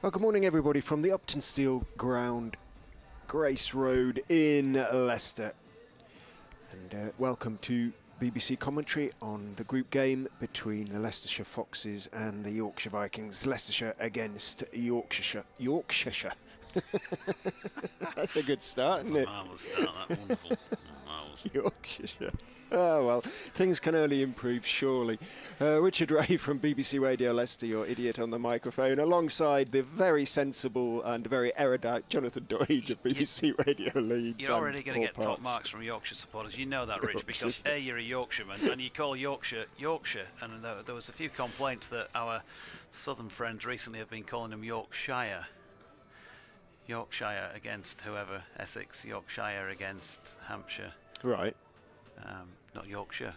Well, good morning, everybody, from the Uptonsteel ground, Grace Road in Leicester. And welcome to BBC commentary on the group game between the Leicestershire Foxes and the Yorkshire Vikings. Leicestershire against Yorkshire. Yorkshire. That's a good start, isn't it? Marvellous start, that wonderful. Marvellous. Yorkshire. Oh, well, things can only improve, surely. Richard Ray from BBC Radio Leicester, your idiot on the microphone, alongside the very sensible and very erudite Jonathan Doidge of BBC Radio Leeds. You're already going to get top marks from Yorkshire supporters. You know that, Rich, because A, you're a Yorkshireman, and you call Yorkshire, Yorkshire. And there was a few complaints that our southern friends recently have been calling them Yorkshire. Yorkshire against whoever, Essex, Yorkshire against Hampshire. Right. Not Yorkshire.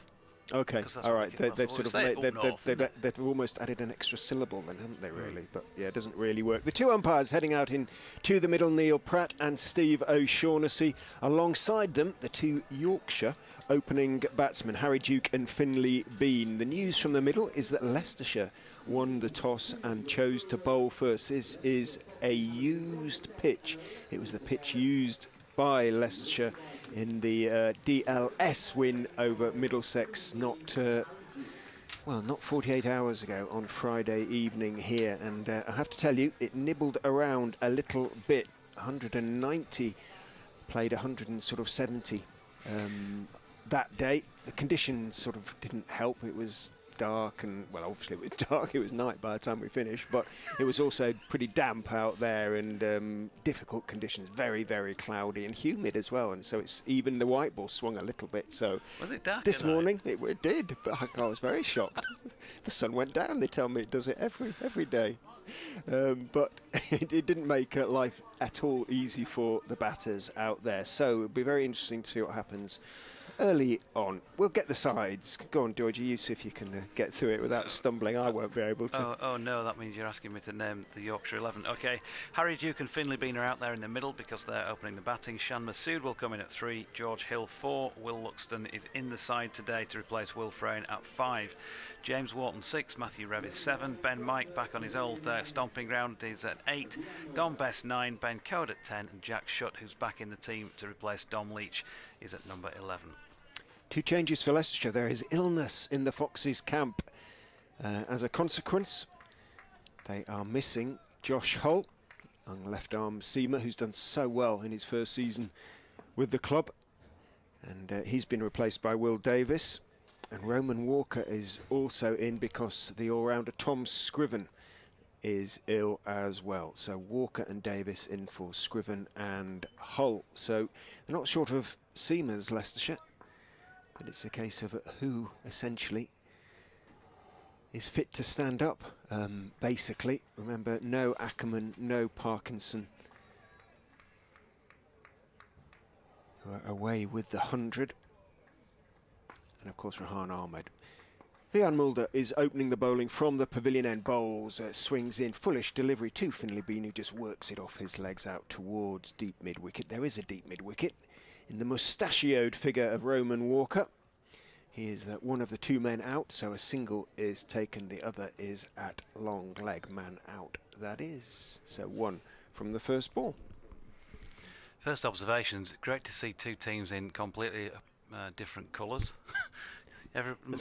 Okay, all right. They've almost added an extra syllable then, haven't they, really? But yeah, it doesn't really work. The two umpires heading out into the middle, Neil Pratt and Steve O'Shaughnessy. Alongside them, the two Yorkshire opening batsmen, Harry Duke and Finlay Bean. The news from the middle is that Leicestershire won the toss and chose to bowl first. This is a used pitch. It was the pitch used by Leicestershire in the DLS win over Middlesex not 48 hours ago on Friday evening here, and I have to tell you, it nibbled around a little bit. 190 played 170 that day. The conditions sort of didn't help. It was dark, and well, obviously it was dark, it was night by the time we finished, but it was also pretty damp out there, and difficult conditions, very, very cloudy and humid as well, and so it's even the white ball swung a little bit. So was it dark this morning? It did, but I was very shocked. The sun went down. They tell me it does it every day, but it didn't make life at all easy for the batters out there. So it'll be very interesting to see what happens early on. We'll get the sides. Go on, Georgie, you see if you can get through it without stumbling. I won't be able to. Oh no, that means you're asking me to name the Yorkshire 11. Okay, Harry Duke and Finlay Bean are out there in the middle because they're opening the batting. Shan Masood will come in at 3, George Hill 4, Will Luxton is in the side today to replace Will Frayne at 5, James Wharton 6, Matthew Revis 7, Ben Mike back on his old stomping ground is at 8, Dom Bess 9, Ben Coed at 10, and Jack Shutt, who's back in the team to replace Dom Leach, is at number 11. Two changes for Leicestershire. There is illness in the Foxes camp. As a consequence, they are missing Josh Hull, young left-arm seamer who's done so well in his first season with the club. And he's been replaced by Will Davis. And Roman Walker is also in because the all-rounder Tom Scriven is ill as well. So Walker and Davis in for Scriven and Hull. So they're not short of seamers, Leicestershire. But it's a case of who, essentially, is fit to stand up, basically. Remember, no Ackerman, no Parkinson, who are away with the 100. And, of course, Rahan Ahmed. Vian Mulder is opening the bowling from the pavilion end. Bowls, swings in, foolish delivery to Finlay Bean, who just works it off his legs out towards deep mid-wicket. There is a deep mid-wicket in the mustachioed figure of Roman Walker. He is one of the two men out, so a single is taken, the other is at long leg, man out, that is. So one from the first ball. First observations, great to see two teams in completely different colours.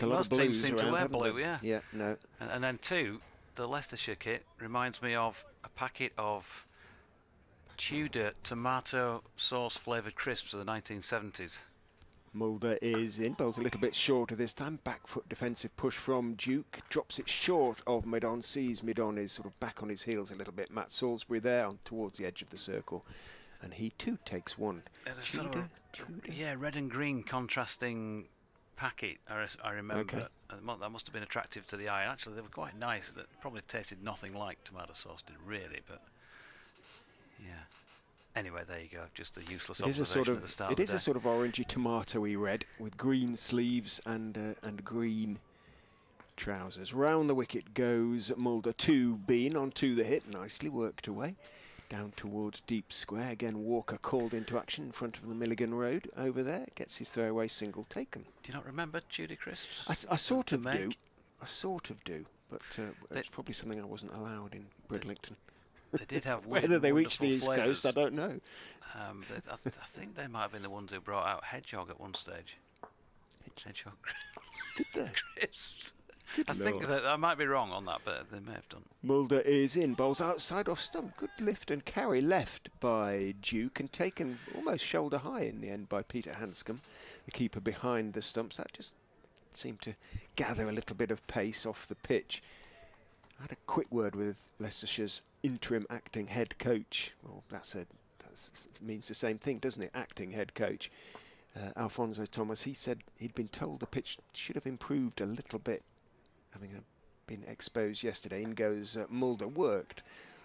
Most teams seem to wear blue, yeah. Yeah, no. And then two, the Leicestershire kit reminds me of a packet of Tudor tomato sauce flavoured crisps of the 1970s. Mulder is in, bowls a little bit shorter this time. Back foot defensive push from Duke, drops it short of Midon, sees Midon is sort of back on his heels a little bit. Matt Salisbury there towards the edge of the circle, and he too takes one. Tudor? Yeah, red and green contrasting packet, I remember. Okay. That must have been attractive to the eye. Actually, they were quite nice. It probably tasted nothing like tomato sauce did, really, but yeah. Anyway, there you go. Just a useless observation at the start of the day. It is a sort of orangey tomatoey red with green sleeves and green trousers. Round the wicket goes Mulder to Bean onto the hit. Nicely worked away. Down towards deep square. Again, Walker called into action in front of the Milligan Road over there. Gets his throwaway single taken. Do you not remember Tudor crisps? I sort of do. But it's probably something I wasn't allowed in Bridlington. They did have whether they reached the East flavours. Coast, I don't know. I think they might have been the ones who brought out hedgehog at one stage. Hedgehog Did they? crisps. Good I think Lord. that I might be wrong on that, but they may have done. Mulder is in, bowls outside off stump. Good lift and carry left by Duke and taken almost shoulder high in the end by Peter Hanscom, the keeper behind the stumps. That just seemed to gather a little bit of pace off the pitch. I had a quick word with Leicestershire's interim acting head coach. Well, that means the same thing, doesn't it? Acting head coach. Alfonso Thomas. He said he'd been told the pitch should have improved a little bit, having been exposed yesterday. In goes Mulder, worked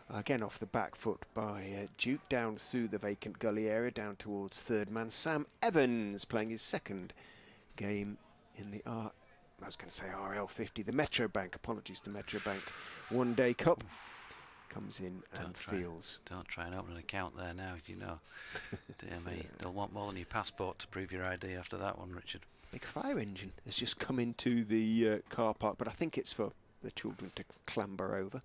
again off the back foot by Duke, down through the vacant gully area, down towards third man. Sam Evans playing his second game in the RL50, the Metro Bank, apologies to Metro Bank, One Day Cup. Comes in and feels. Don't try and open an account there now, you know. Dear me, they'll want more than your passport to prove your ID after that one, Richard. Big fire engine has just come into the car park, but I think it's for the children to clamber over,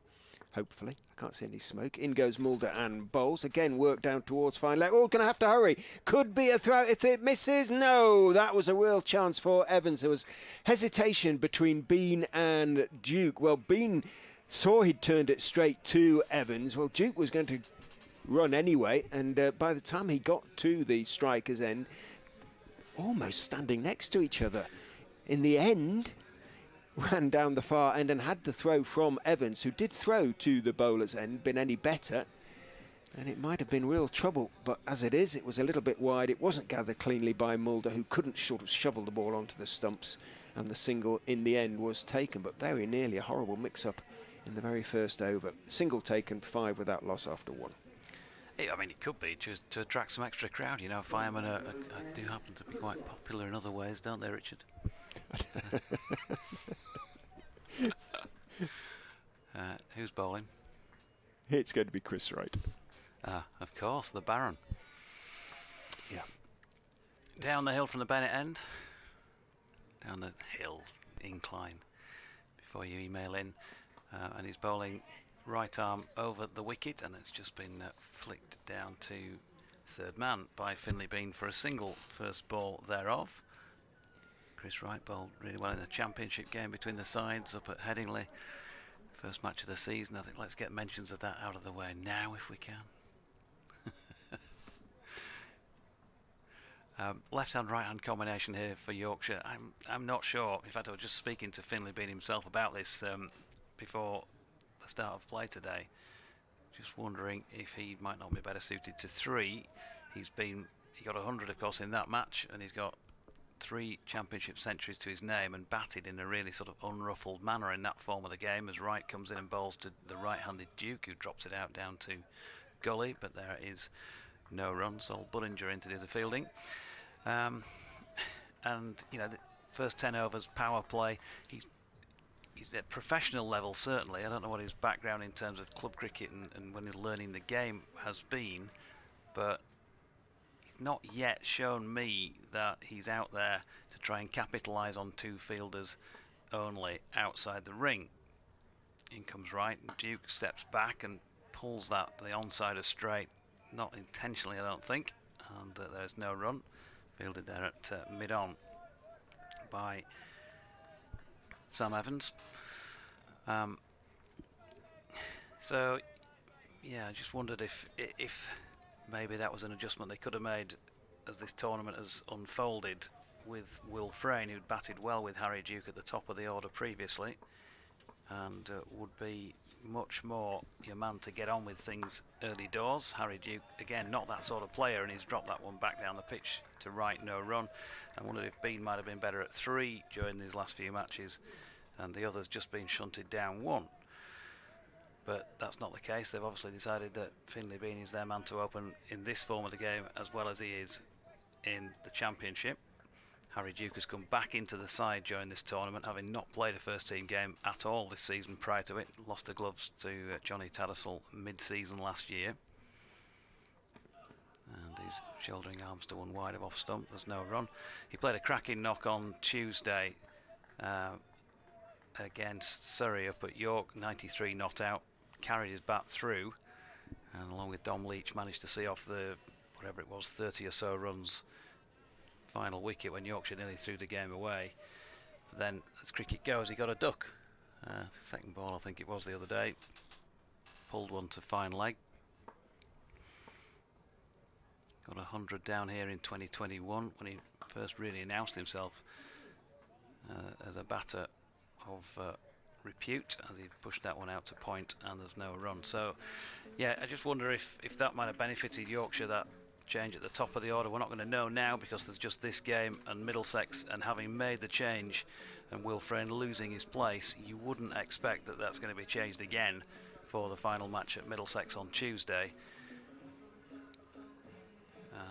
hopefully. I can't see any smoke. In goes Mulder and bowls. Again, work down towards fine leg. Oh, going to have to hurry. Could be a throw if it misses. No, that was a real chance for Evans. There was hesitation between Bean and Duke. Well, Bean saw he'd turned it straight to Evans. Well, Duke was going to run anyway, and by the time he got to the striker's end, almost standing next to each other. In the end, ran down the far end and had the throw from Evans, who did throw to the bowler's end. Been any better, and it might have been real trouble, but as it is, it was a little bit wide. It wasn't gathered cleanly by Mulder, who couldn't sort of shovel the ball onto the stumps, and the single in the end was taken, but very nearly a horrible mix-up in the very first over. Single taken, 5 without loss after 1. I mean, it could be to attract some extra crowd. You know, firemen do happen to be quite popular in other ways, don't they, Richard? Who's bowling? It's going to be Chris Wright. Of course, the Baron. Yeah. Down the hill from the Bennett end. Down the hill, incline, before you email in. And he's bowling right arm over the wicket, and it's just been flicked down to third man by Finlay Bean for a single, first ball thereof. Chris Wright bowled really well in the championship game between the sides up at Headingley. First match of the season. I think let's get mentions of that out of the way now if we can. Left-hand, right-hand combination here for Yorkshire. I'm not sure. In fact, I was just speaking to Finlay Bean himself about this before the start of play today. Just wondering if he might not be better suited to 3. He got 100, of course, in that match, and he's got 3 championship centuries to his name, and batted in a really sort of unruffled manner in that form of the game, as Wright comes in and bowls to the right-handed Duke, who drops it out down to gully, but there is no run, so Bullinger into the fielding. And you know, the first 10 overs, power play. He's at professional level, certainly. I don't know what his background in terms of club cricket and when he's learning the game has been, but he's not yet shown me that he's out there to try and capitalise on 2 fielders only outside the ring. In comes Wright, and Duke steps back and pulls that the onside of straight, not intentionally, I don't think, and there's no run. Fielded there at mid-on by Sam Evans. So yeah, I just wondered if maybe that was an adjustment they could have made as this tournament has unfolded, with Will Frayne, who'd batted well with Harry Duke at the top of the order previously, and would be much more your man to get on with things early doors. Harry Duke, again, not that sort of player, and he's dropped that one back down the pitch to Wright, no run. I wondered if Bean might have been better at 3 during these last few matches, and the others just been shunted down 1. But that's not the case. They've obviously decided that Finlay Bean is their man to open in this form of the game, as well as he is in the championship. Harry Duke has come back into the side during this tournament, having not played a first team game at all this season prior to it. Lost the gloves to Johnny Tattersall mid-season last year. And he's shouldering arms to one wide of off stump. There's no run. He played a cracking knock on Tuesday against Surrey up at York, 93 not out. Carried his bat through, and along with Dom Leach managed to see off the, whatever it was, 30 or so runs final wicket when Yorkshire nearly threw the game away. But then, as cricket goes, he got a duck. Second ball, I think it was the other day. Pulled one to fine leg. Got 100 down here in 2021 when he first really announced himself as a batter of repute, as he pushed that one out to point and there's no run. So yeah, I just wonder if that might have benefited Yorkshire, that change at the top of the order. We're not going to know now because there's just this game and Middlesex, and having made the change and Will Frayne losing his place, you wouldn't expect that that's going to be changed again for the final match at Middlesex on Tuesday.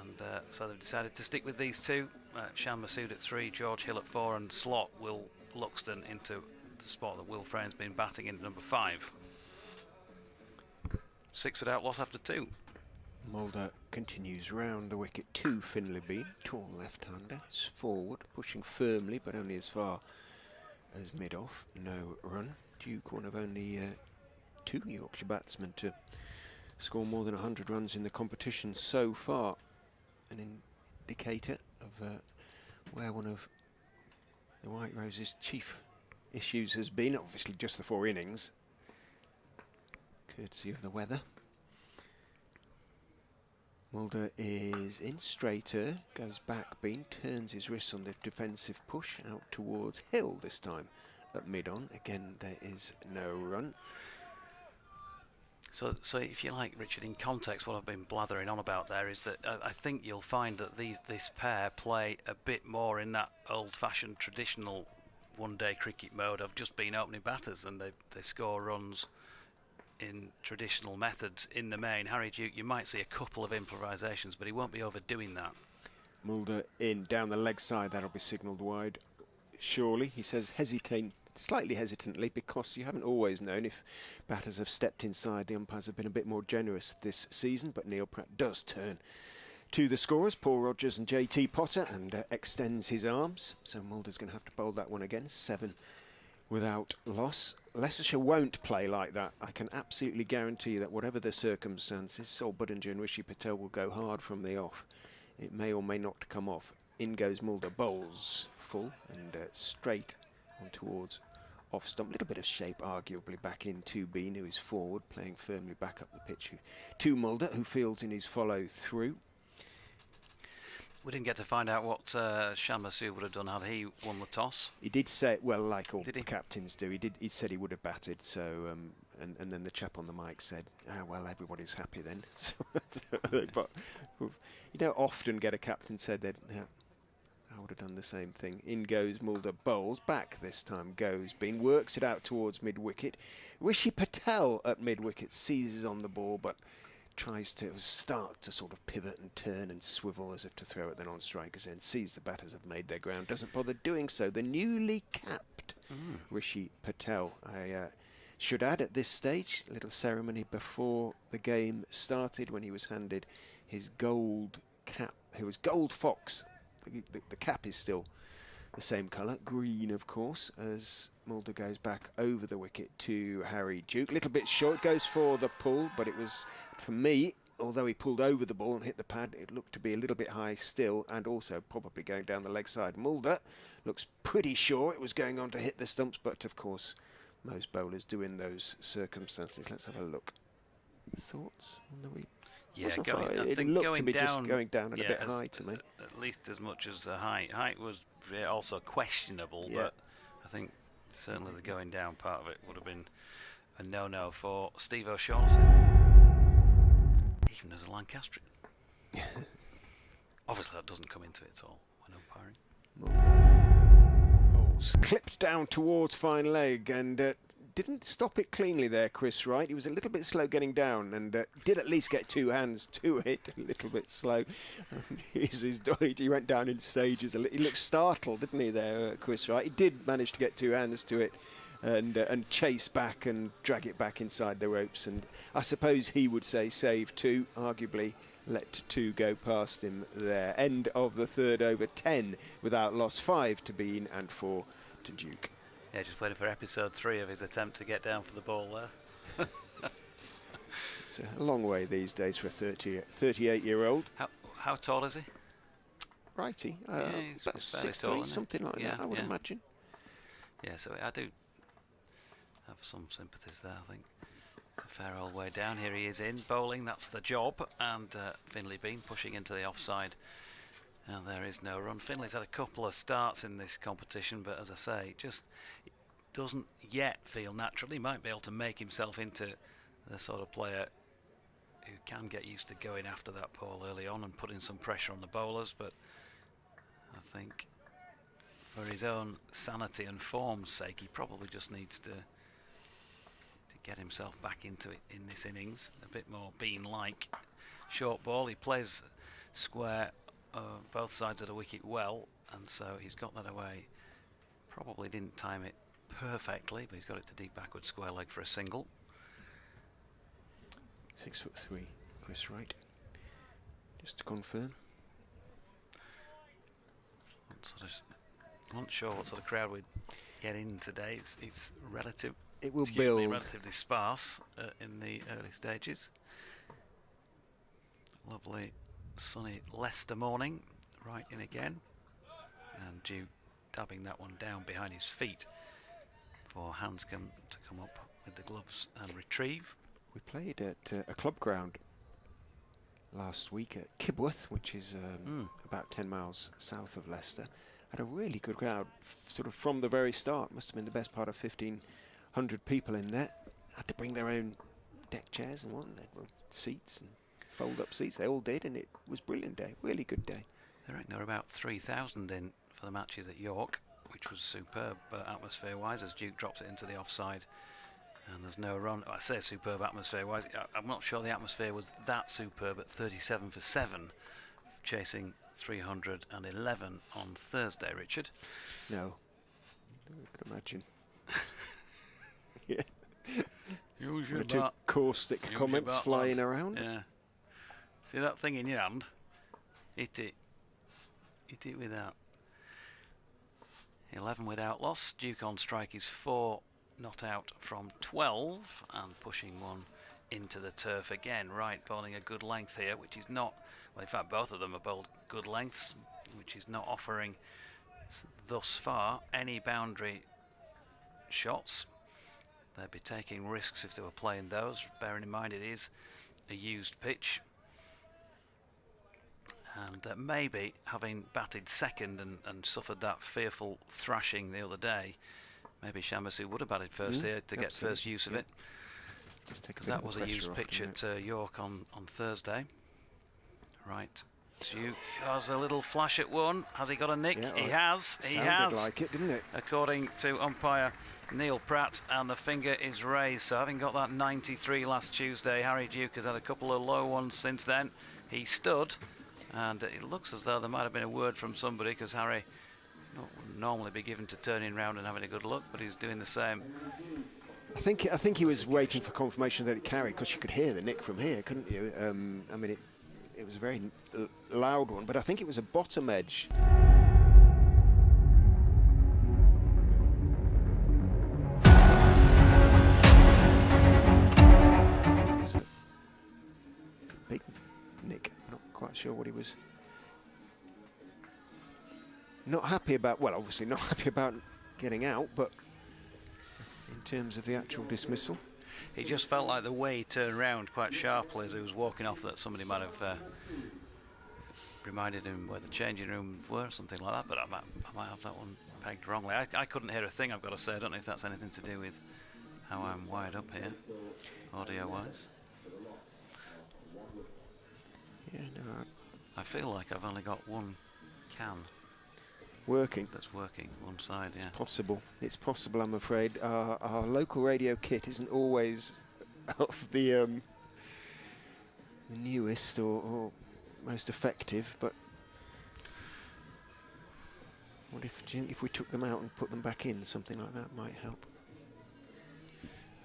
And so they've decided to stick with these two. Shan Masood at 3, George Hill at 4, and slot Will Luxton into the spot that Will Frayne's been batting in at number 5. 6 without loss after 2. Mulder continues round the wicket to Finlay Bean, tall left-hander, forward, pushing firmly but only as far as mid-off, no run. Duke, one of only 2 Yorkshire batsmen to score more than 100 runs in the competition so far. An indicator of where one of the White Rose's chief issues has been, obviously just the 4 innings, courtesy of the weather. Mulder is in straighter, goes back Bean, turns his wrists on the defensive push out towards Hill this time at mid-on. Again, there is no run. So if you like, Richard, in context, what I've been blathering on about there is that I think you'll find that this pair play a bit more in that old-fashioned traditional one-day cricket mode of just being opening batters, and they score runs in traditional methods in the main. Harry Duke, you might see a couple of improvisations, but he won't be overdoing that. Mulder in, down the leg side, that'll be signalled wide. Surely, he says slightly hesitantly, because you haven't always known if batters have stepped inside. The umpires have been a bit more generous this season, but Neil Pratt does turn to the scorers, Paul Rogers and JT Potter, and extends his arms. So Mulder's going to have to bowl that one again. 7 without loss. Leicestershire won't play like that. I can absolutely guarantee that whatever the circumstances, Sol Budinger and Rishi Patel will go hard from the off. It may or may not come off. In goes Mulder, bowls full and straight on towards off stump. A little bit of shape arguably back into Bean, who is forward, playing firmly back up the pitch to Mulder, who fields in his follow through. We didn't get to find out what Shan Masood would have done had he won the toss. He did say, well, like all captains do, he said he would have batted. So and then the chap on the mic said, well, everybody's happy then. But you don't often get a captain said that, yeah, I would have done the same thing. In goes Mulder, bowls back this time, goes Bean, works it out towards mid-wicket. Rishi Patel at mid-wicket seizes on the ball, but tries to start to sort of pivot and turn and swivel as if to throw at the non-strikers end, sees the batters have made their ground, doesn't bother doing so. The newly capped Rishi Patel. I should add at this stage, a little ceremony before the game started when he was handed his gold cap. He was gold fox. The cap is still the same colour, green of course, as Mulder goes back over the wicket to Harry Duke. Little bit short, goes for the pull, but it was, for me, although he pulled over the ball and hit the pad, it looked to be a little bit high still, and also probably going down the leg side. Mulder looks pretty sure it was going on to hit the stumps, but of course most bowlers do in those circumstances. Let's have a look. Thoughts on the week? Yeah, it looked to be just going down and a bit high to me. At least as much as the height. Height was also questionable, but I think certainly the going down part of it would have been a no-no for Steve O'Shaughnessy, even as a Lancastrian. Obviously that doesn't come into it at all when umpiring. Balls clipped down towards fine leg and didn't stop it cleanly there, Chris Wright. He was a little bit slow getting down and did at least get 2 hands to it. A little bit slow. He went down in stages. He looked startled, didn't he, there, Chris Wright? He did manage to get 2 hands to it and chase back and drag it back inside the ropes. And I suppose he would say save 2, arguably let 2 go past him there. End of the 3rd over, 10 without loss, 5 to Bean and 4 to Duke. Yeah, just waiting for episode 3 of his attempt to get down for the ball there. It's a long way these days for a 38-year-old. How tall is he? Righty, he's about fairly tall, 6'3", something like that, I would imagine. Yeah, so I do have some sympathies there, I think. A fair old way down. Here he is in bowling, that's the job, and Finley Bean pushing into the offside. And there is no run. Finley's had a couple of starts in this competition, but as I say, just doesn't yet feel natural. He might be able to make himself into the sort of player who can get used to going after that ball early on and putting some pressure on the bowlers, but I think for his own sanity and form's sake, he probably just needs to get himself back into it in this innings. A bit more Bean-like short ball. He plays square both sides of the wicket well, and so he's got that away. Probably didn't time it perfectly, but he's got it to deep backward square leg for a single. 6'3", Chris Wright. Just to confirm. I'm not sure what sort of crowd we'd get in today. It's relative. It will build. Relatively sparse in the early stages. Lovely sunny Leicester morning, right in again, and Duke dabbing that one down behind his feet for Hanscom to come up with the gloves and retrieve. We played at a club ground last week at Kibworth, which is about 10 miles south of Leicester. Had a really good crowd, sort of from the very start. Must have been the best part of 1,500 people in there. Had to bring their own deck chairs and what, they had seats and fold-up seats. They all did, and it was a brilliant day, really good day. I reckon there were about 3,000 in for the matches at York, which was superb atmosphere-wise as Duke drops it into the offside. And there's no run. I say superb atmosphere-wise. I'm not sure the atmosphere was that superb at 37 for 7, chasing 311 on Thursday, Richard. No, I could imagine. Yeah. One or two caustic comments flying around. Yeah. See that thing in your hand? Hit it. Hit it with that. 11 without loss. Duke on strike is 4 not out from 12 and pushing one into the turf again. Wright bowling a good length here, which is not, well, in fact both of them are bowled good lengths, which is not offering thus far any boundary shots. They'd be taking risks if they were playing those, bearing in mind it is a used pitch. And maybe having batted second and suffered that fearful thrashing the other day, maybe Shambasu would have batted first here to get first use of it. That was a used pitch at York on Thursday. Right, Duke has a little flash at one. Has he got a nick? Yeah, he has. He has. Sounded like it, didn't it? According to umpire Neil Pratt, and the finger is raised. So having got that 93 last Tuesday, Harry Duke has had a couple of low ones since then. He stood, and it looks as though there might have been a word from somebody, because Harry would normally be given to turning round and having a good look, but he's doing the same. I think he was waiting for confirmation that it carried, because you could hear the nick from here, couldn't you? I mean, it was a very loud one, but I think it was a bottom edge. It was a big nick. Not quite sure what he was not happy about. Well, obviously not happy about getting out, but in terms of the actual dismissal, it just felt like the way he turned around quite sharply as he was walking off, that somebody might have reminded him where the changing rooms were, something like that, but I might have that one pegged wrongly. I couldn't hear a thing, I've got to say. I don't know if that's anything to do with how I'm wired up here, audio-wise. Yeah, no, I feel like I've only got one can working. That's working, one side, yeah. It's possible. It's possible, I'm afraid. Our local radio kit isn't always of the newest or most effective, but what if we took them out and put them back in? Something like that might help.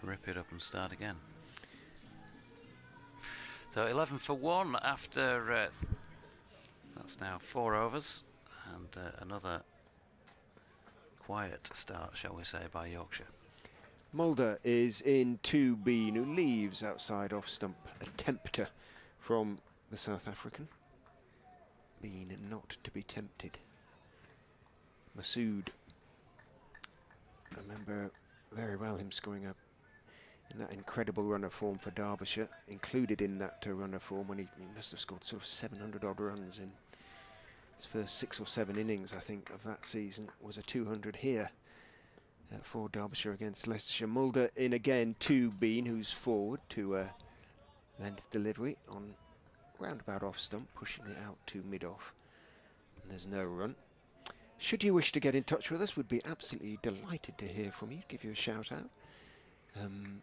Rip it up and start again. So 11 for 1 after that's now 4 overs, and another quiet start, shall we say, by Yorkshire. Mulder is in 2 Bean, who leaves outside off stump. A tempter from the South African. Bean not to be tempted. Masood. I remember very well him scoring in that incredible run of form for Derbyshire, included in that run of form when he must have scored sort of 700 odd runs in his first 6 or 7 innings, I think, of that season. Was a 200 here for Derbyshire against Leicestershire. Mulder in again, 2 Bean, who's forward to length delivery on roundabout off stump, pushing it out to mid-off. And there's no run. Should you wish to get in touch with us, we'd be absolutely delighted to hear from you, give you a shout out. You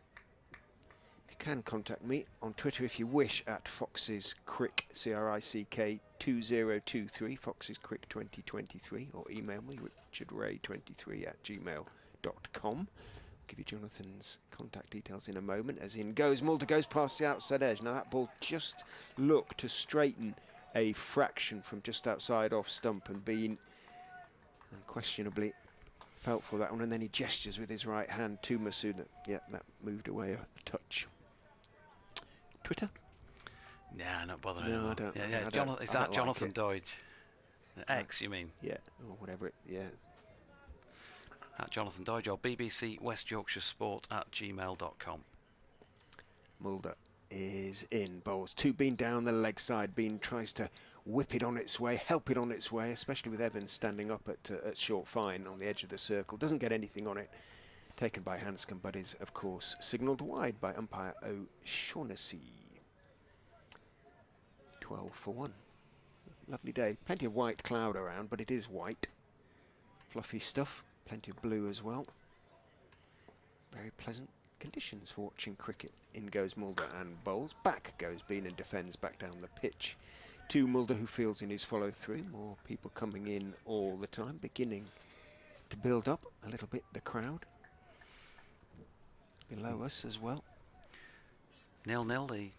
can contact me on Twitter if you wish at Foxes Crick, CRICK 2023, Foxes Crick 2023, or email me, richardray23@gmail.com. Give you Jonathan's contact details in a moment. As in goes, Mulder goes past the outside edge. Now that ball just looked to straighten a fraction from just outside off stump, and Bean unquestionably felt for that one, and then he gestures with his right hand to Masood. Yeah, that moved away a touch. Twitter? Nah, not bothering. No, I don't. Yeah, is that Jonathan Dodge? X, you mean? Yeah, or whatever it. Yeah. At Jonathan Dodge or BBC West Yorkshire Sport at gmail.com. Mulder is in. Bowls 2 Bean down the leg side. Bean tries to whip it on its way, help it on its way, especially with Evans standing up at short fine on the edge of the circle. Doesn't get anything on it. Taken by Hanscom, but is, of course, signalled wide by umpire O'Shaughnessy. 12 for 1. Lovely day. Plenty of white cloud around, but it is white. Fluffy stuff. Plenty of blue as well. Very pleasant conditions for watching cricket. In goes Mulder and bowls. Back goes Bean and defends back down the pitch. To Mulder, who fields in his follow through. More people coming in all the time, beginning to build up a little bit the crowd. Below us as well. 0-0, the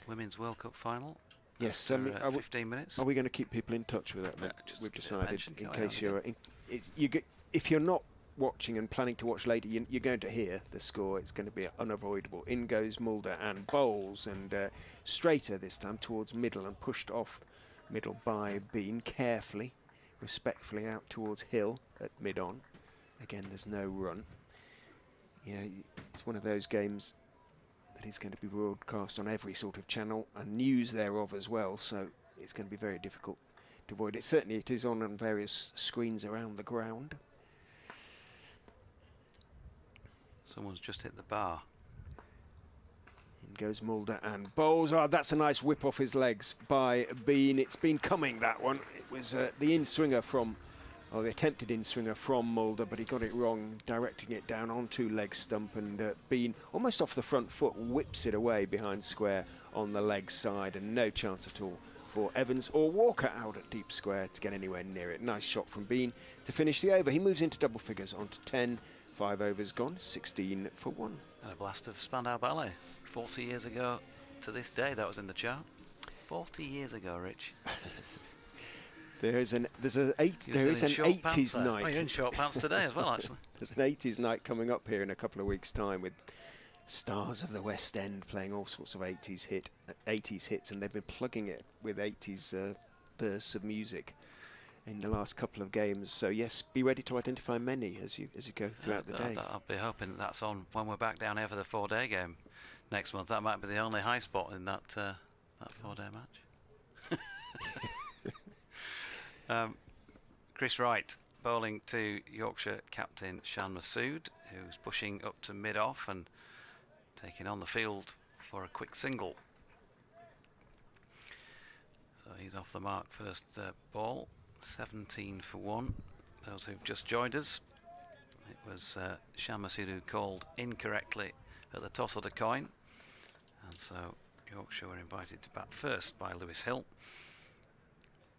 Women's World Cup final. Yes, 15 minutes. Are we going to keep people in touch with that? We've decided, in case if you're not watching and planning to watch later, you're going to hear the score. It's going to be unavoidable. In goes Mulder and bowls, and straighter this time towards middle and pushed off middle by Bean, carefully, respectfully out towards Hill at mid-on. Again, there's no run. Yeah, it's one of those games that is going to be broadcast on every sort of channel and news thereof as well, so it's going to be very difficult to avoid it. Certainly it is on various screens around the ground. Someone's just hit the bar. In goes Mulder and bowls. Oh, that's a nice whip off his legs by Bean. It's been coming, that one. It was the in-swinger from, or the attempted in-swinger from Mulder, but he got it wrong, directing it down onto leg stump, and Bean, almost off the front foot, whips it away behind square on the leg side, and no chance at all for Evans or Walker out at deep square to get anywhere near it. Nice shot from Bean to finish the over. He moves into double figures onto 10. 5 overs gone, 16 for 1. And a blast of Spandau Ballet. 40 years ago to this day, that was in the chart. 40 years ago, Rich. There's an 80s night. Oh, you're in short pants today as well, actually. There's an 80s night coming up here in a couple of weeks' time with stars of the West End playing all sorts of 80s hits, and they've been plugging it with 80s bursts of music in the last couple of games. So yes, be ready to identify many as you go throughout the day. I'll be hoping that's on when we're back down here for the 4-day game next month. That might be the only high spot in that 4-day match. Chris Wright bowling to Yorkshire captain Shan Masood, who's pushing up to mid-off and taking on the field for a quick single. So he's off the mark first ball. 17 for 1. Those who've just joined us, it was Shan Masood who called incorrectly at the toss of the coin, and so Yorkshire were invited to bat first by Lewis Hill.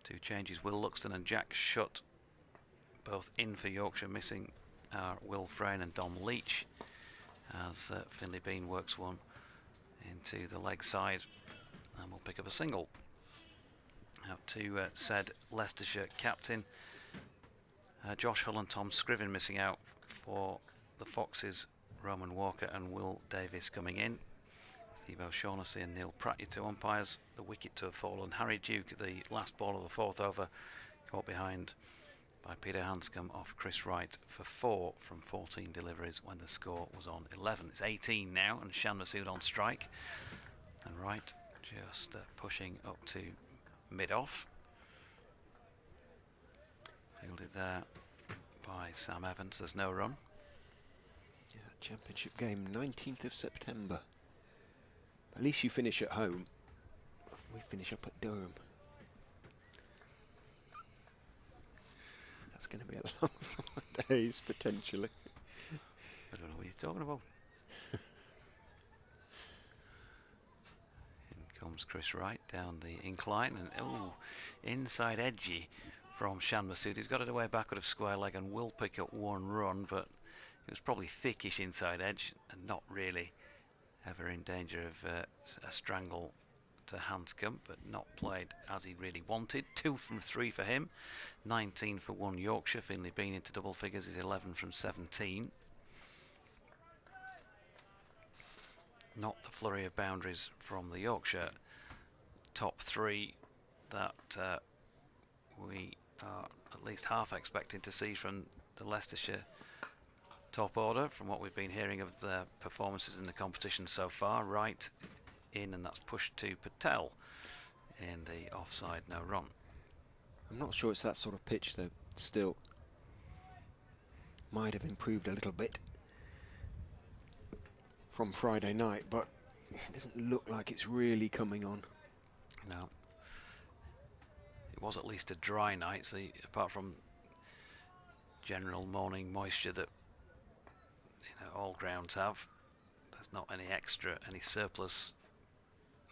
2 changes, Will Luxton and Jack Shutt both in for Yorkshire. Missing are Will Frayne and Dom Leach, as Finlay Bean works one into the leg side and will pick up a single. Out to said Leicestershire captain. Josh Hull and Tom Scriven missing out for the Foxes Roman Walker and Will Davis coming in. Steve O'Shaughnessy and Neil Pratt, your two umpires. The wicket to have fallen. Harry Duke, the last ball of the 4th over, caught behind by Peter Hanscom off Chris Wright for 4 from 14 deliveries when the score was on 11. It's 18 now, and Shan Masood on strike. And Wright just pushing up to mid-off. Fielded there by Sam Evans. There's no run. Yeah, championship game, 19th of September. At least you finish at home. We finish up at Durham. That's going to be a long days, potentially. I don't know what he's talking about. In comes Chris Wright down the incline, and oh, inside edgy from Shan Masood. He's got it away backward of square leg and will pick up 1 run, but it was probably thickish inside edge and not really ever in danger of a strangle to Hanscom, but not played as he really wanted. 2 from 3 for him, 19 for 1 Yorkshire. Finley Bean into double figures is 11 from 17. Not the flurry of boundaries from the Yorkshire top 3 that we are at least half expecting to see from the Leicestershire top order, from what we've been hearing of their performances in the competition so far. Wright in, and that's pushed to Patel in the offside no run. I'm not sure it's that sort of pitch though. Still might have improved a little bit from Friday night, but it doesn't look like it's really coming on. No, it was at least a dry night, so apart from general morning moisture that all grounds have, there's not any surplus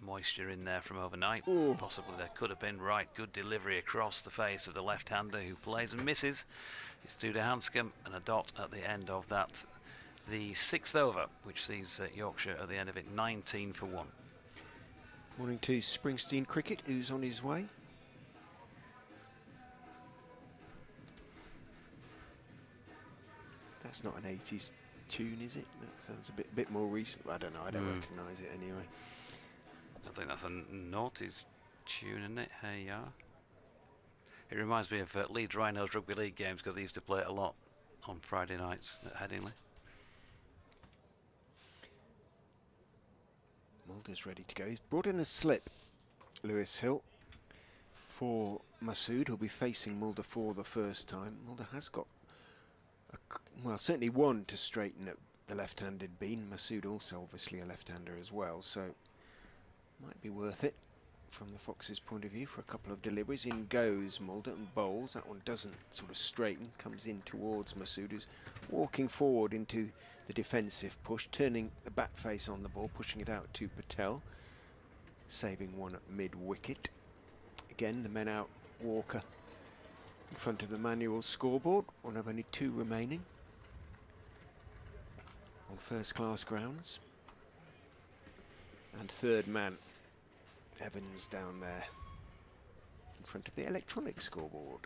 moisture in there from overnight. Ooh. Possibly there could have been. Right, good delivery across the face of the left-hander who plays and misses. It's 2 to Hanscom and a dot at the end of that. The 6th over, which sees Yorkshire at the end of it 19 for 1. Morning to Springsteen Cricket, who's on his way. That's not an 80s tune, is it? That sounds a bit more recent. I don't know, I don't recognise it anyway. I think that's a noughties tune, isn't it? Hey ya. It reminds me of Leeds Rhinos Rugby League games, because they used to play it a lot on Friday nights at Headingley. Mulder's ready to go. He's brought in a slip, Lewis Hill, for Masood, who'll be facing Mulder for the first time. Mulder has got, well, certainly one to straighten at the left-handed bean. Masood also obviously a left-hander as well, so might be worth it from the Foxes' point of view for a couple of deliveries. In goes Mulder and bowls. That one doesn't sort of straighten, comes in towards Masood, who's walking forward into the defensive push, turning the bat face on the ball, pushing it out to Patel, saving one at mid-wicket. Again, the men out, Walker in front of the manual scoreboard, one of only 2 remaining on first-class grounds. And third man, Evans, down there in front of the electronic scoreboard.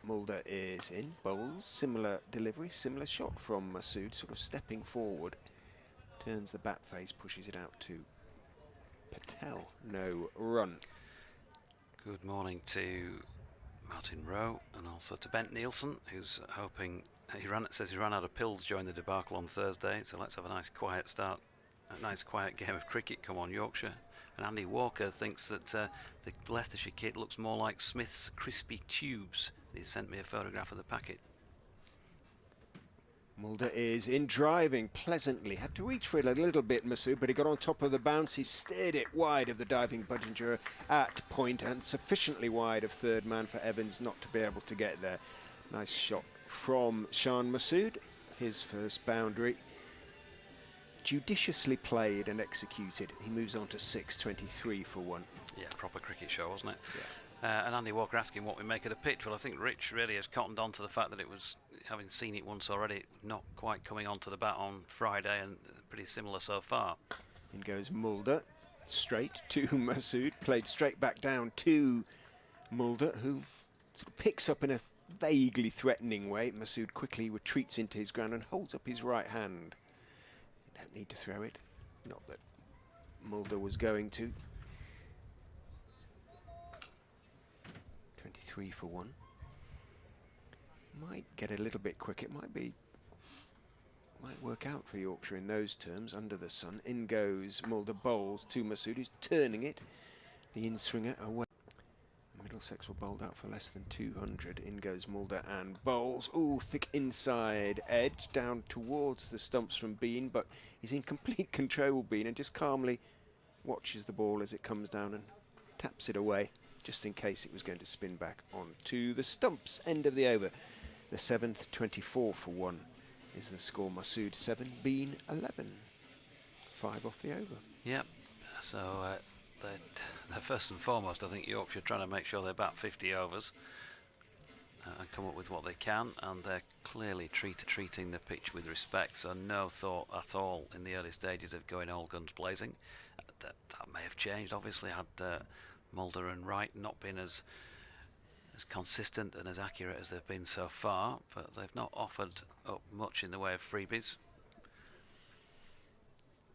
Mulder is in, bowls, similar delivery, similar shot from Masood, sort of stepping forward, turns the bat face, pushes it out to Patel, no run. Good morning to Martin Rowe and also to Bent Nielsen, who's hoping, says he ran out of pills during the debacle on Thursday, so let's have a nice quiet start, a nice quiet game of cricket. Come on, Yorkshire. And Andy Walker thinks that the Leicestershire kit looks more like Smith's crispy tubes. He sent me a photograph of the packet. Mulder is in, driving pleasantly. Had to reach for it a little bit, Masood, but he got on top of the bounce. He steered it wide of the diving Budginger at point, and sufficiently wide of third man for Evans not to be able to get there. Nice shot from Shan Masood, his first boundary. Judiciously played and executed. He moves on to 6, 23 for 1. Yeah, proper cricket show, wasn't it? Yeah. And Andy Walker asking what we make of the pitch. Well, I think Rich really has cottoned on to the fact that it was, having seen it once already, not quite coming onto the bat on Friday, and pretty similar so far. In goes Mulder, straight to Masood, played straight back down to Mulder, who sort of picks up in a vaguely threatening way. Masood quickly retreats into his ground and holds up his right hand. Don't need to throw it. Not that Mulder was going to. 23 for 1. Might get a little bit quick. It might work out for Yorkshire in those terms. Under the sun. In goes Mulder, bowls to Masood, who's turning it. The in-swinger away. Middlesex were bowled out for less than 200. In goes Mulder and bowls. Ooh, thick inside edge down towards the stumps from Bean, but he's in complete control, Bean, and just calmly watches the ball as it comes down and taps it away, just in case it was going to spin back onto the stumps. End of the over. The 7th, 24 for 1 is the score. Masood 7, Bean 11. 5 off the over. Yep. So they're first and foremost, I think Yorkshire trying to make sure they bat 50 overs and come up with what they can, and they're clearly treating the pitch with respect, so no thought at all in the early stages of going all guns blazing. That may have changed, obviously, had Mulder and Wright not been as consistent and as accurate as they've been so far, but they've not offered up much in the way of freebies.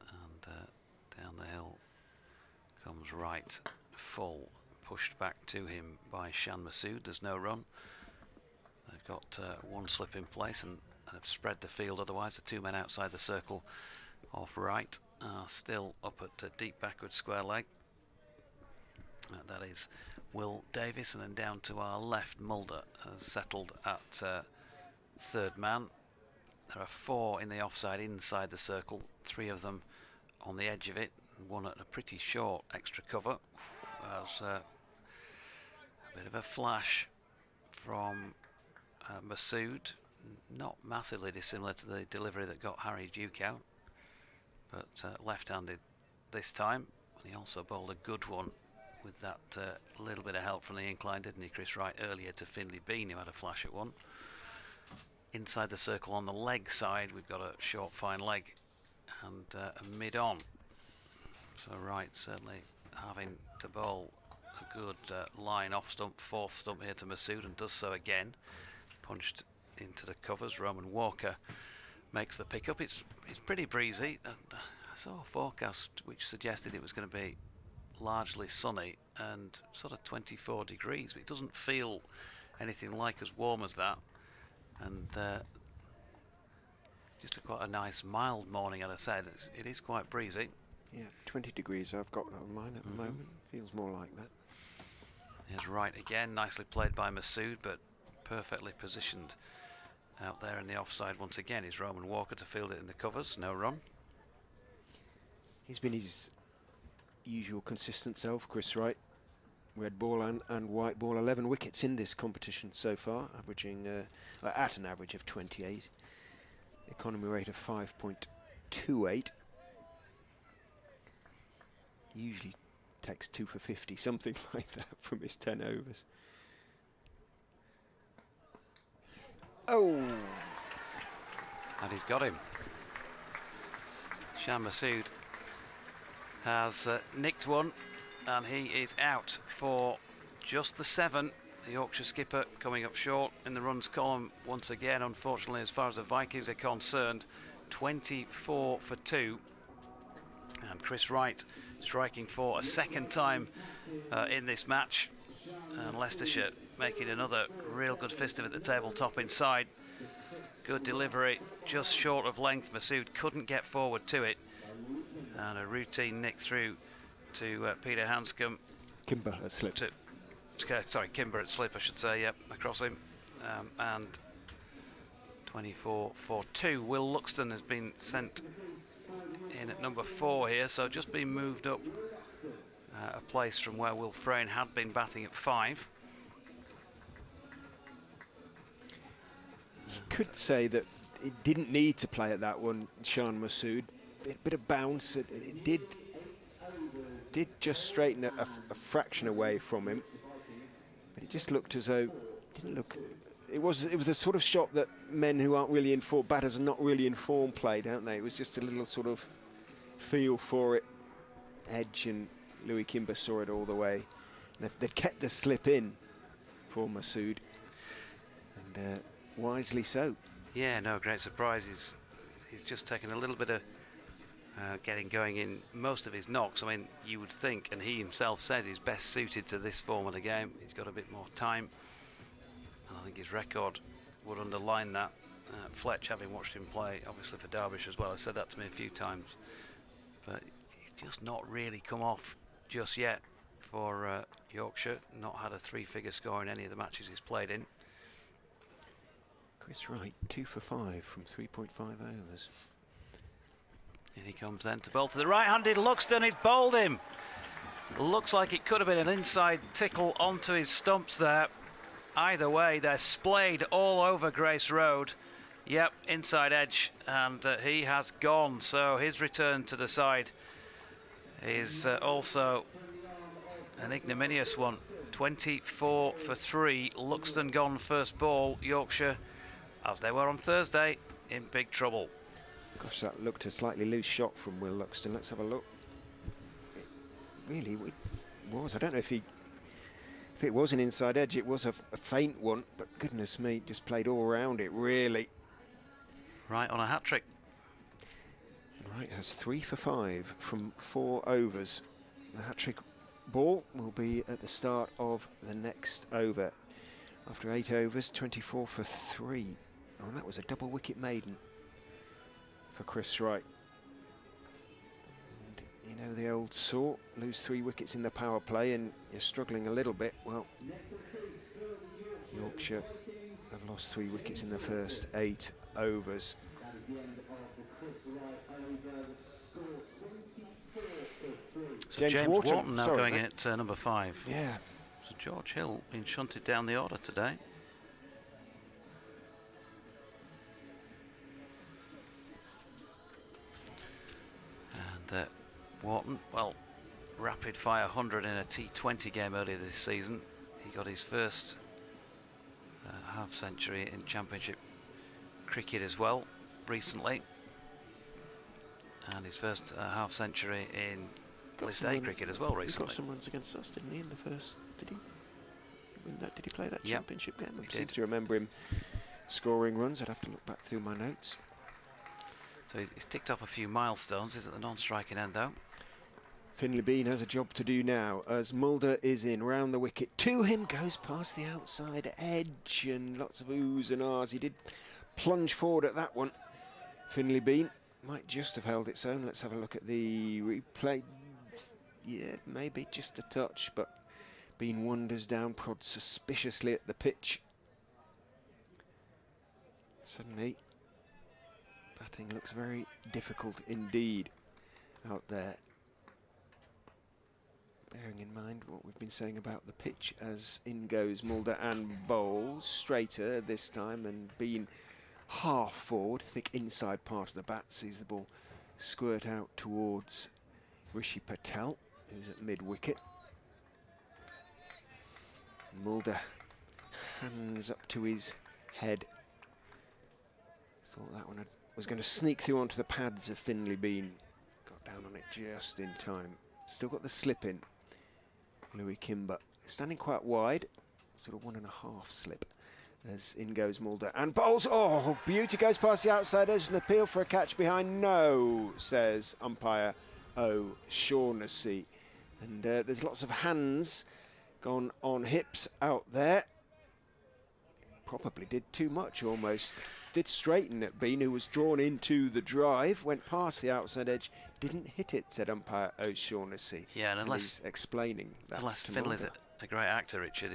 And down the hill comes Wright, full, pushed back to him by Shan Masood. There's no run. They've got one slip in place and have spread the field. Otherwise, the two men outside the circle of Wright are still up at deep backward square leg. That is Will Davis, and then down to our left, Mulder has settled at third man. There are 4 in the offside inside the circle, 3 of them on the edge of it, one at a pretty short extra cover. As a bit of a flash from Masood, not massively dissimilar to the delivery that got Harry Duke out, but left-handed this time, and he also bowled a good one with that little bit of help from the incline, didn't he, Chris Wright, earlier to Finley Bean, who had a flash at one. Inside the circle on the leg side, we've got a short fine leg and a mid-on. So Wright certainly having to bowl a good line off stump, 4th stump here to Masood, and does so again. Punched into the covers. Roman Walker makes the pick up. It's pretty breezy. And I saw a forecast which suggested it was going to be largely sunny and sort of 24 degrees, but it doesn't feel anything like as warm as that. And just quite a nice mild morning, as I said. It is quite breezy. Yeah, 20 degrees I've got on mine at the moment. Feels more like that. Here's Wright again, nicely played by Masood, but perfectly positioned out there in the offside once again. Is Roman Walker to field it in the covers. No run. He's been his usual consistent self, Chris Wright. Red ball and white ball, 11 wickets in this competition so far, averaging at an average of 28. Economy rate of 5.28. Usually takes 2 for 50, something like that from his 10 overs. Oh! And he's got him. Shan Masood has nicked one, and he is out for just the 7. The Yorkshire skipper coming up short in the runs column once again, unfortunately, as far as the Vikings are concerned. 24 for 2. And Chris Wright striking for a second time in this match. And Leicestershire making another real good fist of it at the tabletop inside. Good delivery, just short of length. Masood couldn't get forward to it. And a routine nick through to Peter Hanscom. Kimber at slip. Sorry, Kimber at slip, I should say, yep, across him. And 24 for 2. Will Luxton has been sent in at number 4 here, so just been moved up a place from where Will Frayne had been batting at 5. You could say that it didn't need to play at that one, Shan Masood. Bit of bounce. It did just straighten a fraction away from him, but it just looked as though it didn't look. It was the sort of shot that men who aren't really informed, batters are not really informed, play, don't they? It was just a little sort of feel for it, edge, and Louis Kimber saw it all the way. And they kept the slip in for Masood, and wisely so. Yeah, no, great surprise. He's just taken a little bit of getting going in most of his knocks. I mean, you would think, and he himself says he's best suited to this form of the game. He's got a bit more time, and I think his record would underline that. Fletch, having watched him play, obviously for Derbyshire as well, has said that to me a few times, but he's just not really come off just yet for Yorkshire. Not had a three-figure score in any of the matches he's played in. Chris Wright, 2 for 5 from 3.5 overs. In he comes then to bowl to the right-handed Luxton. He's bowled him. Looks like it could have been an inside tickle onto his stumps there. Either way, they're splayed all over Grace Road. Yep, inside edge, and he has gone. So his return to the side is also an ignominious one. 24 for 3. Luxton gone first ball. Yorkshire, as they were on Thursday, in big trouble. Gosh, that looked a slightly loose shot from Will Luxton. Let's have a look. It really was. I don't know if it was an inside edge. It was a faint one, but goodness me, just played all around it, really. Right on a hat-trick. Right has 3 for 5 from 4 overs. The hat-trick ball will be at the start of the next over. After 8 overs, 24 for 3. Oh, and that was a double wicket maiden for Chris Wright. And you know the old saw, lose 3 wickets in the power play and you're struggling a little bit. Well, Yorkshire have lost 3 wickets in the first 8 overs. So James Wharton now going in at number 5. Yeah. So George Hill being shunted down the order today. And Wharton, well, rapid fire 100 in a T20 game earlier this season. He got his first half century in Championship cricket as well recently, and his first half century in List A cricket as well recently. He got some runs against us, didn't he, in the first? Did he win that? Did he play that Championship game? I seem to remember him scoring runs. I'd have to look back through my notes. So he's ticked off a few milestones. He's at the non-striking end though. Finley Bean has a job to do now as Mulder is in round the wicket. To him goes past the outside edge and lots of oohs and ahs. He did plunge forward at that one. Finley Bean might just have held its own. Let's have a look at the replay. Yeah, maybe just a touch, but Bean wanders down, prods suspiciously at the pitch. Suddenly, batting looks very difficult indeed out there. Bearing in mind what we've been saying about the pitch as in goes Mulder and bowls. Straighter this time, and Bean half forward, thick inside part of the bat, sees the ball squirt out towards Rishi Patel, who's at mid-wicket. Mulder, hands up to his head. Thought that one was going to sneak through onto the pads of Finley Bean. Got down on it just in time. Still got the slip in. Louis Kimber standing quite wide, sort of 1.5 slip. As in goes Mulder and bowls. Oh, beauty, goes past the outside edge and appeal for a catch behind. No, says umpire O'Shaughnessy. And there's lots of hands gone on hips out there. Probably did too much almost. Did straighten at Bean, who was drawn into the drive, went past the outside edge, didn't hit it, said umpire O'Shaughnessy. Yeah, and unless he's explaining that. Unless Finley's a great actor, Richard,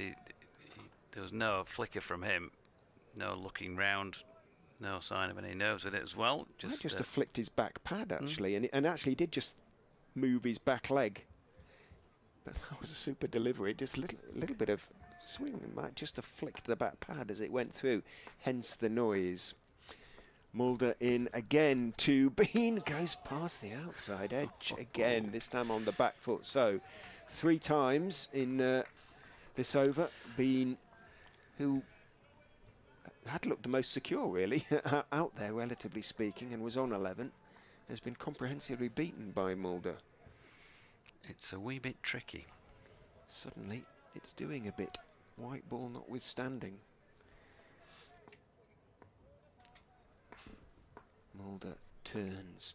there was no flicker from him, no looking round, no sign of any nerves with it as well. Just have flicked his back pad actually, and actually did just move his back leg. But that was a super delivery, just a little bit of swing. It might just have flicked the back pad as it went through, hence the noise. Mulder in again to Bean, goes past the outside edge again, this time on the back foot. So 3 times in this over. Bean, who had looked the most secure really out there relatively speaking and was on 11, has been comprehensively beaten by Mulder. It's a wee bit tricky. Suddenly it's doing a bit, white ball notwithstanding. Mulder turns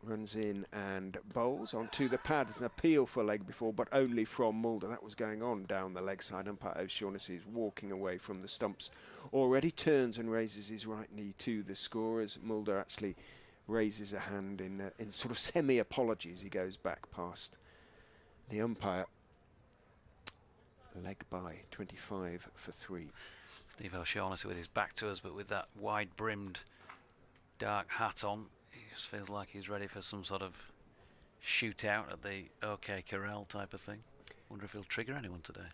runs in and bowls onto the pad. There's an appeal for leg before, but only from Mulder. That was going on down the leg side. Umpire O'Shaughnessy is walking away from the stumps. Already turns and raises his right knee to the score as Mulder actually raises a hand in sort of semi-apology as he goes back past the umpire. Leg by 25 for 3. Steve O'Shaughnessy with his back to us, but with that wide-brimmed dark hat on, he just feels like he's ready for some sort of shootout at the OK Corral type of thing. Wonder if he'll trigger anyone today.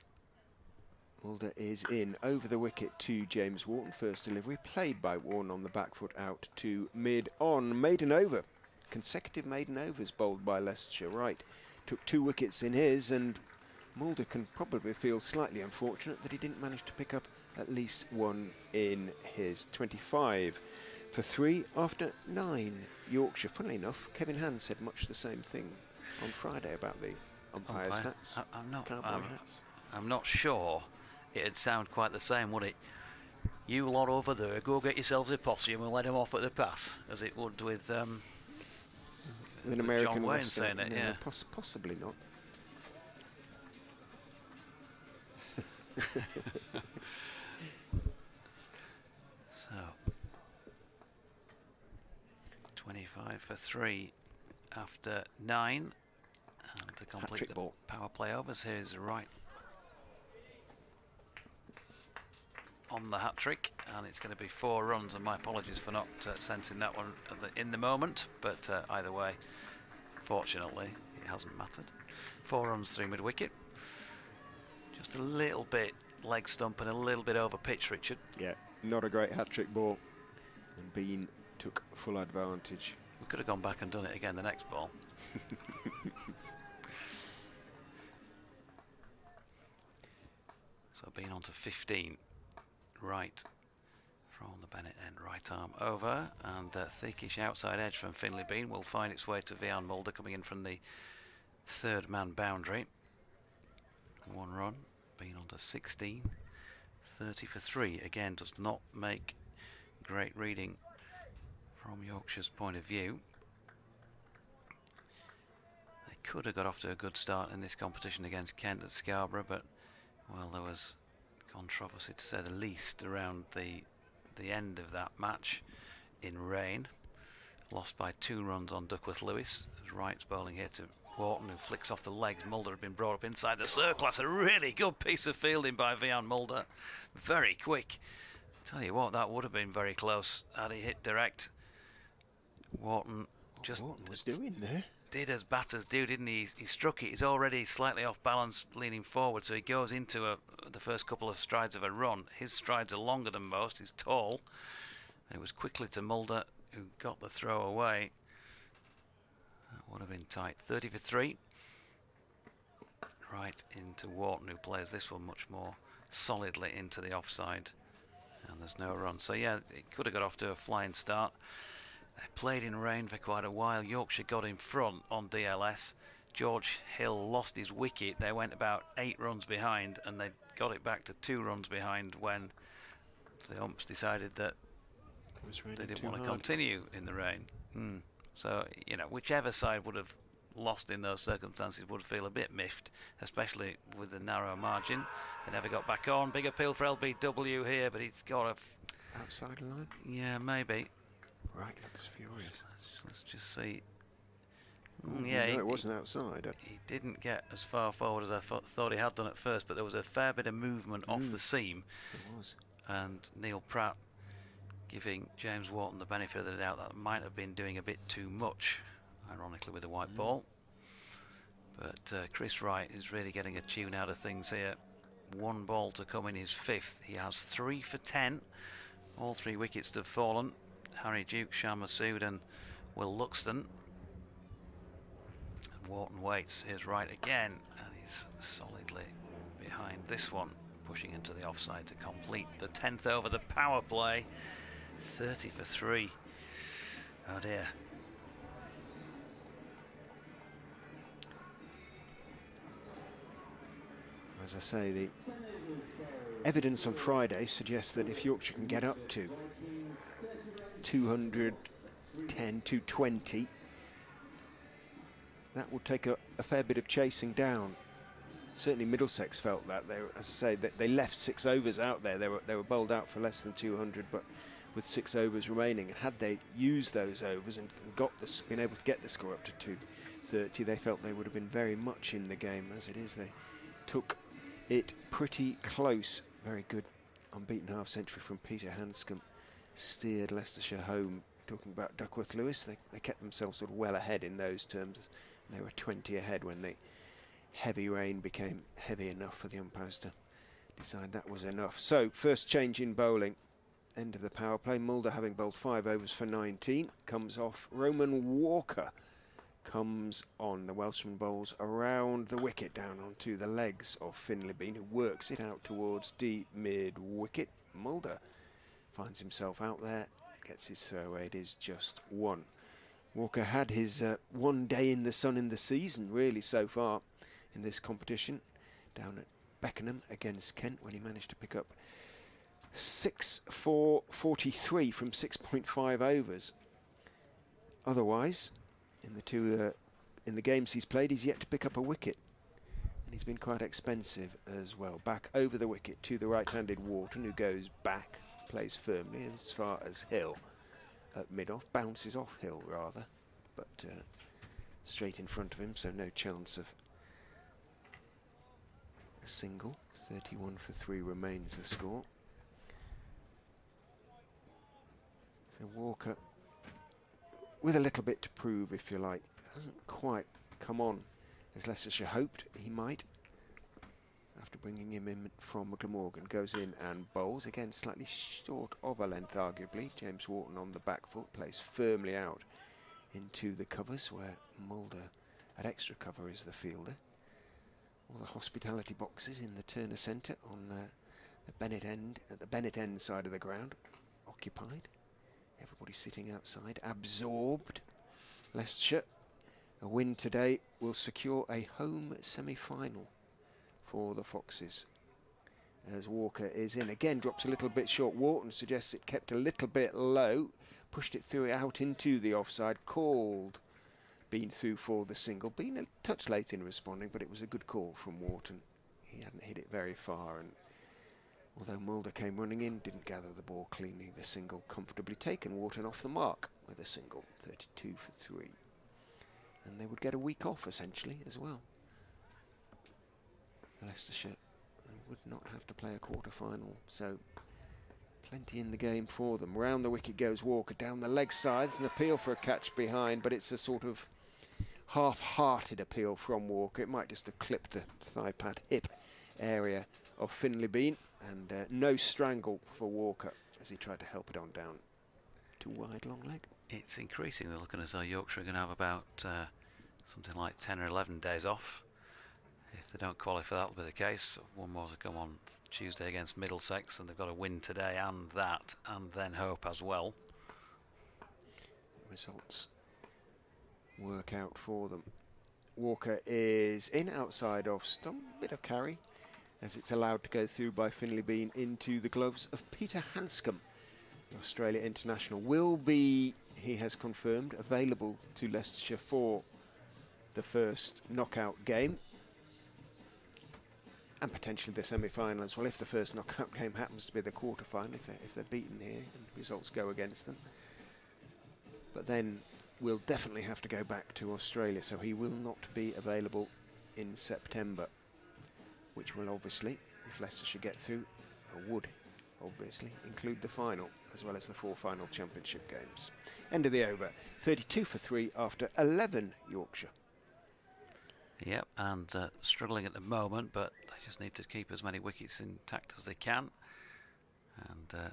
Mulder is in over the wicket to James Wharton. First delivery played by Wharton on the back foot out to mid-on. Maiden over. Consecutive maiden overs bowled by Leicestershire. Right. Took 2 wickets in his, and Mulder can probably feel slightly unfortunate that he didn't manage to pick up at least 1 in his. 25 for 3 after 9. Yorkshire. Funnily enough, Kevin Hand said much the same thing on Friday about the umpires' hats. I'm not sure it'd sound quite the same, would it? You lot over there, go get yourselves a posse and we'll let them off at the pass, as it would with an American John Wayne Western. saying it. No, yeah, possibly not. So 25 for 3 after 9, and to complete Hat-trick the ball. power play overs, here's right on the hat-trick, and it's going to be 4 runs, and my apologies for not sensing that one in the moment, but either way, fortunately it hasn't mattered. 4 runs through mid-wicket, just a little bit leg stump and a little bit over pitch, Richard. Yeah, not a great hat-trick ball, and Bean took full advantage. We could have gone back and done it again the next ball. So Bean on to 15. Right from the Bennett end, right arm over, and thickish outside edge from Finlay Bean will find its way to Vian Mulder coming in from the 3rd man boundary. 1 run. Bean on to 16. 30 for 3. Again, does not make great reading from Yorkshire's point of view. They could have got off to a good start in this competition against Kent at Scarborough, but well, there was controversy to say the least around the end of that match in rain. Lost by 2 runs on Duckworth Lewis. As Wright's bowling here to Wharton, who flicks off the legs. Mulder had been brought up inside the circle. That's a really good piece of fielding by Vian Mulder. Very quick. Tell you what, that would have been very close had he hit direct. Wharton just Wharton was doing there. Did as batters do, didn't he? He struck it. He's already slightly off balance, leaning forward, so he goes into the first couple of strides of a run. His strides are longer than most. He's tall. And it was quickly to Mulder, who got the throw away. That would have been tight. 30 for 3. Right into Wharton, who plays this one much more solidly into the offside. And there's no run. So yeah, it could have got off to a flying start. They played in rain for quite a while. Yorkshire got in front on DLS. George Hill lost his wicket. They went about 8 runs behind, and they got it back to 2 runs behind when the umps decided that they didn't want to continue in the rain. So, you know, whichever side would have lost in those circumstances would feel a bit miffed, especially with the narrow margin. They never got back on. Big appeal for LBW here, but he's got a... Outside line? Yeah, maybe. Right, looks furious. Let's just see. Yeah, no, it wasn't outside. He didn't get as far forward as I thought he had done at first, but there was a fair bit of movement off the seam. It was. And Neil Pratt giving James Wharton the benefit of the doubt that might have been doing a bit too much, ironically, with the white ball. But Chris Wright is really getting a tune out of things here. 1 ball to come in his 5th. He has 3 for 10. All 3 wickets have fallen. Harry Duke, Shan Masood and Will Luxton. And Wharton waits. Here's Wright again, and he's solidly behind this one, pushing into the offside to complete the 10th over. The power play. 30 for 3. Oh dear. As I say, the evidence on Friday suggests that if Yorkshire can get up to 210, 220, that would take a fair bit of chasing down. Certainly Middlesex felt that. They were, as I say, they left 6 overs out there. They were bowled out for less than 200, but with 6 overs remaining. And had they used those overs and been able to get the score up to 230, they felt they would have been very much in the game. As it is, they took it pretty close. Very good unbeaten half-century from Peter Hanscom. Steered Leicestershire home. Talking about Duckworth Lewis, they kept themselves sort of well ahead in those terms. They were 20 ahead when the heavy rain became heavy enough for the umpires to decide that was enough. So, first change in bowling. End of the power play. Mulder, having bowled 5 overs for 19, comes off. Roman Walker comes on. The Welshman bowls around the wicket down onto the legs of Finlay Bean, who works it out towards deep mid-wicket. Mulder finds himself out there, gets his throw away. It is just 1. Walker had his one day in the sun in the season, really, so far in this competition, down at Beckenham against Kent, when he managed to pick up 6 for 43 from 6.5 overs. Otherwise, in the games he's played, he's yet to pick up a wicket, and he's been quite expensive as well. Back over the wicket to the right-handed Wharton, who goes back, plays firmly as far as Hill at mid-off, bounces off Hill rather, but straight in front of him, so no chance of a single. 31 for 3 remains the score. So Walker, with a little bit to prove, if you like, hasn't quite come on as Leicestershire hoped he might. After bringing him in from Glamorgan, goes in and bowls, again slightly short of a length arguably. James Wharton on the back foot, plays firmly out into the covers, where Mulder at extra cover is the fielder. All the hospitality boxes in the Turner Centre on the Bennett end, at the Bennett end side of the ground, occupied. Everybody sitting outside, absorbed. Leicestershire, a win today will secure a home semi-final for the Foxes. As Walker is in, again drops a little bit short. Wharton suggests it kept a little bit low, pushed it through out into the offside, called Bean through for the single. Bean a touch late in responding, but it was a good call from Wharton. He hadn't hit it very far, and although Mulder came running in, didn't gather the ball cleanly. The single comfortably taken. Wharton off the mark with a single, 32 for 3. And they would get a week off essentially as well. Leicestershire would not have to play a quarter-final, so plenty in the game for them. Round the wicket goes Walker, down the leg side. It's an appeal for a catch behind, but it's a sort of half-hearted appeal from Walker. It might just have clipped the thigh pad hip area of Finlay Bean, and no strangle for Walker as he tried to help it on down to wide long leg. It's increasingly looking as though Yorkshire are going to have about something like 10 or 11 days off. If they don't qualify, that'll be the case. One more to come on Tuesday against Middlesex, and they've got to win today and that, and then hope as well. Results work out for them. Walker is in outside off stump, bit of carry, as it's allowed to go through by Finlay Bean into the gloves of Peter Hanscom. The Australia international will be, he has confirmed, available to Leicestershire for the first knockout game, and potentially the semi-final as well, if the first knockout game happens to be the quarter-final, if they're beaten here and results go against them. But then we'll definitely have to go back to Australia, so he will not be available in September, which will obviously, if Leicestershire get through, would obviously include the final, as well as the 4 final championship games. End of the over, 32 for 3 after 11 Yorkshire. Yep, and struggling at the moment, but they just need to keep as many wickets intact as they can, and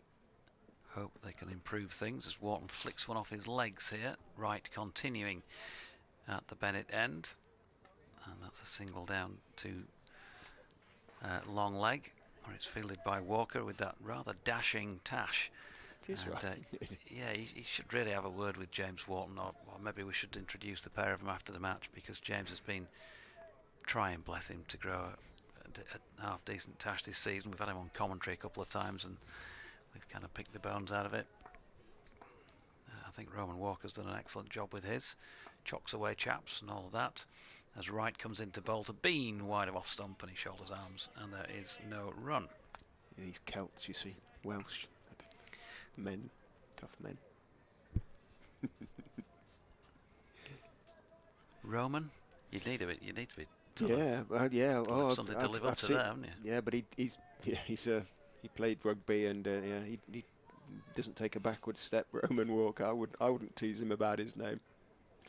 hope they can improve things as Wharton flicks one off his legs here. Right, continuing at the Bennett end, and that's a single down to long leg, where it's fielded by Walker with that rather dashing Tash. It is right. Yeah, he should really have a word with James Wharton, or maybe we should introduce the pair of them after the match, because James has been trying, bless him, to grow a half-decent Tash this season. We've had him on commentary a couple of times, and we've kind of picked the bones out of it. I think Roman Walker's done an excellent job with his. chocks away chaps and all of that. As Wright comes into bowl to Bean, wide of off stump, and he shoulders arms, and there is no run. These Celts, you see, Welsh men, tough men. Roman, you need to be. Something to live up to there, haven't you? Yeah, but he played rugby, and he doesn't take a backward step. Roman Walker, I wouldn't tease him about his name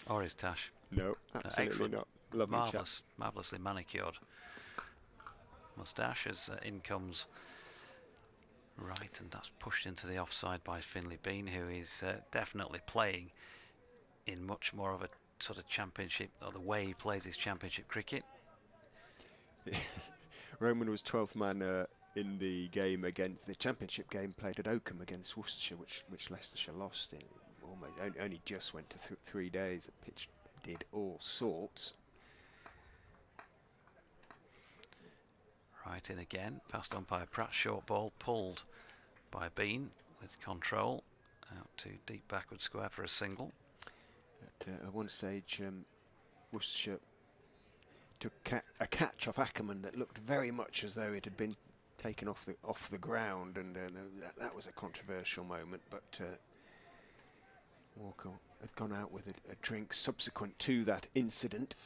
or his tash. No, absolutely not. Lovely chap. Marvellously manicured moustache as in comes Wright, and that's pushed into the offside by Finlay Bean, who is definitely playing in much more of a sort of championship, or the way he plays his championship cricket. Roman was 12th man in the game against the championship game played at Oakham against Worcestershire, which Leicestershire lost in almost only just went to 3 days. The pitch did all sorts. Right in again, past umpire Pratt, short ball pulled by Bean with control out to deep backward square for a single. At one stage, Worcestershire took a catch off Ackerman that looked very much as though it had been taken off the ground, and that was a controversial moment. But Walker had gone out with a drink subsequent to that incident.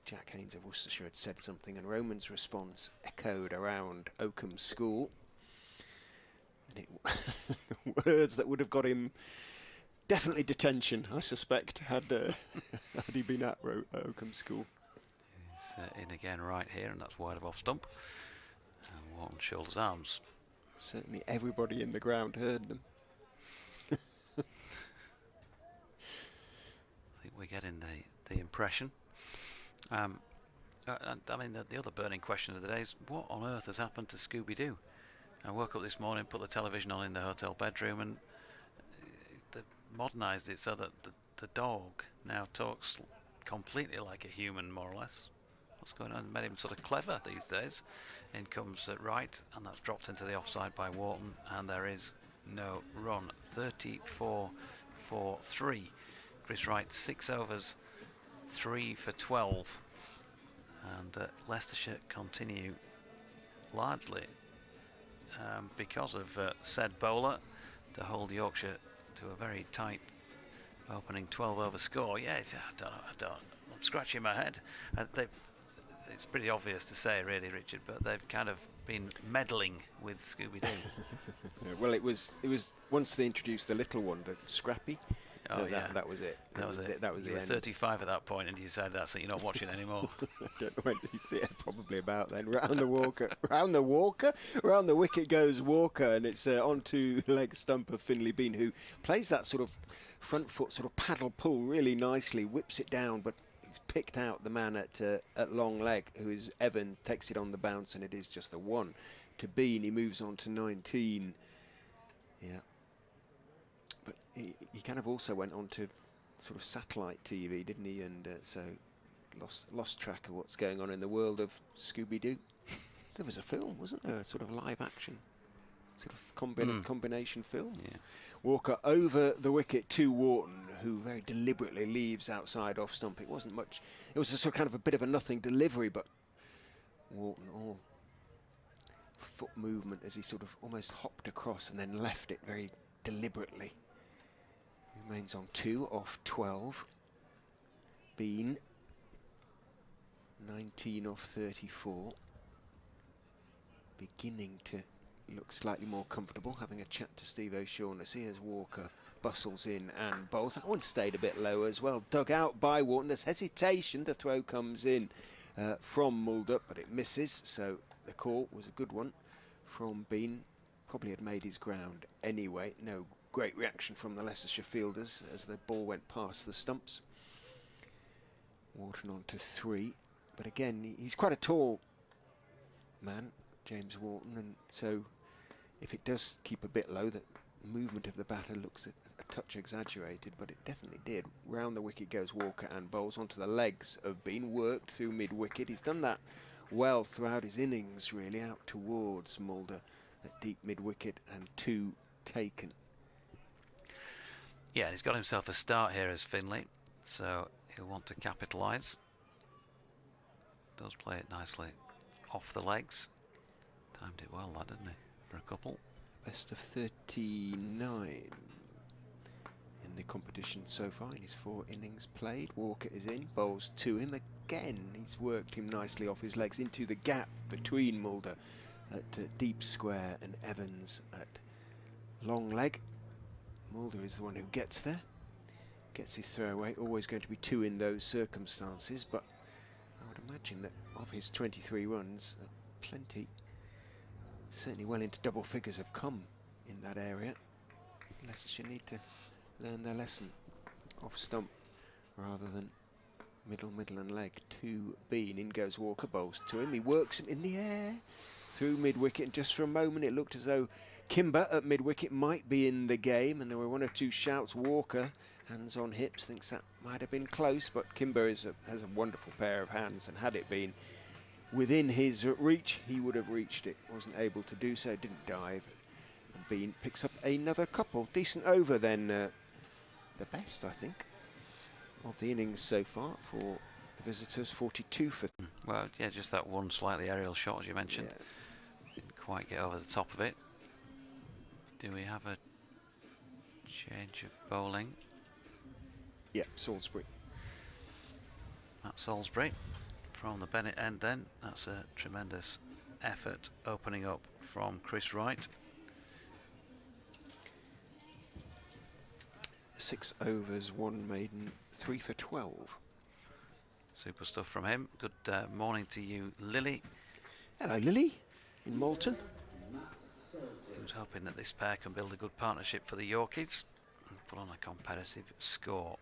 Jack Haynes of Worcestershire had said something, and Roman's response echoed around Oakham School. And it words that would have got him definitely detention, I suspect, had he been at Oakham School. He's in again right here, and that's wide of off stump. And Wharton shoulders arms. Certainly everybody in the ground heard them. I think we're getting the impression. I mean, the other burning question of the day is, what on earth has happened to Scooby-Doo? I woke up this morning, put the television on in the hotel bedroom, and they've modernised it so that the dog now talks completely like a human, more or less. What's going on? Made him sort of clever these days. In comes Wright, and that's dropped into the offside by Wharton, and there is no run. 34 for 3. Chris Wright, 6 overs, 3 for 12. And Leicestershire continue largely because of said bowler to hold Yorkshire to a very tight opening 12 over score. Yeah, I don't. I'm scratching my head. It's pretty obvious to say, really, Richard, but they've kind of been meddling with Scooby-Doo. Well, it was once they introduced the little one, the Scrappy. Oh, yeah. That was it. That was it. That was you the were end. 35 at that point, and you decided that's it. You're not watching anymore. I don't know when did you see it. Probably about then. Round the wicket goes Walker, and it's onto the leg stump of Finlay Bean, who plays that sort of front foot sort of paddle pull really nicely, whips it down, but he's picked out the man at long leg, who is Evan, takes it on the bounce, and it is just the one to Bean. He moves on to 19. Yeah. But he kind of also went on to sort of satellite TV, didn't he? And so lost track of what's going on in the world of Scooby-Doo. There was a film, wasn't there? A sort of live action, sort of combination film. Yeah. Walker over the wicket to Wharton, who very deliberately leaves outside off stump. It wasn't much. It was a sort of kind of a bit of a nothing delivery, but Wharton all foot movement as he sort of almost hopped across and then left it very deliberately. Remains on 2 off 12. Bean 19 off 34. Beginning to look slightly more comfortable, having a chat to Steve O'Shaughnessy as Walker bustles in and bowls. That one stayed a bit low as well. Dug out by Wharton. There's hesitation. The throw comes in from Mulder, but it misses. So the call was a good one from Bean. Probably had made his ground anyway. No great reaction from the Leicestershire fielders as the ball went past the stumps. Wharton on to 3, but again he's quite a tall man, James Wharton, and so if it does keep a bit low, the movement of the batter looks a touch exaggerated, but it definitely did. Round the wicket goes Walker and bowls onto the legs of Bean, worked through mid-wicket. He's done that well throughout his innings, really, out towards Mulder at deep mid-wicket, and 2 taken. Yeah, he's got himself a start here as Finlay. so he'll want to capitalise. Does play it nicely off the legs. Timed it well, that, didn't he? For a couple. Best of 39 in the competition so far in his 4 innings played. Walker is in, bowls to him again. He's worked him nicely off his legs into the gap between Mulder at deep square and Evans at long leg. Mulder is the one who gets there, gets his throw away. Always going to be 2 in those circumstances, but I would imagine that of his 23 runs, plenty, certainly well into double figures, have come in that area. Leicestershire need to learn their lesson off stump rather than middle and leg. 2 in goes Walker, bowls to him. He works him in the air through mid-wicket, and just for a moment it looked as though Kimber at mid-wicket might be in the game, and there were 1 or 2 shouts. Walker, hands on hips, thinks that might have been close, but Kimber has a wonderful pair of hands, and had it been within his reach, he would have reached it. Wasn't able to do so, didn't dive. And Bean picks up another couple. Decent over then, the best, I think, of the innings so far for the visitors. 42 for... Well, yeah, just that one slightly aerial shot, as you mentioned. Yeah. Didn't quite get over the top of it. Do we have a change of bowling? Yeah, Salisbury. That's Salisbury from the Bennett end then. That's a tremendous effort opening up from Chris Wright. 6 overs, 1 maiden, 3 for 12. Super stuff from him. Good morning to you, Lily. Hello, Lily, in Malton. Who's hoping that this pair can build a good partnership for the Yorkies and put on a competitive score.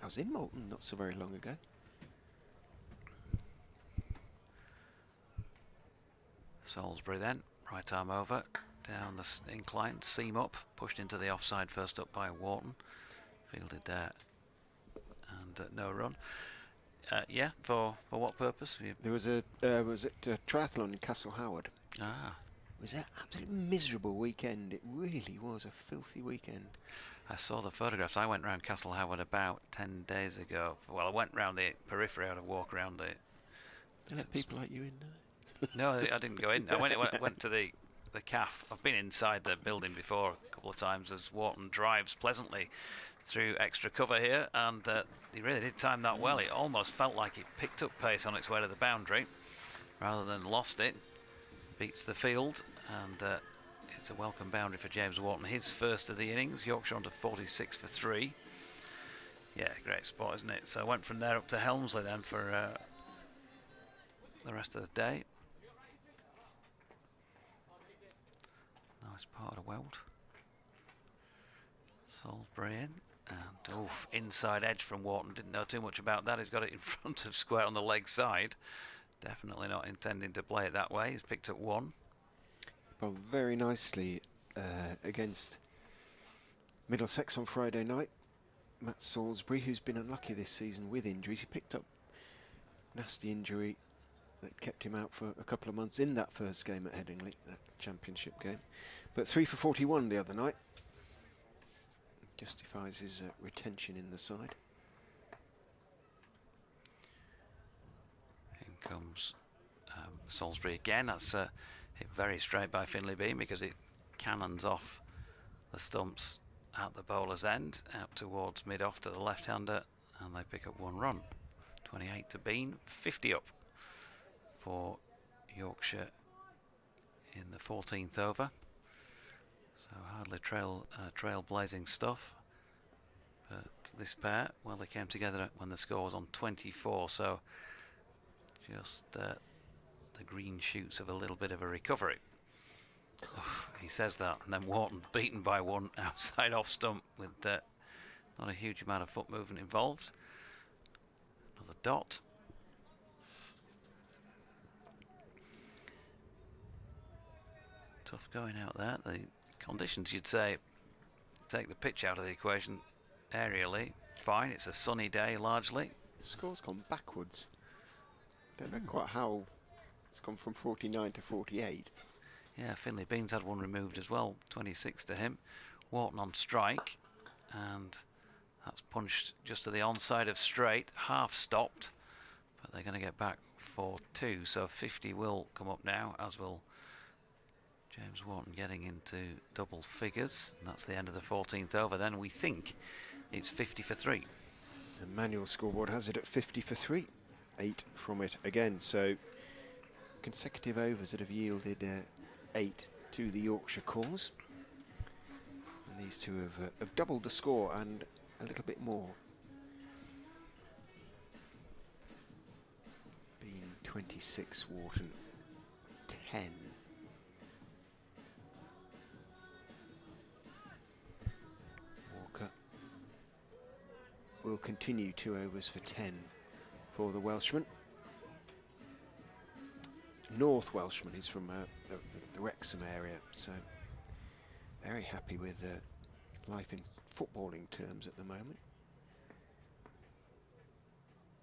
I was in Malton not so very long ago. Salisbury then, right arm over, down the incline, seam up, pushed into the offside first up by Wharton. Fielded there and no run. Yeah, for what purpose? There was a triathlon in Castle Howard. Ah. It was an absolutely miserable weekend. It really was a filthy weekend. I saw the photographs. I went round Castle Howard about 10 days ago. Well, I went round the periphery. I had a walk around it. They let people like you in there? No, I didn't go in. I went to the CAF. I've been inside the building before a couple of times as Wharton drives pleasantly through extra cover here, and he really did time that well. It almost felt like it picked up pace on its way to the boundary rather than lost it. Beats the field, and it's a welcome boundary for James Wharton. His first of the innings. Yorkshire on to 46 for 3. Yeah, great spot, isn't it? So I went from there up to Helmsley then for the rest of the day. Nice part of Weld. Salisbury in, and oof, inside edge from Wharton. Didn't know too much about that. He's got it in front of square on the leg side. Definitely not intending to play it that way. He's picked up 1. Well, very nicely against Middlesex on Friday night. Matt Salisbury, who's been unlucky this season with injuries. He picked up nasty injury that kept him out for a couple of months in that first game at Headingley, that championship game. But 3 for 41 the other night. Justifies his retention in the side. In comes Salisbury again. That's hit very straight by Finlay Bean because it cannons off the stumps at the bowler's end out towards mid-off to the left-hander, and they pick up 1 run. 28 to Bean, 50 up for Yorkshire in the 14th over. So hardly trailblazing stuff. But this pair, well, they came together when the score was on 24, so just the green shoots of a little bit of a recovery. He says that, and then Wharton beaten by 1 outside off stump with not a huge amount of foot movement involved. Another dot. Tough going out there. The conditions, you'd say, take the pitch out of the equation aerially. Fine, it's a sunny day largely. The score's gone backwards. Don't know quite how it's gone from 49 to 48. Yeah, Finlay Bean's had 1 removed as well, 26 to him. Wharton on strike, and That's punched just to the onside of straight, half stopped, but they're going to get back for 2, so 50 will come up now, as will James Wharton getting into double figures, and that's the end of the 14th over. Then we think it's 50 for 3. The manual scoreboard has it at 50 for 3, 8 from it again, so consecutive overs that have yielded 8 to the Yorkshire cause. And these two have doubled the score and a little bit more. Being 26, Wharton 10. Walker will continue 2 overs for 10 for the Welshman. North Welshman, he's from the Wrexham area, so very happy with life in footballing terms at the moment.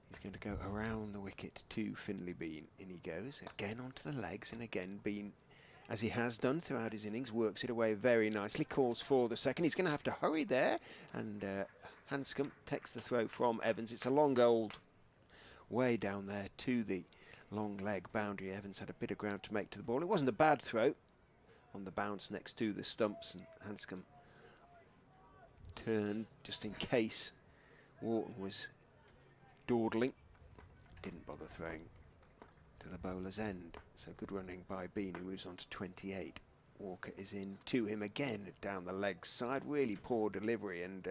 He's going to go around the wicket to Finley Bean. In he goes, again onto the legs, and again Bean, as he has done throughout his innings, works it away very nicely, calls for the second. He's going to have to hurry there, and Hanscom takes the throw from Evans. It's a long old way down there to the long leg boundary. Evans had a bit of ground to make to the ball. It wasn't a bad throw on the bounce next to the stumps, and Hanscom turned just in case Wharton was dawdling. Didn't bother throwing to the bowler's end. So good running by Bean, who moves on to 28. Walker is in to him again down the leg side. Really poor delivery, and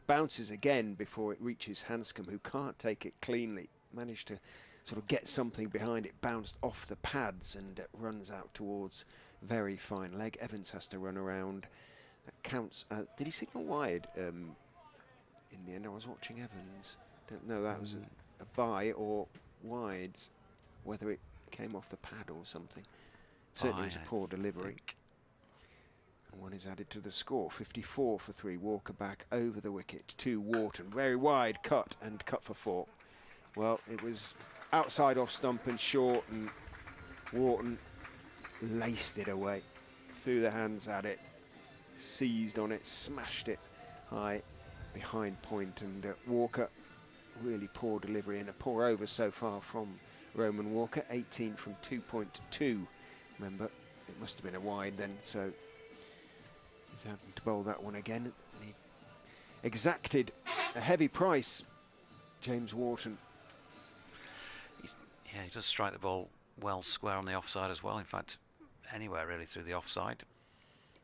bounces again before it reaches Hanscom, who can't take it cleanly. Managed to sort of get something behind it, bounced off the pads and runs out towards very fine leg. Evans has to run around. That counts. Did he signal wide in the end? I was watching Evans. Don't know, that was a bye or wides, whether it came off the pad or something. Certainly it was a poor delivery. And one is added to the score. 54 for 3. Walker back over the wicket to Wharton. Very wide cut, and cut for 4. Well, it was outside off stump and short, and Wharton laced it away. Threw the hands at it, seized on it, smashed it high behind point, and Walker, really poor delivery and a poor over so far from Roman Walker. 18 from 2.2. Remember, it must have been a wide then, so he's having to bowl that one again. And he exacted a heavy price, James Wharton. Yeah, he does strike the ball well square on the offside as well. In fact, anywhere really through the offside.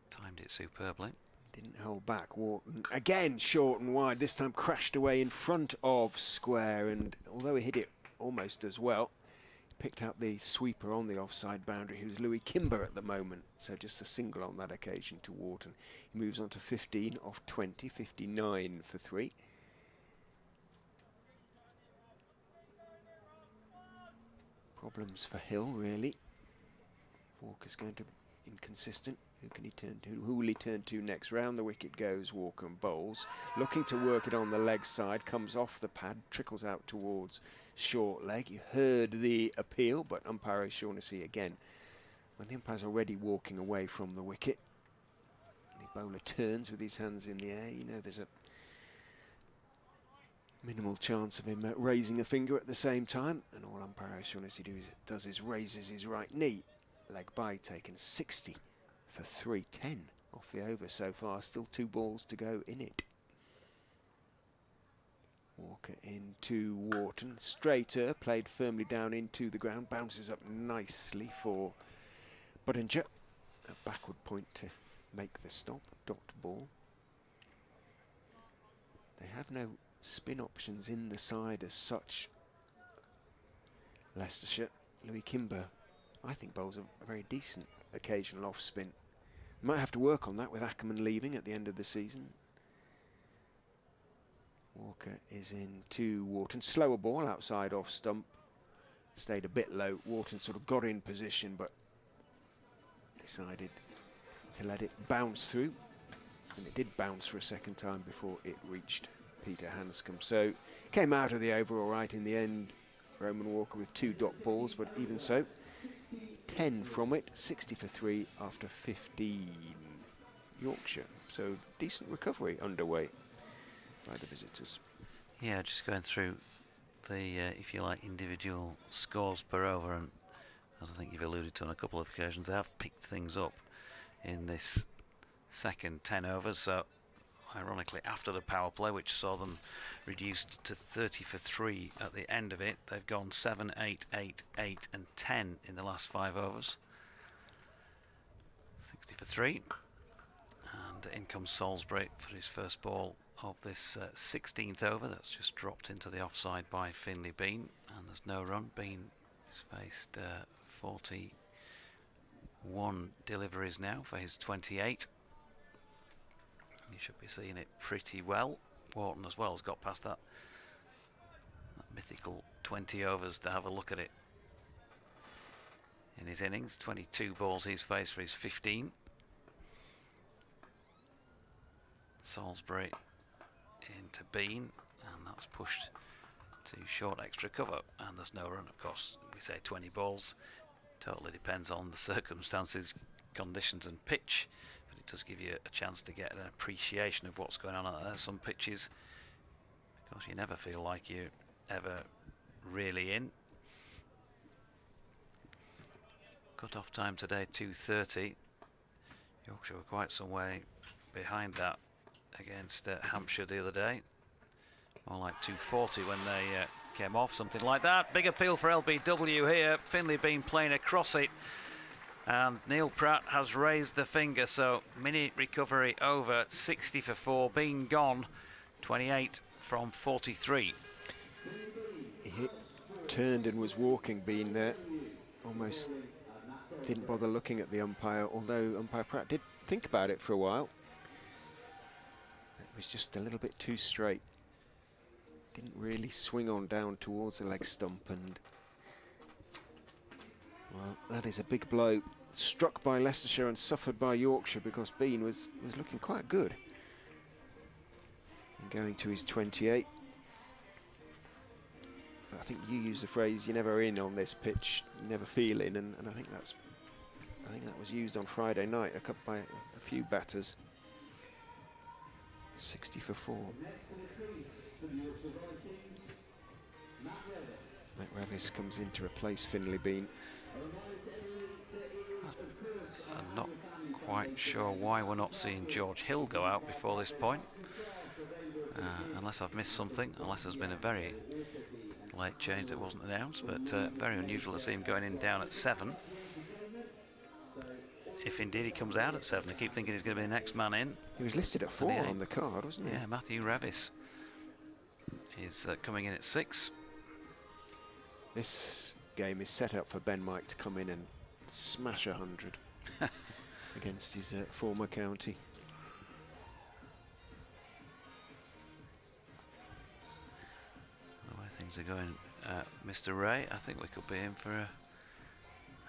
Timed it superbly. Didn't hold back. Wharton again short and wide. This time crashed away in front of square, and although he hit it almost as well, he picked out the sweeper on the offside boundary, who's Louis Kimber at the moment. So just a single on that occasion to Wharton. He moves on to 15 off 20, 59 for 3. Problems for Hill, really. Walker's going to be inconsistent. Who can he turn to? Who will he turn to next? Round the wicket goes Walker and bowls. Looking to work it on the leg side. Comes off the pad, trickles out towards short leg. You heard the appeal, but umpire O'Shaughnessy again. When the umpire's already walking away from the wicket, the bowler turns with his hands in the air. You know there's a minimal chance of him raising a finger at the same time, and all umpire O'Shaughnessy does is raises his right knee. Leg by taken. 60 for 3, 10 off the over so far. Still 2 balls to go in it. Walker into Wharton. Straighter, played firmly down into the ground. Bounces up nicely for Buttinger. A backward point to make the stop. Dot ball. They have no spin options in the side as such. Leicestershire. Louis Kimber, I think, bowls a very decent occasional off spin. Might have to work on that with Ackerman leaving at the end of the season. Walker is in to Wharton. Slower ball outside off stump. Stayed a bit low. Wharton sort of got in position, but decided to let it bounce through. And it did bounce for a second time before it reached Peter Hanscom. So came out of the over all right in the end. Roman Walker with 2 dot balls, but even so, 10 from it, 60 for 3 after 15. Yorkshire, so decent recovery underway by the visitors. Yeah, just going through the, if you like, individual scores per over, and as I think you've alluded to on a couple of occasions, they have picked things up in this second 10 overs. So ironically, after the power play, which saw them reduced to 30 for 3 at the end of it, they've gone 7, 8, 8, 8 and 10 in the last 5 overs. 60 for 3. And in comes Salisbury for his first ball of this 16th over. That's just dropped into the offside by Finley Bean, and there's no run. Bean has faced 41 deliveries now for his 28. You should be seeing it pretty well. Wharton as well has got past that mythical 20 overs to have a look at it in his innings. 22 balls he's faced for his 15. Salisbury into Bean, and that's pushed to short extra cover, and there's no run. Of course, we say 20 balls, totally depends on the circumstances, conditions and pitch, but it does give you a chance to get an appreciation of what's going on out there. Some pitches, of course, you never feel like you're ever really in. Cut-off time today 2:30. Yorkshire were quite some way behind that against Hampshire the other day. More like 2:40 when they came off, something like that. Big appeal for LBW here. Finley Bean playing across it, and Neil Pratt has raised the finger, so mini recovery over. 60 for 4, Bean gone. 28 from 43. He turned and was walking, Bean there. Almost didn't bother looking at the umpire, although umpire Pratt did think about it for a while. It was just a little bit too straight. Didn't really swing on down towards the leg stump, and well, that is a big blow. Struck by Leicestershire and suffered by Yorkshire, because Bean was looking quite good. And going to his 28. But I think you use the phrase, "You're never in on this pitch, you never feel in," and I think that was used on Friday night by a few batters. 60 for 4. Matt Revis comes in to replace Finley Bean. I'm not quite sure why we're not seeing George Hill go out before this point, unless I've missed something, unless there's been a very late change that wasn't announced, but very unusual to see him going in down at 7. If indeed he comes out at 7, I keep thinking he's going to be the next man in. He was listed at 4 on the card, wasn't he? Yeah, Matthew Revis is coming in at 6. This game is set up for Ben Mike to come in and smash 100 against his former county. The way things are going, Mr. Ray, I think we could be in for a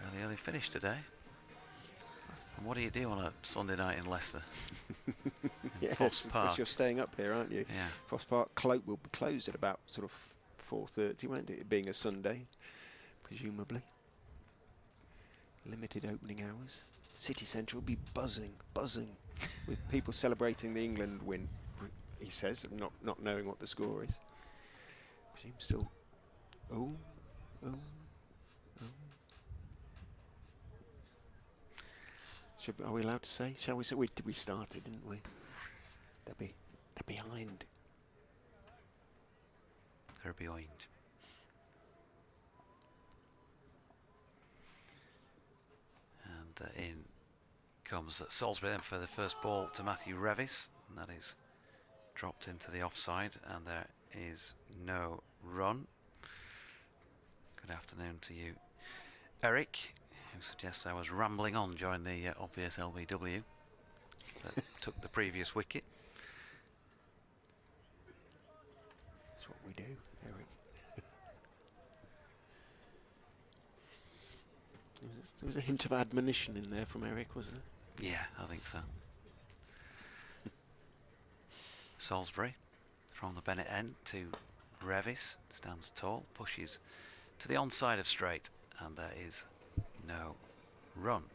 really early finish today. And what do you do on a Sunday night in Leicester? Yes, because you're staying up here, aren't you? Yeah. Foss Park will be closed at about sort of 4:30, won't it? Being a Sunday, presumably. Limited opening hours. City Centre will be buzzing with people celebrating the England win. He says, not knowing what the score is. Presume still. Oh. Are we allowed to say? Shall we say? We started, didn't we? They're behind. They're behind. And in comes Salisbury then for the first ball to Matthew Revis, and that is dropped into the offside, and there is no run. Good afternoon to you, Eric, who suggests I was rambling on during the obvious LBW that took the previous wicket. That's what we do, Eric. There was a hint of admonition in there from Eric, was there? Yeah, I think so. Salisbury from the Bennett end to Revis, stands tall, pushes to the onside of straight, and there is no run.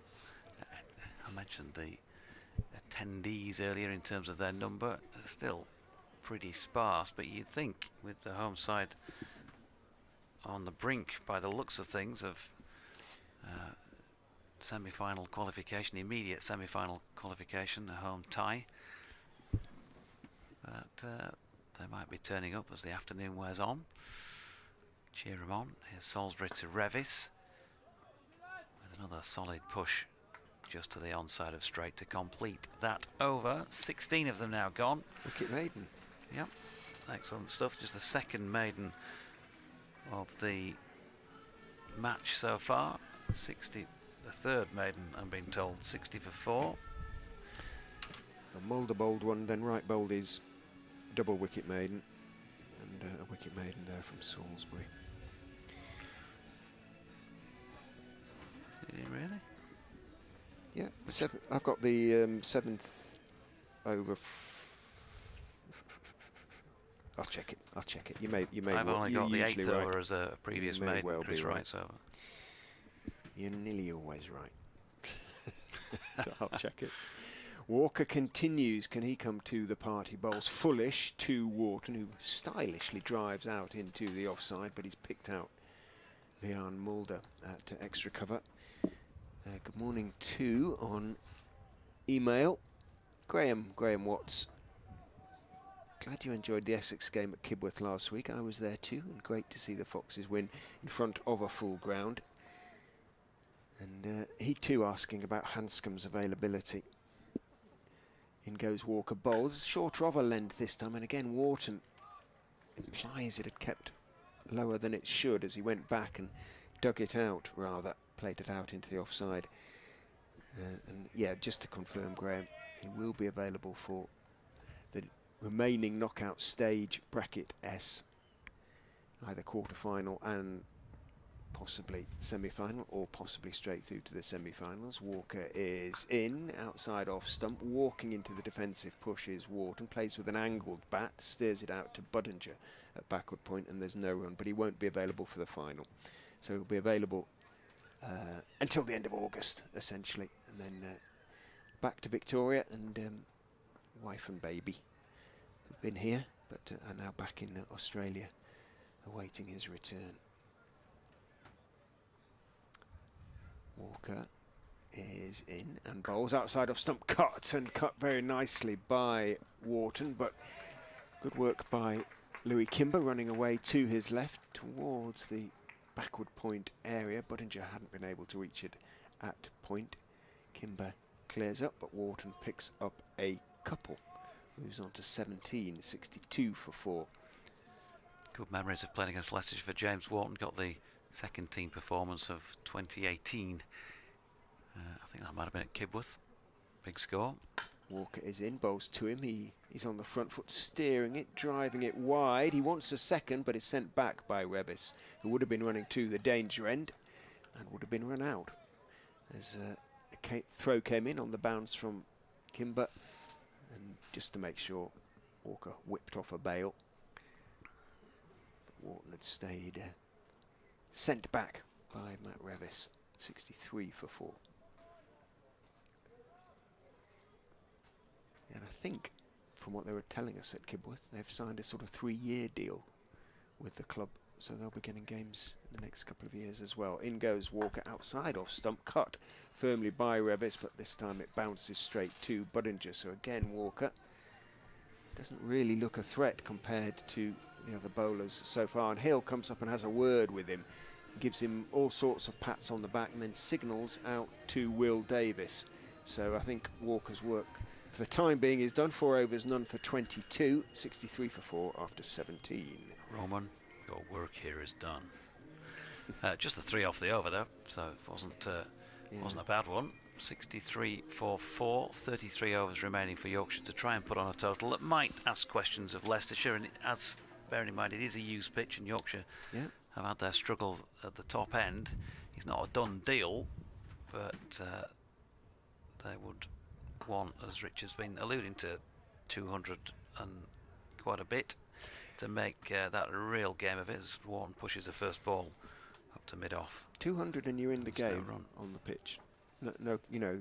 I mentioned the attendees earlier in terms of their number. Still pretty sparse, but you'd think with the home side on the brink, by the looks of things, of semi-final qualification, immediate semi-final qualification, a home tie, that they might be turning up as the afternoon wears on. Cheer them on. Here's Salisbury to Revis with another solid push just to the onside of straight to complete that over. 16 of them now gone. Wicket maiden. Yep, excellent stuff. Just the second maiden of the match so far. 60, the third maiden, I'm being told, 60 for 4. A Mulder bowled one, then right bowled his double wicket maiden, and a wicket maiden there from Salisbury. Did he really? Yeah, I've got the 7th over. I'll check it. I'll check it. You may. I've only got the 8th right. over as a previous maiden. Well Chris Wright's over. You're nearly always right. So I'll check it. Walker continues. Can he come to the party? Bowls fullish to Wharton, who stylishly drives out into the offside, but he's picked out Vian Mulder to extra cover. Good morning too on email. Graham Watts. Glad you enjoyed the Essex game at Kibworth last week. I was there too, and great to see the Foxes win in front of a full ground. And he too asking about Hanscom's availability. In goes Walker bowls, shorter of a length this time, and again Wharton implies it had kept lower than it should as he went back and dug it out, rather, played it out into the offside. And yeah, just to confirm, Graham, he will be available for the remaining knockout stage, bracket S, either quarter-final and possibly semi-final, or possibly straight through to the semi-finals. Walker is in, outside off stump, walking into the defensive pushes. Wharton plays with an angled bat, steers it out to Budinger at backward point, and there's no run, but he won't be available for the final. So he'll be available until the end of August, essentially, and then back to Victoria, and wife and baby have been here, but are now back in Australia, awaiting his return. Walker is in and bowls outside of stump, cut very nicely by Wharton, but good work by Louis Kimber, running away to his left towards the backward point area. Budinger hadn't been able to reach it at point. Kimber clears up, but Wharton picks up a couple, moves on to 17, 62 for 4. Good memories of playing against Leicestershire for James Wharton. Got the second team performance of 2018. I think that might have been at Kibworth. Big score. Walker is in, bowls to him. He's on the front foot, steering it, driving it wide. He wants a second, but is sent back by Revis, who would have been running to the danger end and would have been run out. As a throw came in on the bounce from Kimber, and just to make sure, Walker whipped off a bail. But Wharton had stayed sent back by Matt Revis, 63 for 4. And I think, from what they were telling us at Kibworth, they've signed a sort of 3-year deal with the club, so they'll be getting games in the next couple of years as well. In goes Walker, outside off stump, cut firmly by Revis, but this time it bounces straight to Budinger. So again, Walker doesn't really look a threat compared to the other bowlers so far. And Hill comes up and has a word with him, gives him all sorts of pats on the back, and then signals out to Will Davis. So I think Walker's work for the time being is done. 4 overs, none for 22, 63 for 4 after 17. Roman, your work here is done. Just the 3 off the over though, so it wasn't a bad one. 63 for 4, 33 overs remaining for Yorkshire to try and put on a total that might ask questions of Leicestershire, and as bearing in mind it is a used pitch and Yorkshire have had their struggle at the top end. It's not a done deal, but they would want, as Richard's been alluding to, 200 and quite a bit to make that a real game of it as Wharton pushes the first ball up to mid-off. 200 and you're in the game on the pitch. No, you know,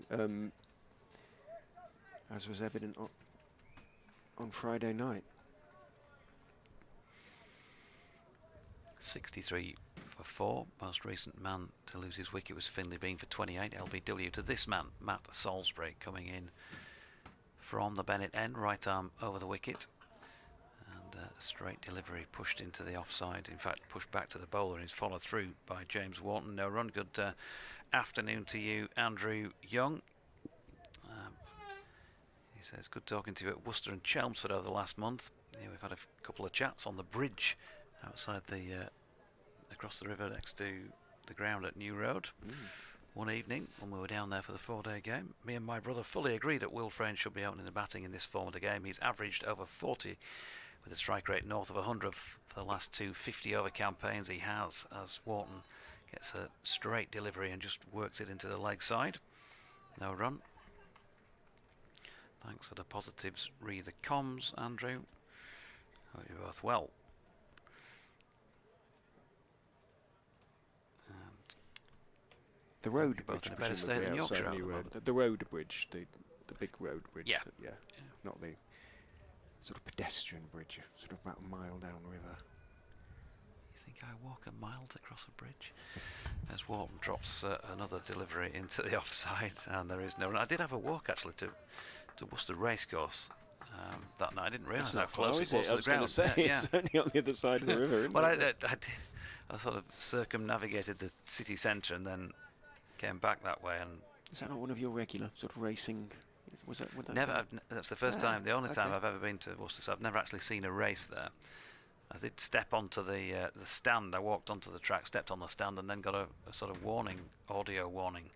as was evident on Friday night. 63 for 4. Most recent man to lose his wicket was Finley Bean for 28 LBW. To this man, Matt Salisbury, coming in from the Bennett end, right arm over the wicket, and straight delivery pushed into the offside. In fact, pushed back to the bowler, and is followed through by James Wharton. No run. Good afternoon to you, Andrew Young. He says, good talking to you at Worcester and Chelmsford over the last month. Yeah, we've had a couple of chats on the bridge outside the across the river next to the ground at New Road. One evening when we were down there for the 4-day game, me and my brother fully agree that Will Frayne should be opening the batting in this form of the game. He's averaged over 40 with a strike rate north of 100 for the last 2 50-over campaigns he has, as Wharton gets a straight delivery and just works it into the leg side. No run. Thanks for the positives. Read the comms, Andrew. Hope you're both well. And the road both bridge, in a better state than Yorkshire. The road bridge, the big road bridge. Yeah. Yeah. Not the sort of pedestrian bridge, sort of about a mile downriver. You think I walk a mile to cross a bridge? As Wharton drops another delivery into the offside, and there is no run. I did have a walk actually to Worcester Racecourse that night. I didn't realise how close it was to the ground. I was going to say, it's only on the other side of the river, isn't well, it? I sort of circumnavigated the city centre and then came back that way. And is that not one of your regular sort of racing? Was that? Never. That's the first time, the only time I've ever been to Worcester. So I've never actually seen a race there. I did step onto the stand. I walked onto the track, stepped on the stand, and then got a sort of warning, audio warning.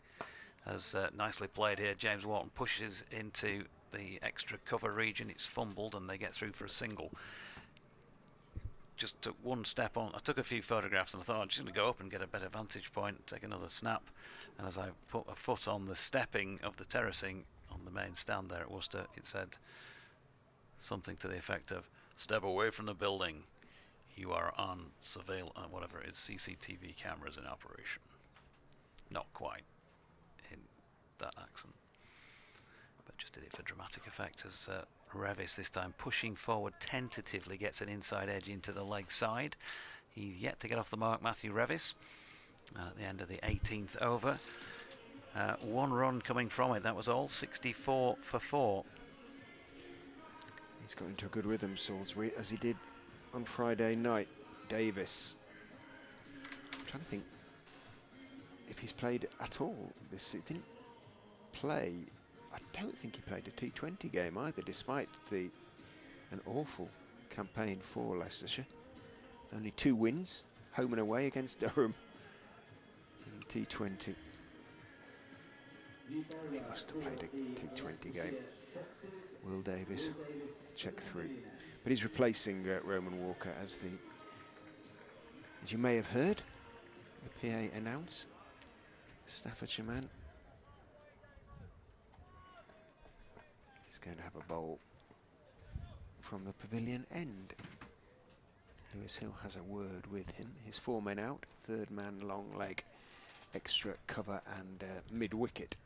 As nicely played here, James Wharton pushes into the extra cover region. It's fumbled and they get through for a single. Just took one step on. I took a few photographs and I thought I'm just going to go up and get a better vantage point, take another snap. And as I put a foot on the stepping of the terracing on the main stand there at Worcester, it said something to the effect of, "Step away from the building. You are on whatever it is, CCTV cameras in operation." Not quite in that accent, but just did it for dramatic effect as Revis this time pushing forward tentatively gets an inside edge into the leg side. He's yet to get off the mark, Matthew Revis, at the end of the 18th over. One run coming from it, that was all. 64 for 4. He's got into a good rhythm, Salisbury, as he did on Friday night. Davis. I'm trying to think if he's played at all this. He didn't play. I don't think he played a T20 game either, despite an awful campaign for Leicestershire. Only 2 wins, home and away against Durham in T20. He must have played a T20 game. Will Davis, check through. But he's replacing Roman Walker as you may have heard, the PA announce, Staffordshire man. He's going to have a bowl from the pavilion end. Lewis Hill has a word with him. His 4 men out, 3rd man long leg, extra cover and mid-wicket.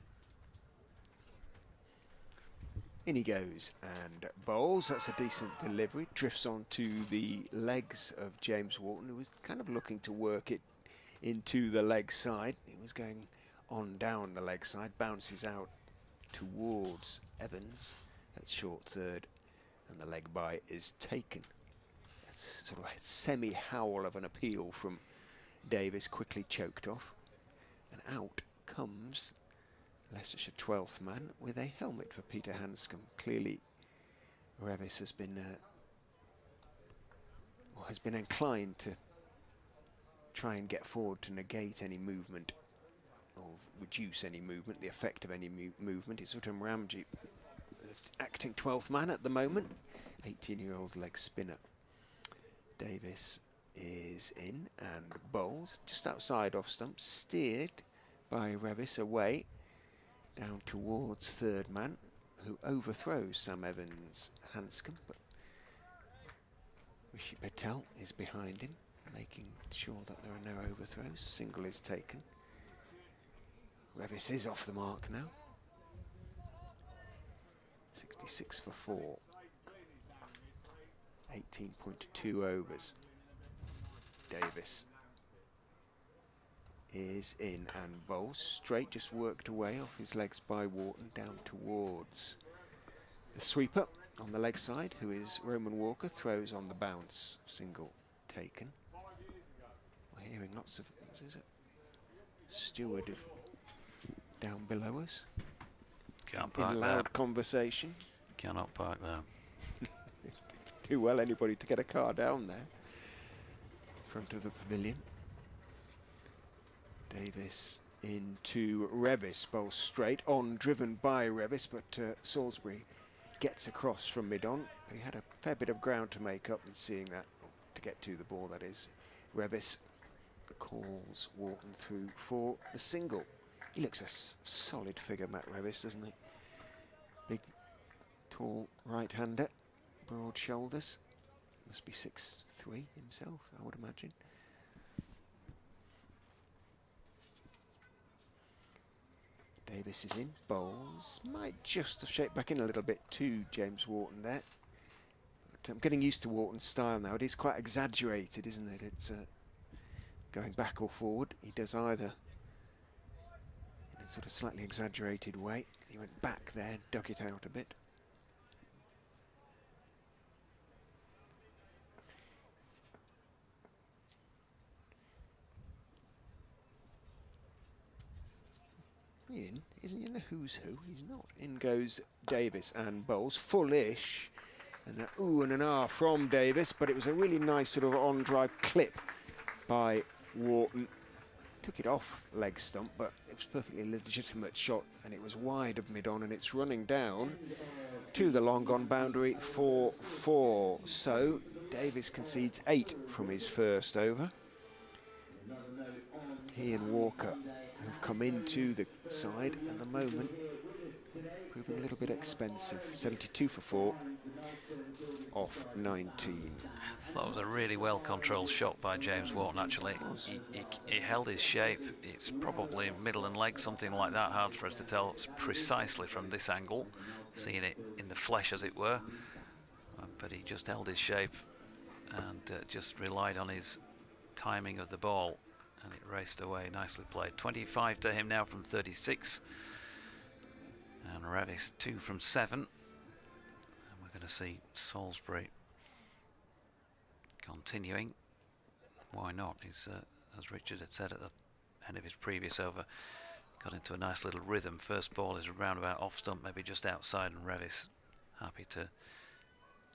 In he goes and bowls. That's a decent delivery. Drifts onto the legs of James Wharton, who was kind of looking to work it into the leg side. He was going on down the leg side, bounces out towards Evans at short third, and the leg bye is taken. A sort of a semi-howl of an appeal from Davis, quickly choked off, and out comes Leicestershire 12th man with a helmet for Peter Hanscom. Clearly Revis has been inclined to try and get forward to negate any movement or reduce any movement, the effect of any movement. It's Uttam Ramji, acting 12th man at the moment, 18-year-old leg spinner. Davis is in and bowls just outside off stump, steered by Revis away down towards 3rd man, who overthrows Sam Evans' Hanscom, but Rishi Patel is behind him, making sure that there are no overthrows. Single is taken. Revis is off the mark now. 66 for 4. 18.2 overs. Davis is in and bowls straight, just worked away off his legs by Wharton down towards the sweeper on the leg side, who is Roman Walker. Throws on the bounce, single taken. We're hearing lots of steward down below us. Can't park in loud there. conversation. Cannot park there. Too well anybody to get a car down there in front of the pavilion. Davis into Revis, bowls straight on, driven by Revis, but Salisbury gets across from mid-on. He had a fair bit of ground to make up, and seeing that, to get to the ball that is, Revis calls Wharton through for the single. He looks a solid figure, Matt Revis, doesn't he? Big, tall right-hander, broad shoulders. Must be 6'3" himself, I would imagine. Davis is in, bowls. Might just have shaped back in a little bit to James Wharton there. But I'm getting used to Wharton's style now. It is quite exaggerated, isn't it? It's going back or forward. He does either in a sort of slightly exaggerated way. He went back there, dug it out a bit. In, isn't he in the who's who? He's not. In goes Davis and bowls, fullish, and ooh and an ah from Davis, but it was a really nice sort of on-drive clip by Wharton. Took it off leg stump, but it was a perfectly legitimate shot, and it was wide of mid-on, and it's running down to the long-on boundary for 4. So Davis concedes 8 from his first over. He and Walker have come into the side at the moment, proving a little bit expensive. 72 for 4 off 19. I thought it was a really well-controlled shot by James Wharton, actually. He held his shape. It's probably middle and leg, something like that. Hard for us to tell precisely from this angle, seeing it in the flesh, as it were. But he just held his shape and just relied on his timing of the ball. And it raced away, nicely played. 25 to him now from 36. And Revis 2 from 7. And we're going to see Salisbury continuing. Why not? He's, as Richard had said at the end of his previous over, got into a nice little rhythm. First ball is round about off stump, maybe just outside, and Revis happy to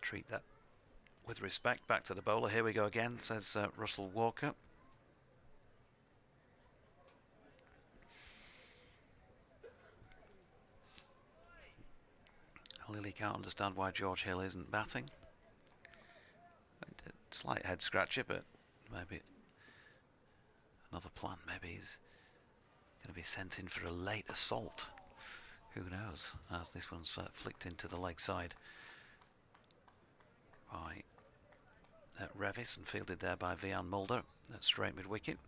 treat that with respect. Back to the bowler. Here we go again, says Russell Walker. Lily can't understand why George Hill isn't batting. A slight head scratcher, but maybe another plan. Maybe he's going to be sent in for a late assault. Who knows? As this one's flicked into the leg side by Revis and fielded there by Vian Mulder. That's straight mid wicket.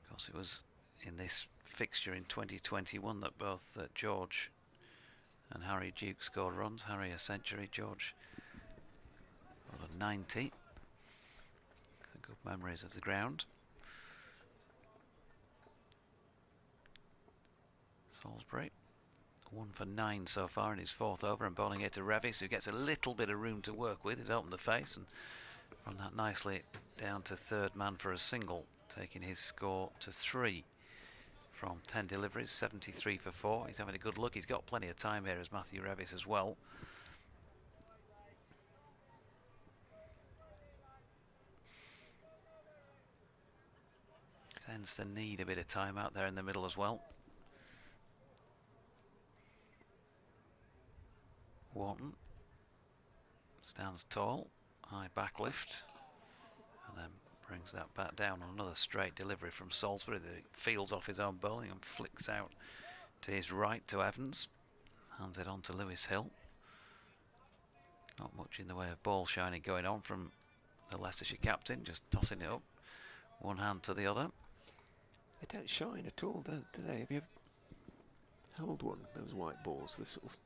Of course, it was in this fixture in 2021 that both George and Harry Duke scored runs. Harry a century, George a 90. So good memories of the ground. Salisbury 1 for 9 so far in his 4th over, and bowling here to Revis, who gets a little bit of room to work with. He's opened the face and run that nicely down to 3rd man for a single, taking his score to 3. From 10 deliveries, 73 for 4. He's having a good look. He's got plenty of time here as Matthew Revis as well. Tends to need a bit of time out there in the middle as well. Wharton stands tall, high back lift, and then brings that back down on another straight delivery from Salisbury that he fields off his own bowling and flicks out to his right to Evans. Hands it on to Lewis Hill. Not much in the way of ball shining going on from the Leicestershire captain, just tossing it up one hand to the other. They don't shine at all, do they? Have you ever held one, those white balls? They're sort of,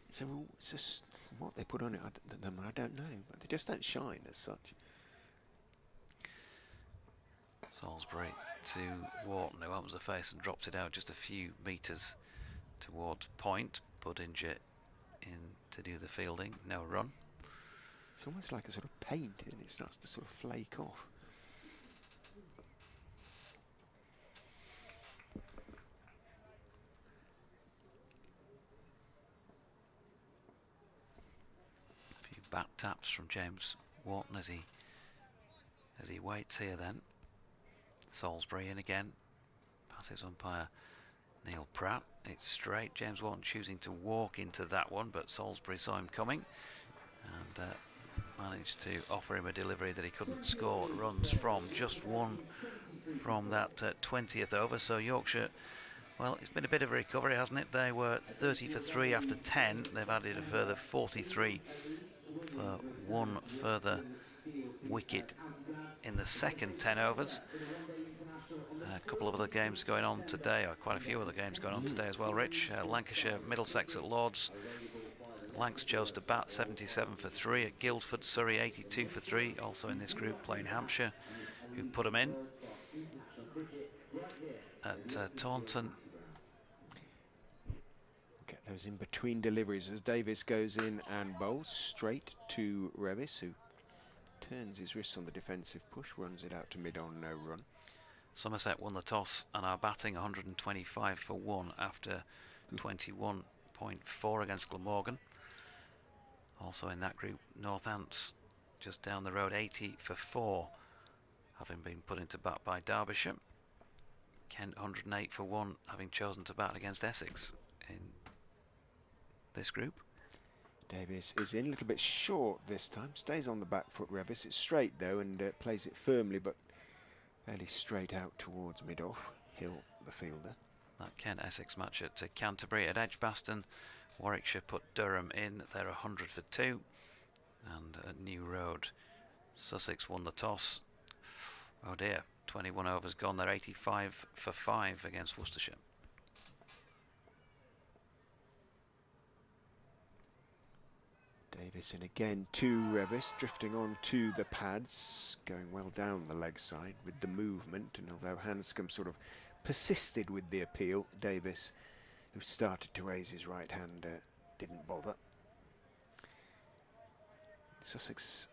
so it's just what they put on it, I don't know, but they just don't shine as such. Salisbury to Wharton, who opens the face and drops it out just a few metres towards point. Budinger in to do the fielding, no run. It's almost like a sort of paint, and it starts to sort of flake off. A few bat taps from James Wharton as he waits here then. Salisbury in again. Passes umpire Neil Pratt. It's straight. James Wharton choosing to walk into that one, but Salisbury saw him coming and managed to offer him a delivery that he couldn't score runs from. Just one from that 20th over. So Yorkshire, well, it's been a bit of a recovery, hasn't it? They were 30 for 3 after 10. They've added a further 43 for one further wicket in the second 10 overs. A couple of other games going on today, or quite a few other games going on today as well, Rich. Lancashire, Middlesex at Lords. Lancs chose to bat 77 for 3 at Guildford. Surrey 82 for 3, also in this group playing Hampshire, who put them in. At Taunton. Get those in between deliveries as Davis goes in and bowls straight to Revis, who turns his wrists on the defensive push, runs it out to mid-on, no run. Somerset won the toss and are batting 125 for 1 after 21.4 against Glamorgan. Also in that group, Northants just down the road, 80 for 4, having been put into bat by Derbyshire. Kent 108 for 1, having chosen to bat against Essex in this group. Davis is in a little bit short this time, stays on the back foot. Revis, it's straight though, and plays it firmly, but fairly straight out towards mid-off. Hill, the fielder. That Kent-Essex match at Canterbury. At Edgbaston, Warwickshire put Durham in. They're 100 for 2. And at New Road, Sussex won the toss. Oh dear, 21 overs gone. They're 85 for 5 against Worcestershire. Davis in again to Revis, drifting on to the pads, going well down the leg side with the movement, and although Hanscom sort of persisted with the appeal, Davis, who started to raise his right hand, didn't bother. Sussex,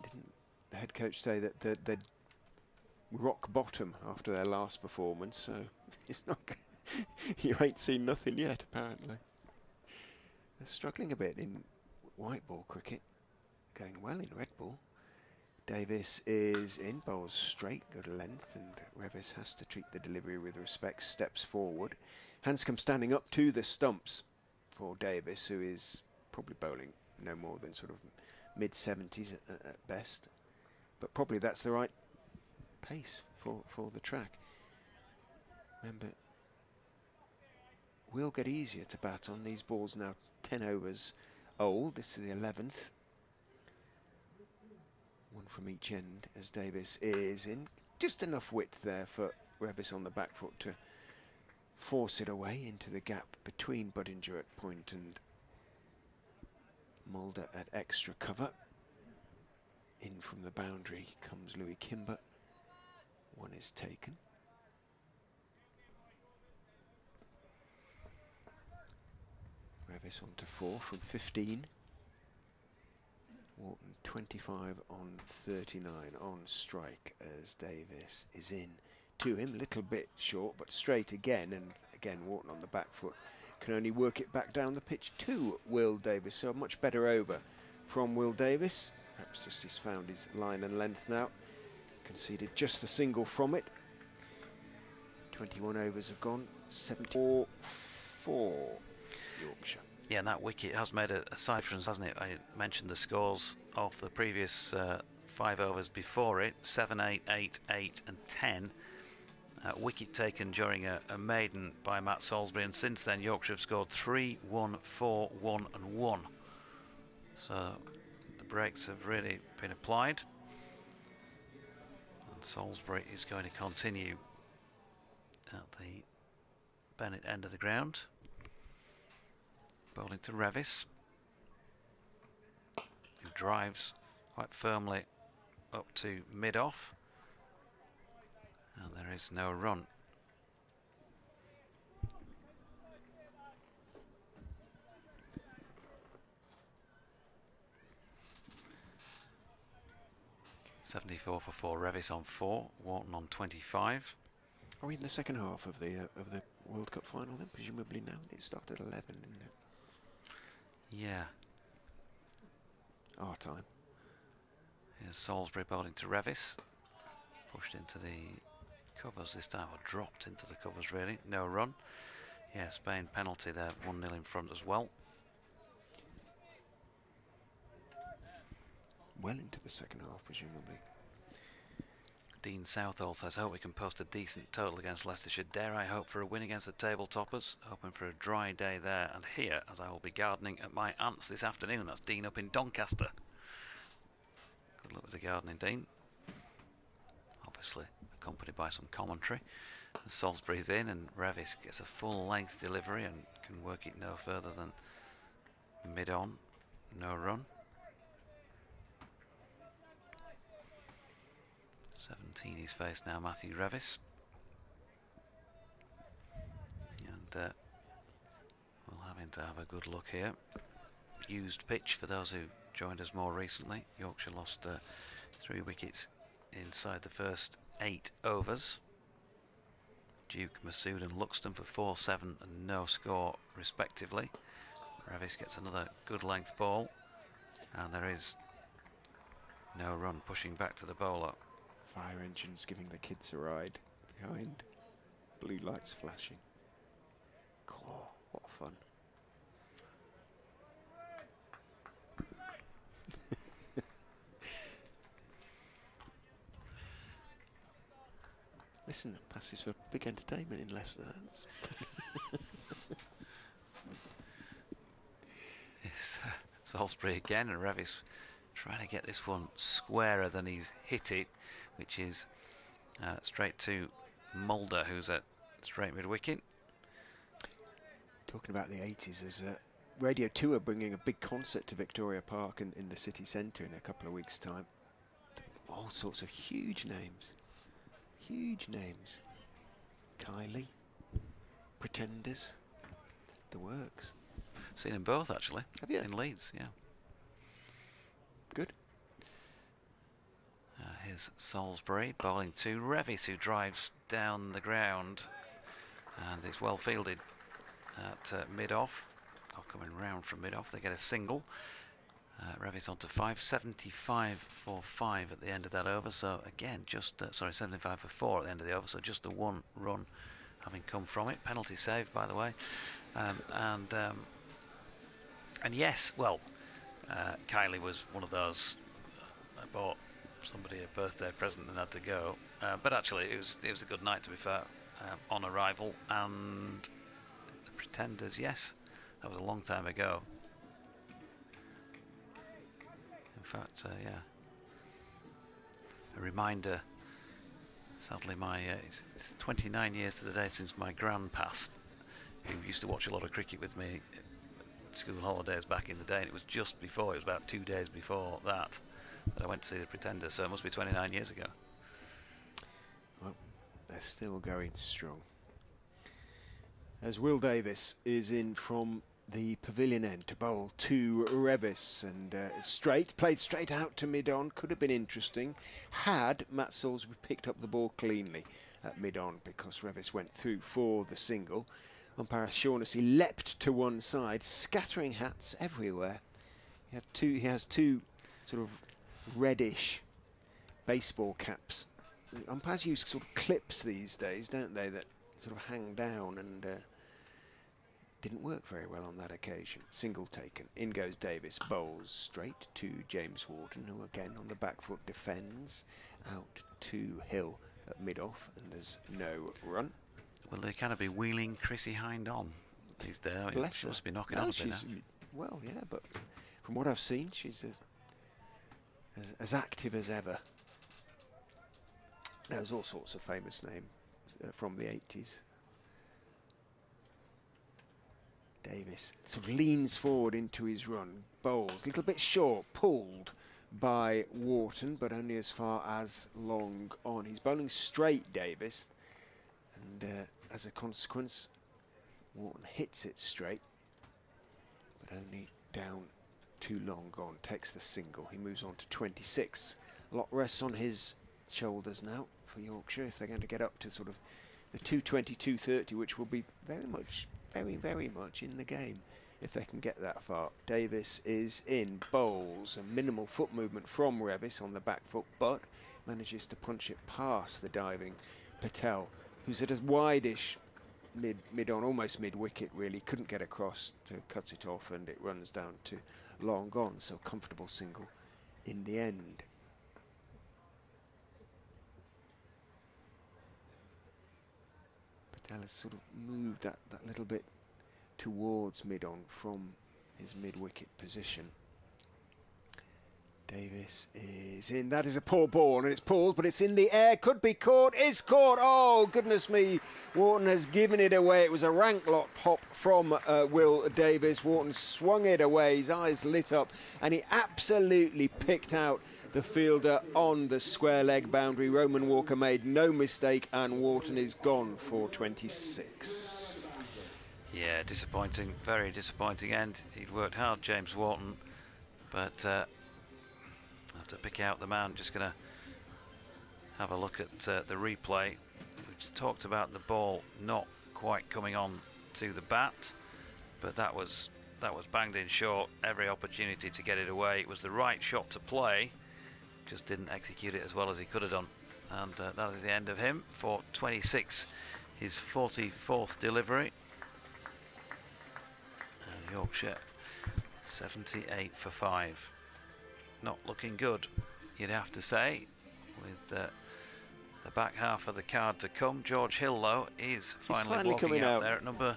didn't the head coach say that they'd rock bottom after their last performance, so it's not you ain't seen nothing yet apparently. They're struggling a bit in white ball cricket, going well in red ball. Davis is in, bowls straight, good length, and Revis has to treat the delivery with respect, steps forward. Hanscom standing up to the stumps for Davis, who is probably bowling no more than sort of mid-70s at best, but probably that's the right pace for the track. Remember, will get easier to bat on. These balls now 10 overs old. This is the 11th. One from each end as Davis is in. Just enough width there for Revis on the back foot to force it away into the gap between Budinger at point and Mulder at extra cover. In from the boundary comes Louis Kimber. One is taken. Revis on to 4 from 15. Wharton 25 on 39 on strike as Davis is in to him. Little bit short, but straight again, and again Wharton on the back foot can only work it back down the pitch to Will Davis. So a much better over from Will Davis. Perhaps just he's found his line and length now. Conceded just a single from it. 21 overs have gone, 74 for Yorkshire. Yeah, and that wicket has made a difference, hasn't it? I mentioned the scores of the previous 5 overs before it, 7, 8, 8, 8 and 10. Wicket taken during a maiden by Matt Salisbury, and since then Yorkshire have scored 3, 1, 4, 1 and 1. So the brakes have really been applied. And Salisbury is going to continue at the Bennett end of the ground. Bowling to Revis, who drives quite firmly up to mid-off. And there is no run. .74 for 4. Revis on 4. Wharton on 25. Are we in the second half of the World Cup final then? Presumably now. It started at 11, didn't it? Yeah. Our time. Here's Salisbury bowling to Revis. Pushed into the covers this time, or dropped into the covers really. No run. Yeah, Spain penalty there, 1-0 in front as well. Well into the second half, presumably. Dean Southall says, hope we can post a decent total against Leicestershire. Dare I hope for a win against the table toppers? Hoping for a dry day there and here, as I will be gardening at my aunt's this afternoon. That's Dean up in Doncaster. Good luck with the gardening, Dean. Obviously accompanied by some commentary. And Salisbury's in, and Revis gets a full-length delivery and can work it no further than mid-on. No run. 17 he's faced now, Matthew Revis. And we'll have him to have a good look here. Used pitch for those who joined us more recently. Yorkshire lost 3 wickets inside the first 8 overs. Duke, Masood and Luxton for 4, 7 and no score respectively. Revis gets another good length ball, and there is no run, pushing back to the bowler. Fire engines giving the kids a ride behind. Blue lights flashing. Oh, what fun. Listen, passes for big entertainment in Leicester. It's Salisbury again, and Revis trying to get this one squarer than he's hit it, which is straight to Mulder, who's at straight mid-wicket. Talking about the 80s, there's Radio 2 are bringing a big concert to Victoria Park in the city centre in a couple of weeks' time. All sorts of huge names. Huge names. Kylie, Pretenders, the works. Seen them both actually. Have you? In Leeds, yeah. Good. Here's Salisbury bowling to Revis, who drives down the ground and is well fielded at mid-off. Or coming round from mid-off, they get a single. Revis on to 5, 75 for 5 at the end of that over. So again, just 75 for 4 at the end of the over. So just the 1 run having come from it. Penalty saved, by the way. And yes, well, Kylie was one of those. I bought somebody a birthday present and had to go. But actually, it was a good night, to be fair, on arrival. And the Pretenders, yes, that was a long time ago. In fact, yeah, a reminder. Sadly, it's 29 years to the day since my gran passed, who used to watch a lot of cricket with me at school holidays back in the day, and it was just before, it was about 2 days before that I went to see the Pretenders, so it must be 29 years ago. Well, they're still going strong. As Will Davis is in from the pavilion end to bowl to Revis, and played straight out to mid-on. Could have been interesting had Matt Salisbury picked up the ball cleanly at mid-on, because Revis went through for the single. Umpire Shaughnessy leapt to one side, scattering hats everywhere. He has two sort of reddish baseball caps. Umpires use sort of clips these days, don't they, that sort of hang down, and didn't work very well on that occasion. Single taken. In goes Davis. Bowls straight to James Wharton, who again on the back foot defends. Out to Hill at mid-off, and there's no run. Well, they kind of be wheeling Chrissy Hind on these days. Bless she her. must be knocking on a bit now. Well, yeah, but from what I've seen, she's as active as ever. There's all sorts of famous names from the 80s. Davis sort of leans forward into his run, bowls, a little bit short, pulled by Wharton, but only as far as long on. He's bowling straight, Davis, and as a consequence, Wharton hits it straight, but only down too long gone. Takes the single. He moves on to 26. A lot rests on his shoulders now for Yorkshire if they're going to get up to sort of the 220, 230, which will be very much in the game if they can get that far. Davis is in, bowls, a minimal foot movement from Revis on the back foot, but manages to punch it past the diving Patel, who's at a wide-ish mid-on, almost mid-wicket really, couldn't get across to cut it off, and it runs down to long gone, so comfortable single in the end. Patel has sort of moved that little bit towards mid-on from his mid-wicket position. Davis is in. That is a poor ball, and it's pulled, but it's in the air. Could be caught. Is caught. Oh, goodness me. Wharton has given it away. It was a rank lot pop from Will Davis. Wharton swung it away. His eyes lit up, and he absolutely picked out the fielder on the square leg boundary. Roman Walker made no mistake, and Wharton is gone for 26. Yeah, disappointing, very disappointing end. He'd worked hard, James Wharton, but I have to pick out the man. Just going to have a look at the replay. We've talked about the ball not quite coming on to the bat, but that was banged in short. Every opportunity to get it away. It was the right shot to play, just didn't execute it as well as he could have done. And that is the end of him for 26, his 44th delivery. And Yorkshire 78 for 5. Not looking good, you'd have to say, with the back half of the card to come. George Hill, though, is finally coming out there at number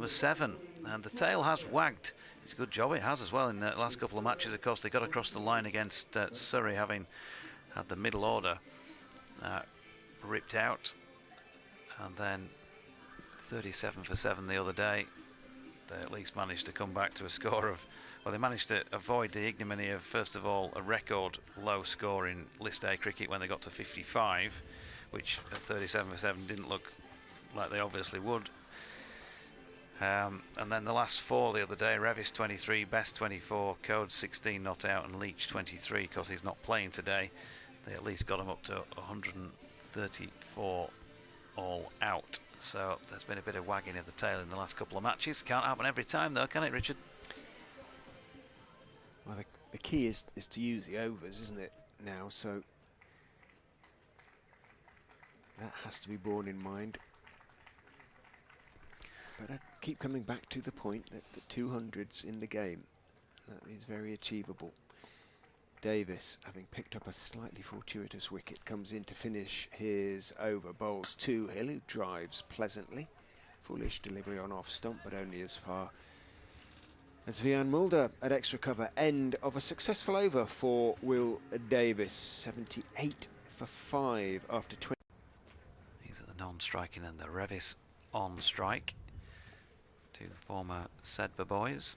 7, and the tail has wagged. It's a good job it has as well in the last couple of matches. Of course, they got across the line against Surrey, having had the middle order ripped out, and then 37 for 7 the other day. They at least managed to come back to a score of, well, they managed to avoid the ignominy of, first of all, a record low score in List A cricket when they got to 55, which at 37 for 7 didn't look like they obviously would. And then the last 4 the other day: Revis 23, Bess 24, Coed 16 not out, and Leach 23, because he's not playing today. They at least got him up to 134 all out. So there's been a bit of wagging of the tail in the last couple of matches. Can't happen every time though, can it, Richard? Well, the key is to use the overs, isn't it, now? So that has to be borne in mind. But I keep coming back to the point that the 200's in the game. That is very achievable. Davis, having picked up a slightly fortuitous wicket, comes in to finish his over. Bowls to Hill, who drives pleasantly. Foolish delivery on off stump, but only as far as Vian Mulder at extra cover. End of a successful over for Will Davis. 78 for 5 after 20. These are the non-striking and the Revis on strike. Two former Sedbergh boys.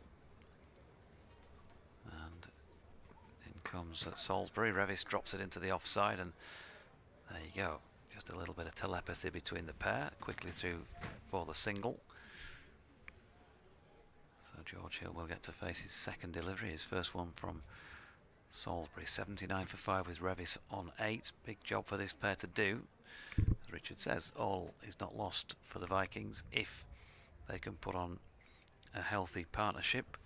And in comes Salisbury. Revis drops it into the offside, and there you go. Just a little bit of telepathy between the pair. Quickly through for the single. So George Hill will get to face his second delivery. His first one from Salisbury. 79 for 5 with Revis on 8. Big job for this pair to do. As Richard says, all is not lost for the Vikings if they can put on a healthy partnership.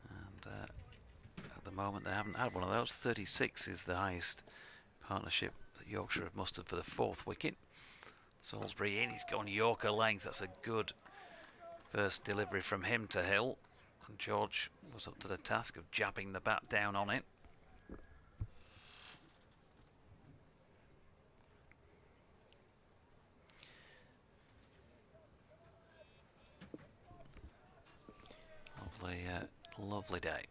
And at the moment they haven't had one of those. 36 is the highest partnership that Yorkshire have mustered for the 4th wicket. Salisbury in, he's gone Yorker length. That's a good first delivery from him to Hill, and George was up to the task of jabbing the bat down on it. Lovely day.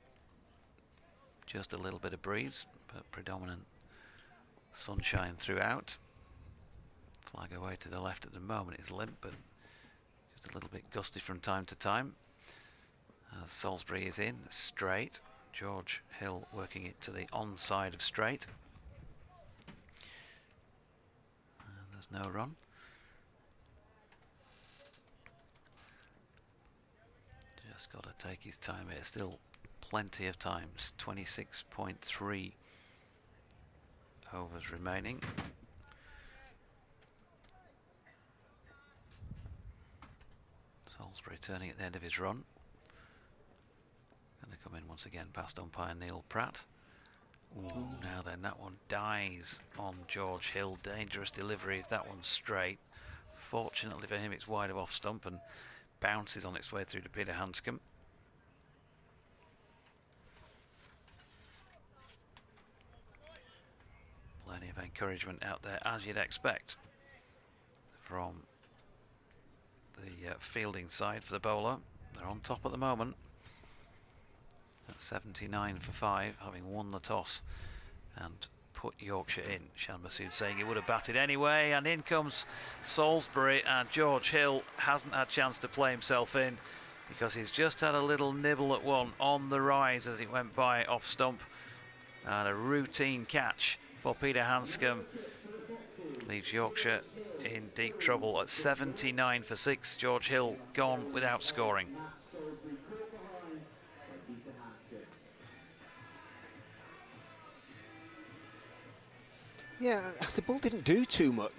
Just a little bit of breeze, but predominant sunshine throughout. Flag away to the left at the moment is limp, but just a little bit gusty from time to time. As Salisbury is in straight, George Hill working it to the onside of straight. And there's no run. Just got to take his time here. Still plenty of times. 26.3 overs remaining. Salisbury turning at the end of his run. Going to come in once again past umpire Neil Pratt. Ooh, now then, that one dies on George Hill. Dangerous delivery if that one's straight. Fortunately for him, it's wide of off stump and bounces on its way through to Peter Hanscom. Plenty of encouragement out there, as you'd expect, from the fielding side for the bowler. They're on top at the moment at 79 for 5, having won the toss and put Yorkshire in. Shan Masood saying he would have batted anyway, and in comes Salisbury, and George Hill hasn't had a chance to play himself in because he's just had a little nibble at one on the rise as it went by off stump, and a routine catch for Peter Hanscom leaves Yorkshire in deep trouble at 79 for 6. George Hill gone without scoring. Yeah, the ball didn't do too much.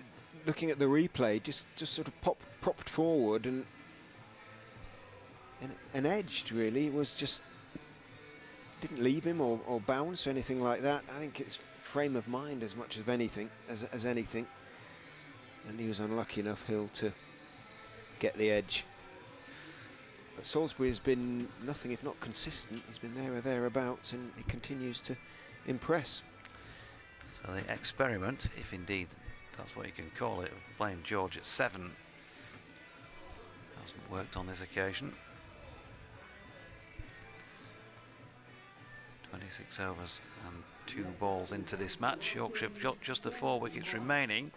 Looking at the replay, just sort of propped forward and edged, really. It was just, didn't leave him or bounce or anything like that. I think it's frame of mind as much as anything, as anything. And he was unlucky enough, Hill, to get the edge. But Salisbury has been nothing if not consistent. He's been there or thereabouts, and he continues to impress. So the experiment, if indeed that's what you can call it, of playing George at 7 hasn't worked on this occasion. 26 overs and 2 balls into this match. Yorkshire have got just the 4 wickets remaining,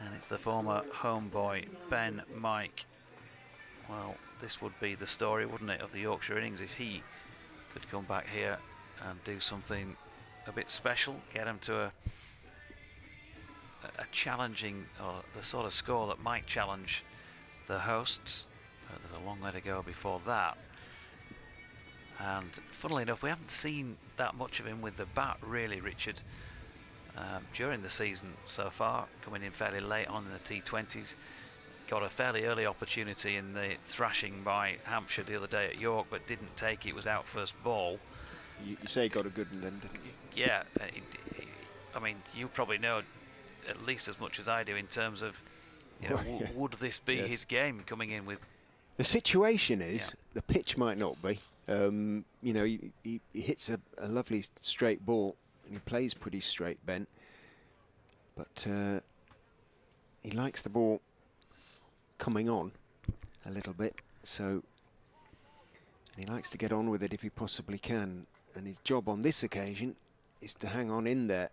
and it's the former homeboy Ben Mike. Well, this would be the story, wouldn't it, of the Yorkshire innings if he could come back here and do something a bit special, get him to a challenging, or the sort of score that might challenge the hosts. But there's a long way to go before that. And funnily enough, we haven't seen that much of him with the bat, really, Richard, during the season so far, coming in fairly late on in the T20s. Got a fairly early opportunity in the thrashing by Hampshire the other day at York, but didn't take it, was out first ball. You say he got a good one then, didn't you? Yeah, I mean, you probably know at least as much as I do in terms of, you know, Well, yeah. would this be Yes. his game coming in with... The situation is, the pitch might not be. You know, he hits a lovely straight ball, and he plays pretty straight, Ben. But he likes the ball coming on a little bit, so... And he likes to get on with it if he possibly can. And his job on this occasion is to hang on in there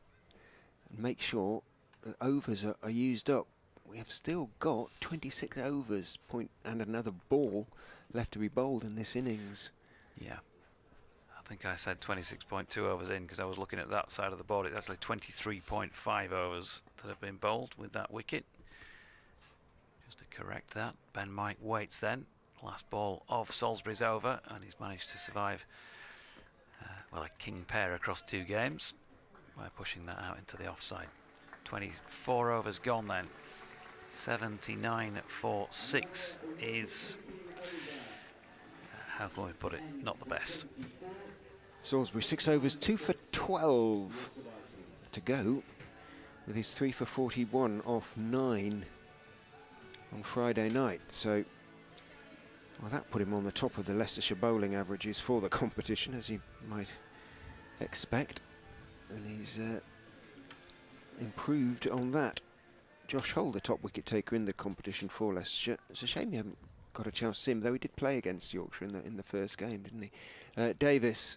and make sure that overs are used up. We have still got 26 overs and another ball left to be bowled in this innings. Yeah, I think I said 26.2 overs in because I was looking at that side of the board. It's actually 23.5 overs that have been bowled with that wicket. Just to correct that, Ben Mike waits then. Last ball of Salisbury's over, and he's managed to survive well, a king pair across 2 games by pushing that out into the offside. 24 overs gone then. 79 for 6 is, how can we put it, not the best. Salisbury 6 overs, 2 for 12 to go, with his 3 for 41 off 9 on Friday night. So, well, that put him on the top of the Leicestershire bowling averages for the competition, as you might expect. And he's improved on that. Josh Hull, the top wicket taker in the competition for Leicestershire. It's a shame you haven't got a chance to see him, though he did play against Yorkshire in the first game, didn't he? Davis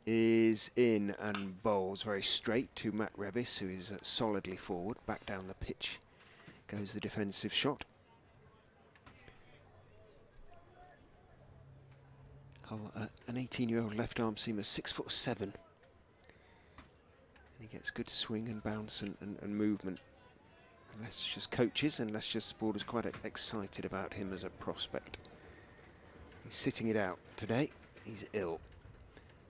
is in and bowls very straight to Matt Revis, who is solidly forward. Back down the pitch goes the defensive shot. Hull, an 18-year-old left-arm seamer, 6'7", and he gets good swing and bounce and movement. Leicestershire's coaches and Leicestershire supporters quite excited about him as a prospect. He's sitting it out today. He's ill.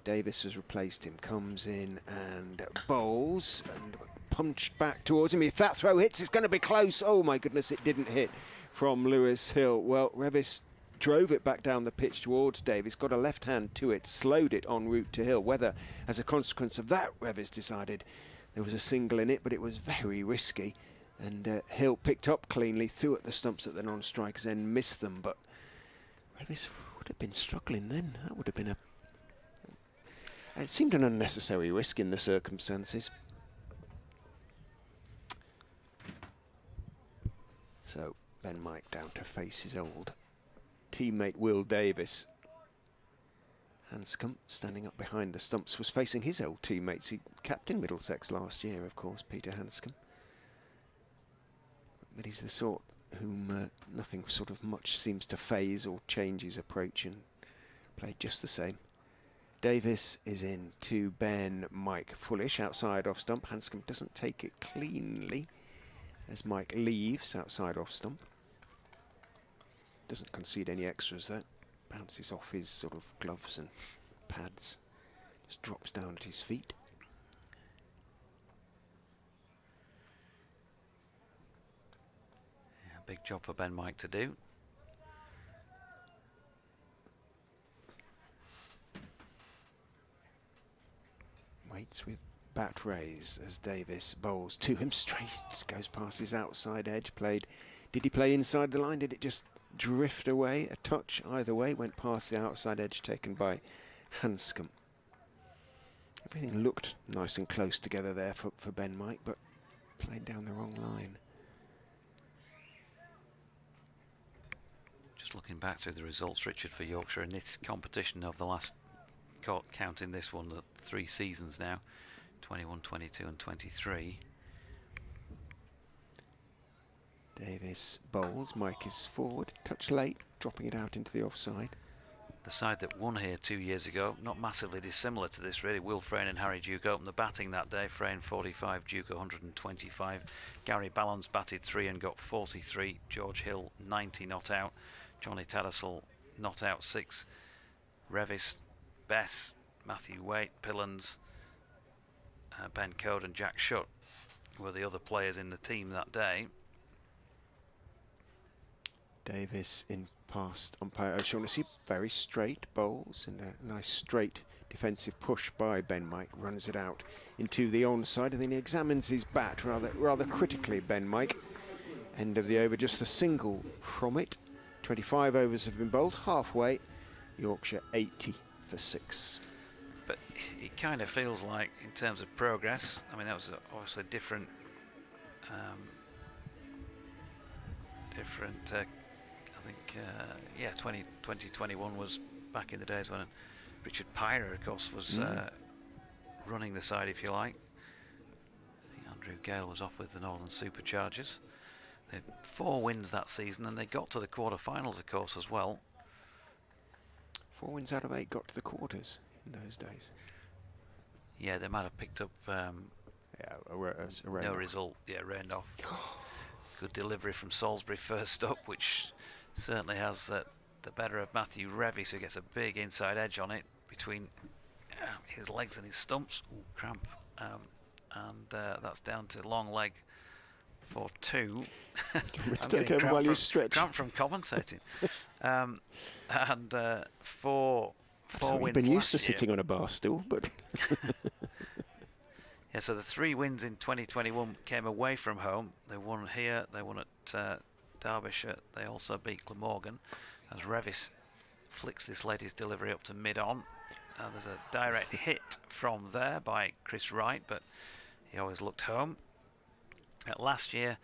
Davis has replaced him, comes in and bowls and punched back towards him. If that throw hits, it's going to be close. Oh my goodness, it didn't hit from Lewis Hill. Well, Revis drove it back down the pitch towards Davis, got a left hand to it, slowed it en route to Hill. Whether as a consequence of that Revis decided there was a single in it, but it was very risky. And Hill picked up cleanly, threw at the stumps at the non-strikers and missed them. But Revis would have been struggling then. That would have been it seemed an unnecessary risk in the circumstances. So Ben Mike down to face his old teammate Will Davis. Hanscom, standing up behind the stumps, was facing his old teammates. He captained Middlesex last year, of course, Peter Hanscom. But he's the sort whom nothing sort of much seems to faze or change his approach, and played just the same. Davis is in to Ben Mike. Foolish outside off stump. Hanscom doesn't take it cleanly as Mike leaves outside off stump. Doesn't concede any extras there. Bounces off his sort of gloves and pads. Just drops down at his feet. Yeah, big job for Ben Mike to do. Waits with bat raised as Davis bowls to him straight. Goes past his outside edge. Did he play inside the line? Did it just drift away? A touch either way. Went past the outside edge taken by Hanscom. Everything looked nice and close together there for Ben Mike, but played down the wrong line. Just looking back through the results, Richard, for Yorkshire in this competition of the last, counting this one, the 3 seasons now, 21, 22 and 23. Davis bowls, Mike is forward, touch late, dropping it out into the offside. The side that won here 2 years ago, not massively dissimilar to this really. Will Frayne and Harry Duke opened the batting that day. Frayne 45, Duke 125. Gary Ballons batted 3 and got 43. George Hill 90 not out. Johnny Tattersall not out 6. Revis, Bess, Matthew Waite, Pillans, Ben Coed and Jack Shutt were the other players in the team that day. Davis in past umpire O'Shaughnessy, very straight bowls and a nice straight defensive push by Ben Mike, runs it out into the onside and then he examines his bat rather critically. Ben Mike, end of the over, just a single from it. 25 overs have been bowled, halfway, Yorkshire 80 for 6. But it kind of feels like, in terms of progress, I mean that was obviously different. I think, yeah, 2021 was back in the days when Richard Pyrer, of course, was running the side, if you like. I think Andrew Gale was off with the Northern Superchargers. They had 4 wins that season, and they got to the quarter-finals, of course, as well. 4 wins out of 8 got to the quarters in those days. Yeah, they might have picked up no result. Yeah, rained off. Good delivery from Salisbury first up, which certainly has the better of Matthew Revis, who gets a big inside edge on it between his legs and his stumps. Ooh, cramp. And that's down to long leg for 2. Cramp from commentating. And 4 wins. We've been used to sitting on a bar stool, but yeah, so the 3 wins in 2021 came away from home. They won here, they won at Derbyshire, they also beat Glamorgan as Revis flicks this latest delivery up to mid-on. There's a direct hit from there by Chris Wright, but he always looked home. Last year,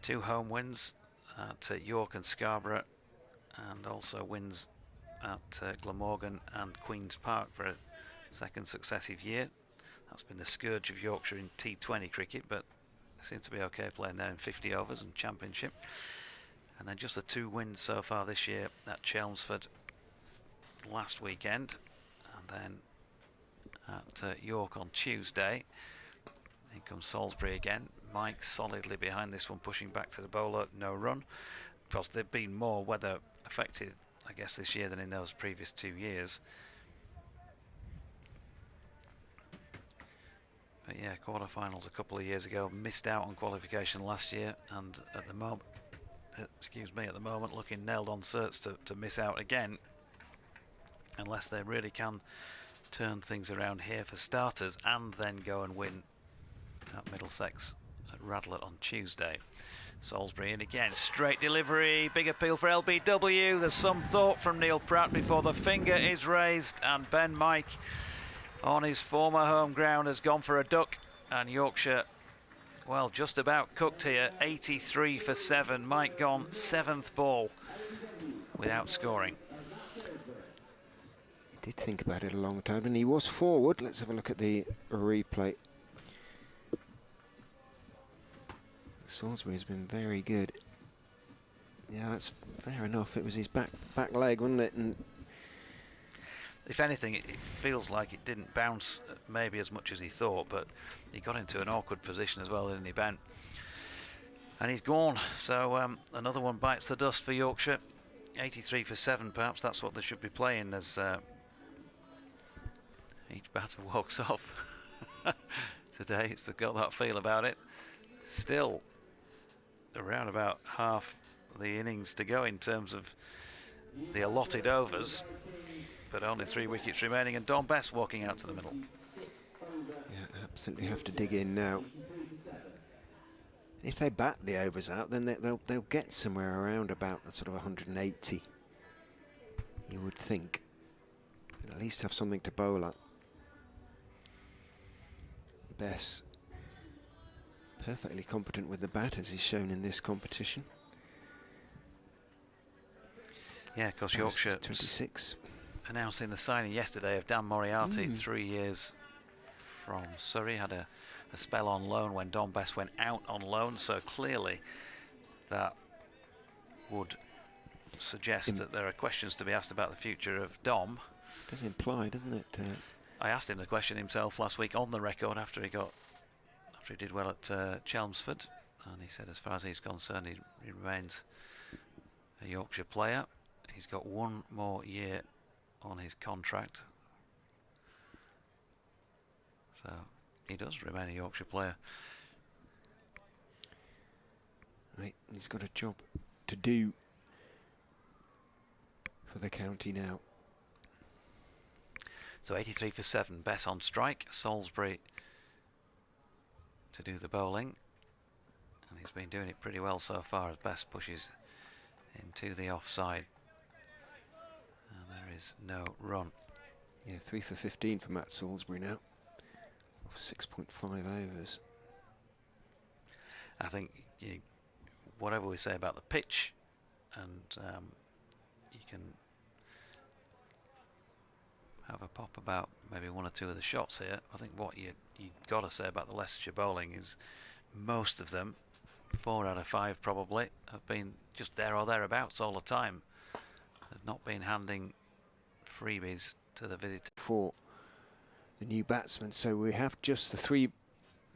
2 home wins at York and Scarborough, and also wins at Glamorgan and Queen's Park for a 2nd successive year. That's been the scourge of Yorkshire in T20 cricket, but they seem to be okay playing there in 50 overs and Championship. And then just the 2 wins so far this year at Chelmsford last weekend, and then at York on Tuesday. In comes Salisbury again. Mike solidly behind this one, pushing back to the bowler, no run. Of course, they've been more weather affected, I guess, this year than in those previous 2 years. But yeah, quarterfinals a couple of years ago, missed out on qualification last year, and at the moment, at the moment looking nailed on certs to miss out again, unless they really can turn things around here for starters and then go and win at Middlesex at Radlett on Tuesday. Salisbury in again, straight delivery, big appeal for LBW. There's some thought from Neil Pratt before the finger is raised, and Ben Mike on his former home ground has gone for a duck, and Yorkshire, well, just about cooked here. 83 for 7. Mike gone 7th ball without scoring. Did think about it a long time, and he was forward. Let's have a look at the replay. Salisbury's been very good. Yeah, that's fair enough. It was his back leg, wasn't it? And if anything, it feels like it didn't bounce maybe as much as he thought, but he got into an awkward position as well, didn't he, Ben? And he's gone. So another one bites the dust for Yorkshire. 83 for 7, perhaps that's what they should be playing as each batter walks off. Today it's got that feel about it. Still around about half the innings to go in terms of the allotted overs, but only 3 wickets remaining, and Don Bess walking out to the middle. Yeah, absolutely have to dig in now. If they bat the overs out, then they'll get somewhere around about sort of 180. You would think. At least have something to bowl at. Bess perfectly competent with the bat, as he's shown in this competition. Yeah, of course, Yorkshire 26. Announcing the signing yesterday of Dan Moriarty, 3 years from Surrey. Had a spell on loan when Don Bess went out on loan, so clearly that would suggest that there are questions to be asked about the future of Dom. Does imply, doesn't it? I asked him the question himself last week on the record after he did well at Chelmsford, and he said as far as he's concerned he remains a Yorkshire player. He's got 1 more year on his contract, so he does remain a Yorkshire player. Right, he's got a job to do for the county now. So 83 for 7, Bess on strike, Salisbury to do the bowling, and he's been doing it pretty well so far as Bess pushes into the offside, and there is no run. Yeah, 3 for 15 for Matt Salisbury now, off 6.5 overs. I think whatever we say about the pitch, and you can have a pop about maybe 1 or 2 of the shots here. I think what you got to say about the Leicestershire bowling is most of them, 4 out of 5 probably, have been just there or thereabouts all the time. They've not been handing freebies to the visitor. For the new batsmen, so we have just the 3,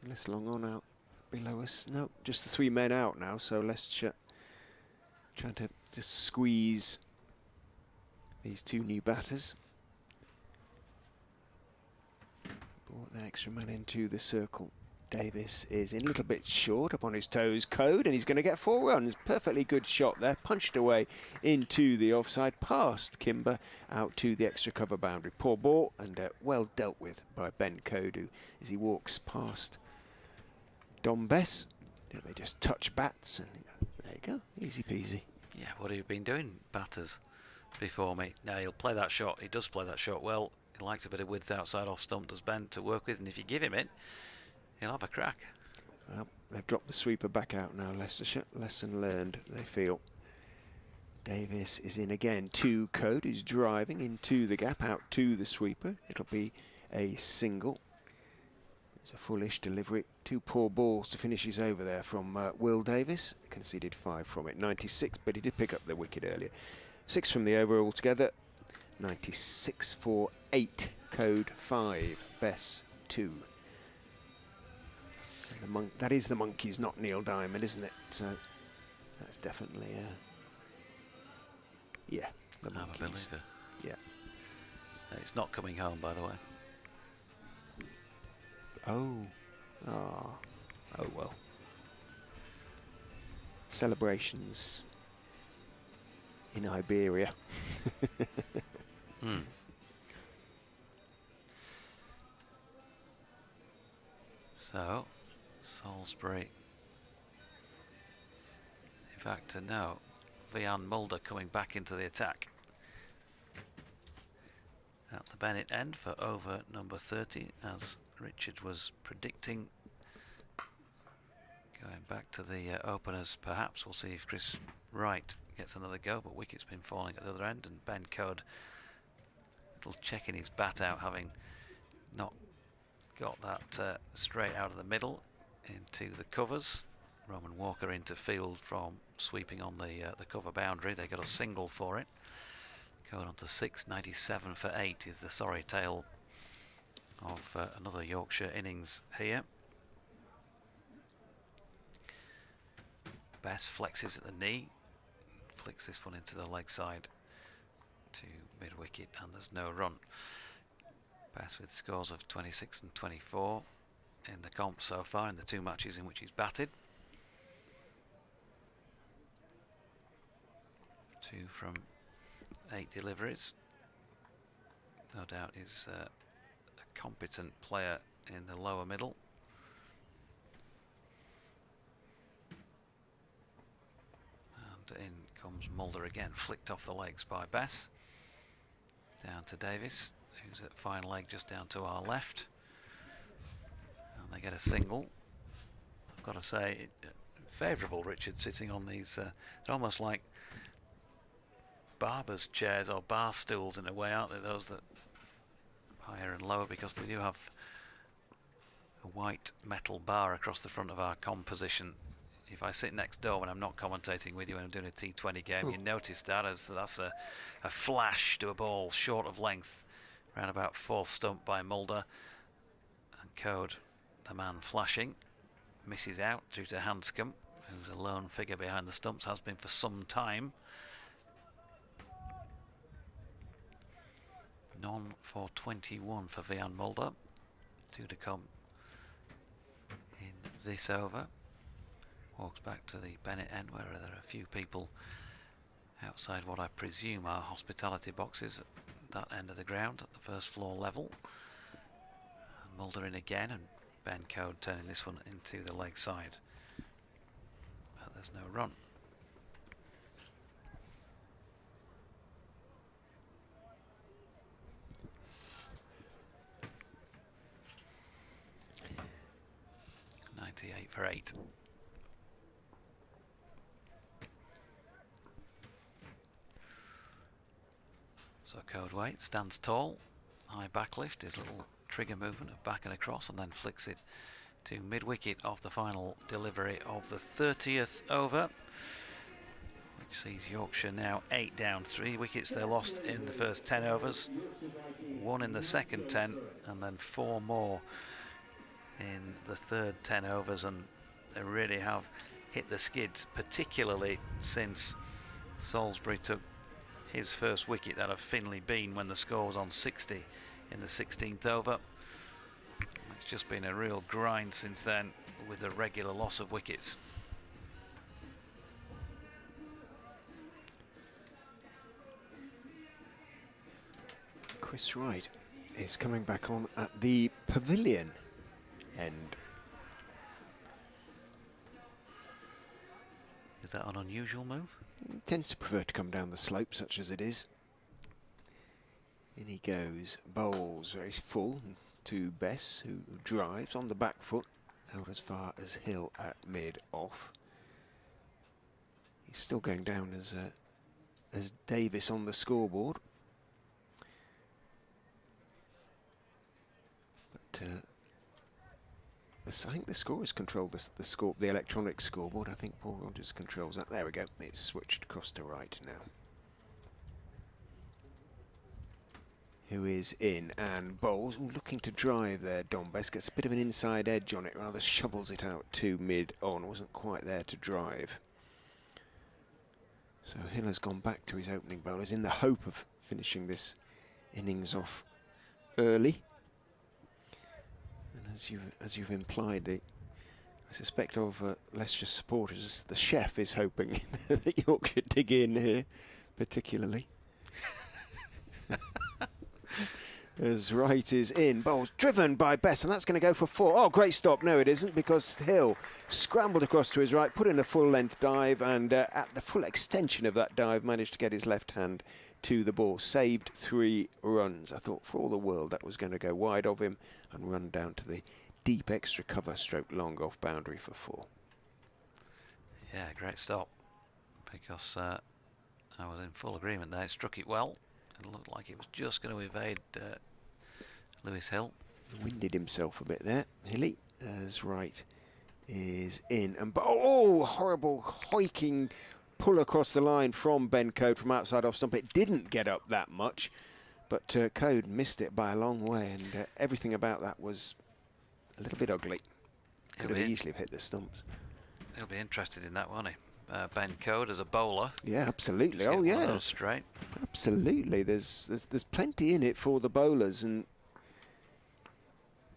unless long on out below us, no, just the 3 men out now, so Leicestershire trying to just squeeze these 2 new batters. Brought the extra man into the circle. Davis is in a little bit short, up on his toes. Coed, and he's going to get 4 runs. Perfectly good shot there, punched away into the offside, past Kimber, out to the extra cover boundary. Poor ball, and well dealt with by Ben Coed, who, as he walks past Don Bess, they just touch bats, and there you go, easy peasy. Yeah, what have you been doing, batters, before me? Now he'll play that shot. He does play that shot well. He likes a bit of width outside off stump, does Ben, to work with, and if you give him it, he'll have a crack. Well, they've dropped the sweeper back out now, Leicestershire. Lesson learned, they feel. Davis is in again to Coed, who's driving into the gap, out to the sweeper. It'll be a single. It's a fullish delivery. 2 poor balls to finish his over there from Will Davis. Conceded 5 from it, 96, but he did pick up the wicket earlier. 6 from the over altogether. 96 for 8, Coed 5, Bess 2. And that is the Monkeys, not Neil Diamond, isn't it? So that's definitely yeah, the I'm a Monkeys. believer. Yeah. It's not coming home, by the way. Oh well. Celebrations in Iberia. So, Salisbury. In fact, no. Mulder coming back into the attack. At the Bennett end for over number 30, as Richard was predicting. Going back to the openers, perhaps we'll see if Chris Wright gets another go, but wicket's been falling at the other end, and Ben Coed, little checking his bat out, having not got that straight out of the middle into the covers. Roman Walker into field from sweeping on the cover boundary. They got a single for it. Going on to 6, 97 for 8 is the sorry tale of another Yorkshire innings here. Bess flexes at the knee, flicks this one into the leg side to mid-wicket, and there's no run. Bess with scores of 26 and 24 in the comp so far in the 2 matches in which he's batted. 2 from 8 deliveries. No doubt he's a competent player in the lower middle. And in comes Mulder again, flicked off the legs by Bess. Down to Davis, who's at fine leg just down to our left. And they get a single. I've got to say, favourable, Richard, sitting on these, they're almost like barber's chairs or bar stools in a way, aren't they? Those that higher and lower, because we do have a white metal bar across the front of our composition. If I sit next door when I'm not commentating with you and I'm doing a T20 game, you notice that, as that's a flash to a ball short of length around about 4th stump by Mulder, and Coed, the man flashing, misses out due to Hanscom, who's a lone figure behind the stumps, has been for some time. None for 21 for Mulder. 2 to come in this over. Walks back to the Bennett end, where there are a few people outside what I presume are hospitality boxes at that end of the ground at the 1st floor level. And Mulder in again, and Ben Coed turning this one into the leg side. But there's no run. .98 for 8. So Coed waits, stands tall, high backlift, his little trigger movement of back and across, and then flicks it to mid-wicket off the final delivery of the 30th over, which sees Yorkshire now 8 down, 3 wickets they lost in the first 10 overs, 1 in the second 10, and then 4 more in the third 10 overs, and they really have hit the skids, particularly since Salisbury took his first wicket out of Finley Bean when the score was on 60 in the 16th over. It's just been a real grind since then, with a regular loss of wickets. Chris Wright is coming back on at the pavilion end. Is that an unusual move? He tends to prefer to come down the slope, such as it is. In he goes, bowls very full to Bess, who drives on the back foot out as far as Hill at mid-off. He's still going down as Davis on the scoreboard. But I think the scorers control the electronic scoreboard. I think Paul Rogers controls that. There we go. It's switched across to right now. who is in and bowls. Ooh, looking to drive there, Don Bess. Gets a bit of an inside edge on it, rather shovels it out to mid-on. Wasn't quite there to drive. So Hill has gone back to his opening bowlers in the hope of finishing this innings off early. And as you've implied, I suspect of Leicestershire supporters, the chef is hoping that Yorkshire dig in here, particularly. As right is in, bowls driven by Bess, and that's going to go for 4. Oh, great stop. No, it isn't, because Hill scrambled across to his right, put in a full-length dive, and at the full extension of that dive, managed to get his left hand to the ball. Saved 3 runs. I thought for all the world that was going to go wide of him and run down to the deep extra cover stroke long off boundary for 4. Yeah, great stop, because I was in full agreement there. It struck it well. It looked like it was just going to evade Lewis Hill. Winded himself a bit there, Hilly, as right is in. And oh, horrible hoiking pull across the line from Ben Coed from outside off stump. It didn't get up that much, but Coed missed it by a long way, and everything about that was a little bit ugly. Could have easily hit the stumps. He'll be interested in that, won't he? Ben Coed as a bowler. Yeah, absolutely. Oh, yeah. Straight. Absolutely. There's plenty in it for the bowlers, and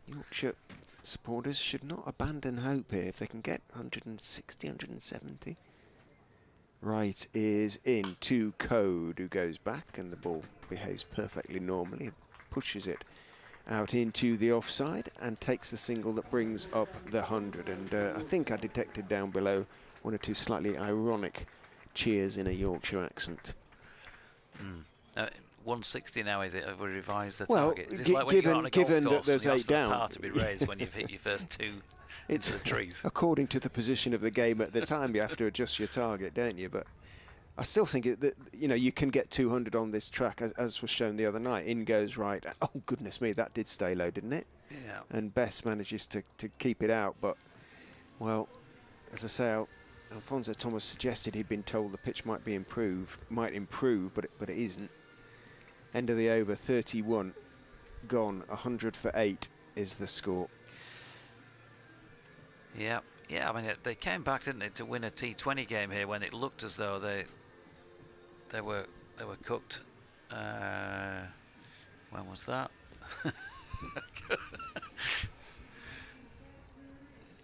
Yorkshire supporters should not abandon hope here if they can get 160, 170. Right is in to Coed, who goes back, and the ball behaves perfectly normally and pushes it out into the offside and takes the single that brings up the 100. And I think I detected down below 1 or 2 slightly ironic cheers in a Yorkshire accent. 160 now, is it? Have we revised the well, target? Is this like given that there's 8 down, par to be raised when you've hit your first 2 into the trees. According to the position of the game at the time, you have to adjust your target, don't you? But I still think that you can get 200 on this track, as was shown the other night. In goes right. Oh goodness me, that did stay low, didn't it? Yeah. And Bess manages to keep it out, but well, as I say, Alfonso Thomas suggested he'd been told the pitch might improve, but it isn't. End of the over, 31 gone. 100 for 8 is the score. Yeah, I mean, they came back, didn't they, to win a T20 game here when it looked as though they were cooked. When was that?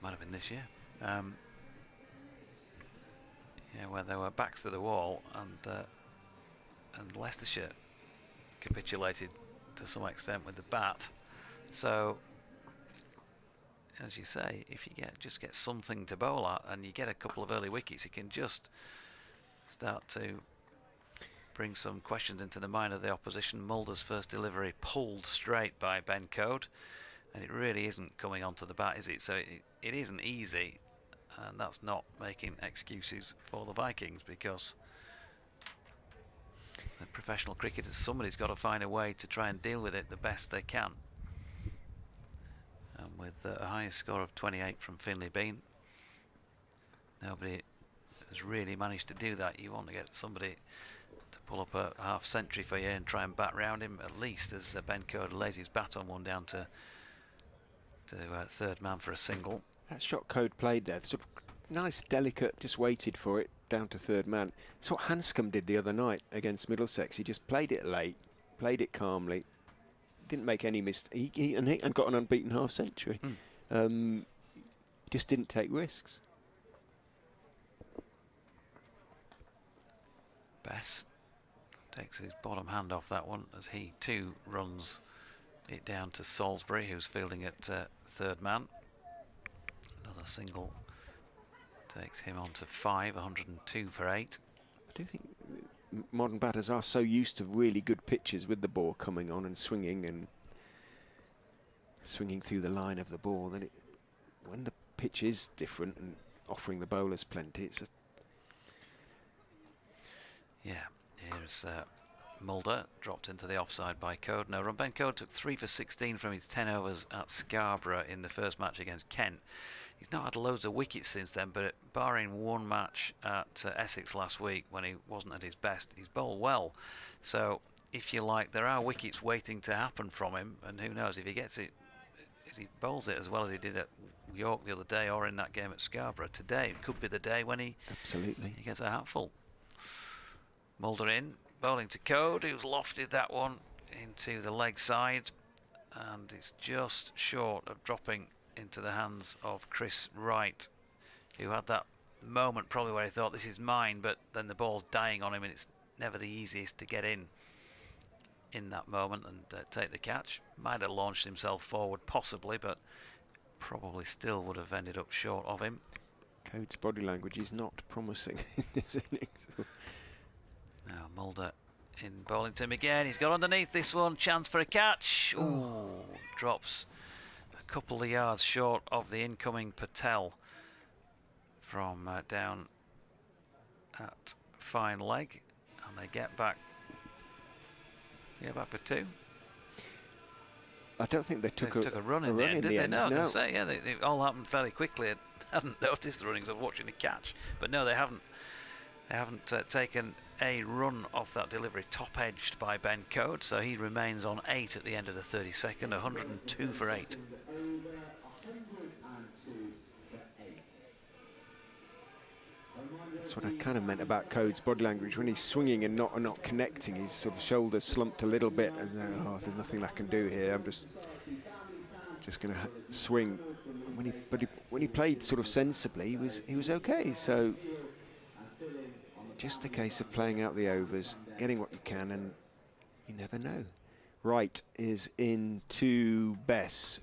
Might have been this year. Yeah, where they were backs to the wall, and Leicestershire capitulated to some extent with the bat. So, as you say, if you just get something to bowl at and you get a couple of early wickets, you can just start to bring some questions into the mind of the opposition. Mulder's first delivery pulled straight by Ben Coed, and it really isn't coming onto the bat, is it? So it isn't easy, and that's not making excuses for the Vikings, because the professional cricketers, somebody's got to find a way to try and deal with it the best they can. And with a highest score of 28 from Finley Bean, nobody has really managed to do that. You want to get somebody to pull up a half century for you and try and bat round him, at least, as Ben Coed lays his bat on one down to third man for a single. That shot Coed played there, sort of nice, delicate, just waited for it down to third man. It's what Hanscom did the other night against Middlesex. He just played it late, played it calmly, didn't make any mistake, and got an unbeaten half century. Just didn't take risks. Bess takes his bottom hand off that one as he too runs it down to Salisbury, who's fielding at third man. Another single takes him on to 5, 102 for 8. I do think modern batters are so used to really good pitches with the ball coming on and swinging through the line of the ball, then when the pitch is different and offering the bowlers plenty, it's just... Yeah, here's Mulder, dropped into the offside by Coed. No run. Ben Coed took 3 for 16 from his 10 overs at Scarborough in the first match against Kent. He's not had loads of wickets since then, but barring one match at Essex last week when he wasn't at his best, he's bowled well. So if you like, there are wickets waiting to happen from him, and who knows if he gets it, if he bowls it as well as he did at York the other day, or in that game at Scarborough today, it could be the day when he gets a hatful. Mulder in, bowling to Coed, who's lofted that one into the leg side, and it's just short of dropping into the hands of Chris Wright, who had that moment probably where he thought this is mine, but then the ball's dying on him, and it's never the easiest to get in that moment and take the catch. Might have launched himself forward possibly, but probably still would have ended up short of him. Coed's body language is not promising in this innings. Now Mulder in bowling to him again. He's got underneath this one. Chance for a catch. Ooh, drops a couple of yards short of the incoming Patel from down at fine leg, and they get back. Yeah, back with 2. I don't think they took a run in the end, did they? No, no. Say, yeah, they all happened fairly quickly. I hadn't noticed the runnings of watching the catch, but no, they haven't. They haven't taken a run off that delivery, top-edged by Ben Coed, so he remains on 8 at the end of the 32nd, 102 for 8. That's what I kind of meant about Coed's body language. When he's swinging and not connecting, his sort of shoulders slumped a little bit, and there's nothing I can do here. I'm just going to swing. When he played sort of sensibly, he was okay. So just a case of playing out the overs, getting what you can, and you never know. Wright is into Bess.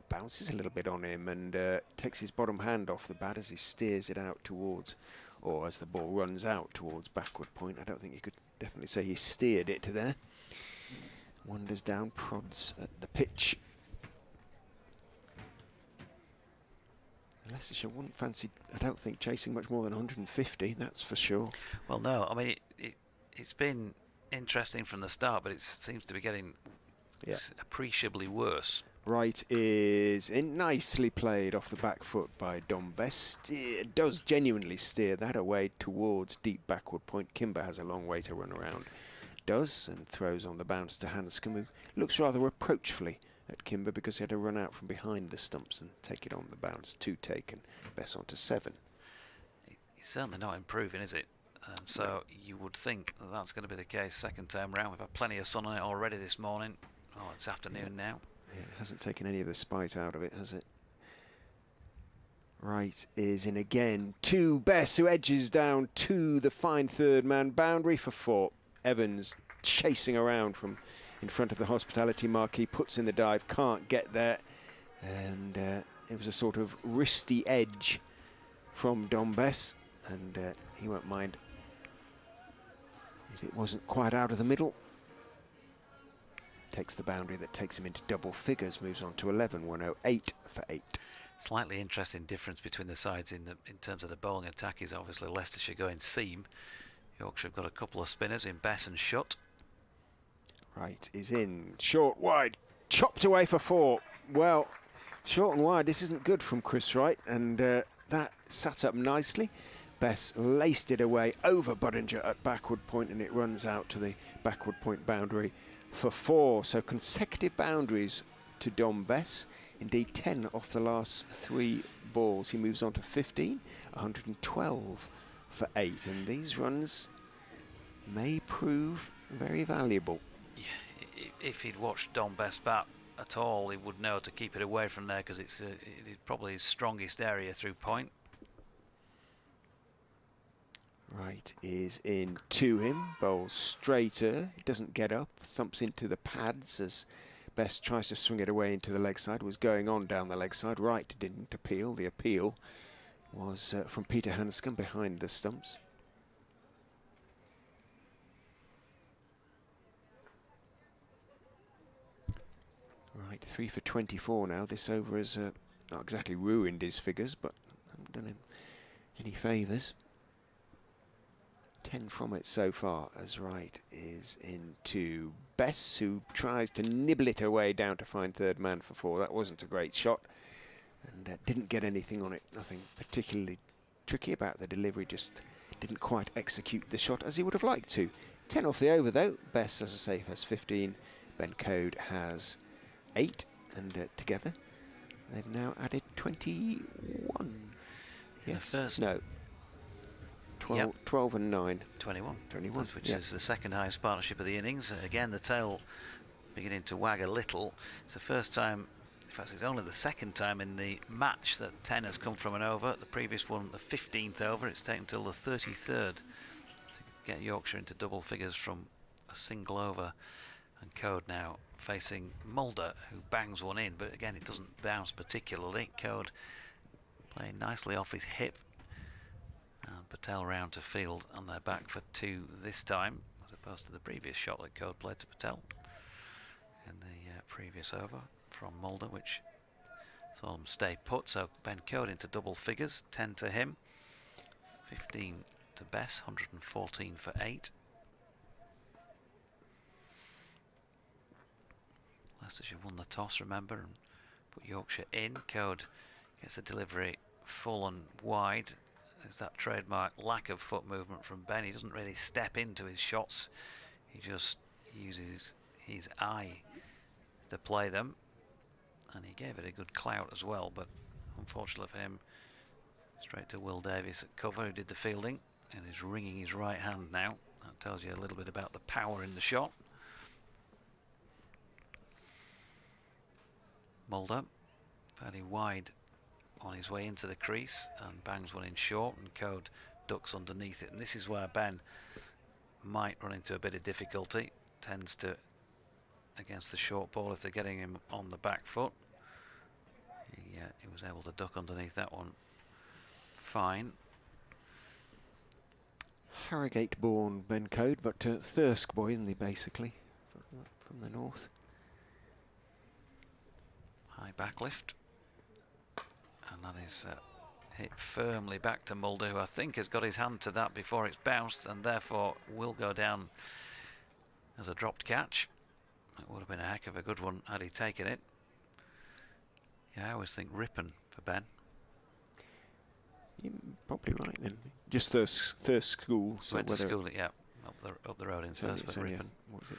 Bounces a little bit on him and takes his bottom hand off the bat as he steers it out towards, or as the ball runs out towards backward point. I don't think you could definitely say he steered it to there. Wanders down, prods at the pitch. Leicestershire wouldn't fancy, I don't think, chasing much more than 150, that's for sure. Well, no, I mean, it's been interesting from the start, but it seems to be getting appreciably worse. Wright is in, nicely played off the back foot by Dom Bess. Does genuinely steer that away towards deep backward point. Kimber has a long way to run around. Does, and throws on the bounce to Hanscom, who looks rather reproachfully at Kimber because he had to run out from behind the stumps and take it on the bounce. 2 taken, Bess on to 7. He's certainly not improving, is it? So you would think that's going to be the case second time round. We've had plenty of sun on it already this morning. Oh, it's afternoon now. Yeah, it hasn't taken any of the spite out of it, has it? Wright is in again to Bess, who edges down to the fine third man boundary for 4. Evans chasing around from in front of the hospitality marquee, puts in the dive, can't get there, and it was a sort of wristy edge from Dom Bess, and he won't mind if it wasn't quite out of the middle. Takes the boundary that takes him into double figures, moves on to 11, 108 for 8. Slightly interesting difference between the sides in terms of the bowling attack is obviously Leicestershire going seam. Yorkshire have got a couple of spinners in Bess and Shut. Wright is in, short, wide, chopped away for 4. Well, short and wide, this isn't good from Chris Wright, and that sat up nicely. Bess laced it away over Budinger at backward point, and it runs out to the backward point boundary for 4. So consecutive boundaries to Dom Bess. Indeed, 10 off the last 3 balls. He moves on to 15, 112 for 8. And these runs may prove very valuable. If he'd watched Dom Bess bat at all, he would know to keep it away from there, because it is probably his strongest area through point. Wright is in to him, bowls straighter, he doesn't get up, thumps into the pads as Bess tries to swing it away into the leg side. Was going on down the leg side. Wright didn't appeal. The appeal was from Peter Hanscom behind the stumps. Right, 3 for 24 now. This over has not exactly ruined his figures, but haven't done him any favours. 10 from it so far, as Wright is into Bess, who tries to nibble it away down to find third man for 4. That wasn't a great shot, and didn't get anything on it. Nothing particularly tricky about the delivery, just didn't quite execute the shot as he would have liked to 10 off the over though. Bess, as I say, has 15. Ben Coed has 8, and together they've now added 21. Yes, no. 12, Yep. 12 and 9. 21. 21, Which is the second highest partnership of the innings. Again, the tail beginning to wag a little. It's the first time, in fact, it's only the second time in the match that 10 has come from an over. The previous one, the 15th over. It's taken till the 33rd to get Yorkshire into double figures from a single over. And Coed now facing Mulder, who bangs one in, but again, it doesn't bounce particularly. Coed playing nicely off his hip. And Patel round to field, and they're back for 2 this time, as opposed to the previous shot that Coed played to Patel in the previous over from Mulder, which saw him stay put. So Ben Coed into double figures, 10 to him, 15 to Bess, 114 for 8. Leicestershire won the toss, remember, and put Yorkshire in. Coed gets a delivery full and wide. There's that trademark lack of foot movement from Ben. He doesn't really step into his shots. He just uses his eye to play them. And he gave it a good clout as well, but unfortunately for him, straight to Will Davies at cover, who did the fielding and is wringing his right hand now. That tells you a little bit about the power in the shot. Mulder, fairly wide on his way into the crease and bangs one in short, and Coed ducks underneath it, and this is where Ben might run into a bit of difficulty. Tends to, against the short ball, if they're getting him on the back foot. He was able to duck underneath that one fine. Harrogate born Ben Coed, but Thirsk boy, isn't he, basically, from the north. High backlift. And that is hit firmly back to Mulder, who I think has got his hand to that before it's bounced, and therefore will go down as a dropped catch. It would have been a heck of a good one had he taken it. Yeah, I always think Ripon for Ben. You're probably right then. Just Thirsk school. So went to school, yeah, up the road in Thirsk, but Ripon. What was it?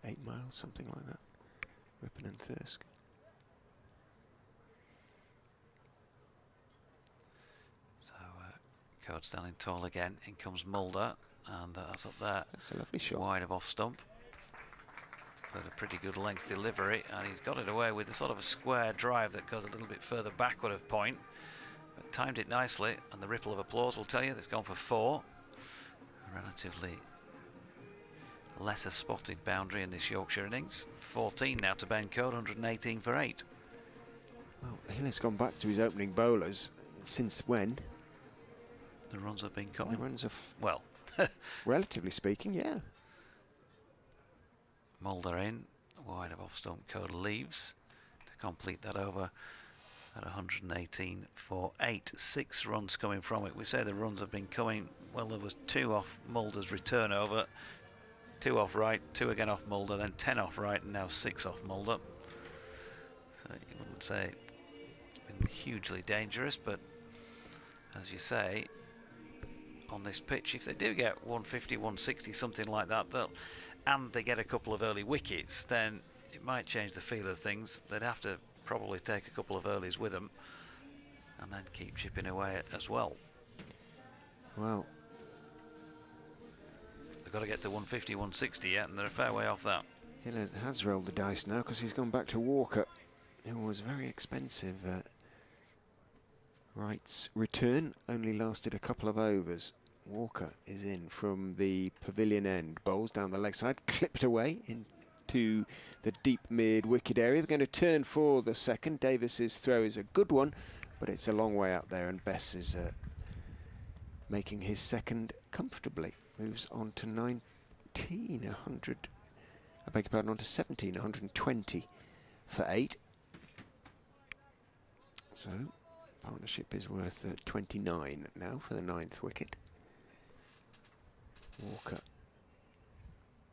8 miles, something like that. Ripon and Thirsk. Coed standing tall again. In comes Mulder, and that's up there. That's a lovely shot. Wide of off stump. But a pretty good length delivery, and he's got it away with a sort of a square drive that goes a little bit further backward of point. But timed it nicely, and the ripple of applause will tell you that it's gone for 4. A relatively lesser spotted boundary in this Yorkshire innings. 14 now to Ben Coed, 118 for 8. Well, Hill has gone back to his opening bowlers. Since when? The runs have been coming. The runs have, well, relatively speaking, yeah. Mulder in, wide of off stump. Coed leaves to complete that over at 118 for 8. 6 runs coming from it. We say the runs have been coming. Well, there was 2 off Mulder's return over, 2 off right, 2 again off Mulder, then 10 off right, and now 6 off Mulder. So you wouldn't say it's been hugely dangerous, but as you say, on this pitch, if they do get 150, 160, something like that, and they get a couple of early wickets, then it might change the feel of things. They'd have to probably take a couple of earlies with them and then keep chipping away as well. Well, they've got to get to 150, 160 yet, and they're a fair way off that. Hill has rolled the dice now because he's gone back to Walker, who was very expensive. Wright's return only lasted a couple of overs. Walker is in from the pavilion end, bowls down the leg side, clipped away into the deep mid wicket area. They're going to turn for the second. Davis's throw is a good one, but it's a long way out there, and Bess is making his second comfortably. Moves on to 19, 100. I beg your pardon, on to 17, 120 for 8. So partnership is worth 29 now for the 9th wicket. Walker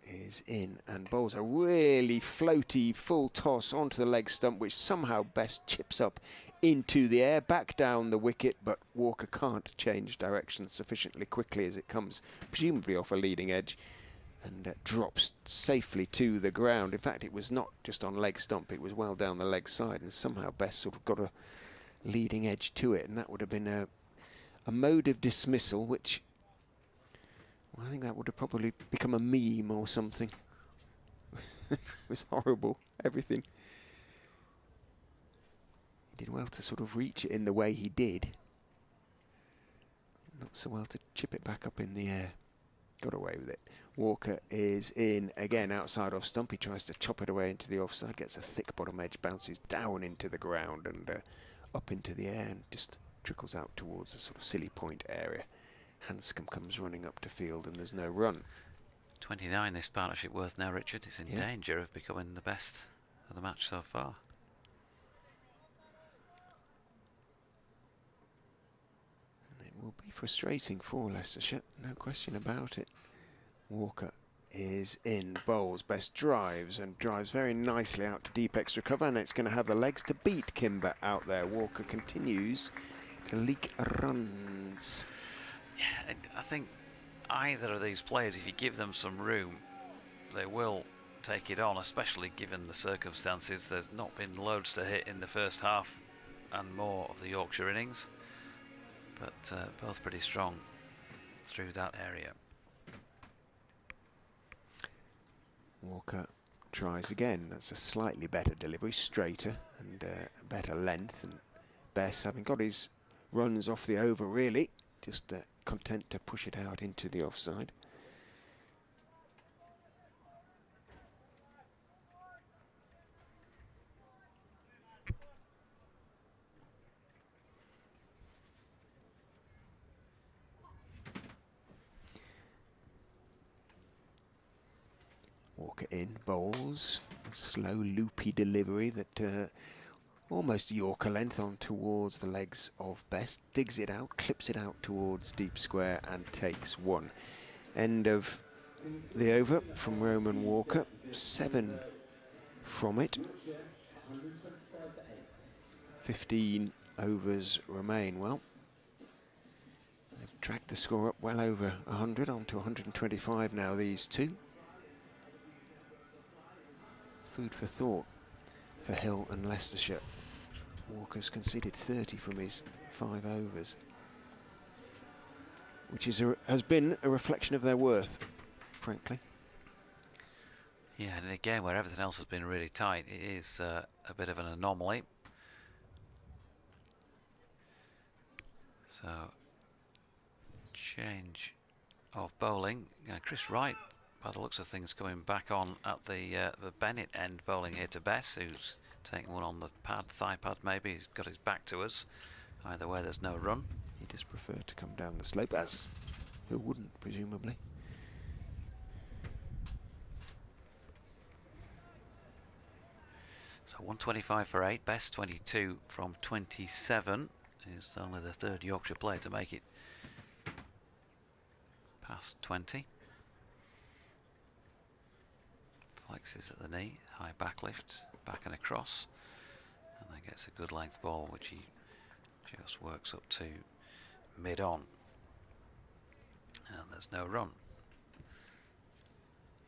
is in and bowls a really floaty full toss onto the leg stump, which somehow Bess chips up into the air, back down the wicket, but Walker can't change direction sufficiently quickly as it comes, presumably off a leading edge, and drops safely to the ground. In fact, it was not just on leg stump, it was well down the leg side, and somehow Bess sort of got a leading edge to it, and that would have been a mode of dismissal which, well, I think that would have probably become a meme or something. It was horrible, everything. He did well to sort of reach it in the way he did. Not so well to chip it back up in the air. Got away with it. Walker is in again outside off stump. He tries to chop it away into the offside, gets a thick bottom edge, bounces down into the ground and up into the air and just trickles out towards the sort of silly point area. Hanscom comes running up to field and there's no run. 29 this partnership worth now, Richard, is in danger of becoming the best of the match so far. And it will be frustrating for Leicestershire, no question about it. Walker is in, bowls, Bess drives and drives very nicely out to deep extra cover, and it's going to have the legs to beat Kimber out there. Walker continues to leak runs. Yeah, I think either of these players, if you give them some room, they will take it on, especially given the circumstances. There's not been loads to hit in the first half and more of the Yorkshire innings, but both pretty strong through that area. Walker tries again. That's a slightly better delivery, straighter and better length. And Bess, having got his runs off the over, really, just content to push it out into the offside. Walker in, bowls, slow loopy delivery that almost Yorker length on towards the legs of Bess, digs it out, clips it out towards deep square and takes one. End of the over from Roman Walker, 7 from it. 15 overs remain. Well, they've dragged the score up well over 100, on to 125 now, these two. Food for thought for Hill and Leicestershire. Walker's conceded 30 from his 5 overs, which is has been a reflection of their worth, frankly. Yeah, and again, where everything else has been really tight, it is a bit of an anomaly. So, change of bowling. Chris Wright, by the looks of things, coming back on at the Bennett end, bowling here to Bess, who's taking one on the pad, thigh pad maybe. He's got his back to us. Either way, there's no run. He does prefer to come down the slope, as who wouldn't, presumably. So 125 for 8, Bess 22 from 27. Is only the third Yorkshire player to make it past 20. Flexes at the knee, high back lift, back and across, and then gets a good length ball which he just works up to mid on, and there's no run.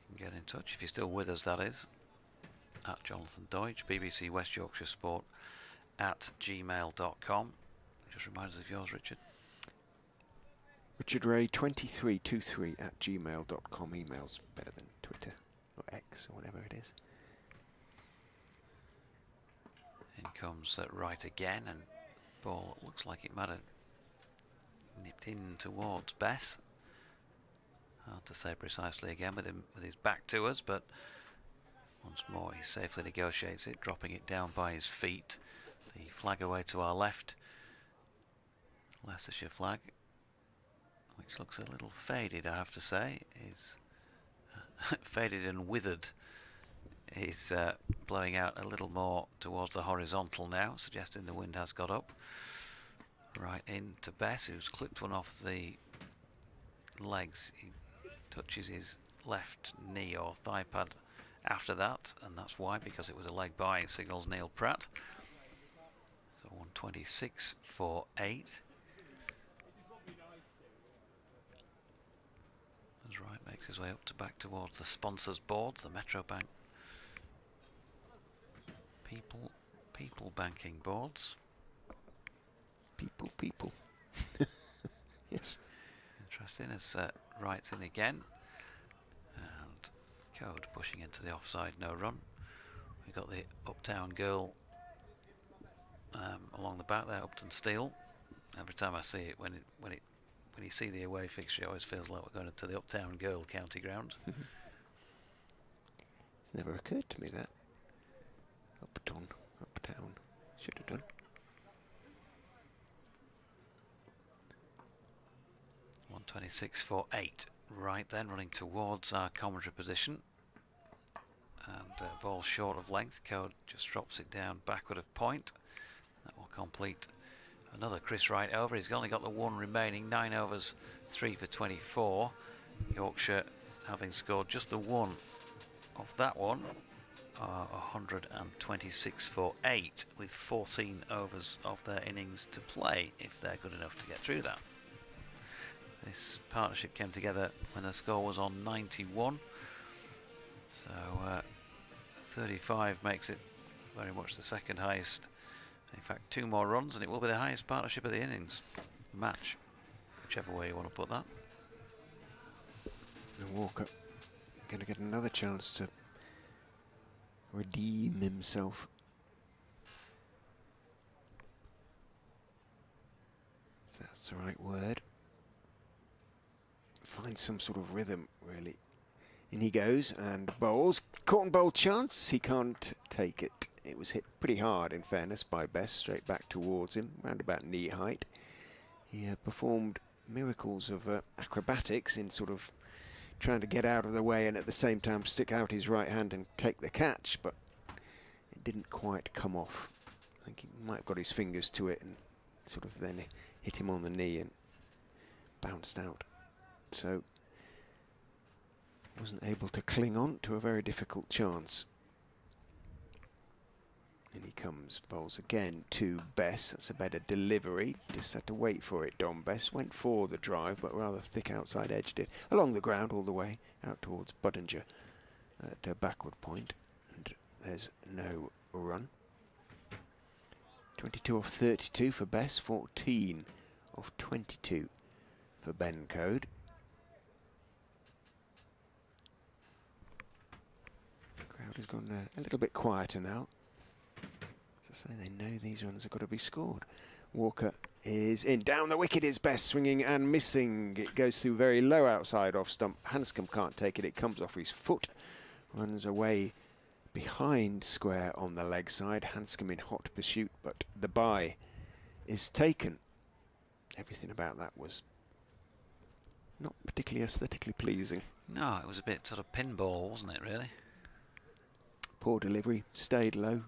You can get in touch if you're still with us, that is, at Jonathan Deutsch, BBC West Yorkshire Sport at gmail.com. Just remind us of yours, Richard. Richard Ray 2323 at gmail.com. Email's better than Twitter or X or whatever it is. In comes Wright again, and ball looks like it might have nipped in towards Bess. Hard to say precisely again with him with his back to us, but once more he safely negotiates it, dropping it down by his feet. The flag away to our left, Leicestershire flag, which looks a little faded, I have to say, is faded and withered. Is blowing out a little more towards the horizontal now, suggesting the wind has got up. Right in to Bess, who's clipped one off the legs. He touches his left knee or thigh pad after that, and that's why, because it was a leg by, it signals Neil Pratt. So 126 for 8. Turns right, makes his way up to back towards the sponsors board, the Metro Bank people banking boards. People. Yes. Interesting as Wright's in again. And Coed pushing into the offside, no run. We've got the Uptown girl along the back there, Uptonsteel. Every time I see it, when you see the away fixture, it always feels like we're going to the Uptown girl county ground. It's never occurred to me that. Uptown. Should have done. 126 for 8. Right then, running towards our commentary position. And ball short of length. Coed just drops it down backward of point. That will complete another Chris Wright over. He's only got the one remaining. 9 overs, 3 for 24. Yorkshire having scored just the one of that one. 126 for 8 with 14 overs of their innings to play if they're good enough to get through that. This partnership came together when the score was on 91, so 35 makes it very much the second highest. In fact, 2 more runs and it will be the highest partnership of the innings match, whichever way you want to put that. And Walker going to get another chance to redeem himself. If that's the right word. Find some sort of rhythm, really. In he goes and bowls. Caught and bowled chance. He can't take it. It was hit pretty hard, in fairness, by Bess, straight back towards him, round about knee height. He performed miracles of acrobatics in sort of trying to get out of the way and at the same time stick out his right hand and take the catch, but it didn't quite come off. I think he might have got his fingers to it and sort of then hit him on the knee and bounced out. So wasn't able to cling on to a very difficult chance. In he comes, bowls again to Bess. That's a better delivery. Just had to wait for it. Don Bess went for the drive, but rather thick outside edged it along the ground all the way out towards Budinger at a backward point. And there's no run. 22 off 32 for Bess, 14 off 22 for Ben Coed. The crowd has gone a little bit quieter now. As I say, they know these runs have got to be scored. Walker is in. Down the wicket is Bess, swinging and missing. It goes through very low outside off stump. Hanscom can't take it. It comes off his foot. Runs away behind square on the leg side. Hanscom in hot pursuit, but the bye is taken. Everything about that was not particularly aesthetically pleasing. No, it was a bit sort of pinball, wasn't it, really? Poor delivery, stayed low.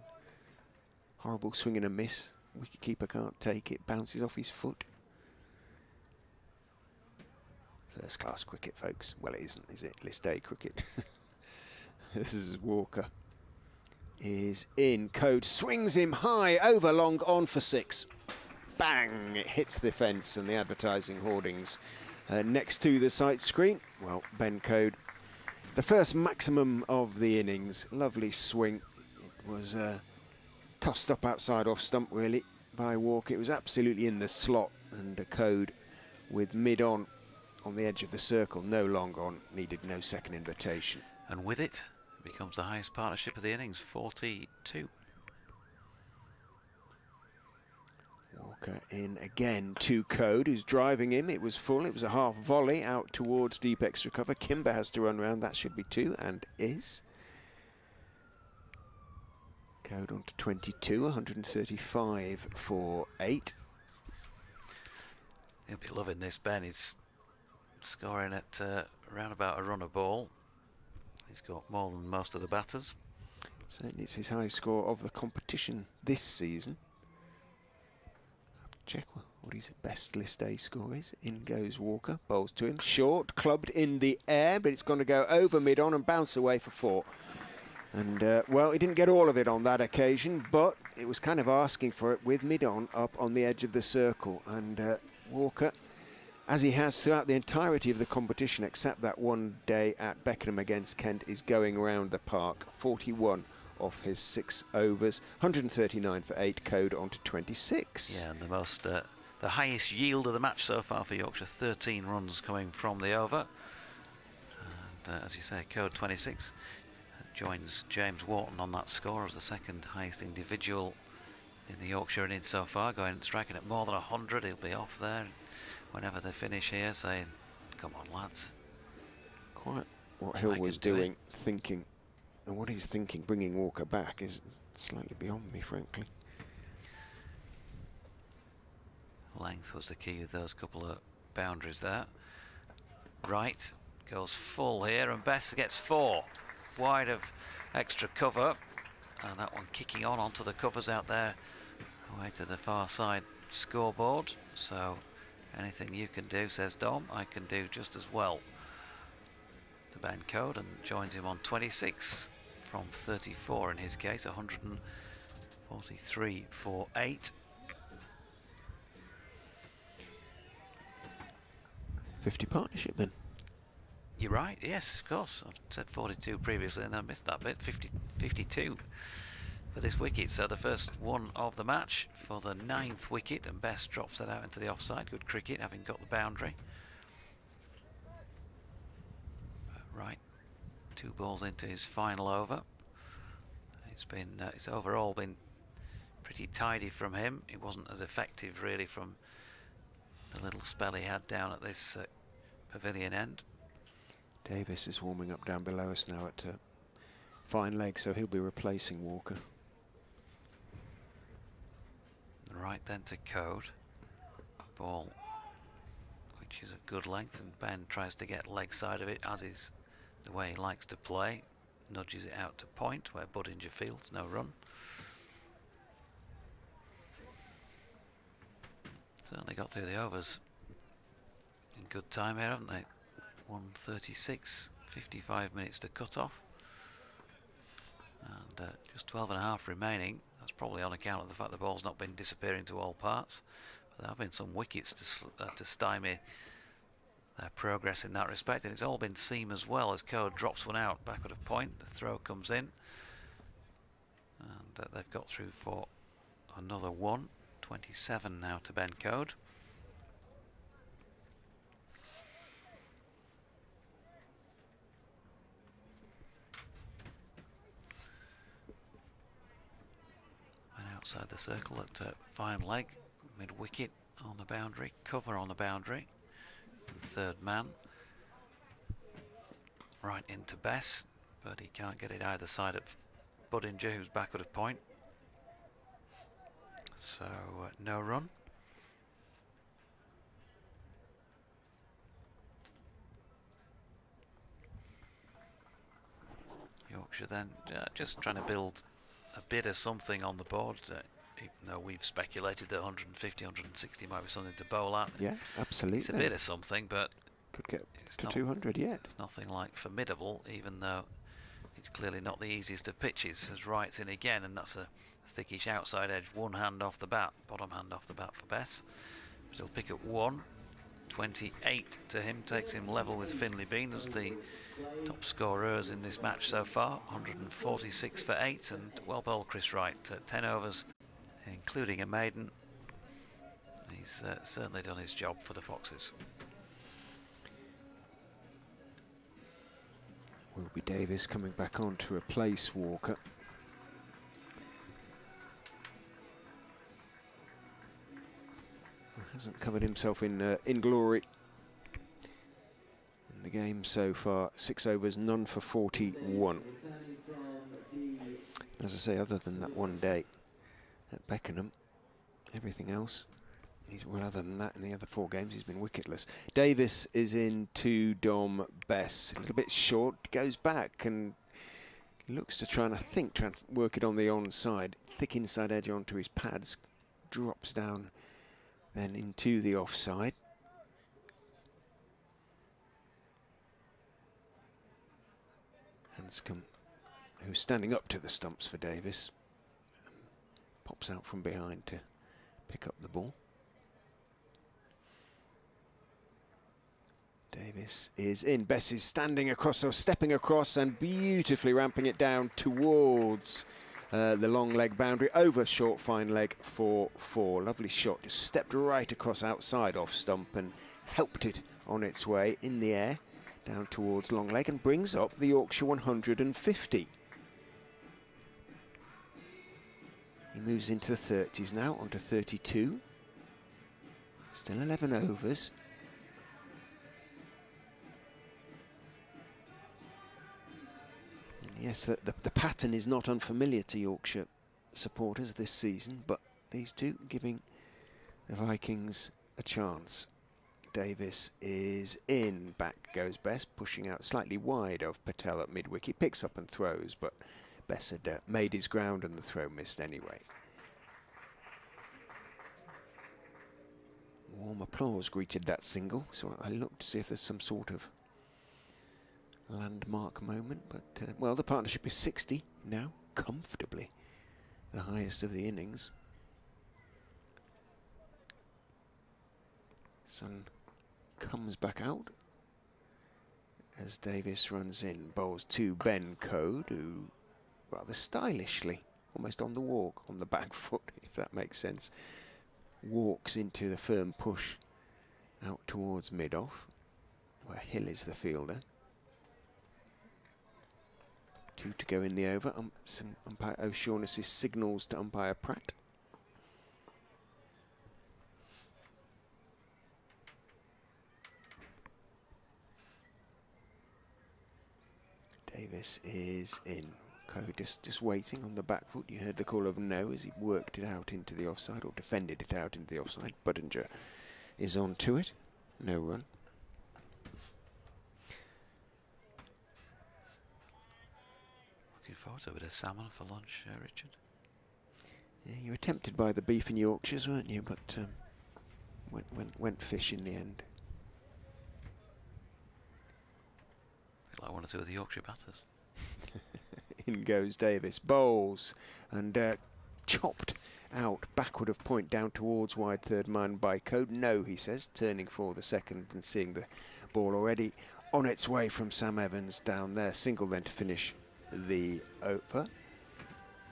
Horrible swing and a miss. Wicketkeeper can't take it, bounces off his foot. First class cricket, folks. Well, it isn't, is it? List A cricket. This is Walker. Is in. Coed swings him high, over long, on for 6. Bang! It hits the fence and the advertising hoardings next to the sight screen. Well, Ben Coed, the first maximum of the innings. Lovely swing. It was tossed up outside off stump, really, by Walker. It was absolutely in the slot, and Coed with mid-on on the edge of the circle, no long on, needed no second invitation. And with it, becomes the highest partnership of the innings, 42. Walker in again to Coed, who's driving him. It was full. It was a half volley out towards deep extra cover. Kimber has to run round. That should be 2, and is. Coed on to 22, 135 for 8. He'll be loving this, Ben. He's scoring at around about a run a ball. He's got more than most of the batters. Certainly it's his highest score of the competition this season. Check what his best list A score is. In goes Walker, bowls to him. Short, clubbed in the air, but it's going to go over mid-on and bounce away for 4. And, well, he didn't get all of it on that occasion, but it was kind of asking for it with mid-on up on the edge of the circle. And Walker as he has throughout the entirety of the competition, except that one day at Beckenham against Kent, is going around the park. 41 off his 6 overs, 139 for 8, Coed on to 26. Yeah, and the highest yield of the match so far for Yorkshire, 13 runs coming from the over. And as you say, Coed 26 joins James Wharton on that score as the second highest individual in the Yorkshire innings so far, striking at more than 100. He'll be off there whenever they finish here, saying, "Come on, lads." Quite what Hill was doing, thinking, and what he's thinking, bringing Walker back, is slightly beyond me, frankly. Length was the key with those couple of boundaries there. Right, goes full here, and Bess gets 4. Wide of extra cover, and that one kicking onto the covers out there, away to the far side scoreboard. So anything you can do, says Dom, I can do just as well. To Ben Coed, and joins him on 26 from 34 in his case, 143 for 8. 50 partnership then. You're right, yes, of course. I said 42 previously and I missed that bit. 52 for this wicket. So the first one of the match for the 9th wicket, and Bess drops that out into the offside. Good cricket, having got the boundary. Right, 2 balls into his final over. It's overall been pretty tidy from him. It wasn't as effective really from the little spell he had down at this pavilion end. Davis is warming up down below us now at fine leg, so he'll be replacing Walker. Right then to Coed. Ball, which is a good length, and Ben tries to get leg side of it, as is the way he likes to play. Nudges it out to point, where Budinger fields, no run. Certainly got through the overs in good time here, haven't they? 1:36, 55 minutes to cut off, and just 12.5 remaining. That's probably on account of the fact the ball's not been disappearing to all parts. But there have been some wickets to stymie their progress in that respect, and it's all been seam as well, as Coed drops one out backward of point. The throw comes in, and they've got through for another one. 27 now to Ben Coed. And outside the circle at fine leg, mid wicket on the boundary, cover on the boundary. Third man. Right into Bess, but he can't get it either side of Budinger, who's backward of point. So no run. Yorkshire then just trying to build a bit of something on the board, even though we've speculated that 150, 160 might be something to bowl at. Yeah, absolutely. It's a bit of something, but could get to 200 yet. It's nothing like formidable, even though it's clearly not the easiest of pitches. As Wright's in again, and that's a thickish outside edge, one hand off the bat, bottom hand off the bat for Bess. But he'll pick up 1. 28 to him, takes him level with Finley Bean as the top scorers in this match so far. 146 for 8, and well bowled Chris Wright, 10 overs, including a maiden. He's certainly done his job for the Foxes. Will be Davis coming back on to replace Walker. Hasn't covered himself in glory in the game so far. 6 overs, none for 41. As I say, other than that one day at Beckenham, everything else, other than that, in the other 4 games, he's been wicketless. Davis is in to Dom Bess. A little bit short, goes back and looks to try and work it on the onside. Thick inside edge onto his pads, drops down then into the offside. Hanscom, who's standing up to the stumps for Davis, pops out from behind to pick up the ball. Davis is in. Bess is standing across or stepping across and beautifully ramping it down towards the long leg boundary, over short fine leg for 4. Lovely shot, just stepped right across outside off stump and helped it on its way in the air down towards long leg and brings up the Yorkshire 150. He moves into the 30s now, onto 32. Still 11 overs. And yes, the pattern is not unfamiliar to Yorkshire supporters this season, but these two giving the Vikings a chance. Davis is in. Back goes Bess, pushing out slightly wide of Patel at mid-wicket. Picks up and throws, but Bess had made his ground and the throw missed anyway. Warm applause greeted that single, so I looked to see if there's some sort of landmark moment, but well, the partnership is 60 now, comfortably the highest of the innings. Sun comes back out as Davis runs in, bowls to Bess and Coed, who rather stylishly, almost on the walk, on the back foot, if that makes sense, walks into the firm push out towards mid-off, where Hill is the fielder. 2 to go in the over. Some umpire O'Shaughnessy signals to umpire Pratt. Davis is in. Coed just waiting on the back foot. You heard the call of no as he worked it out into the offside, or defended it out into the offside. Budinger is on to it. No run. Looking forward to a bit of salmon for lunch, Richard. Yeah, you were tempted by the beef and Yorkshires, weren't you? But went fish in the end. I feel like one or two of the Yorkshire batters. In goes Davis, bowls and chopped out backward of point down towards wide third man by Coed. No, he says, turning for the second and seeing the ball already on its way from Sam Evans down there. Single then to finish the over.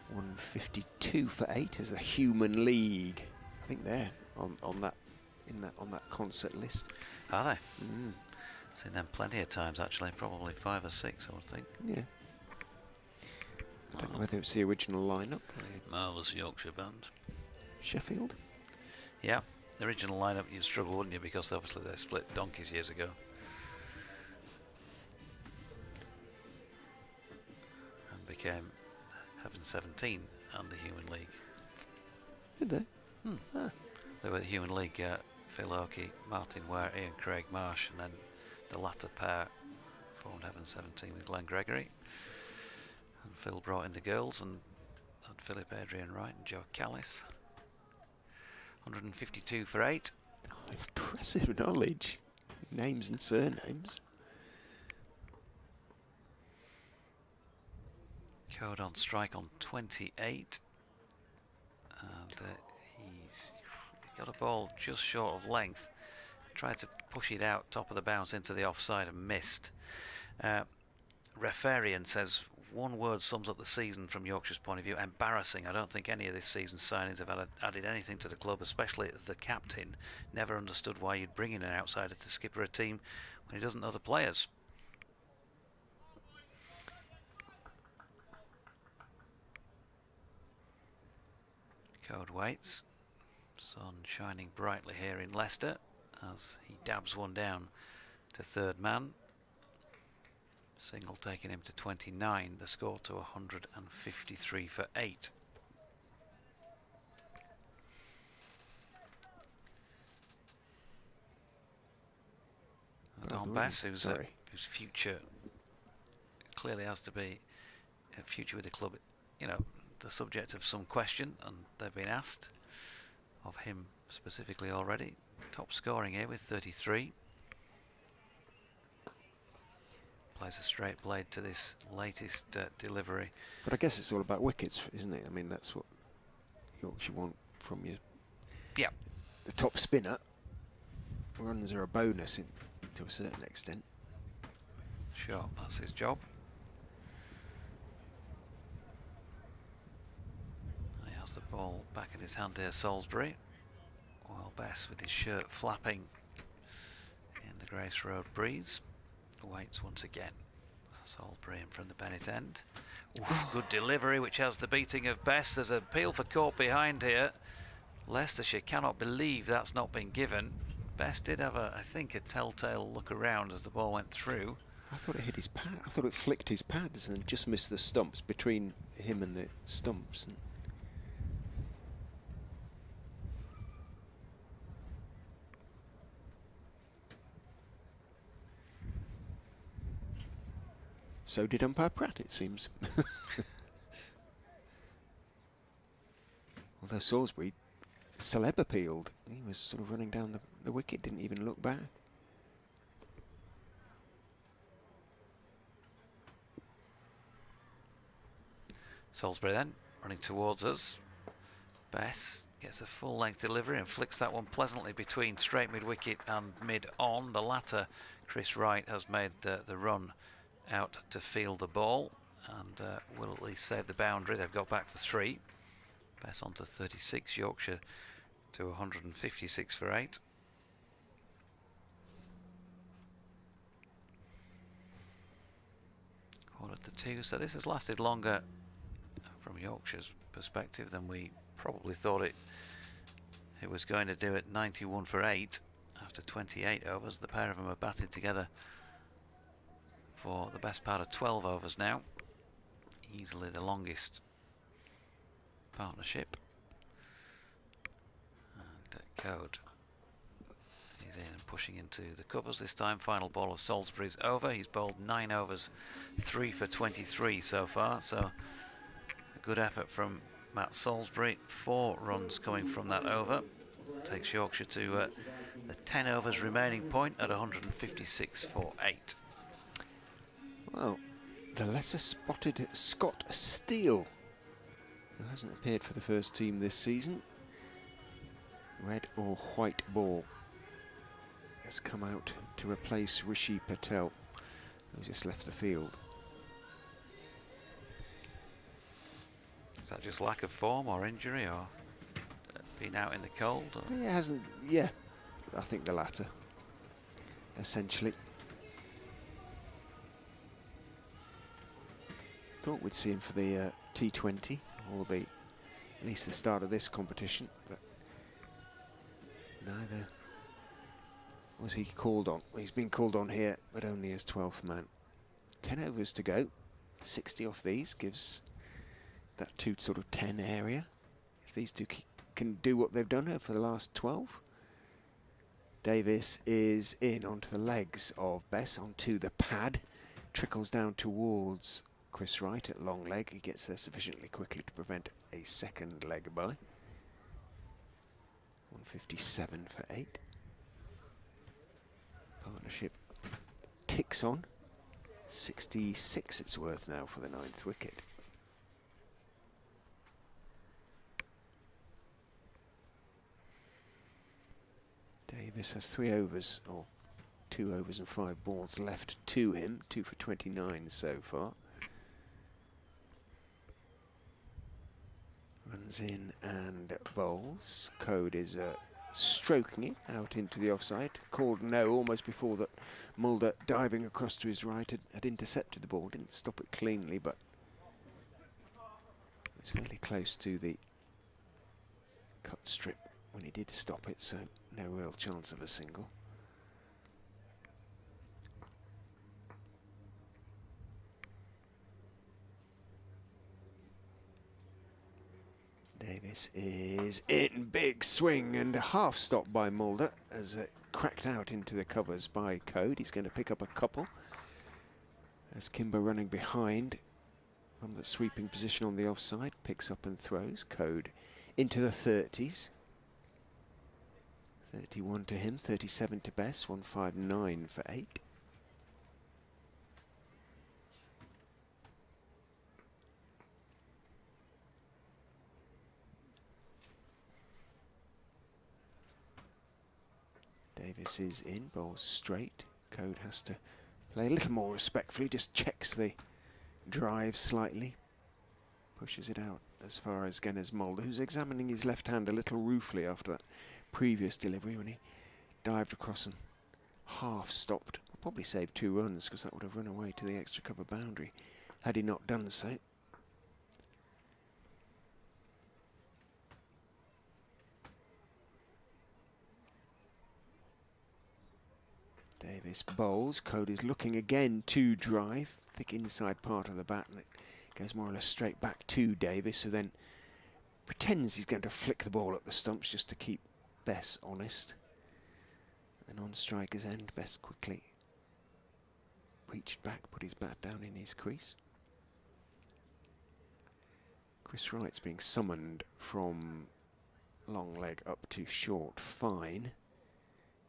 152 for 8 as the Human League. I think they're on that concert list. Are they? Seen them plenty of times actually, probably 5 or 6 I would think. Yeah. I don't know whether it's the original lineup. Marvellous Yorkshire band. Sheffield? Yeah, the original lineup you'd struggle, wouldn't you, because obviously they split donkeys years ago. And became Heaven 17 and the Human League. Did they? Ah. They were the Human League, Phil Oakey, Martin Ware, Ian Craig Marsh, and then the latter pair formed Heaven 17 with Glenn Gregory. And Phil brought in the girls and had Philip Adrian Wright and Joe Callis. 152 for 8. Oh, impressive knowledge. Names and surnames. Coed on strike on 28. And he's got a ball just short of length. Tried to push it out top of the bounce into the offside and missed. Referian says one word sums up the season from Yorkshire's point of view: embarrassing. I don't think any of this season's signings have added anything to the club, especially the captain. Never understood why you'd bring in an outsider to skipper a team when he doesn't know the players. Coed waits. Sun shining brightly here in Leicester as he dabs one down to third man. Single taking him to 29, the score to 153 for 8. Don Bess, whose future clearly has to be a future with the club, you know, the subject of some question, and they've been asked of him specifically already. Top scoring here with 33. Plays a straight blade to this latest delivery. But I guess it's all about wickets, isn't it? I mean, that's what Yorkshire want from you. Yeah. The top spinner. Runs are a bonus to a certain extent. Sure, that's his job. He has the ball back in his hand here, Salisbury. While Bess, with his shirt flapping in the Grace Road breeze, waits once again. Salisbury in from the Bennett end. Oof, good delivery, which has the beating of Bess. There's an appeal for court behind here. Leicestershire cannot believe that's not been given. Bess did have, I think, a telltale look around as the ball went through. I thought it hit his pad. I thought it flicked his pads and just missed the stumps between him and the stumps. And so did umpire Pratt, it seems. Although Salisbury celeb appealed. He was sort of running down the wicket, didn't even look back. Salisbury then running towards us. Bess gets a full length delivery and flicks that one pleasantly between straight mid wicket and mid on. The latter, Chris Wright, has made the run out to field the ball and will at least save the boundary. They've got back for 3. Bess on to 36, Yorkshire to 156 for 8. Quarter to 2, so this has lasted longer from Yorkshire's perspective than we probably thought it was going to do at 91 for 8 after 28 overs. The pair of them are batted together for the best part of 12 overs now. Easily the longest partnership. And Coed is in and pushing into the covers this time. Final ball of Salisbury's over. He's bowled 9 overs, 3 for 23 so far, so a good effort from Matt Salisbury. 4 runs coming from that over. Takes Yorkshire to the 10 overs remaining point at 156 for 8. Well, the lesser spotted Scott Steele, who hasn't appeared for the first team this season, red or white ball, has come out to replace Rishi Patel, who just left the field. Is that just lack of form or injury or being out in the cold? Or? He hasn't, yeah, I think the latter, essentially. Thought we'd see him for the T20 or at least the start of this competition, but neither was he called on. Well, he's been called on here, but only as 12th man. 10 overs to go. 60 off these gives that 2 sort of 10 area. If these two can do what they've done here for the last 12. Davis is in onto the legs of Bess, onto the pad, trickles down towards Chris Wright at long leg. He gets there sufficiently quickly to prevent a second leg by. 157 for 8. Partnership ticks on. 66 it's worth now for the 9th wicket. Davis has 3 overs, or 2 overs and 5 balls left to him. 2 for 29 so far. Runs in and bowls. Coed is stroking it out into the offside. Called no almost before that. Mulder diving across to his right had intercepted the ball. Didn't stop it cleanly, but it's fairly close to the cut strip when he did stop it, so no real chance of a single. Davis is in, big swing and a half stop by Mulder as it cracked out into the covers by Coed. He's going to pick up a couple as Kimber running behind from the sweeping position on the offside picks up and throws. Coed into the 30s. 31 to him, 37 to Bess, 159 for 8. Davis is in, bowls straight, Coed has to play a little more respectfully, just checks the drive slightly, pushes it out as far as again as Mulder, who's examining his left hand a little ruefully after that previous delivery when he dived across and half stopped. Probably saved 2 runs because that would have run away to the extra cover boundary had he not done so. Davis bowls. Coed is looking again to drive. Thick inside part of the bat, and it goes more or less straight back to Davis, who then pretends he's going to flick the ball at the stumps just to keep Bess honest. And on striker's end, Bess quickly reached back, put his bat down in his crease. Chris Wright's being summoned from long leg up to short fine.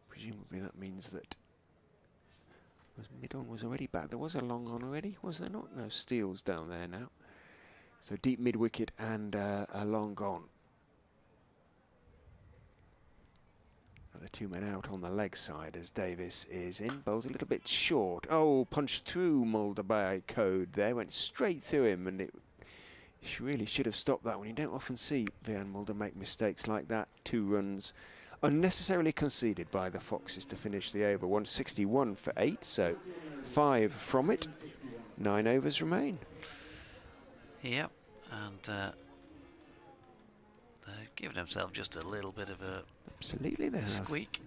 Presumably that means that mid-on was already back. There was a long on already, was there not? No, Steele's down there now. So deep mid-wicket and a long gone. The 2 men out on the leg side as Davis is in. Bowls a little bit short. Oh, punched through Mulder by Coed there. Went straight through him, and it really should have stopped that one. You don't often see Vian Mulder make mistakes like that. 2 runs unnecessarily conceded by the Foxes to finish the over. 161 for 8, so 5 from it. 9 overs remain. Yep, and they've given themselves just a little bit of a absolutely they squeak.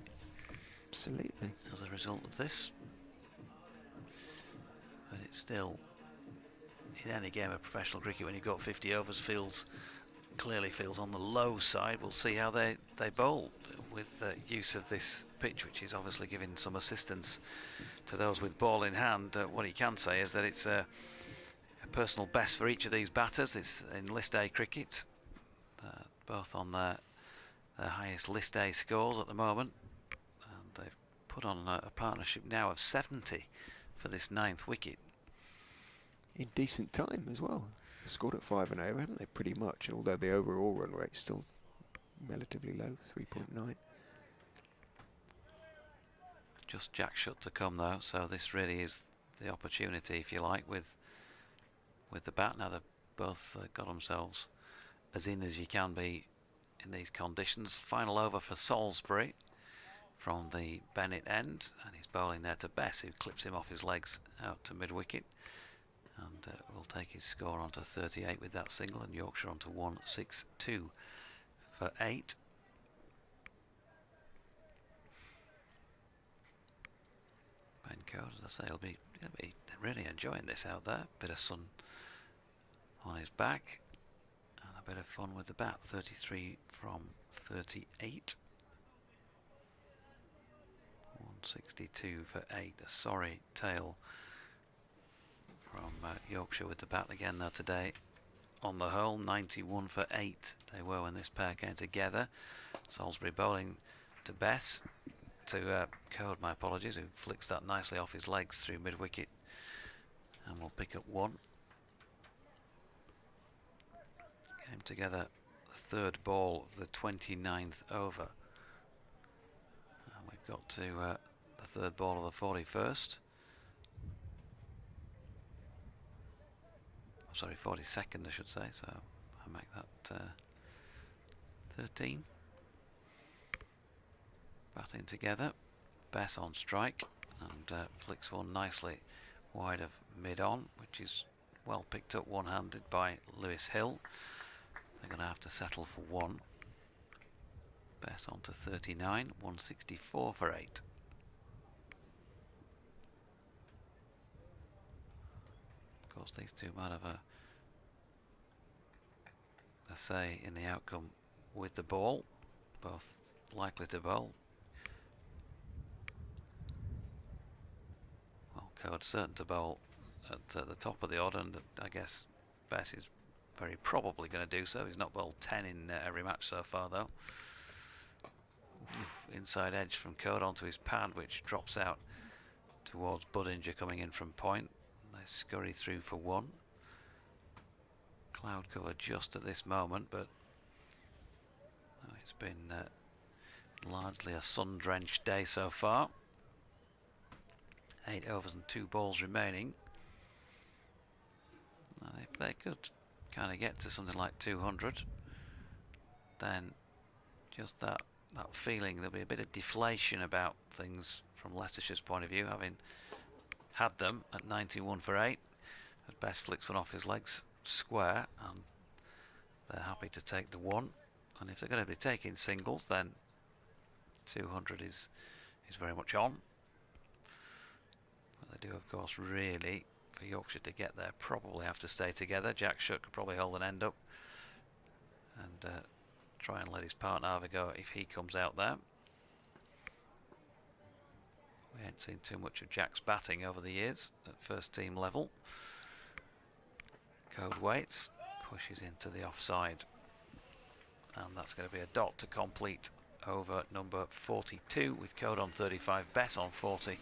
Absolutely. As a result of this. But it's still, in any game of professional cricket, when you've got 50 overs, clearly feels on the low side. We'll see how they bowl with use of this pitch, which is obviously giving some assistance to those with ball in hand. What he can say is that it's a personal best for each of these batters. It's in List A cricket, both on their highest List A scores at the moment, and they've put on a partnership now of 70 for this 9th wicket. In decent time as well. Scored at 5 and over, haven't they, pretty much, although the overall run rate's still relatively low, 3.9. Just jack shot to come though, so this really is the opportunity, if you like, with the bat. Now they've both got themselves as in as you can be in these conditions. Final over for Salisbury from the Bennett end, and he's bowling there to Bess, who clips him off his legs out to mid-wicket, and will take his score onto 38 with that single, and Yorkshire onto 162 for 8. Ben Coed, as I say, he'll be really enjoying this out there. Bit of sun on his back and a bit of fun with the bat. 33 from 38. 162 for 8. A sorry tale from Yorkshire with the bat again though today. On the whole, 91 for 8 they were when this pair came together. Salisbury bowling to Bess, to Coed, my apologies, who flicks that nicely off his legs through mid-wicket and will pick up 1. Came together the 3rd ball of the 29th over, and we've got to the 3rd ball of the 41st. Sorry, 42nd I should say, so I make that 13. Batting together, Bess on strike, and flicks one nicely wide of mid-on, which is well picked up one-handed by Lewis Hill. They're going to have to settle for 1. Bess on to 39, 164 for 8. Of course, these two might have a say in the outcome with the ball, both likely to bowl. Well, Coed certain to bowl at the top of the order, and I guess Bess is very probably going to do so. He's not bowled 10 in every match so far though. Inside edge from Coed onto his pad, which drops out towards Budinger coming in from point. They scurry through for 1. Cloud cover just at this moment, but it's been largely a sun-drenched day so far. 8 overs and 2 balls remaining. And if they could kind of get to something like 200, then just that feeling there'll be a bit of deflation about things from Leicestershire's point of view, having had them at 91 for 8. As Bess flicks one off his legs square, and they're happy to take the 1. And if they're going to be taking singles, then 200 is very much on. But they do, of course, really, for Yorkshire to get there, probably have to stay together. Jack Shutt could probably hold an end up and try and let his partner have a go if he comes out there. We ain't seen too much of Jack's batting over the years at first team level. Coed waits, pushes into the offside, and that's going to be a dot to complete over number 42, with Coed on 35, Bess on 40,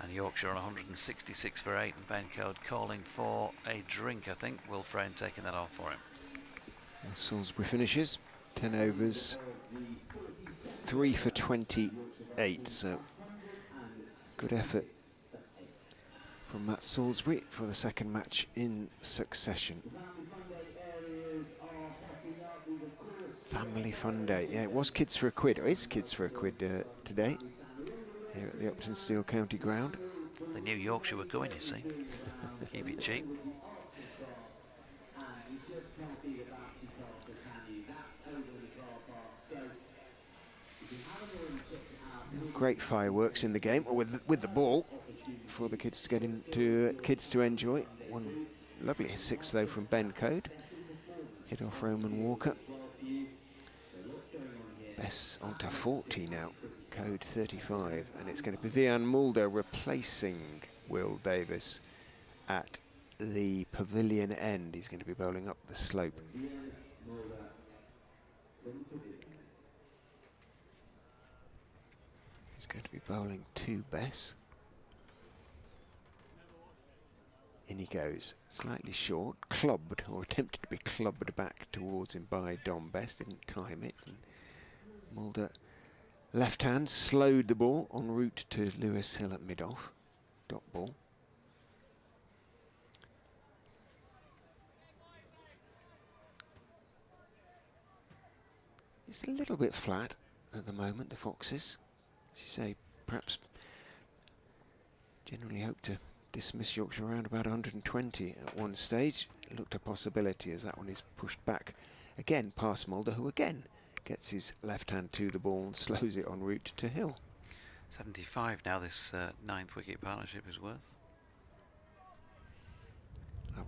and Yorkshire on 166 for 8, and Ben Coed calling for a drink, I think. Will Frayne taking that on for him. Well, Salisbury finishes 10 overs, 3 for 28, so good effort from Matt Salisbury for the second match in succession. Family Fun Day. Yeah, it was Kids for a Quid, or is Kids for a Quid today here at the Uptonsteel County Ground. They knew Yorkshire were going, you see. Keep it cheap. Great fireworks in the game, or with the ball, for the kids to get into, kids to enjoy. One lovely 6 though from Ben Coed, hit off Roman Walker. Bess onto 40 now, Coed 35, and it's going to be Vian Mulder replacing Will Davis at the pavilion end. He's going to be bowling up the slope. He's going to be bowling to Bess. In he goes, slightly short, clubbed, or attempted to be clubbed back towards him by Dom Bess, didn't time it. And Mulder, left hand, slowed the ball en route to Lewis Hill at mid-off, dot ball. It's a little bit flat at the moment, the Foxes. As you say, perhaps generally hope to dismiss Yorkshire around about 120 at one stage. It looked a possibility as that one is pushed back again past Mulder, who again gets his left hand to the ball and slows it en route to Hill. 75 now this 9th wicket partnership is worth.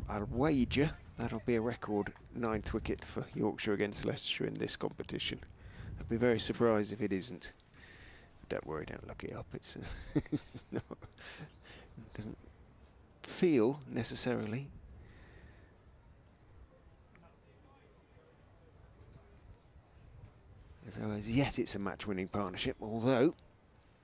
I'll wager that'll be a record 9th wicket for Yorkshire against Leicestershire in this competition. I'd be very surprised if it isn't. Don't worry, don't look it up. It's, it's not, it doesn't feel necessarily. As yet it's a match-winning partnership, although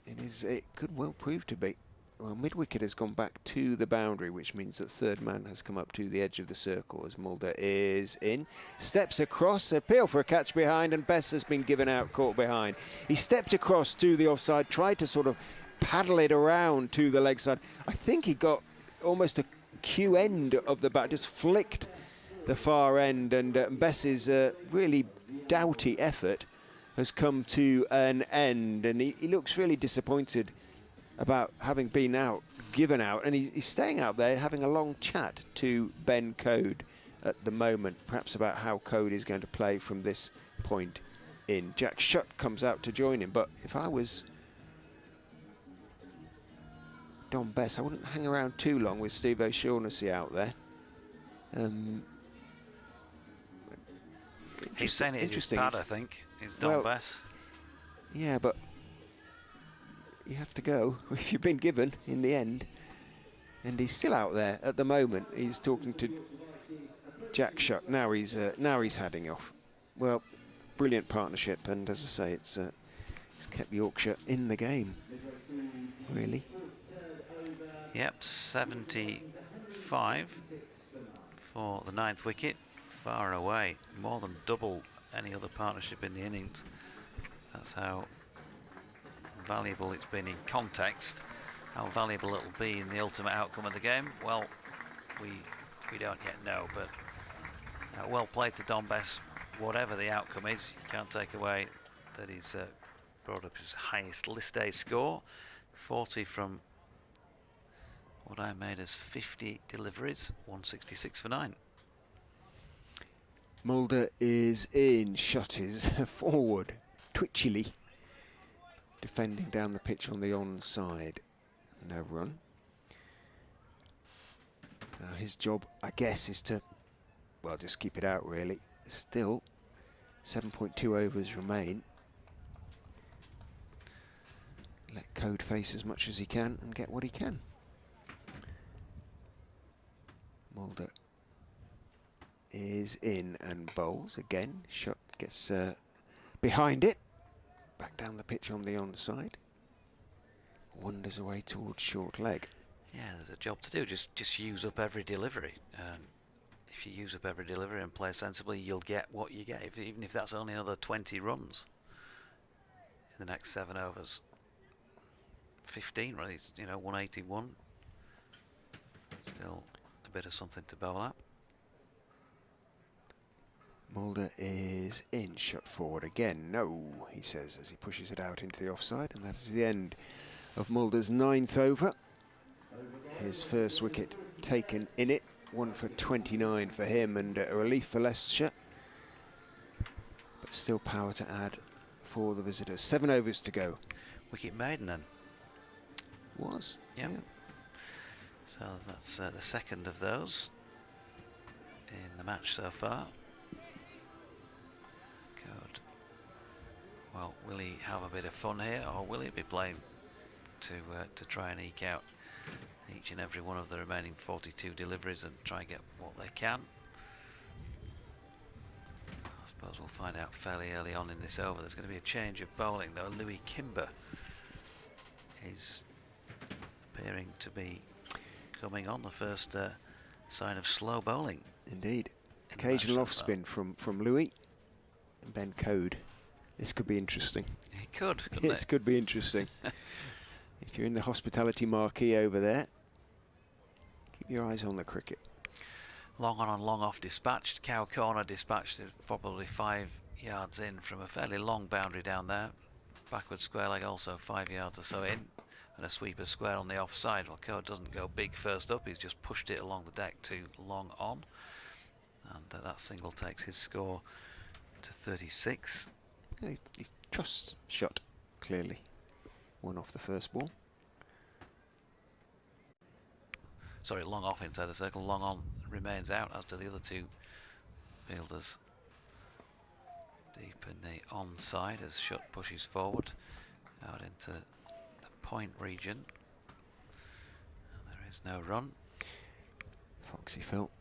it could well prove to be. Well, mid-wicket has gone back to the boundary, which means that third man has come up to the edge of the circle as Mulder is in. Steps across, appeal for a catch behind, and Bess has been given out, caught behind. He stepped across to the offside, tried to sort of paddle it around to the leg side. I think he got almost a Q end of the bat, just flicked the far end, and Bess's really doughty effort has come to an end, and he looks really disappointed about having been given out, and he's staying out there having a long chat to Ben Coed at the moment, perhaps about how Coed is going to play from this point in. Jack Shutt comes out to join him, but if I was Dom Bess, I wouldn't hang around too long with Steve O'Shaughnessy out there. He's saying it is his pad, I think, is Dom Bess. Yeah, but you have to go if you've been given in the end, and he's still out there at the moment. He's talking to Jack Shutt. Now he's heading off. Well, brilliant partnership, and as I say, it's kept Yorkshire in the game, really. Yep, 75 for the 9th wicket, far away, more than double any other partnership in the innings. That's how valuable it's been in context. How valuable it'll be in the ultimate outcome of the game, well, we don't yet know, but well played to Don Bess. Whatever the outcome is, you can't take away that he's brought up his highest list A score, 40 from what I made as 50 deliveries, 166 for 9. Mulder is in, shot is forward, twitchily, defending down the pitch on the onside. No run. Now his job, I guess, is to, well, just keep it out really. Still, 7.2 overs remain. Let Coed face as much as he can and get what he can. Mulder is in and bowls again. Shot gets behind it. Back down the pitch on the onside. Wanders away towards short leg. Yeah, there's a job to do. Just use up every delivery. If you use up every delivery and play sensibly, you'll get what you get, even if that's only another 20 runs in the next 7 overs. 15, really, you know, 181. Still a bit of something to bowl at. Mulder is in, shot forward again. No, he says as he pushes it out into the offside, and that is the end of Mulder's 9th over. His first wicket taken in it, 1 for 29 for him, and a relief for Leicestershire. But still power to add for the visitors. 7 overs to go. Wicket maiden then. Was. Yep. Yeah. So that's the second of those in the match so far. Good. Well, will he have a bit of fun here, or will he be playing to try and eke out each and every one of the remaining 42 deliveries and try and get what they can? I suppose we'll find out fairly early on in this over. There's going to be a change of bowling though. Louis Kimber is appearing to be coming on, the first sign of slow bowling. Indeed. Occasional off spin from Louis and Ben Coed. This could be interesting. It could, couldn't This could be interesting. If you're in the hospitality marquee over there, keep your eyes on the cricket. Long on and long off dispatched. Cow corner dispatched is probably 5 yards in from a fairly long boundary down there. Backward square leg also 5 yards or so in. And a sweeper square on the offside. Well, Coed doesn't go big first up, he's just pushed it along the deck to long on. And that single takes his score to 36. Yeah, he trusts shot, clearly. 1 off the first ball. Sorry, long off inside the circle, long on remains out, as do the other 2 fielders. Deep in the onside as shot pushes forward out into the point region. And there is no run. Foxy Phil.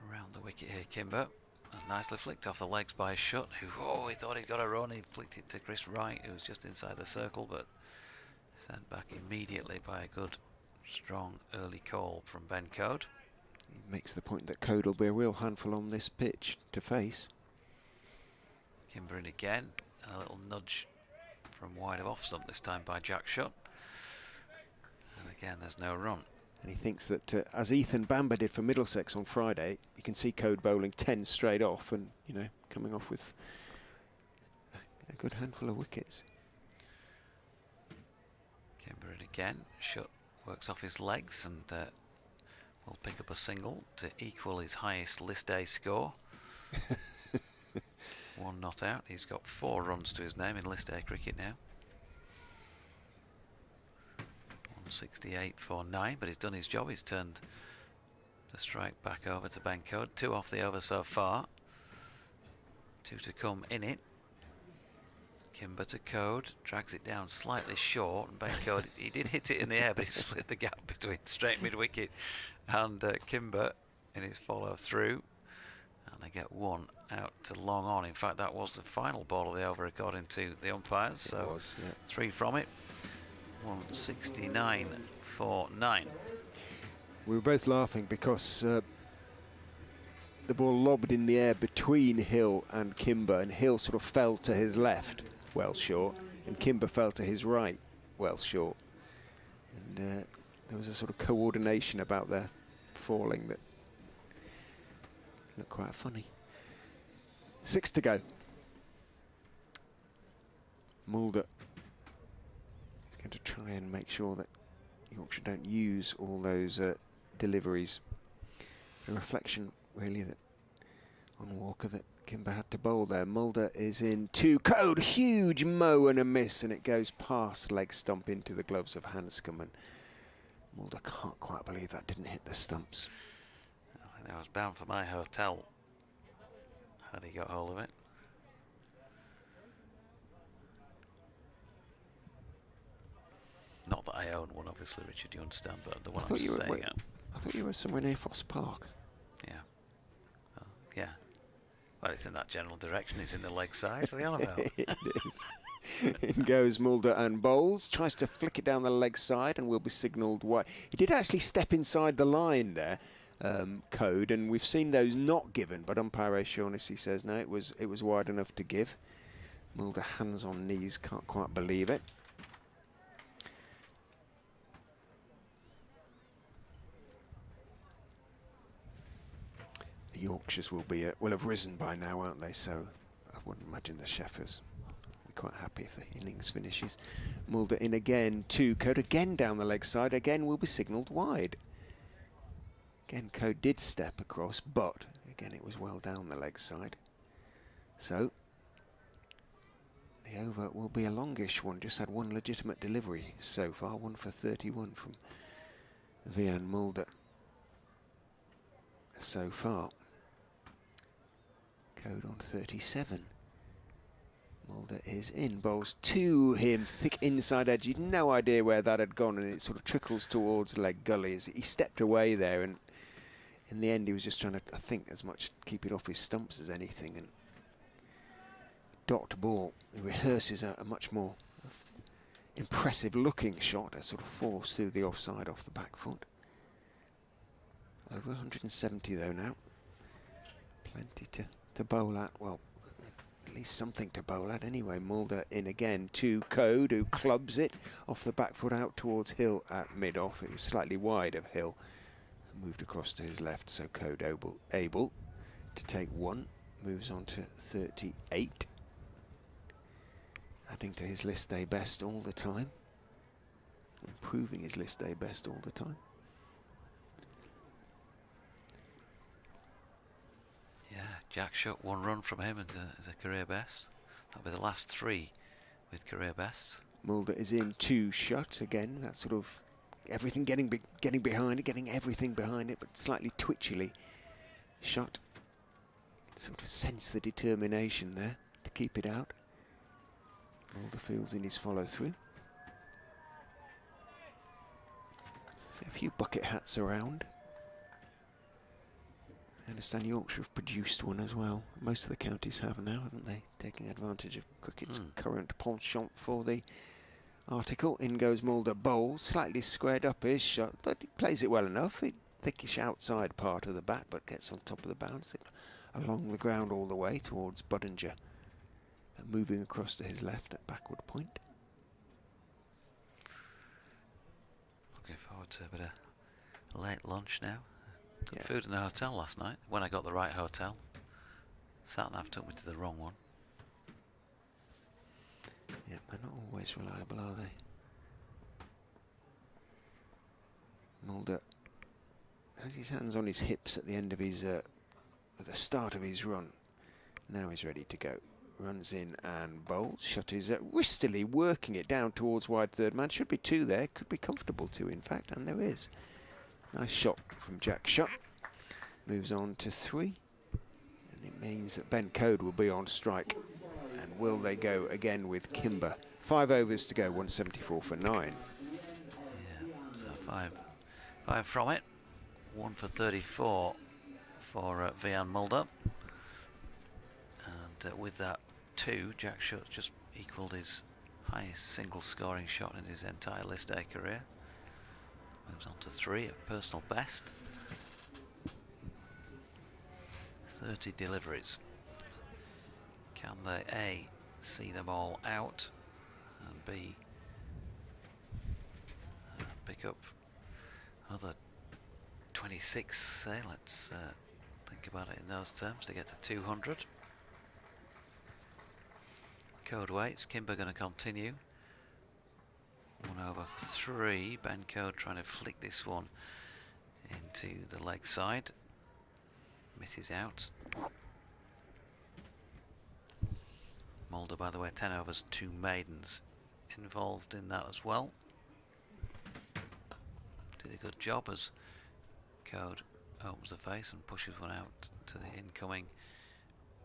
Around the wicket here, Kimber. And nicely flicked off the legs by Shutt, who, he thought he'd got a run. He flicked it to Chris Wright, who was just inside the circle, but sent back immediately by a good, strong early call from Ben Coed. He makes the point that Coed will be a real handful on this pitch to face. Kimber in again, and a little nudge from wide of off stump, this time by Jack Shutt. And again, there's no run. And he thinks that, as Ethan Bamber did for Middlesex on Friday, you can see Coed bowling 10 straight off and, you know, coming off with a good handful of wickets. Kimber in again. Shutt works off his legs and will pick up a single to equal his highest list A score. 1 not out. He's got 4 runs to his name in list A cricket now. 168 for 9, but he's done his job. He's turned the strike back over to Ben Coed. 2 off the over so far. 2 to come in it. Kimber to Coed, drags it down slightly short, and Ben Coed, he did hit it in the air, but he split the gap between straight mid-wicket and Kimber in his follow-through. And they get 1 out to long on. In fact, that was the final ball of the over according to the umpires. So It was, yeah. 3 from it. 169 for 9. We were both laughing because the ball lobbed in the air between Hill and Kimber, and Hill sort of fell to his left, well short. and Kimber fell to his right, well short. And there was a sort of coordination about their falling that looked quite funny. 6 to go. Mulder is going to try and make sure that Yorkshire don't use all those deliveries. A reflection, really, that on Walker that Kimber had to bowl there. Mulder is in 2. Coed, huge mow and a miss, and it goes past leg stump into the gloves of Hanscom. And Mulder can't quite believe that didn't hit the stumps. I think I was bound for my hotel had he got hold of it. Not that I own one, obviously, Richard, you understand, but the one I'm staying at. I thought you were somewhere near Foss Park. Yeah. Well, yeah. Well, it's in that general direction. It's in the leg side. What are you on about? It is. In goes Mulder and bowls. Tries to flick it down the leg side and will be signalled wide. He did actually step inside the line there, Coed, and we've seen those not given, but umpire O'Shaughnessy says no, it was wide enough to give. Mulder hands on knees, can't quite believe it. The Yorkshires will have risen by now, won't they? So I wouldn't imagine the Sheffers will be quite happy if the innings finishes. Mulder in again, 2. Coed again down the leg side, again will be signalled wide. Again, Coed did step across, but again it was well down the leg side. So the over will be a longish one. Just had one legitimate delivery so far, 1 for 31 from Vian Mulder so far. Coed on 37. Mulder is in, bowls to him, thick inside edge. You'd no idea where that had gone, and it sort of trickles towards leg gullies. He stepped away there, and in the end he was just trying to, I think, as much keep it off his stumps as anything. And dot ball, he rehearses a much more impressive looking shot, a sort of force through the offside off the back foot. Over 170 though now. Plenty to bowl at. Well, at least something to bowl at anyway. Mulder in again to Coed, who clubs it off the back foot out towards Hill at mid-off. It was slightly wide of Hill. Moved across to his left, so Coed able to take 1. Moves on to 38. Adding to his list day best all the time. Improving his list day best all the time. Jack shot 1 run from him as a career best. That'll be the last 3 with career bests. Mulder is in 2 shot again. That sort of everything getting behind it, getting everything behind it, but slightly twitchily shot. Sort of sense the determination there to keep it out. Mulder feels in his follow through. So a few bucket hats around. I understand Yorkshire have produced one as well. Most of the counties have now, haven't they? Taking advantage of cricket's current penchant for the article. In goes Mulder, bowls, slightly squared up his shot, but he plays it well enough. Thickish outside part of the bat, but gets on top of the bounce. Along the ground all the way towards Budinger. And moving across to his left at backward point. Looking forward to a bit of late lunch now. Yeah. Food in the hotel last night, when I got the right hotel. Sat-nav took me to the wrong one. Yeah, they're not always reliable, are they? Mulder has his hands on his hips at the end of his, at the start of his run. Now he's ready to go. Runs in and bowls. Shot is wristily working it down towards wide third man. Should be 2 there. Could be comfortable 2, in fact, and there is. Nice shot from Jack Shot. Moves on to 3. And it means that Ben Coed will be on strike. And will they go again with Kimber? 5 overs to go, 174 for 9. Yeah, so 5 from it. 1 for 34 for Vian Mulder. And with that 2, Jack Shot just equalled his highest single scoring shot in his entire list A career. Moves on to 3, a personal best. 30 deliveries. Can they A, see them all out, and B, pick up another 26, say. Let's think about it in those terms to get to 200. Coed waits. Kimber going to continue. 1 over 3. Ben Coed trying to flick this one into the leg side. Misses out. Mulder, by the way, 10 overs, 2 maidens involved in that as well. Did a good job as Coed opens the face and pushes one out to the incoming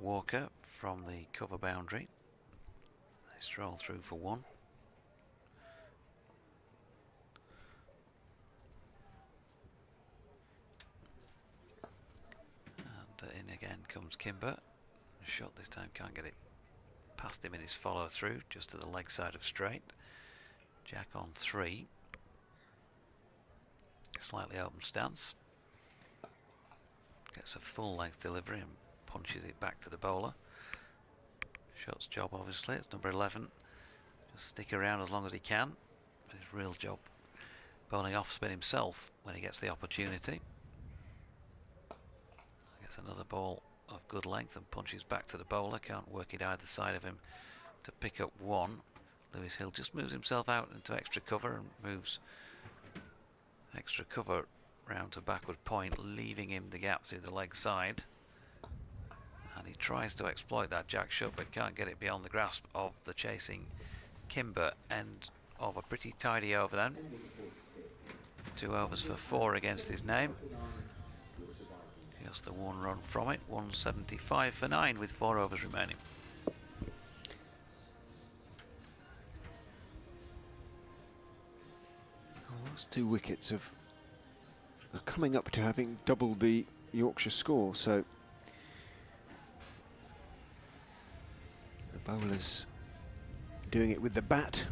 Walker from the cover boundary. They stroll through for 1. And in again comes Kimber. Shot this time, can't get it past him in his follow through, just to the leg side of straight. Jack on 3. Slightly open stance. Gets a full length delivery and punches it back to the bowler. Shot's job obviously, it's number 11. Just stick around as long as he can. His real job bowling off spin himself when he gets the opportunity. Gets another ball of good length and punches back to the bowler. Can't work it either side of him to pick up 1. Lewis Hill just moves himself out into extra cover and moves extra cover round to backward point, leaving him the gap through the leg side. And he tries to exploit that jack shot but can't get it beyond the grasp of the chasing Kimber. End of a pretty tidy over then. 2 overs for 4 against his name. Just the 1 run from it. 175 for 9 with 4 overs remaining. The last 2 wickets are coming up to having doubled the Yorkshire score, so the bowlers doing it with the bat.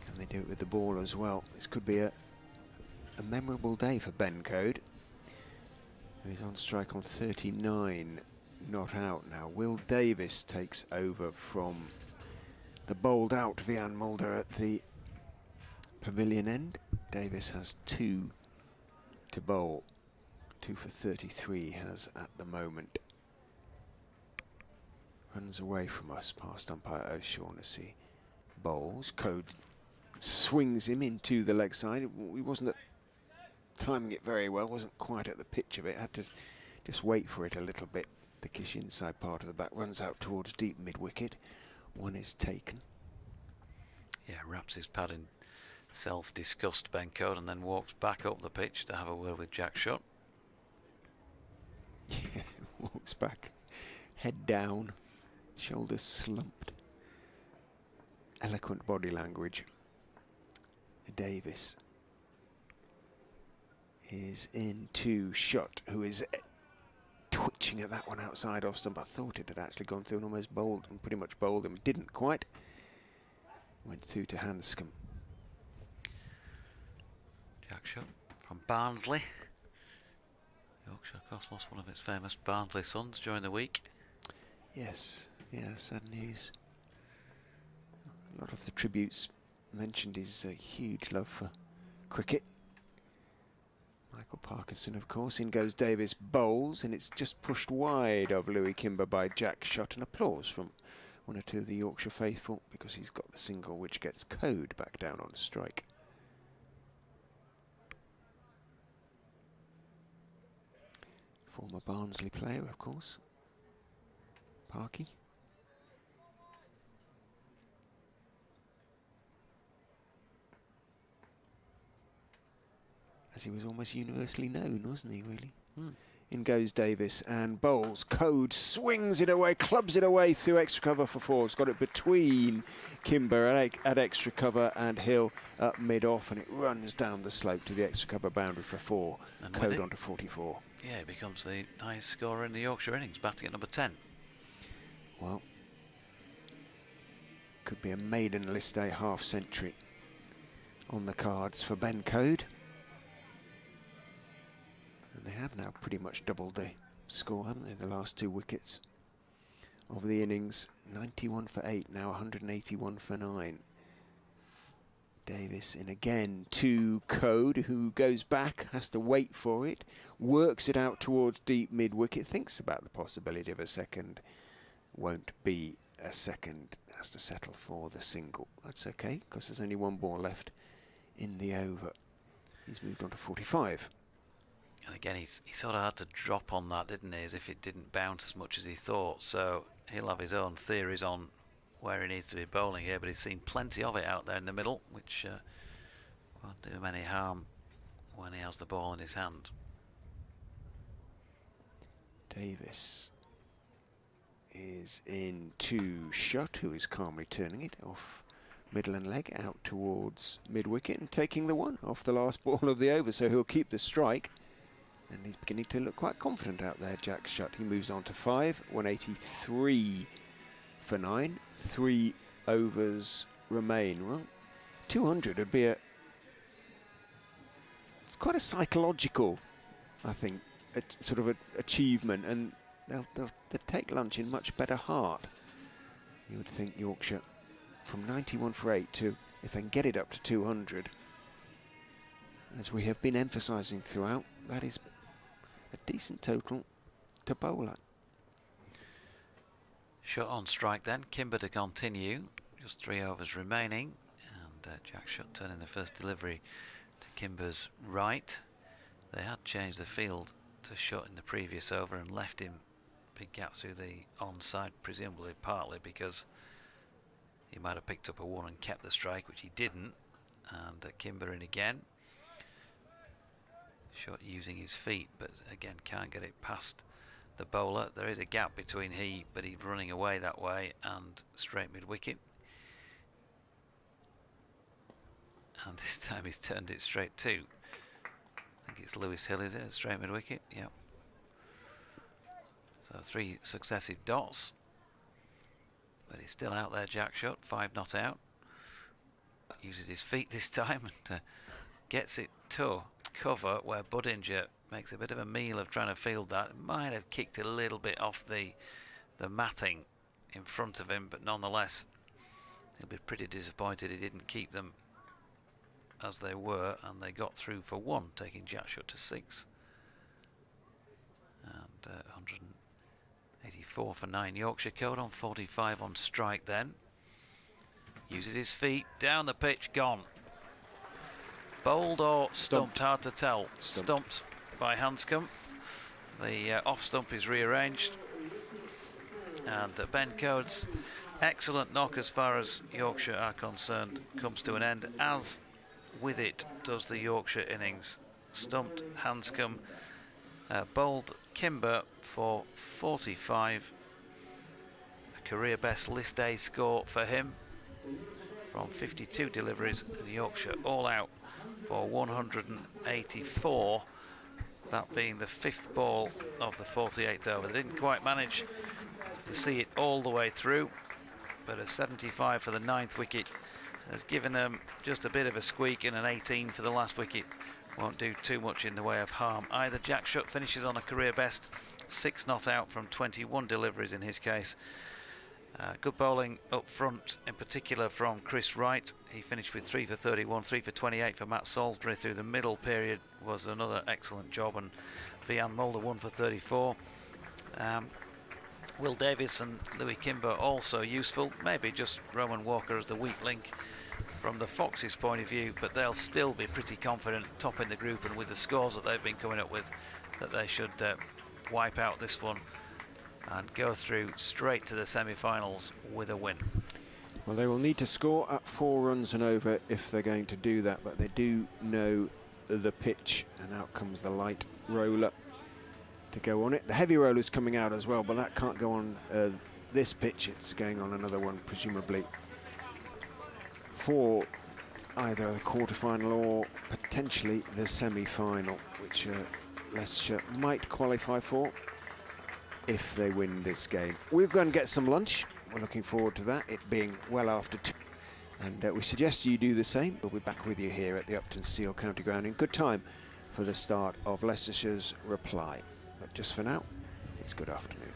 Can they do it with the ball as well? This could be a memorable day for Ben Coed, who's on strike on 39, not out now. Will Davis takes over from the bowled out Vian Mulder at the pavilion end. Davis has 2 to bowl. 2 for 33 he has at the moment. Runs away from us past umpire O'Shaughnessy. Bowls. Coed swings him into the leg side. He wasn't timing it very well, wasn't quite at the pitch of it. Had to just wait for it a little bit. The Kish inside part of the bat runs out towards deep mid-wicket. 1 is taken. Yeah, wraps his pad in self-disgust, Ben Coed, and then walks back up the pitch to have a word with Jack Shot. Yeah, walks back, head down, shoulders slumped. Eloquent body language. Davis is into Shot, who is twitching at that one outside off stump. I thought it had actually gone through and almost bowled and pretty much bowled him. Didn't quite. Went through to Hanscom. Jack Shot from Barnsley. Yorkshire, of course, lost one of its famous Barnsley sons during the week. Yes, yeah, sad news. A lot of the tributes mentioned his huge love for cricket. Michael Parkinson, of course. In goes Davis, bowls, and it's just pushed wide of Louis Kimber by Jack Shot. And applause from 1 or 2 of the Yorkshire faithful, because he's got the single which gets Coed back down on strike. Former Barnsley player, of course. Parky. As he was almost universally known, wasn't he, really? In goes Davis and bowls. Coed swings it away, clubs it away through extra cover for 4. It's got it between Kimber at extra cover and Hill up mid-off, and it runs down the slope to the extra cover boundary for 4. And Coed on to 44. Yeah, he becomes the highest scorer in the Yorkshire innings, batting at number 10. Well, could be a maiden list day half century on the cards for Ben Coed. And they have now pretty much doubled the score, haven't they? The last 2 wickets of the innings. 91 for 8, now 181 for 9. Davis in again to Coed, who goes back, has to wait for it, works it out towards deep mid-wicket, thinks about the possibility of a second. Won't be a second, has to settle for the single. That's okay, because there's only one ball left in the over. He's moved on to 45. And again, he sort of had to drop on that, didn't he, as if it didn't bounce as much as he thought. So he'll have his own theories on where he needs to be bowling here, but he's seen plenty of it out there in the middle, which won't do him any harm when he has the ball in his hand. Davis is in to Shutt, who is calmly turning it off middle and leg out towards mid-wicket and taking the one off the last ball of the over, so he'll keep the strike. And he's beginning to look quite confident out there, Jack Shutt. He moves on to 5, 183 for 9. 3 overs remain. Well, 200 would be quite a psychological, I think, sort of achievement, and they'll take lunch in much better heart. You would think Yorkshire, from 91 for 8 to, if they can get it up to 200, as we have been emphasising throughout, that is a decent total to bowl at. Shutt on strike then, Kimber to continue, just 3 overs remaining, and Jack Shutt turning the first delivery to Kimber's right. They had changed the field to Shutt in the previous over and left him big gap through the onside, presumably partly because he might have picked up a 1 and kept the strike, which he didn't. And Kimber in again. Shutt using his feet, but again can't get it past the bowler. There is a gap between but he's running away that way and straight mid-wicket. And this time he's turned it straight too. I think it's Lewis Hill, is it? Straight mid-wicket, yep. So 3 successive dots. But he's still out there, Jack Shutt, 5 not out. Uses his feet this time and gets it to cover where Budinger makes a bit of a meal of trying to field that. Might have kicked a little bit off the matting in front of him, but nonetheless he'll be pretty disappointed he didn't keep them as they were, and they got through for 1, taking Jack Shutt to 6. And 184 for 9. Yorkshire Coed on 45 on strike then. Uses his feet, down the pitch, gone. Bowled or stumped, hard to tell. Stumped by Hanscom. The off stump is rearranged. And Ben Coed's excellent knock as far as Yorkshire are concerned comes to an end, as with it does the Yorkshire innings. Stumped Hanscom, bowled Kimber for 45. A career best list A score for him from 52 deliveries, and Yorkshire all out for 184, that being the 5th ball of the 48th over. They didn't quite manage to see it all the way through, but a 75 for the 9th wicket has given them just a bit of a squeak, and an 18 for the last wicket won't do too much in the way of harm either. Jack Shutt finishes on a career best, 6 not out from 21 deliveries in his case. Good bowling up front, in particular from Chris Wright. He finished with 3 for 31, 3 for 28 for Matt Salisbury through the middle period was another excellent job, and Vian Mulder 1 for 34. Will Davis and Louis Kimber also useful, maybe just Roman Walker as the weak link from the Foxes' point of view, but they'll still be pretty confident top in the group, and with the scores that they've been coming up with, that they should wipe out this one and go through straight to the semi-finals with a win. Well, they will need to score at 4 runs and over if they're going to do that, but they do know the pitch, and out comes the light roller to go on it. The heavy roller's coming out as well, but that can't go on this pitch. It's going on another one, presumably for either the quarter-final or potentially the semi-final, which Leicestershire might qualify for if they win this game. We're going to get some lunch. We're looking forward to that, it being well after 2. And we suggest you do the same. We'll be back with you here at the Uptonsteel County Ground in good time for the start of Leicestershire's reply. But just for now, it's good afternoon.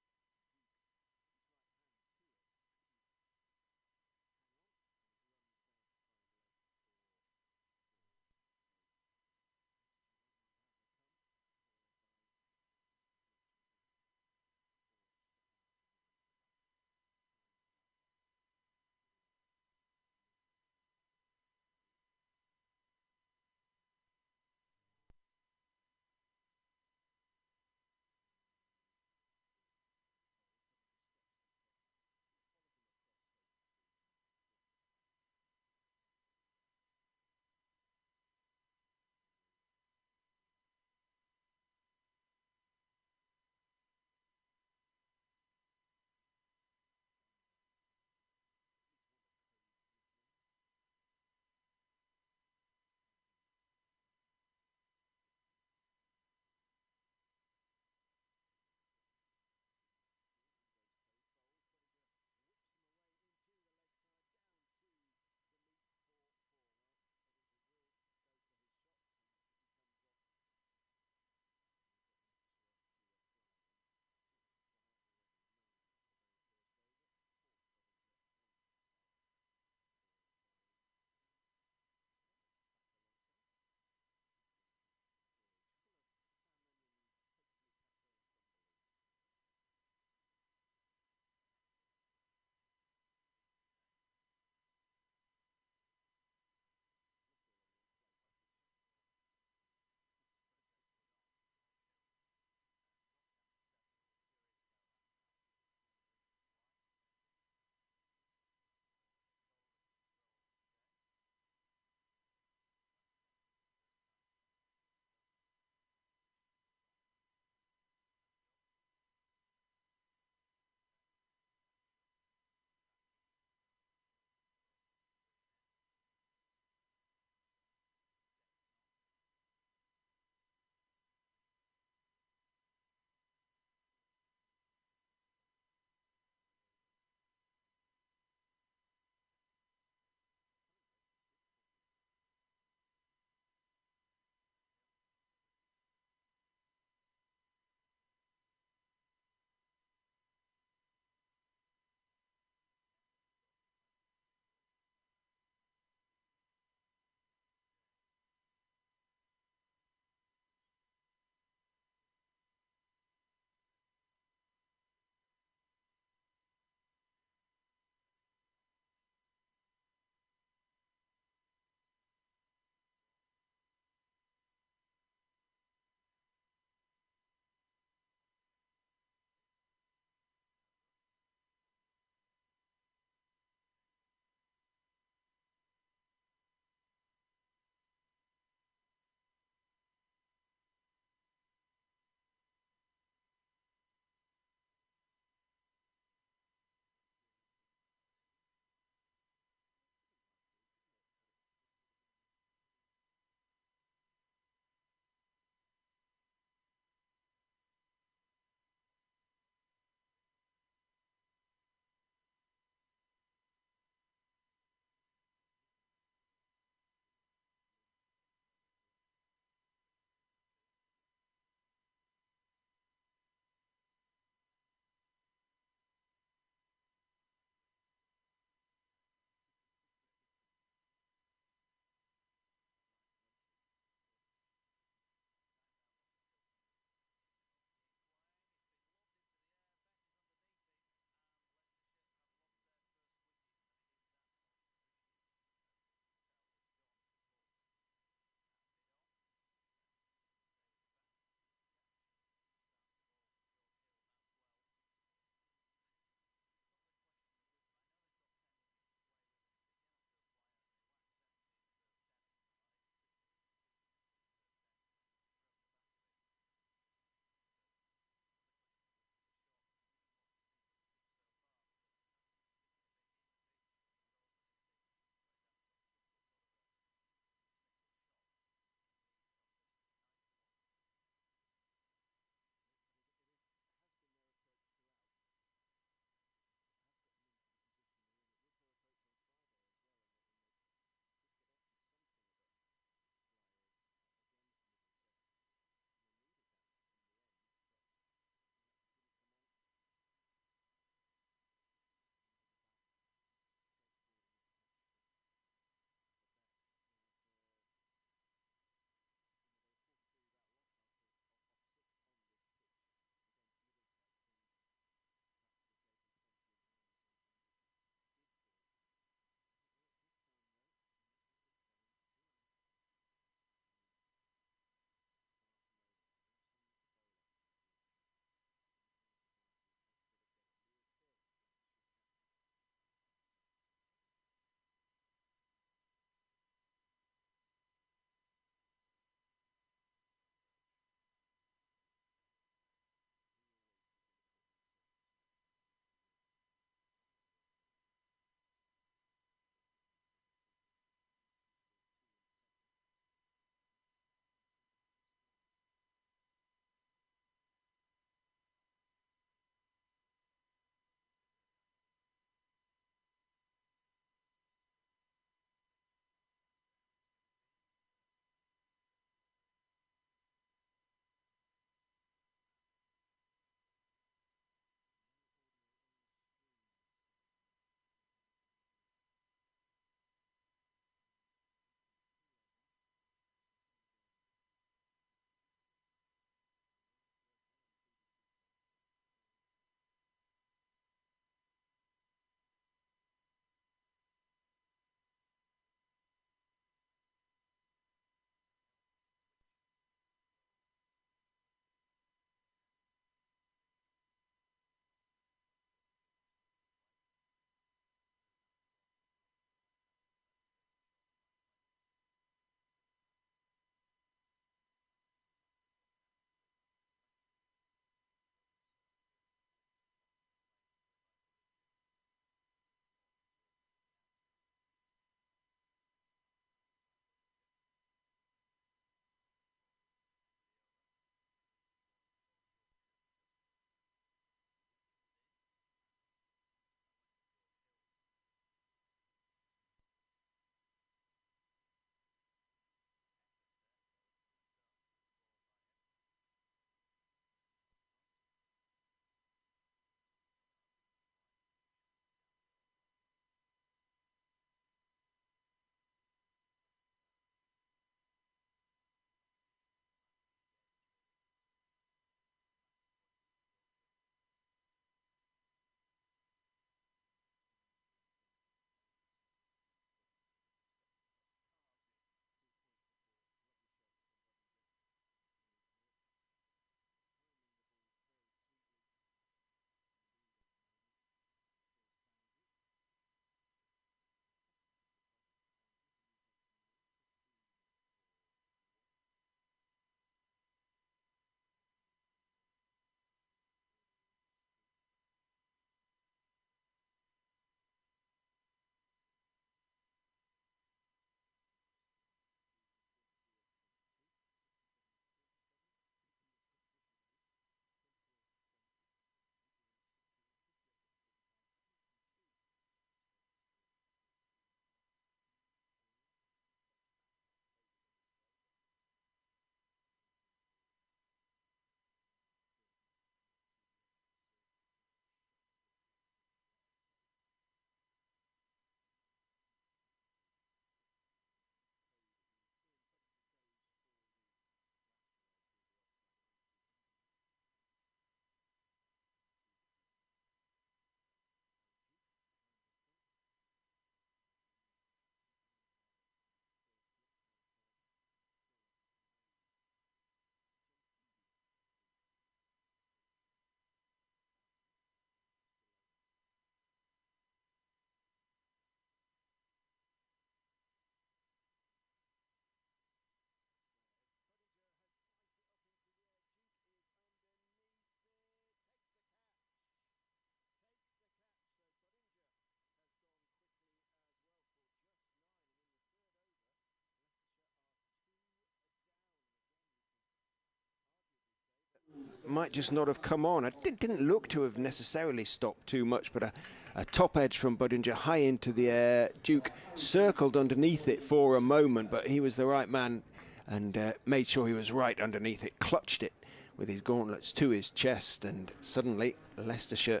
might just not have come on. It didn't look to have necessarily stopped too much, but a top edge from Budinger high into the air. Duke circled underneath it for a moment, but he was the right man and made sure he was right underneath it, clutched it with his gauntlets to his chest, and suddenly Leicestershire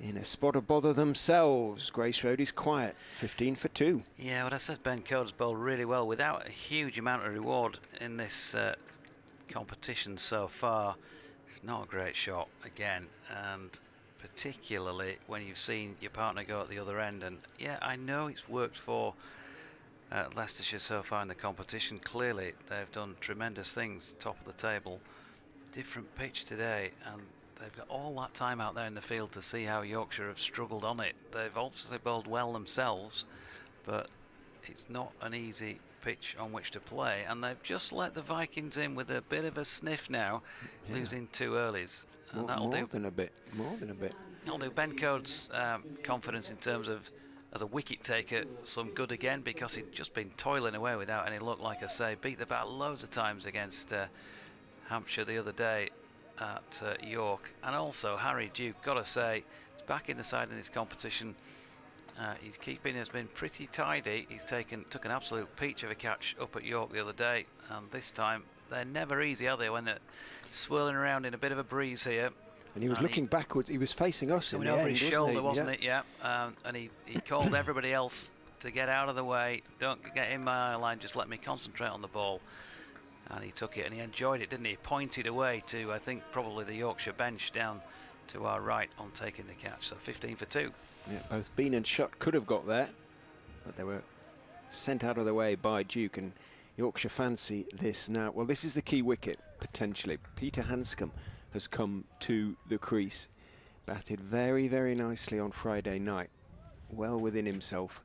in a spot of bother themselves. Grace Road is quiet, 15 for 2. Yeah, what I said, Ben Coed's bowled really well without a huge amount of reward in this competition so far. It's not a great shot again, and particularly when you've seen your partner go at the other end. And yeah, I know it's worked for Leicestershire so far in the competition. Clearly they've done tremendous things, top of the table. Different pitch today, and they've got all that time out there in the field to see how Yorkshire have struggled on it. They've obviously bowled well themselves, but it's not an easy pitch on which to play, and they've just let the Vikings in with a bit of a sniff now, losing 2 earlies. And More than a bit. That'll do Ben Coed's confidence in terms of as a wicket taker some good again, because he'd just been toiling away without any luck. Like I say, beat the bat loads of times against Hampshire the other day at York. And also Harry Duke, got to say, he's back in the side in this competition. His keeping has been pretty tidy. He's took an absolute peach of a catch up at York the other day, and this time they're never easy, are they, when they're swirling around in a bit of a breeze here. And he was looking backwards. He was facing us in the over end, his shoulder, wasn't it? Yeah. And he called everybody else to get out of the way. Don't get in my eye line. Just let me concentrate on the ball. And he took it and he enjoyed it, didn't he? He pointed away to, I think, probably the Yorkshire bench down to our right on taking the catch. So 15 for 2. Yeah, both Bean and Shutt could have got there, but they were sent out of the way by Duke, and Yorkshire fancy this now. Well, this is the key wicket, potentially. Peter Hanscom has come to the crease. Batted very, very nicely on Friday night. Well within himself.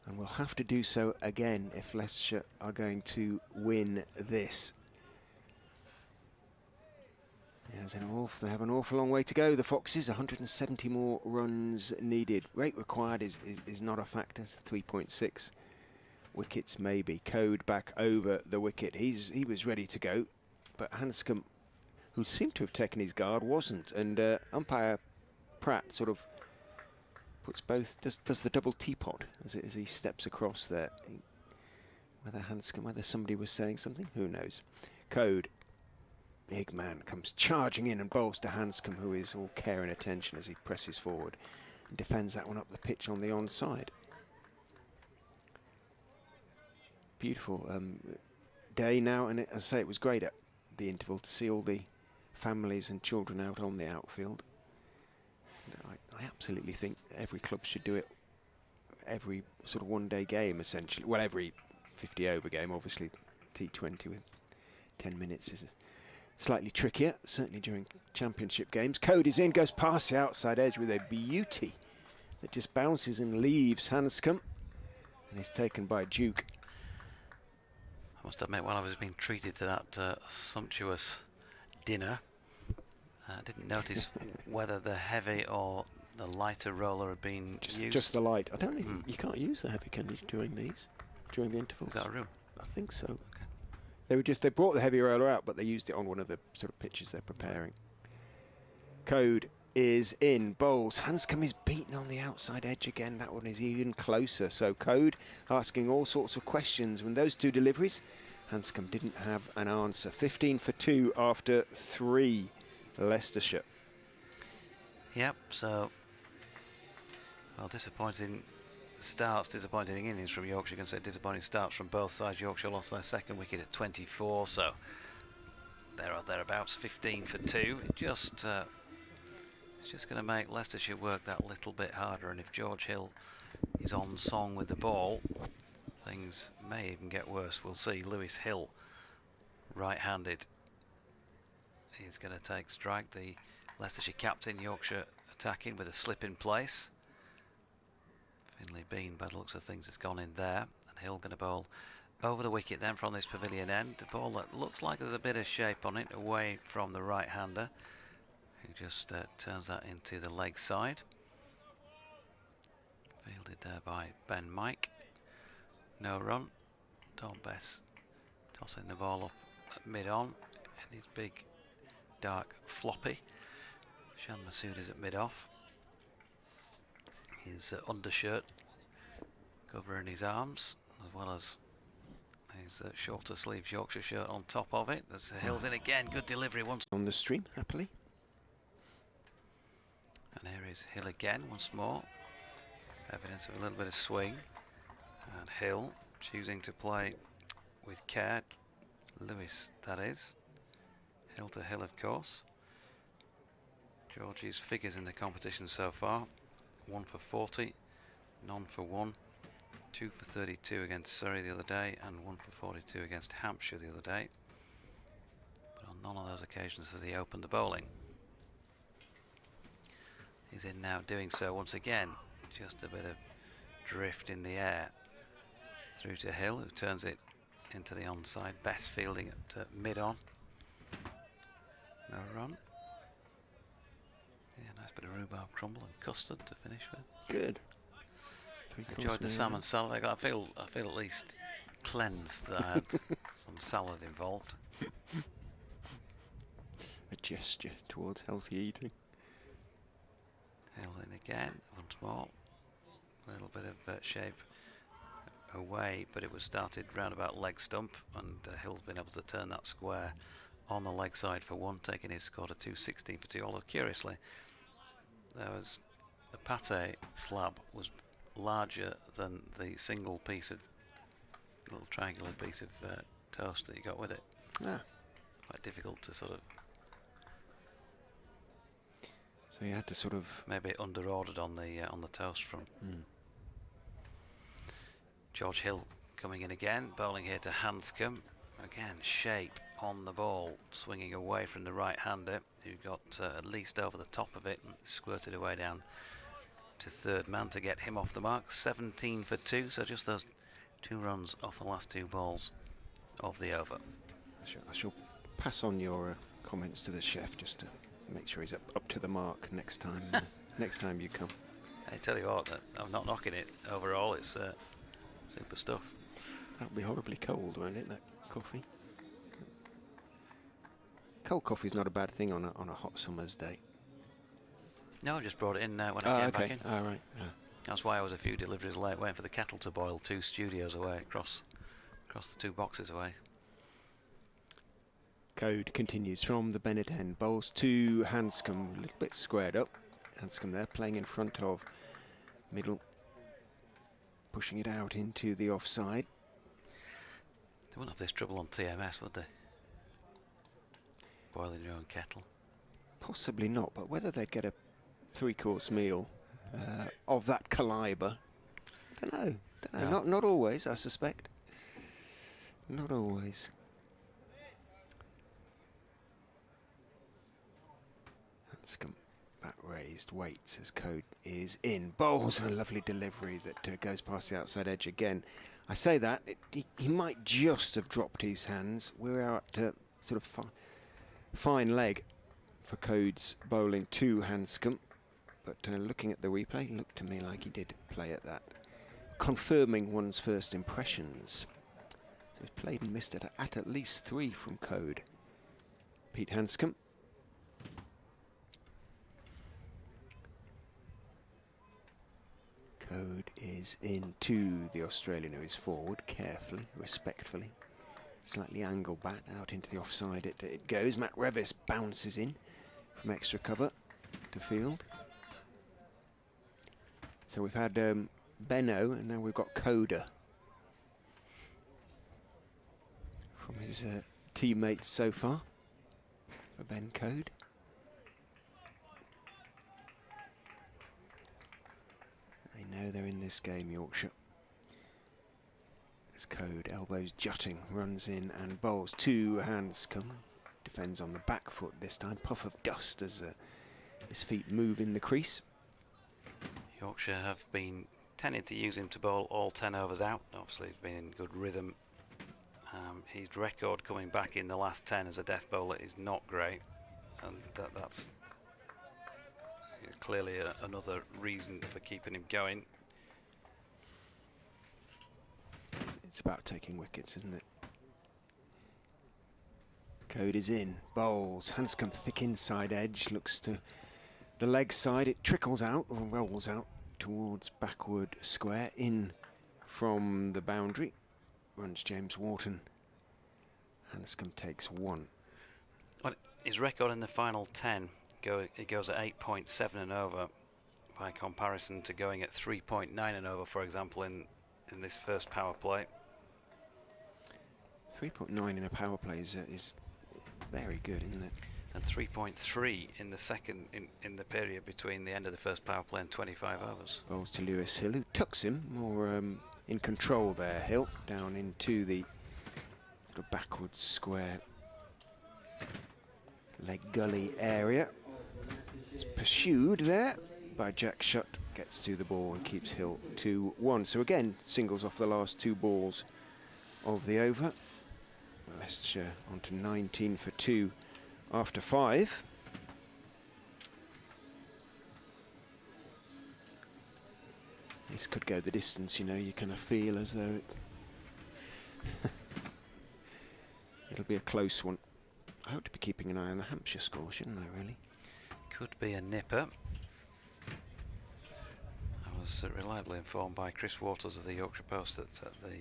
And will have to do so again if Leicestershire are going to win this. They have an awful long way to go. The Foxes, 170 more runs needed. Rate required is not a factor, 3.6. Wickets maybe. Coed back over the wicket. He was ready to go, but Hanscom, who seemed to have taken his guard, wasn't. And umpire Pratt sort of puts both, does the double teapot as he steps across there. Whether somebody was saying something, who knows. Coed, big man, comes charging in and bowls to Hanscom, who is all care and attention as he presses forward and defends that one up the pitch on the onside. Beautiful day now, and as I say, it was great at the interval to see all the families and children out on the outfield. I absolutely think every club should do it every sort of one-day game, essentially. Well, every 50-over game, obviously. T20 with 10 minutes is slightly trickier, certainly during championship games. Coed is in, goes past the outside edge with a beauty that just bounces and leaves Hanscom, and is taken by Duke. I must admit, while I was being treated to that sumptuous dinner, I didn't notice whether the heavy or the lighter roller had been used. Just the light. I don't even, you can't use the heavy, can you, during the intervals? Is that a rule? I think so. Okay. They brought the heavy roller out, but they used it on one of the sort of pitches they're preparing. Coed is in, bowls. Hanscom is beaten on the outside edge again. That one is even closer. So Coed asking all sorts of questions. When those two deliveries, Hanscom didn't have an answer. 15 for 2 after 3. Leicestershire. Yep, so, well, disappointing starts, disappointing innings from Yorkshire. You can say disappointing starts from both sides. Yorkshire lost their second wicket at 24, so there or thereabouts, 15 for 2. It's just going to make Leicestershire work that little bit harder, and if George Hill is on song with the ball, things may even get worse. We'll see. Lewis Hill, right-handed, he's going to take strike. The Leicestershire captain, Yorkshire attacking with a slip in place. Finley Bean, by the looks of things, has gone in there, and Hill going to bowl over the wicket then from this pavilion end. The ball that looks like there's a bit of shape on it, away from the right-hander, who just turns that into the leg side. Fielded there by Ben Mike. No run. Don Bess tossing the ball up at mid-on in his big dark floppy. Shan Masood is at mid-off. His undershirt covering his arms, as well as his shorter sleeves Yorkshire shirt on top of it. There's Hill's in again, good delivery once. On the stream, happily. And here is Hill again, once more. Evidence of a little bit of swing. And Hill choosing to play with care. Lewis, that is. Hill to Hill, of course. George's figures in the competition so far: 1 for 40, none for 1, 2 for 32 against Surrey the other day, and 1 for 42 against Hampshire the other day. But on none of those occasions has he opened the bowling. He's in now, doing so once again. Just a bit of drift in the air. Through to Hill, who turns it into the onside. Bess fielding at mid-on. No run. Yeah, nice bit of rhubarb crumble and custard to finish with. Good. Enjoyed the salmon salad. I feel at least cleansed that I had some salad involved. A gesture towards healthy eating. Hill in again, once more. A little bit of shape away, but it was started round about leg stump, and Hill's been able to turn that square on the leg side for 1, taking his score to 216 for 2. Although curiously, there was the pate slab was larger than the single piece of little triangular piece of toast that you got with it. Ah. Quite difficult to sort of. So you had to sort of maybe under-ordered on the toast front. George Hill coming in again, bowling here to Hanscom. Again, shape on the ball, swinging away from the right-hander, who got at least over the top of it and squirted away down to third man to get him off the mark. 17 for 2, so just those 2 runs off the last 2 balls of the over. I shall pass on your comments to the chef just to make sure he's up to the mark next time. Next time you come. I tell you what, I'm not knocking it overall. It's super stuff. That'll be horribly cold, won't it? That coffee. Cold coffee's not a bad thing on a hot summer's day. No, I just brought it in when I came back in. All right. That's why I was a few deliveries late, waiting for the kettle to boil 2 studios away, across the 2 boxes away. Coed continues from the Bennett end. Bowls to Hanscom, a little bit squared up. Hanscom there playing in front of middle, pushing it out into the offside. They wouldn't have this trouble on TMS, would they? Boiling your own kettle. Possibly not, but whether they'd get a 3-course meal of that calibre, I don't know. No. Not always, I suspect. Not always. Hanscom back raised, waits as Coed is in. Bowls a lovely delivery that goes past the outside edge again. I say that, he might just have dropped his hands. We're out sort of fine leg for Coed's bowling to Hanscom. But looking at the replay, it looked to me like he did play at that. Confirming one's first impressions. So he's played and missed it at least 3 from Coed. Pete Hanscom. Coed is into the Australian, who is forward, carefully, respectfully. Slightly angled bat out into the offside it goes. Matt Revis bounces in from extra cover to field. So we've had Benno, and now we've got Coda from his teammates so far for Ben Coed. They know they're in this game, Yorkshire. As Coed, elbows jutting, runs in and bowls to Hanscom. Defends on the back foot this time. Puff of dust as his feet move in the crease. Yorkshire have been tending to use him to bowl all 10 overs out. Obviously, he's been in good rhythm. His record coming back in the last 10 as a death bowler is not great, and that's clearly another reason for keeping him going. It's about taking wickets, isn't it? Coed is in, bowls, Hanscom thick inside edge, looks to the leg side, it trickles out or rolls out towards backward square, in from the boundary, runs James Wharton. Hanscom takes 1. Well, his record in the final 10, it goes at 8.7 and over, by comparison to going at 3.9 and over, for example, in this first power play. 3.9 in a power play is very good, isn't it? And 3.3 in the second, in the period between the end of the first power play and 25 overs. Bowls to Lewis Hill, who tucks him more in control there. Hill down into the sort of backward square leg gully area. It's pursued there by Jack Shutt, gets to the ball and keeps Hill 2-1. So again, singles off the last 2 balls of the over. Leicestershire on to 19 for 2 after 5. This could go the distance, you know, you kind of feel as though it'll be a close one. I ought to be keeping an eye on the Hampshire score, shouldn't I, really? Could be a nipper. I was reliably informed by Chris Waters of the Yorkshire Post that at the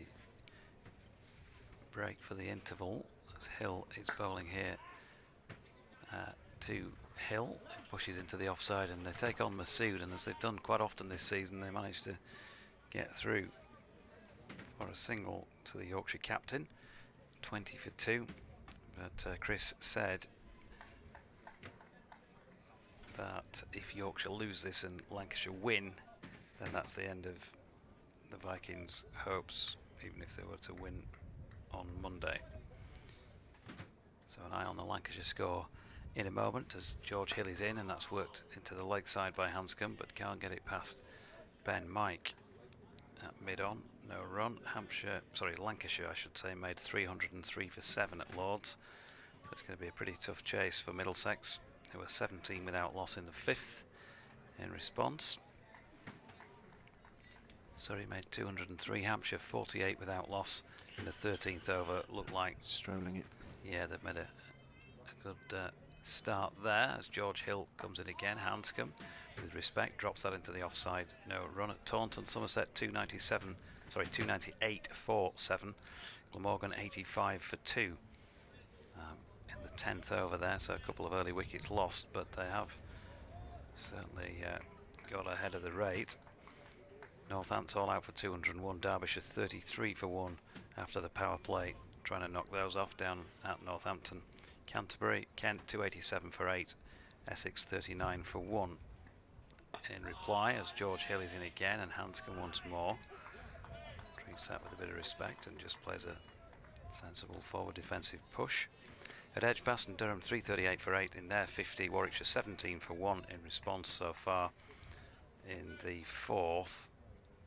break for the interval, as Hill is bowling here to Hill, pushes into the offside, and they take on Masood, and as they've done quite often this season, they managed to get through for a single to the Yorkshire captain. 20 for 2, but Chris said that if Yorkshire lose this and Lancashire win, then that's the end of the Vikings' hopes, even if they were to win on Monday. So an eye on the Lancashire score in a moment as George Hill is in, and that's worked into the leg side by Hanscom, but can't get it past Ben Mike at mid-on. No run. Lancashire, I should say, made 303 for 7 at Lords. So it's going to be a pretty tough chase for Middlesex, who were 17 without loss in the 5th in response. Surrey made 203, Hampshire 48 without loss in the 13th over. Looked like strolling it. Yeah, they've made a good start there as George Hill comes in again. Hanscom, with respect, drops that into the offside. No run at Taunton. Somerset 298 for 7. Glamorgan 85 for 2 in the 10th over there. So a couple of early wickets lost, but they have certainly got ahead of the rate. Northants all out for 201. Derbyshire 33 for 1 after the power play, trying to knock those off down at Northampton. Canterbury, Kent 287 for 8. Essex 39 for 1. In reply, as George Hill is in again and Hanscom once more, treats that with a bit of respect and just plays a sensible forward defensive push. At Edgbaston, Durham 338 for 8 in their 50. Warwickshire 17 for 1 in response so far in the 4th.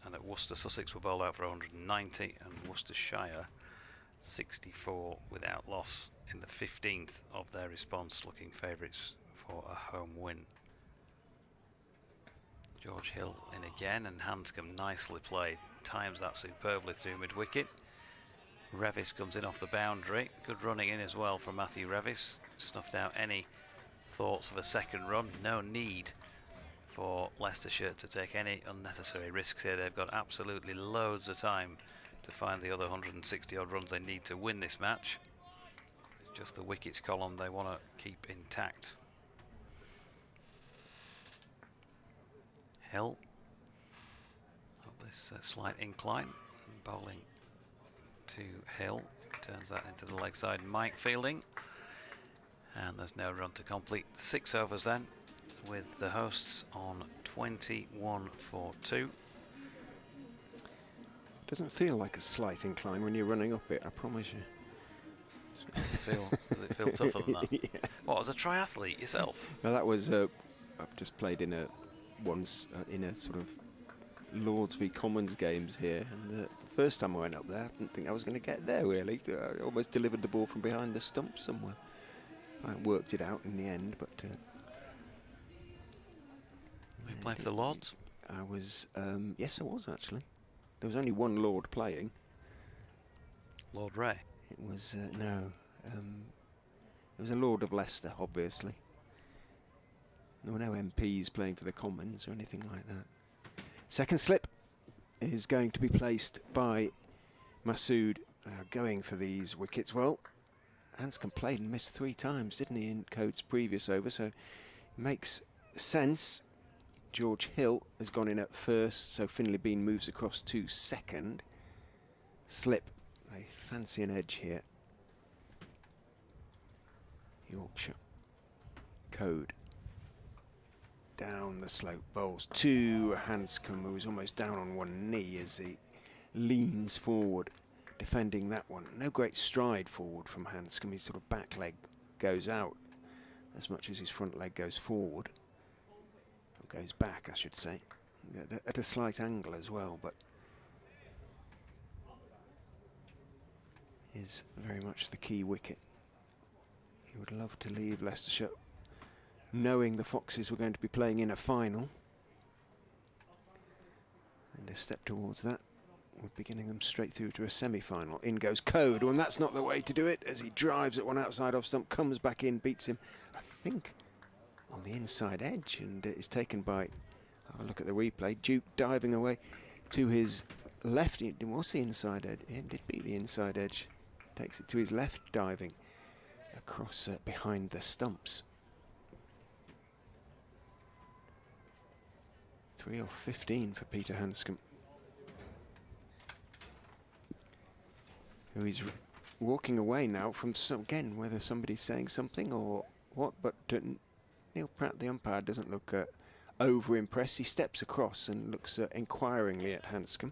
And at Worcester, Sussex were bowled out for 190, and Worcestershire 64 without loss in the 15th of their response, looking favourites for a home win. George Hill in again, and Hanscom nicely played, times that superbly through mid-wicket. Revis comes in off the boundary, good running in as well from Matthew Revis, snuffed out any thoughts of a second run. No need for Leicestershire to take any unnecessary risks here. They've got absolutely loads of time to find the other 160 odd runs they need to win this match. It's just the wickets column they want to keep intact. Hill up this slight incline, bowling to Hill, turns that into the leg side. Mike fielding, and there's no run to complete 6 overs then, with the hosts on 21 for 2. Doesn't feel like a slight incline when you're running up it, I promise you. Does it feel tougher than that? Yeah. What, as a triathlete yourself? Well, that was I've just played in a sort of Lords v Commons games here, and the first time I went up there, I didn't think I was going to get there really. I almost delivered the ball from behind the stump somewhere. I worked it out in the end, but. You playing for the Lords? I was, yes, I was actually. There was only one Lord playing. Lord Ray? It was no. There was a Lord of Leicester, obviously. There were no MPs playing for the Commons or anything like that. Second slip is going to be placed by Masood, going for these wickets. Well, Hanscom played and missed 3 times, didn't he, in Coed's previous over, so it makes sense. George Hill has gone in at first, so Finlay Bean moves across to second. Slip, they fancy an edge here. Yorkshire. Coed. Down the slope, bowls to Hanscom, who is almost down on one knee as he leans forward, defending that one. No great stride forward from Hanscom. His sort of back leg goes out as much as his front leg goes forward. Or goes back, I should say. At a slight angle as well, but is very much the key wicket. He would love to leave Leicestershire knowing the Foxes were going to be playing in a final. And a step towards that would be getting them straight through to a semi-final. In goes Coed, and that's not the way to do it, as he drives at one outside off stump, comes back in, beats him, I think, on the inside edge, and is taken by, have a look at the replay, Duke diving away to his left. What's the inside edge? It did beat the inside edge. Takes it to his left, diving across behind the stumps. 3 off 15 for Peter Hanscom, who is walking away now from again, whether somebody's saying something or what, but Neil Pratt, the umpire, doesn't look over impressed. He steps across and looks inquiringly at Hanscom.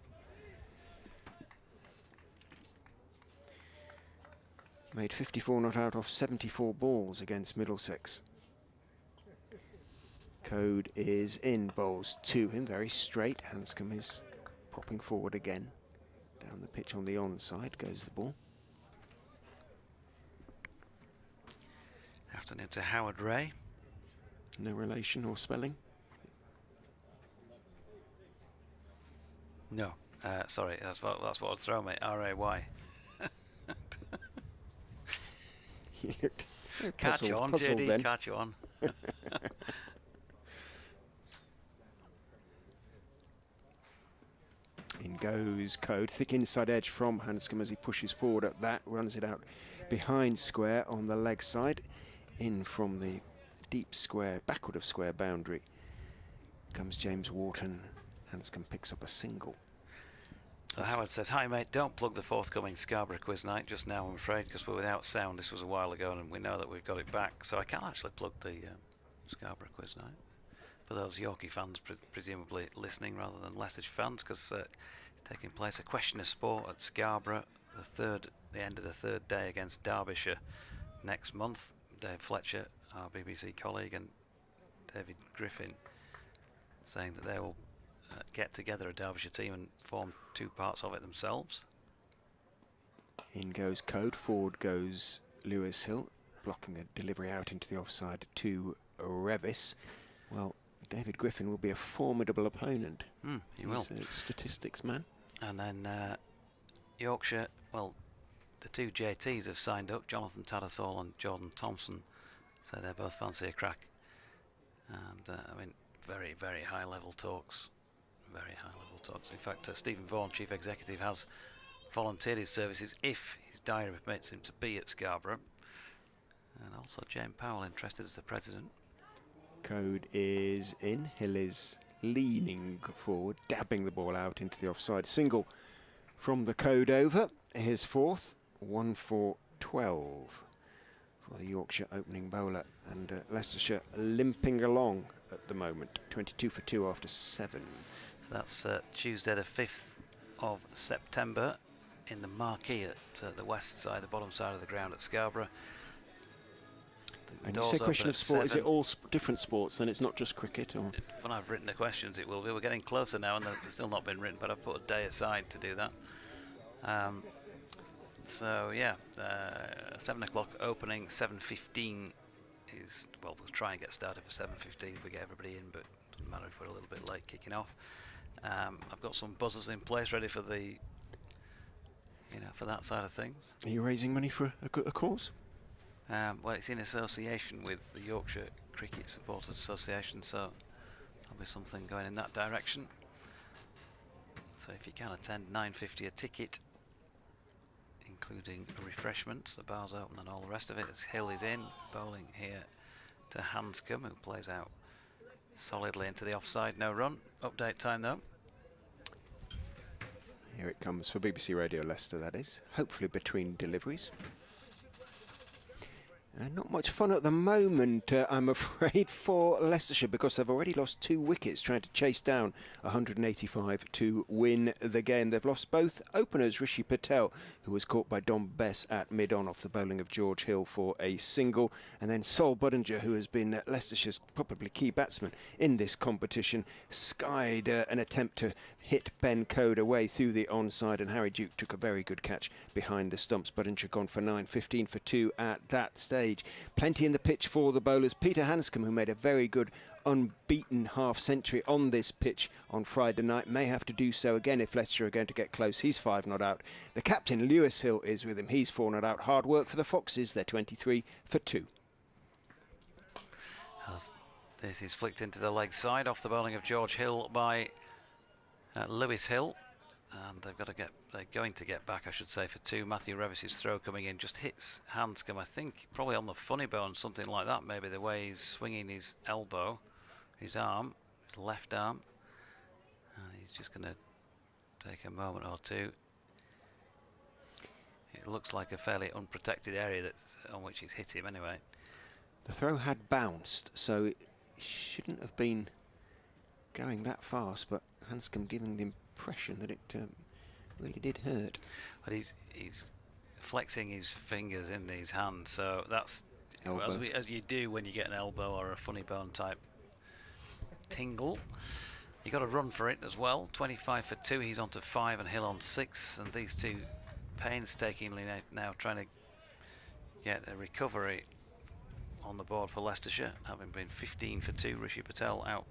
Made 54 not out off 74 balls against Middlesex. Coed is in, bowls to him, very straight. Hanscom is popping forward again. Down the pitch on the onside goes the ball. Afternoon to Howard Ray. No relation or spelling? No, sorry, that's what would throw me. R-A-Y. He looked very Catch on, puzzled JD, then. catch on. In goes Coed, thick inside edge from Hanscom as he pushes forward at that, runs it out behind square on the leg side. In from the deep square, backward of square boundary comes James Wharton. Hanscom picks up a single. So Howard says, hi mate, don't plug the forthcoming Scarborough quiz night just now, I'm afraid, because we're without sound. This was a while ago and we know that we've got it back, so I can't actually plug the Scarborough quiz night. For those Yorkie fans presumably listening rather than Leicestershire fans, because it's taking place a question of sport at Scarborough, the end of the third day against Derbyshire next month. Dave Fletcher, our BBC colleague, and David Griffin saying that they will get together a Derbyshire team and form 2 parts of it themselves. In goes Coed, forward goes Lewis Hill, blocking the delivery out into the offside to Revis. Well, David Griffin will be a formidable opponent. He will. He's a statistics man. And then Yorkshire, well, the 2 JTs have signed up, Jonathan Tattersall and Jordan Thompson, so they both fancy a crack. And I mean, very, very high level talks. Very high level talks. In fact, Stephen Vaughan, Chief Executive, has volunteered his services if his diary permits him to be at Scarborough. And also Jane Powell interested as the president. Coed is in. Hill is leaning forward, dabbing the ball out into the offside. Single from the Coed over. His 4th, 1 for 12 for the Yorkshire opening bowler. And Leicestershire limping along at the moment. 22 for 2 after 7. So that's Tuesday the 5th of September in the marquee at the west side, the bottom side of the ground at Scarborough. And you say question of sport, is it all different sports, then it's not just cricket? Or? When I've written the questions it will be. We're getting closer now and they're still not been written, but I've put a day aside to do that. So yeah, 7 o'clock opening, 7:15 is, well, we'll try and get started for 7:15 if we get everybody in, but it doesn't matter if we're a little bit late kicking off. I've got some buzzers in place ready for the, for that side of things. Are you raising money for a cause? Well, it's in association with the Yorkshire Cricket Supporters Association, so there'll be something going in that direction. So if you can attend, £9.50 a ticket, including refreshments, the bar's open and all the rest of it, as Hill is in, bowling here to Hanscom, who plays out solidly into the offside, no run. Update time though. Here it comes for BBC Radio Leicester, that is. Hopefully between deliveries. Not much fun at the moment, I'm afraid, for Leicestershire, because they've already lost 2 wickets trying to chase down 185 to win the game. They've lost both openers, Rishi Patel, who was caught by Dom Bess at mid-on off the bowling of George Hill for a single, and then Sol Budinger, who has been Leicestershire's probably key batsman in this competition, skied an attempt to hit Ben Coed away through the onside, and Harry Duke took a very good catch behind the stumps. Budinger gone for 9, 15 for 2 at that stage. Plenty in the pitch for the bowlers. Peter Hanscom, who made a very good unbeaten half-century on this pitch on Friday night, may have to do so again if Leicester are going to get close. He's 5 not out. The captain, Lewis Hill, is with him. He's 4 not out. Hard work for the Foxes. They're 23 for 2. As this is flicked into the leg side off the bowling of George Hill by Lewis Hill. And they're going to get back, I should say, for 2. Matthew Revis's throw coming in just hits Hanscom, I think, probably on the funny bone, something like that, maybe the way he's swinging his elbow, his arm, his left arm. And he's just going to take a moment or two. It looks like a fairly unprotected area on which he's hit him anyway. The throw had bounced, so it shouldn't have been going that fast, but Hanscom giving the impression that it really did hurt. But he's flexing his fingers in his hands, so that's as you do when you get an elbow or a funny bone type tingle. You got to run for it as well. 25 for 2. He's on to 5 and Hill on 6, and these two painstakingly now trying to get a recovery on the board for Leicestershire, having been 15 for 2. Rishi Patel out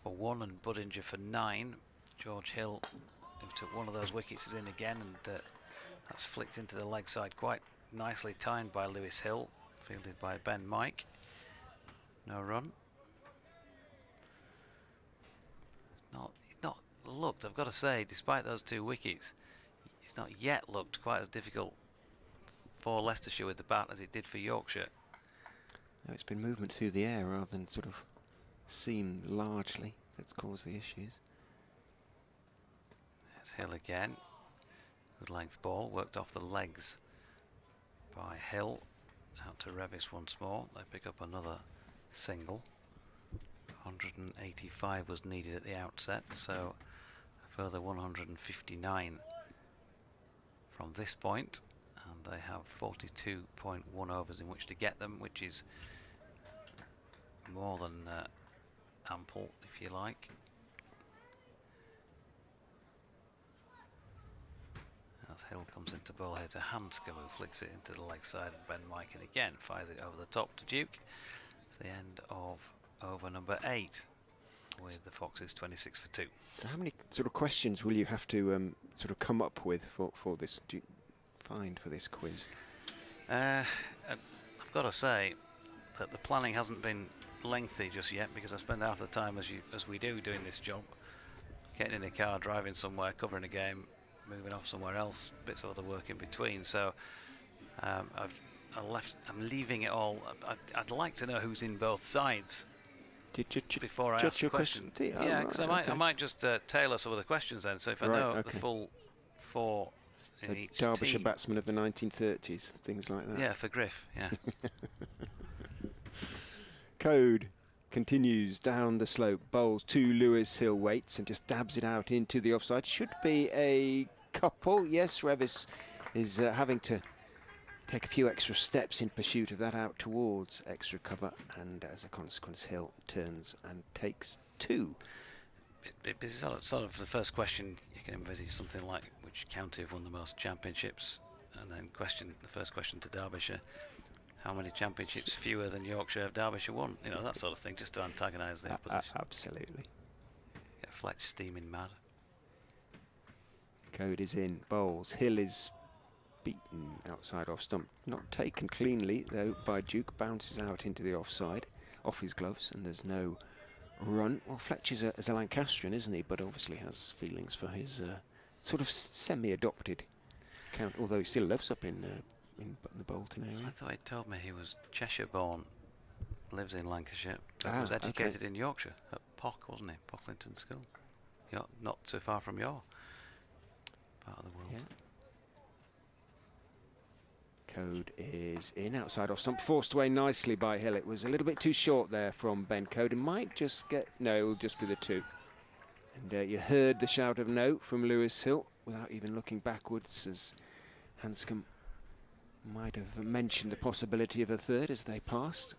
for 1 and Budinger for 9. George Hill, who took one of those wickets, is in again, and that's flicked into the leg side quite nicely, timed by Lewis Hill, fielded by Ben Mike. No run. He's not looked, I've got to say, despite those 2 wickets, it's not yet looked quite as difficult for Leicestershire with the bat as it did for Yorkshire. No, it's been movement through the air rather than sort of seam largely that's caused the issues. There's Hill again. Good length ball, worked off the legs by Hill. Out to Revis once more. They pick up another single. 185 was needed at the outset, so a further 159 from this point, and they have 42.1 overs in which to get them, which is more than ample, if you like. As Hill comes into bowl here to Hanscom, who flicks it into the leg side, and Ben Mike, and again fires it over the top to Duke. It's the end of over number 8 with the Foxes 26 for 2. So how many sort of questions will you have to sort of come up with for this? Do you find for this quiz? I've got to say that the planning hasn't been lengthy just yet, because I spend half the time as we do doing this job, getting in a car, driving somewhere, covering a game, moving off somewhere else, bits of other work in between. So I'm leaving it all. I'd like to know who's in both sides before I ask the question. Yeah, because I might just tailor some of the questions then. So if I know the full 4 in each Derbyshire team. batsmen of the 1930s, things like that. Yeah, for Griff. Yeah. Coed continues down the slope, bowls to Lewis Hill, waits and just dabs it out into the offside. Should be a couple. Yes, Revis is having to take a few extra steps in pursuit of that out towards extra cover, and as a consequence Hill turns and takes 2. It's sort of the first question you can envisage something like which county have won the most championships, and then the first question to Derbyshire, how many championships fewer than Yorkshire have Derbyshire won? You know, that sort of thing, just to antagonise the opposition. Absolutely. Get Fletch steaming mad. Coed is in, bowls. Hill is beaten outside off stump. Not taken cleanly, though, by Duke. Bounces out into the offside, off his gloves, and there's no run. Well, Fletcher's a Lancastrian, isn't he? But obviously has feelings for his sort of semi-adopted count, although he still lives up in the Bolton area. I thought he told me he was Cheshire-born, lives in Lancashire, but was educated in Yorkshire at Pock, wasn't he? Pocklington School. Not too far from your part of the world. Yeah. Coed is in, outside off stump, forced away nicely by Hill. It was a little bit too short there from Ben Coed. It might just get, no, it will just be the 2. And you heard the shout of no from Lewis Hill without even looking backwards, as Hanscom might have mentioned the possibility of a third as they passed.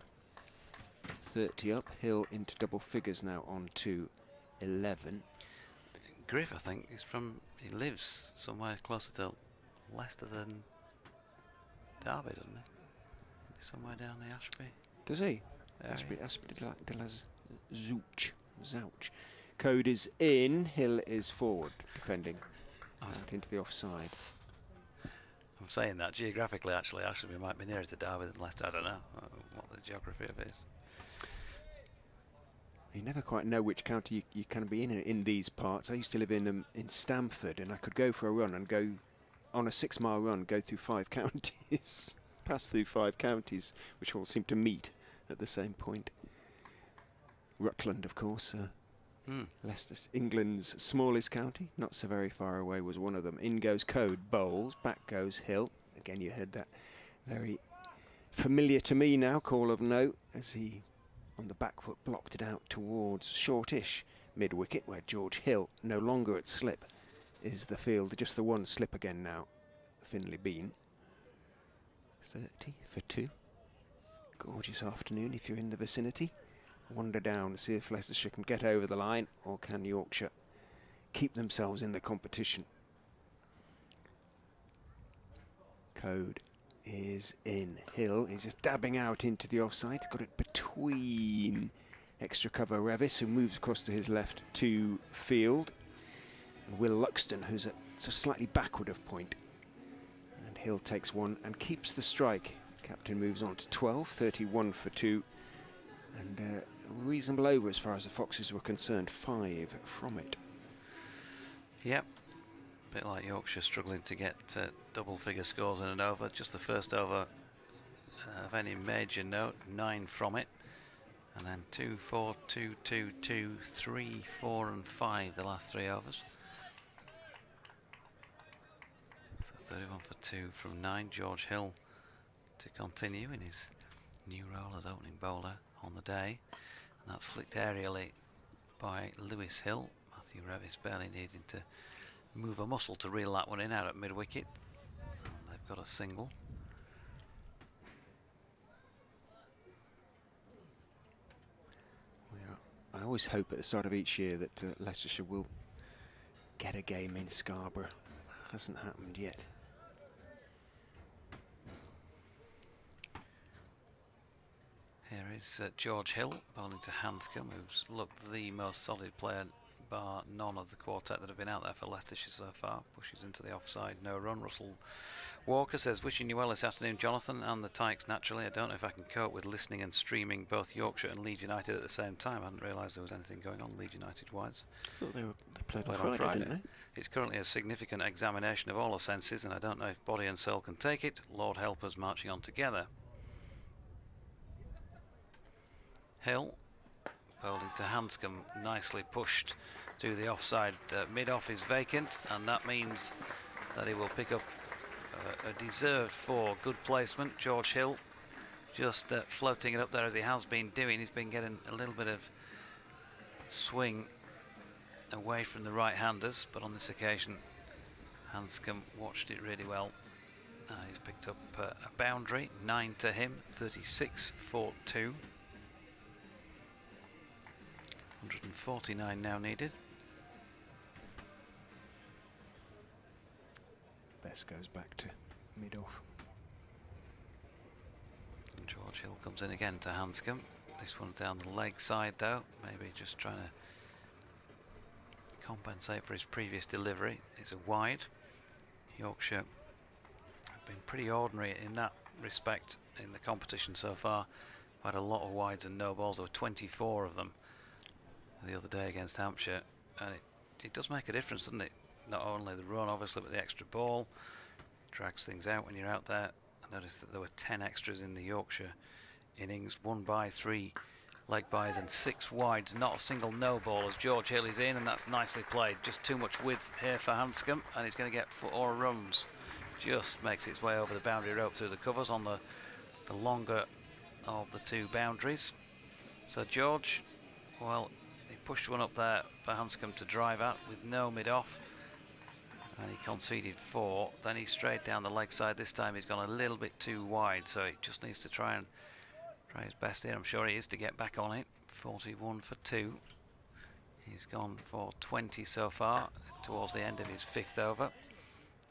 30 up, Hill into double figures now on to 11. Griff, I think, he lives somewhere closer to Leicester than Derby, doesn't he? He's somewhere down the Ashby. Does he? Ashby de la Zouch. Coed is in, Hill is forward, defending out into the offside. I'm saying that geographically, actually, Ashby might be nearer to Derby than Leicester. I don't know what the geography of it is. You never quite know which county you can be in these parts. I used to live in Stamford, and I could go for a run and go on a 6-mile run, go through 5 counties, pass through 5 counties, which all seem to meet at the same point. Rutland, of course, Leicester, England's smallest county, not so very far away, was one of them. In goes Coed, bowls, back goes Hill. Again, you heard that very familiar to me now, call of no, as he, on the back foot, blocked it out towards shortish mid-wicket, where George Hill, no longer at slip, is the field, just the one slip again now, Finley Bean. 30 for 2. Gorgeous afternoon if you're in the vicinity. Wander down to see if Leicestershire can get over the line, or can Yorkshire keep themselves in the competition. Coed is in. Hill is just dabbing out into the offside. He's got it between extra cover Revis, who moves across to his left to field. And Will Luxton, who's at slightly backward of point. And Hill takes one and keeps the strike. Captain moves on to 12, 31 for 2. And a reasonable over as far as the Foxes were concerned, 5 from it. Yep. A bit like Yorkshire struggling to get double-figure scores in an over. Just the first over of any major note, 9 from it. And then 2, 4, 2, 2, 2, 3, 4 and 5 the last 3 overs. So 31 for 2 from 9. George Hill to continue in his new role as opening bowler on the day. And that's flicked aerially by Lewis Hill. Matthew Revis barely needing to move a muscle to reel that one in out at mid-wicket. They've got a single. I always hope at the start of each year that Leicestershire will get a game in Scarborough. Hasn't happened yet. Here is George Hill bowling to Hanscom, who's looked the most solid player bar none of the quartet that have been out there for Leicestershire so far. Pushes into the offside, no run. Russell Walker says, wishing you well this afternoon, Jonathan, and the Tykes naturally. I don't know if I can cope with listening and streaming both Yorkshire and Leeds United at the same time. I hadn't realised there was anything going on Leeds United-wise. I thought they played on Friday, didn't they? It's currently a significant examination of all the senses, and I don't know if body and soul can take it. Lord help us marching on together. Hill, bowling to Hanscom, nicely pushed to the offside. Mid-off is vacant, and that means that he will pick up a deserved 4. Good placement. George Hill just floating it up there as he has been doing. He's been getting a little bit of swing away from the right-handers, but on this occasion Hanscom watched it really well. He's picked up a boundary, 9 to him, 36 for 2. 149 now needed. Bess goes back to mid-off. And George Hill comes in again to Hanscom. This one down the leg side though, maybe just trying to compensate for his previous delivery. It's a wide. Yorkshire been pretty ordinary in that respect in the competition so far. We've had a lot of wides and no balls. There were 24 of them the other day against Hampshire, and it does make a difference, doesn't it? Not only the run, obviously, but the extra ball drags things out when you're out there. I noticed that there were 10 extras in the Yorkshire innings, 1 by, 3 leg byes and 6 wides, not a single no ball as George Hill is in, and that's nicely played. Just too much width here for Hanscom, and he's going to get 4 runs. Just makes its way over the boundary rope through the covers on the longer of the 2 boundaries. So George, well, he pushed one up there for Hanscom to drive at with no mid-off, and he conceded 4. Then he strayed down the leg side. This time he's gone a little bit too wide, so he just needs to try his best here. I'm sure he is to get back on it. 41 for 2. He's gone for 20 so far towards the end of his 5th over.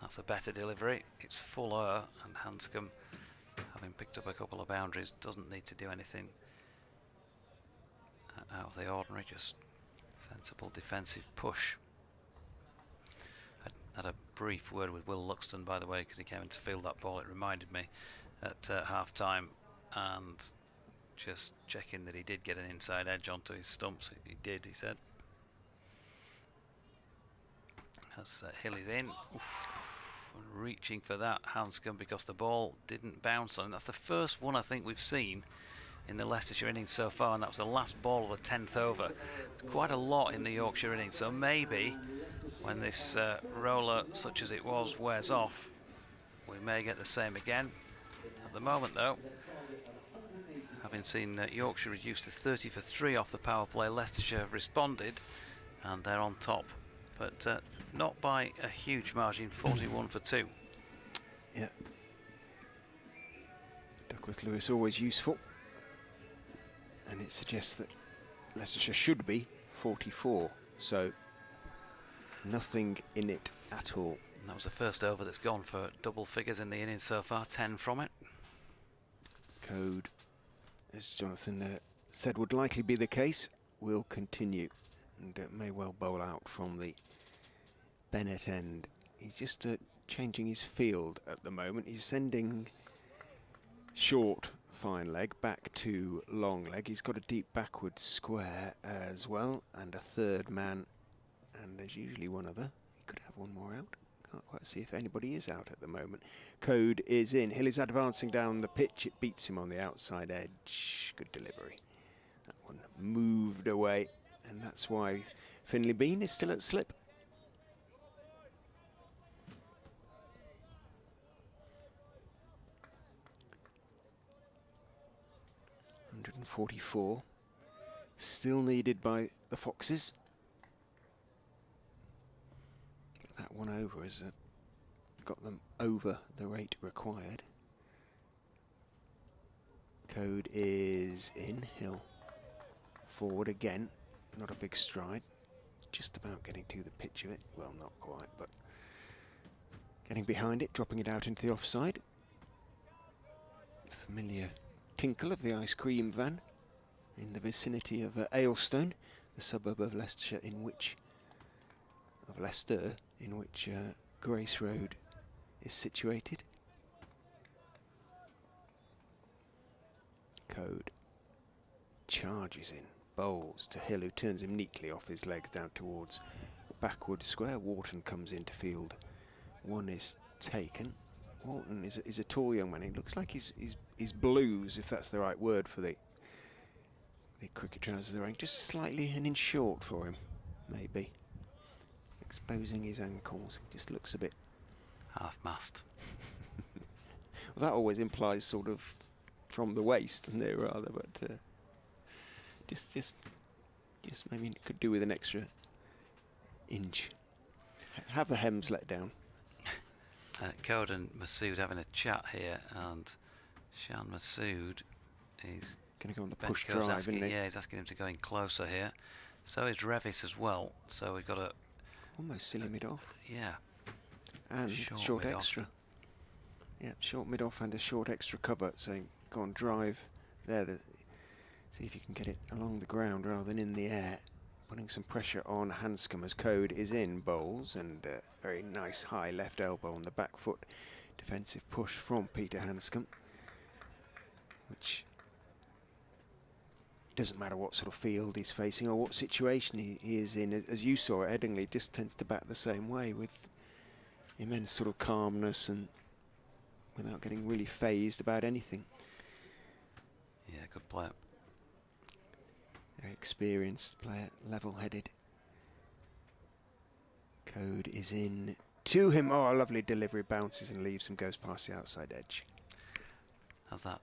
That's a better delivery. It's fuller, and Hanscom, having picked up a couple of boundaries, doesn't need to do anything out of the ordinary, just sensible defensive push. I had a brief word with Will Luxton, by the way, because he came in to field that ball. It reminded me at half time, and just checking that he did get an inside edge onto his stumps. He did, he said. As Hill is in. Oof. Reaching for that Hanscom because the ball didn't bounce on him. That's the first one I think we've seen in the Leicestershire innings so far, and that was the last ball of the 10th over. Quite a lot in the Yorkshire innings, so maybe when this roller, such as it was, wears off, we may get the same again. At the moment, though, having seen Yorkshire reduced to 30 for 3 off the power play, Leicestershire have responded, and they're on top. But not by a huge margin, 41 for 2. Yeah. Duckworth Lewis always useful. And it suggests that Leicestershire should be 44. So nothing in it at all. And that was the first over that's gone for double figures in the innings so far, 10 from it. Coed, as Jonathan said would likely be the case, will continue. And may well bowl out from the Bennett end. He's just changing his field at the moment. He's sending short fine leg back to long leg. He's got a deep backward square as well, and a third man, and there's usually one other. He could have one more out. Can't quite see if anybody is out at the moment. Coed is in. Hill is advancing down the pitch. It beats him on the outside edge. Good delivery. That one moved away, and that's why Finley Bean is still at slip. .144 still needed by the Foxes. That one over has got them over the rate required. Coed is in. Hill forward again. Not a big stride. Just about getting to the pitch of it. Well, not quite, but getting behind it, dropping it out into the offside. Familiar tinkle of the ice cream van in the vicinity of Aylestone, the suburb of Leicestershire Leicester, in which Grace Road is situated. Coed charges in, bowls to Hill, who turns him neatly off his legs down towards backward square. Wharton comes in to field. One is taken. Wharton is a tall young man. He looks like he's blues, if that's the right word for the cricket trousers they're wearing. Just slightly an inch short for him, maybe. Exposing his ankles. He just looks a bit half-mast. Well, that always implies sort of from the waist, doesn't it, rather? But just maybe it could do with an extra inch. Have the hems let down. Coed and Masood having a chat here, and Shan Masood is going to go on the Ben push Coed's drive, asking, isn't he? yeah, he's asking him to go in closer here. So is Revis as well. So we've got a almost silly mid-off. Yeah. And short extra. Yeah, short mid-off and a short extra cover, saying go on, drive there. See if you can get it along the ground rather than in the air. Putting some pressure on Hanscom as Coed is in, bowls, and very nice high left elbow on the back foot defensive push from Peter Hanscom, which doesn't matter what sort of field he's facing or what situation he is in. As you saw at Headingley, just tends to bat the same way with immense sort of calmness and without getting really phased about anything. Yeah, good player. Very experienced player, level-headed. Coed is in to him. Oh, a lovely delivery, bounces and leaves him, goes past the outside edge. Has that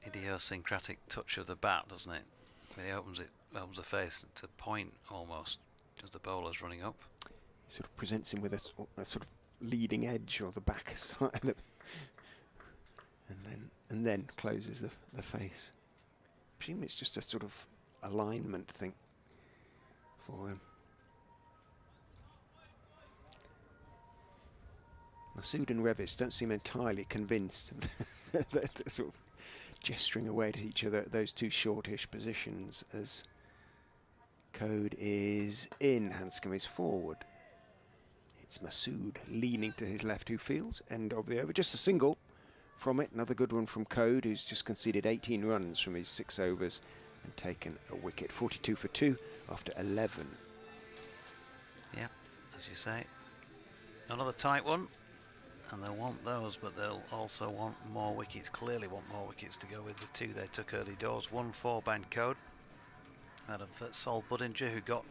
idiosyncratic touch of the bat, doesn't it? When he opens the face to point almost as the bowler's running up. He sort of presents him with a sort of leading edge or the back side, and then closes the face. I presume it's just a sort of alignment thing for him. Masood and Revis don't seem entirely convinced. They're sort of gesturing away to each other at those two shortish positions as Coed is in, Hanscom is forward. It's Masood leaning to his left who fields, end of the over. Just a single from it, another good one from Coed, who's just conceded 18 runs from his 6 overs and taken a wicket. 42 for 2 after 11. Yeah, as you say, another tight one. And they'll want those, but they'll also want more wickets, clearly want more wickets to go with the two they took early doors. 1-4 Bess and Coed out of Sol Budinger, who got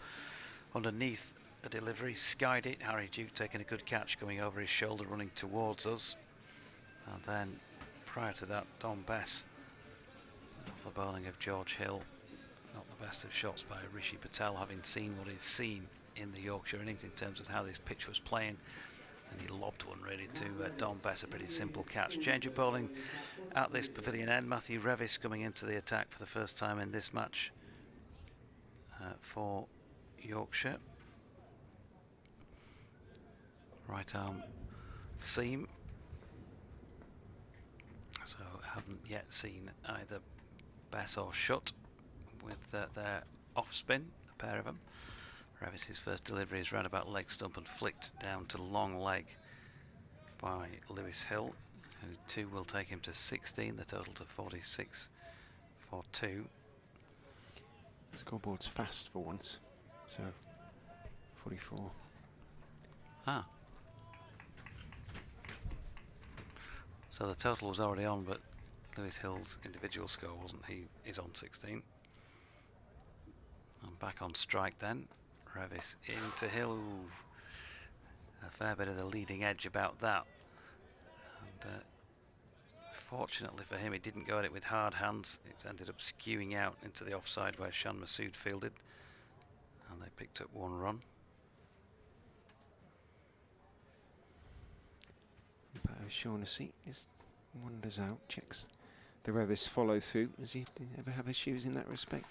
underneath a delivery, skied it. Harry Duke taking a good catch, going over his shoulder, running towards us. And then prior to that, Don Bess off the bowling of George Hill. Not the best of shots by Rishi Patel, having seen what he's seen in the Yorkshire innings in terms of how this pitch was playing. And he lobbed one really to Don Bess, a pretty simple catch. Change of bowling at this pavilion end. Matthew Revis coming into the attack for the first time in this match for Yorkshire. Right arm seam. So haven't yet seen either Bess or Shutt with their off spin, a pair of them. Revis's first delivery is round about leg stump and flicked down to long leg by Lewis Hill, who 2 will take him to 16, the total to 46 for 2. Scoreboard's fast for once, so 44. Ah. So the total was already on, but Lewis Hill's individual score wasn't. He is on 16. I'm back on strike then. Revis into Hill. Ooh, a fair bit of the leading edge about that. And fortunately for him, he didn't go at it with hard hands. It's ended up skewing out into the offside where Shan Masood fielded. And they picked up 1 run. O'Shaughnessy just wanders out, checks the Revis follow through. Does he ever have issues in that respect?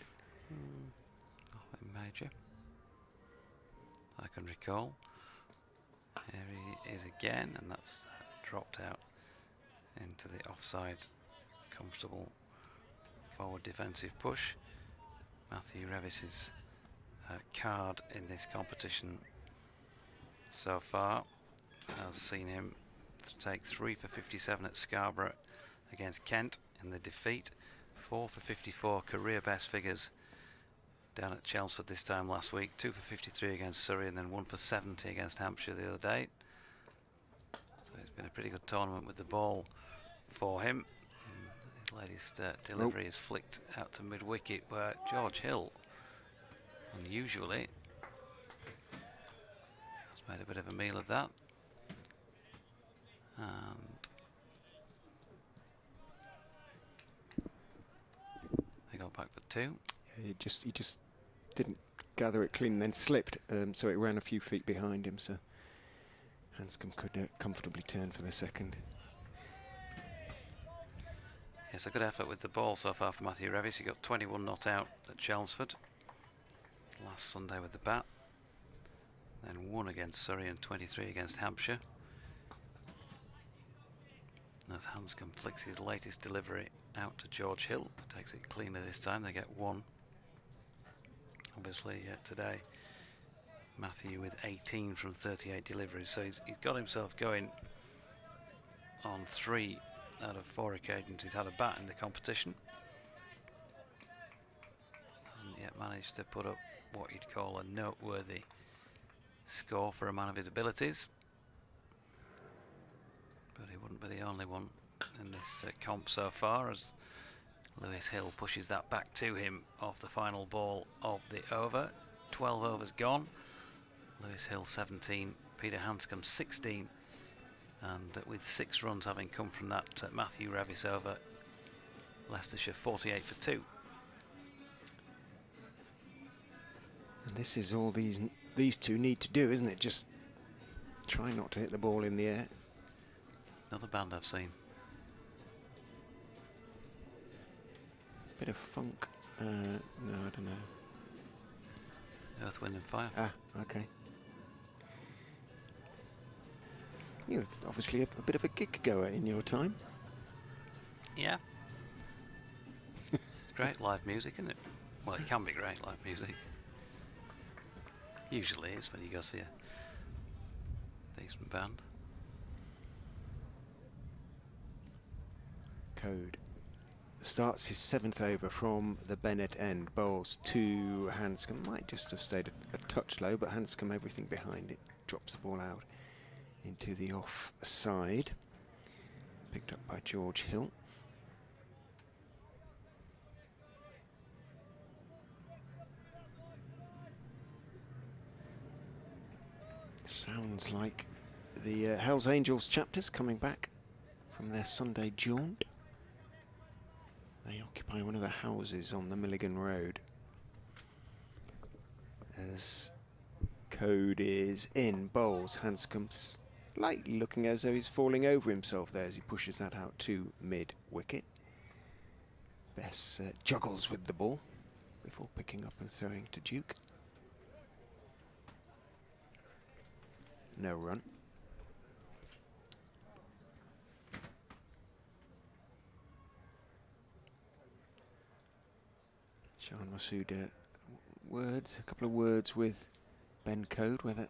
Nothing major I can recall. Here he is again, and that's dropped out into the offside. Comfortable forward defensive push. Matthew Revis's card in this competition so far has seen him take 3 for 57 at Scarborough against Kent in the defeat. 4 for 54 career best figures down at Chelmsford this time last week. 2 for 53 against Surrey, and then 1 for 70 against Hampshire the other day. So it's been a pretty good tournament with the ball for him. His latest delivery is flicked out to mid-wicket, where George Hill, unusually, has made a bit of a meal of that. And they got back for 2. Yeah, he just didn't gather it clean and then slipped, so it ran a few feet behind him, so Hanscom could comfortably turn for the second. Yes, a good effort with the ball so far for Matthew Revis. He got 21 not out at Chelmsford last Sunday with the bat, then 1 against Surrey and 23 against Hampshire. As Hanscom flicks his latest delivery out to George Hill, takes it cleanly this time. They get 1. Obviously today Matthew with 18 from 38 deliveries, so he's got himself going on 3 out of 4 occasions he's had a bat in the competition. Hasn't yet managed to put up what you'd call a noteworthy score for a man of his abilities. But he wouldn't be the only one in this comp so far, as Lewis Hill pushes that back to him off the final ball of the over. 12 overs gone. Lewis Hill 17, Peter Hanscom 16, and with 6 runs having come from that Matthew Ravis over, Leicestershire 48 for 2. And this is all these two need to do, isn't it? Just try not to hit the ball in the air. Another band I've seen. Bit of funk. No, I don't know. Earth, Wind and Fire. Ah, okay. You're obviously a bit of a gig goer in your time. Yeah. Great live music, isn't it? Well, it can be great live music. Usually is when you go see a decent band. Coed starts his 7th over from the Bennett end. Bowls to Hanscom. Might just have stayed a touch low, but Hanscom, everything behind it, drops the ball out into the off side. Picked up by George Hill. Sounds like the Hells Angels chapters coming back from their Sunday jaunt. They occupy one of the houses on the Milligan Road. As Coed is in, bowls. Hanscom slightly looking as though he's falling over himself there as he pushes that out to mid-wicket. Bess juggles with the ball before picking up and throwing to Duke. No run. Sean Masood, a couple of words with Ben Coed, whether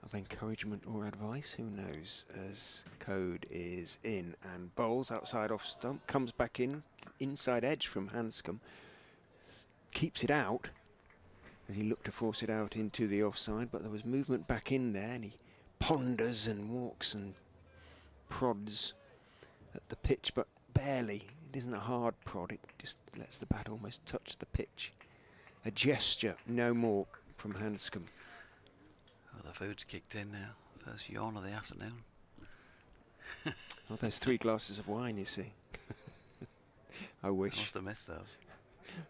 of encouragement or advice, who knows, as Coed is in and bowls outside off stump, comes back in, inside edge from Hanscom, keeps it out as he looked to force it out into the offside, but there was movement back in there and he ponders and walks and prods at the pitch, but barely. It isn't a hard prod, it just lets the bat almost touch the pitch. A gesture, no more, from Hanscom. Well, the food's kicked in now. First yawn of the afternoon. Oh, those 3 glasses of wine, you see. I wish. I must have missed those.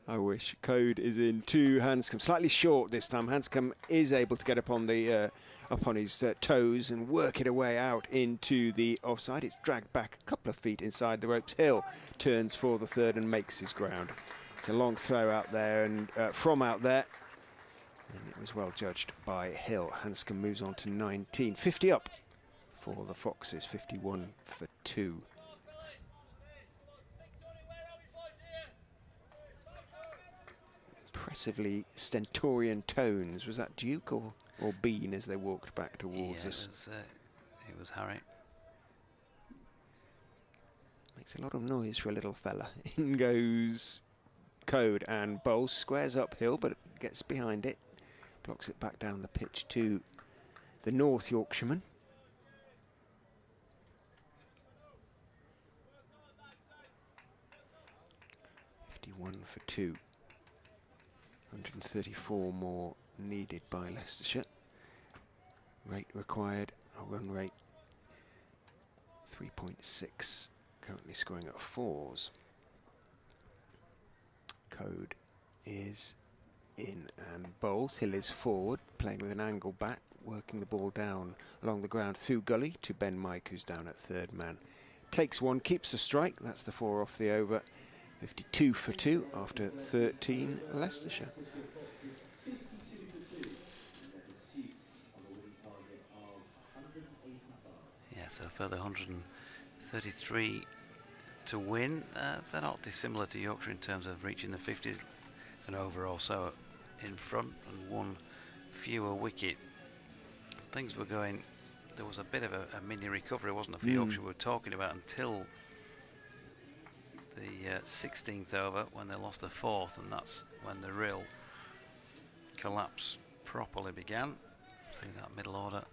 I wish. Coed is in to Hanscom. Slightly short this time. Hanscom is able to get up on his toes and work it away out into the offside. It's dragged back a couple of feet inside the ropes. Hill turns for the 3rd and makes his ground. It's a long throw out there and from out there. And it was well judged by Hill. Hanscom moves on to 19. 50 up for the Foxes. 51 for 2. Impressively stentorian tones. Was that Duke or Bean as they walked back towards us? It was Harry. Makes a lot of noise for a little fella. In goes Coed and bowls, squares uphill, but gets behind it, blocks it back down the pitch to the North Yorkshireman. For 2. 134 more needed by Leicestershire. Rate required, a run rate 3.6. Currently scoring at 4s. Coed is in and bowls. Hill is forward, playing with an angle bat, working the ball down along the ground through gully to Ben Mike, who's down at 3rd man. Takes one, keeps the strike. That's the 4 off the over. 52 for 2 after 13 Leicestershire. Yeah, so a further 133 to win. They're not dissimilar to Yorkshire in terms of reaching the 50s and over also in front and 1 fewer wicket. Things were going there was a bit of a mini recovery, wasn't there, for Yorkshire we were talking about until the 16th over when they lost the 4th, and that's when the real collapse properly began through that middle order.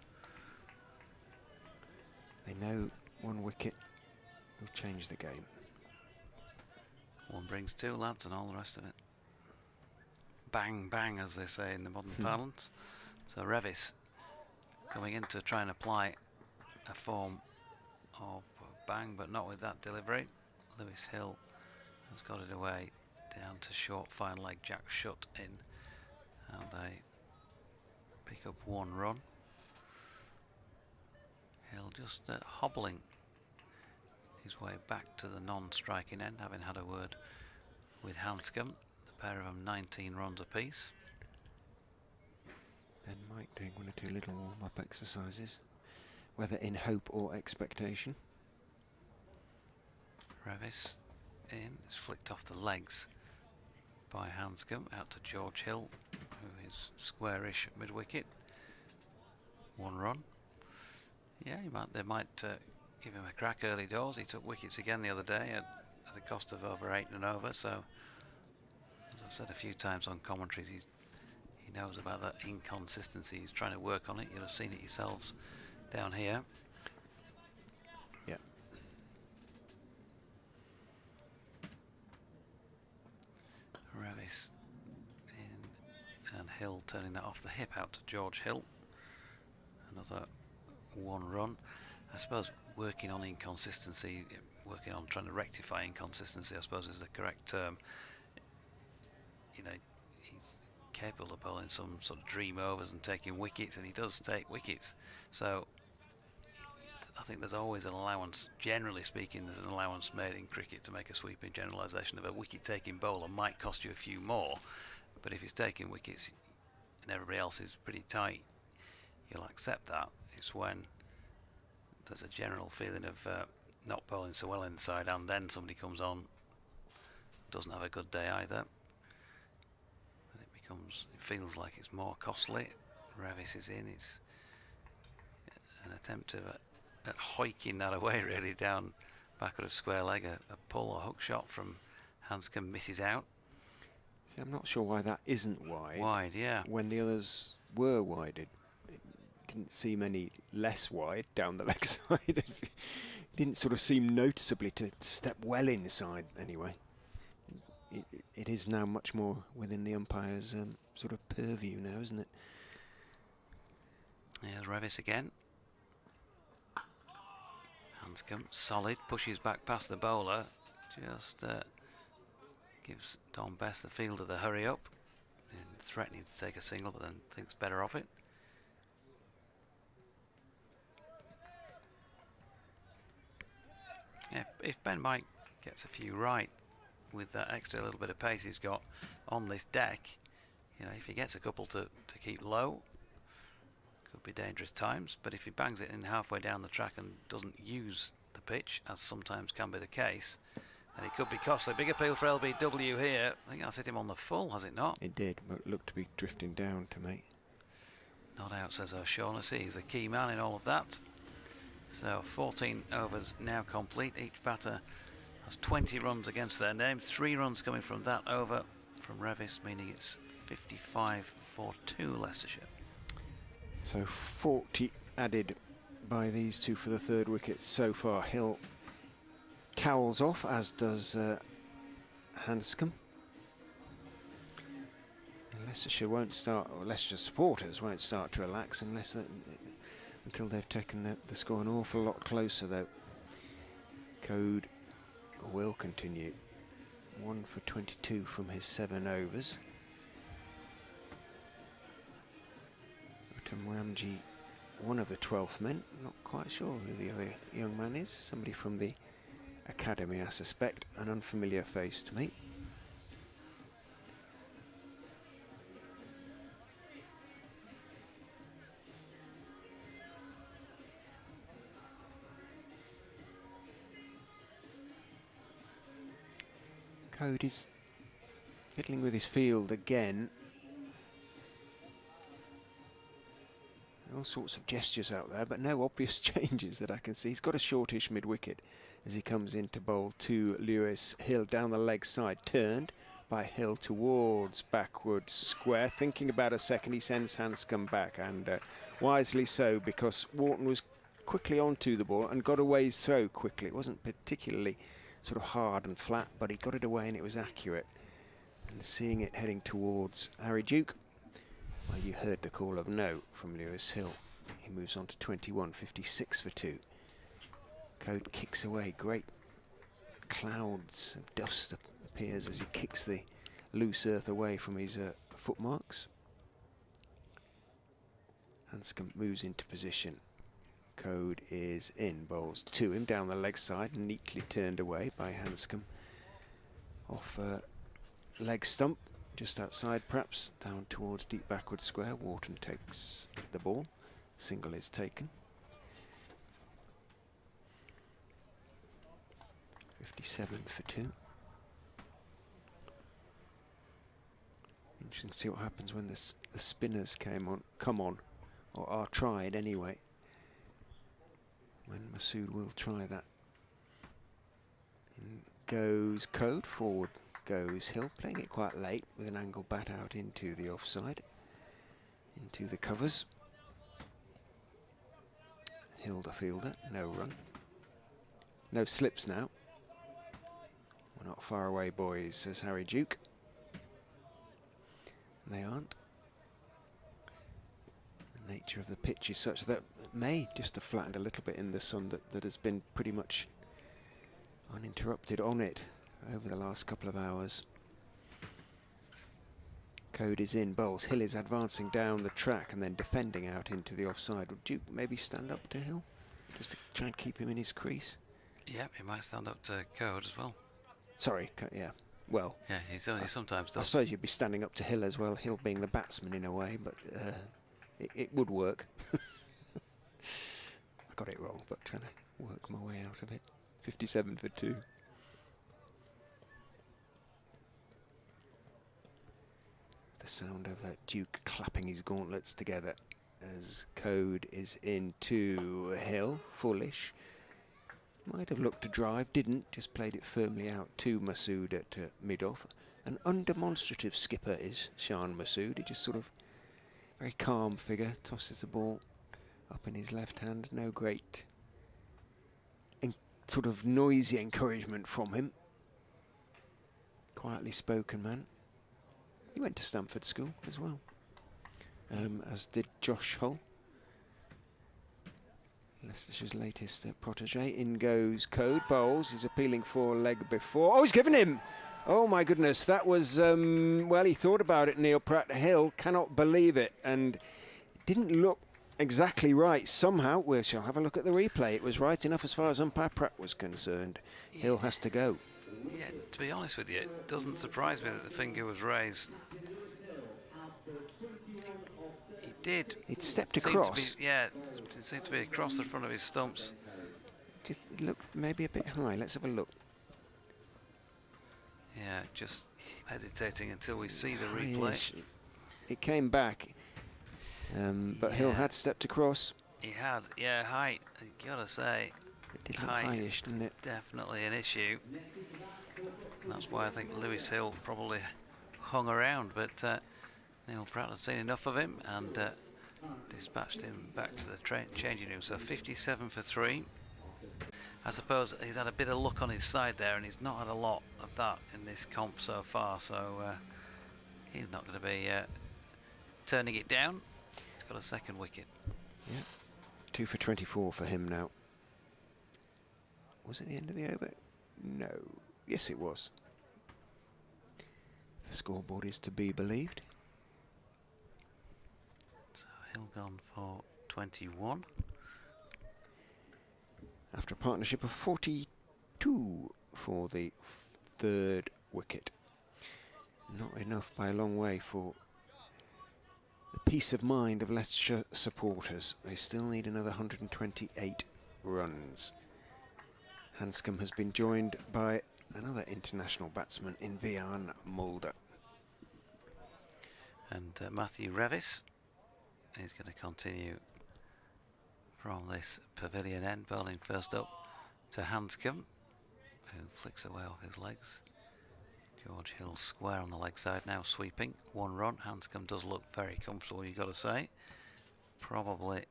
They know one wicket will change the game. One brings two, lads, and all the rest of it. Bang, bang, as they say in the modern parlance. So Revis coming in to try and apply a form of bang, but not with that delivery. Lewis Hill has got it away down to short fine leg. Jack Shutt in, and they pick up one run. Hill just hobbling his way back to the non-striking end, having had a word with Hanscom. The pair of them 19 runs apiece. And Mike doing one or two little warm-up exercises, whether in hope or expectation. Revis in, is flicked off the legs by Hanscom out to George Hill, who is squarish at mid-wicket. One run. Yeah, they might give him a crack early doors. He took wickets again the other day at a cost of over 8 and over. So, as I've said a few times on commentaries, he knows about that inconsistency. He's trying to work on it. You'll have seen it yourselves down here. Yeah. Revis in, and Hill turning that off the hip out to George Hill. Another one run. I suppose working on inconsistency, working on trying to rectify inconsistency, I suppose is the correct term. You know, he's capable of bowling some sort of dream overs and taking wickets, and he does take wickets. So I think there's always an allowance, generally speaking, there's an allowance made in cricket to make a sweeping generalisation of a wicket-taking bowler might cost you a few more, but if he's taking wickets and everybody else is pretty tight, you'll accept that. It's when there's a general feeling of not bowling so well inside, and then somebody comes on, doesn't have a good day either, and it feels like it's more costly. Revis is in. It's an attempt at hoiking that away really down back of the square leg. A pull or hook shot from Hanscom misses out. See, I'm not sure why that isn't wide. Wide, yeah. When the others were wide, it didn't seem any less wide down the leg side. It didn't sort of seem noticeably to step well inside anyway. It is now much more within the umpire's sort of purview now, isn't it? Here's Revis again. Hanscom, solid, pushes back past the bowler, just gives Don Bess, the fielder, the hurry up, and threatening to take a single, but then thinks better of it. Yeah, if Ben Mike gets a few right with that extra little bit of pace he's got on this deck, you know, if he gets a couple to keep low, could be dangerous times, but if he bangs it in halfway down the track and doesn't use the pitch, as sometimes can be the case, then it could be costly. Big appeal for LBW here. I think that's hit him on the full, has it not? It did, but it looked to be drifting down to me. Not out, says O'Shaughnessy. He's the key man in all of that. So 14 overs now complete. Each batter has 20 runs against their name. 3 runs coming from that over from Revis, meaning it's 55 for 2 Leicestershire. So 40 added by these two for the third wicket so far. Hill towels off, as does Hanscom. Leicestershire won't start, or Leicestershire supporters won't start to relax until they've taken the score an awful lot closer, though. Coed will continue. 1 for 22 from his 7 overs. Ramji, one of the 12th men, not quite sure who the other young man is, somebody from the academy I suspect, an unfamiliar face to me. Coed is fiddling with his field again. all sorts of gestures out there, but no obvious changes that I can see. He's got a shortish mid-wicket as he comes in to bowl to Lewis Hill down the leg side, turned by Hill towards backward square. Thinking about a second, he sends Hanscom back, and wisely so, because Wharton was quickly onto the ball and got away his throw quickly. It wasn't particularly sort of hard and flat, but he got it away and it was accurate. And seeing it heading towards Harry Duke, well, you heard the call of no from Lewis Hill. He moves on to 21, 56 for 2. Coed kicks away. Great clouds of dust appears as he kicks the loose earth away from his footmarks. Hanscom moves into position. Coed is in, bowls to him down the leg side, neatly turned away by Hanscom. Off leg stump, just outside perhaps, down towards deep backward square. Wharton takes the ball. Single is taken. 57 for 2. Interesting to see what happens when the spinners come on, or are tried anyway. When Masood will try that. In goes Coed, forward goes Hill, playing it quite late with an angle bat out into the offside, into the covers. Hill the fielder, no run. No slips now. We're not far away, boys, says Harry Duke. And they aren't. The nature of the pitch is such that it may just have flattened a little bit in the sun that has been pretty much uninterrupted on it over the last couple of hours. Coed is in, bowls. Hill is advancing down the track and then defending out into the offside. Would you maybe stand up to Hill just to try and keep him in his crease? Yeah, he might stand up to Coed as well. Sorry, yeah. Well, yeah, he sometimes does. I suppose you'd be standing up to Hill as well, Hill being the batsman in a way, but it would work. I got it wrong, but trying to work my way out of it. 57 for 2. The sound of Duke clapping his gauntlets together as Coed is into Hill, foolish. Might have looked to drive, didn't, just played it firmly out to Masood at mid-off. An undemonstrative skipper is Shan Masood. He just sort of, very calm figure, tosses the ball up in his left hand. No great sort of noisy encouragement from him. Quietly spoken man. He went to Stamford School as well, as did Josh Hull, Leicestershire's latest protege. In goes Coed, bowls. He's appealing for leg before. Oh, he's given him! Oh my goodness, that was, well, he thought about it, Neil Pratt. Hill cannot believe it, and didn't look exactly right. Somehow, we shall have a look at the replay. It was right enough as far as umpire Pratt was concerned. Yeah. Hill has to go. Yeah, to be honest with you, it doesn't surprise me that the finger was raised. He did. It stepped across. It seemed to be across the front of his stumps. Just looked maybe a bit high. Let's have a look. Yeah, just hesitating until we see the replay. It came back, but yeah. Hill had stepped across. He had, yeah, height, I gotta say. It did look highish, didn't it? Definitely an issue. That's why I think Lewis Hill probably hung around, but Neil Pratt had seen enough of him and dispatched him back to the changing room. So 57 for 3. I suppose he's had a bit of luck on his side there, and he's not had a lot of that in this comp so far, so he's not going to be turning it down. He's got a second wicket. Yeah, 2 for 24 for him now. Was it the end of the over? No. Yes, it was. The scoreboard is to be believed. So Hill gone for 21. After a partnership of 42 for the third wicket. Not enough by a long way for the peace of mind of Leicestershire supporters. They still need another 128 runs. Hanscom has been joined by another international batsman in Vian Mulder. And Matthew Revis is going to continue from this pavilion end. Bowling first up to Hanscom, who flicks away off his legs. George Hill square on the leg side now, sweeping. 1 run. Hanscom does look very comfortable, you've got to say. Probably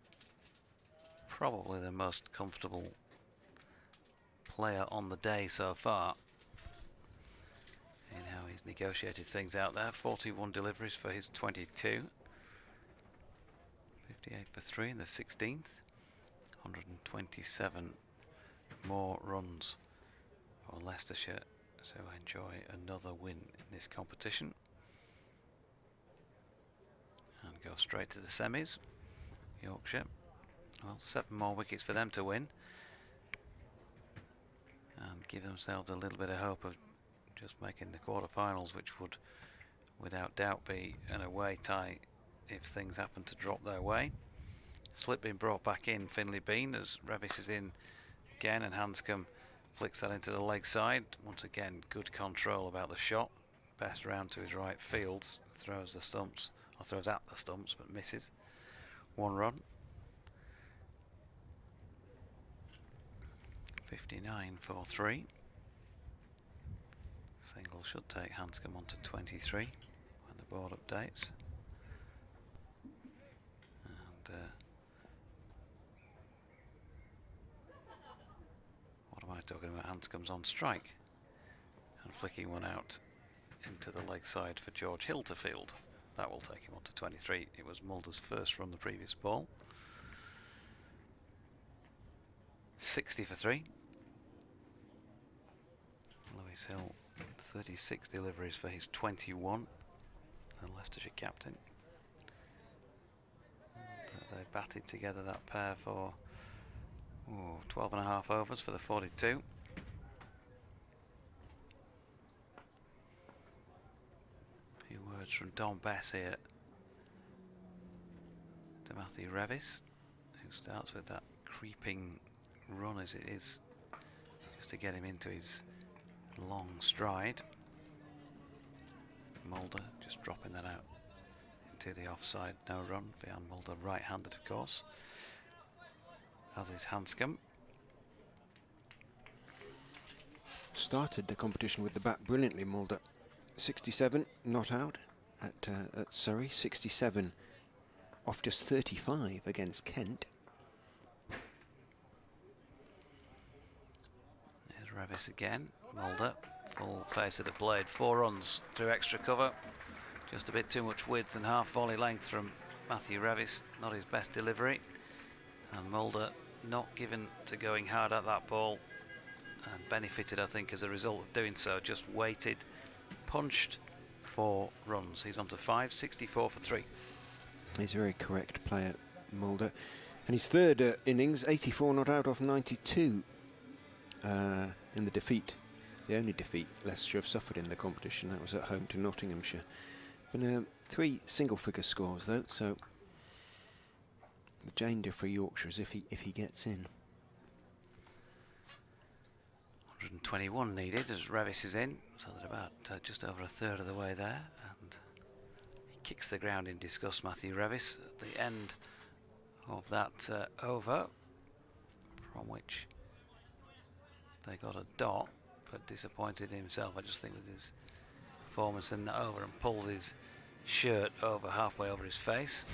the most comfortable player on the day so far in how he's negotiated things out there. 41 deliveries for his 22. 58 for 3 in the 16th. 127 more runs for Leicestershire to enjoy another win in this competition and go straight to the semis. Yorkshire, well, 7 more wickets for them to win and give themselves a little bit of hope of just making the quarter-finals, which would without doubt be an away tie if things happen to drop their way. Slip being brought back in, Finley Bean, as Revis is in again, and Hanscom flicks that into the leg side. Once again, good control about the shot. Best round to his right field, throws the stumps, or throws at the stumps, but misses. 1 run. 59 for 3. Single should take Hanscom on to 23 when the board updates. And what am I talking about? Hanscom's on strike and flicking one out into the leg side for George Hill to field. That will take him on to 23. It was Mulder's first run the previous ball. 60 for 3. Lewis Hill, 36 deliveries for his 21, the Leicestershire captain. And, they batted together, that pair, for 12 and a half overs for the 42. A few words from Don Bess here to Matthew Revis, who starts with that creeping run as it is, just to get him into his long stride. Mulder just dropping that out into the offside, no run. Vian Mulder, right-handed of course, as is Hanscom. Started the competition with the bat brilliantly, Mulder. 67 not out at Surrey, 67 off just 35 against Kent. There's Revis again. Mulder, full face of the blade, 4 runs through extra cover. Just a bit too much width and half volley length from Matthew Revis, not his best delivery. And Mulder not given to going hard at that ball and benefited, I think, as a result of doing so. Just waited, punched 4 runs. He's on to 5, 64 for 3. He's a very correct player, Mulder. And his third innings, 84 not out off 92 in the defeat. The only defeat Leicestershire have suffered in the competition. That was at home to Nottinghamshire. Been 3 single-figure scores though, so the danger for Yorkshire is if he gets in. 121 needed as Revis is in, so they're about just over a third of the way there, and he kicks the ground in disgust, Matthew Revis, at the end of that over, from which they got a dot, but disappointed himself, I just think, with his performance in the over, and pulls his shirt over halfway over his face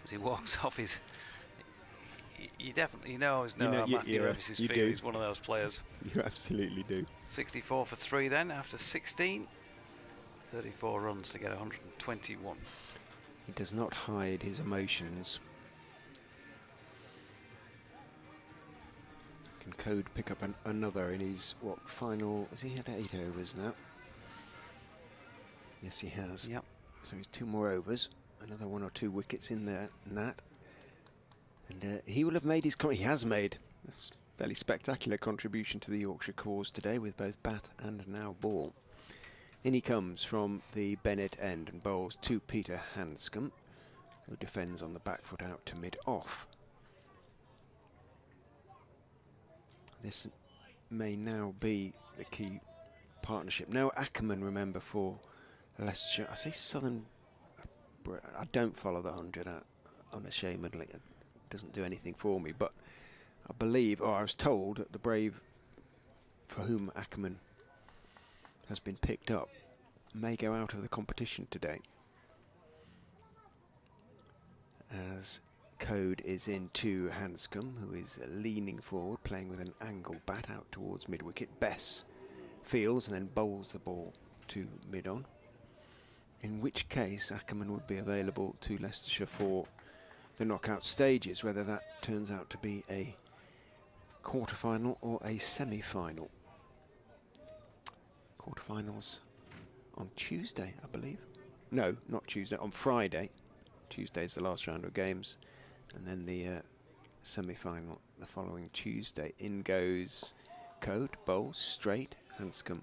as he walks off. You definitely know how Matthew Revis is feeling. He's one of those players. You absolutely do. 64 for 3 then after 16. 34 runs to get 121. He does not hide his emotions. Can Coed pick up another in his, final... Has he had 8 overs now? Yes, he has. Yep. So he's 2 more overs. Another 1 or 2 wickets in there, and that. And he will have made his... He has made a fairly spectacular contribution to the Yorkshire cause today with both bat and now ball. In he comes from the Bennett end and bowls to Peter Hanscom, who defends on the back foot out to mid-off. This may now be the key partnership. Now Ackerman, remember, for Leicestershire. I say Southern... I don't follow the 100 unashamedly. doesn't do anything for me. But I believe, or I was told, that the brave for whom Ackerman has been picked up may go out of the competition today, as Coed is into Hanscom, who is leaning forward, playing with an angle bat out towards mid-wicket. Bess fields and then bowls the ball to mid-on, in which case Ackerman would be available to Leicestershire for the knockout stages, whether that turns out to be a quarter-final or a semi-final. Quarter-finals on Tuesday, I believe. No, not Tuesday, on Friday. Tuesday is the last round of games, and then the semi-final the following Tuesday. In goes Coed, bowls straight, Hanscom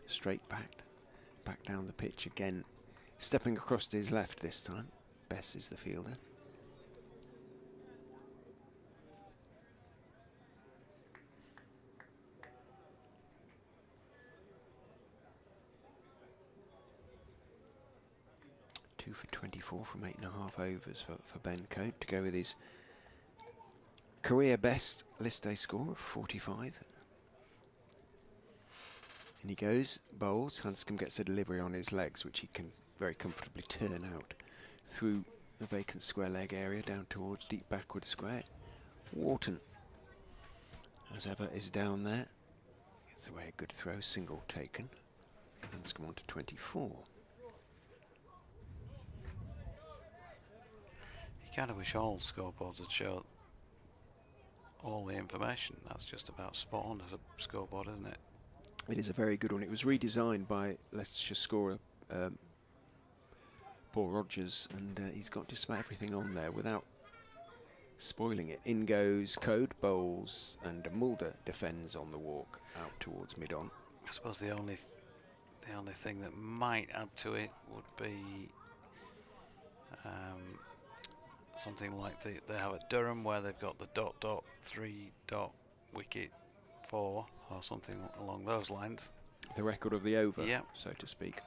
straight back down the pitch again, stepping across to his left this time. Bess is the fielder. For 24 from 8.5 overs for Ben Coed to go with his career best list day score of 45. And he goes, bowls. Hanscom gets a delivery on his legs, which he can very comfortably turn out through the vacant square leg area down towards deep backward square. Wharton, as ever, is down there. Gets away a good throw, single taken. Hanscom on to 24. Kind of wish all scoreboards would show all the information. That's just about spot on as a scoreboard, isn't it? It is a very good one. It was redesigned by Leicestershire scorer Paul Rogers, and he's got just about everything on there without spoiling it. In goes Coed, bowls, and Mulder defends on the walk out towards mid-on. I suppose the only thing that might add to it would be something like they have at Durham, where they've got the ... 3 ... wicket 4 or something along those lines. The record of the over, yeah, so to speak.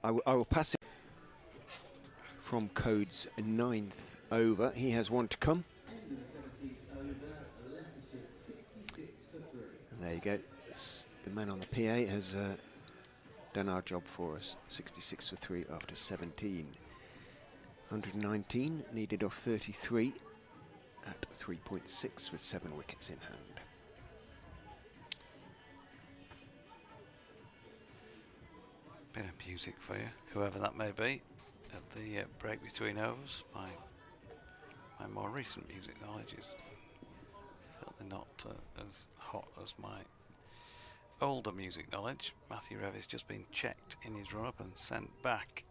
I will pass it from Coed's 9th over. He has one to come. And there you go. The man on the PA has done our job for us. 66 for 3 after 17. 119 needed off 33 at 3.6 with 7 wickets in hand. Bit of music for you, whoever that may be, at the break between overs. My more recent music knowledge is certainly not as hot as my older music knowledge. Matthew Revis just been checked in his run-up and sent back,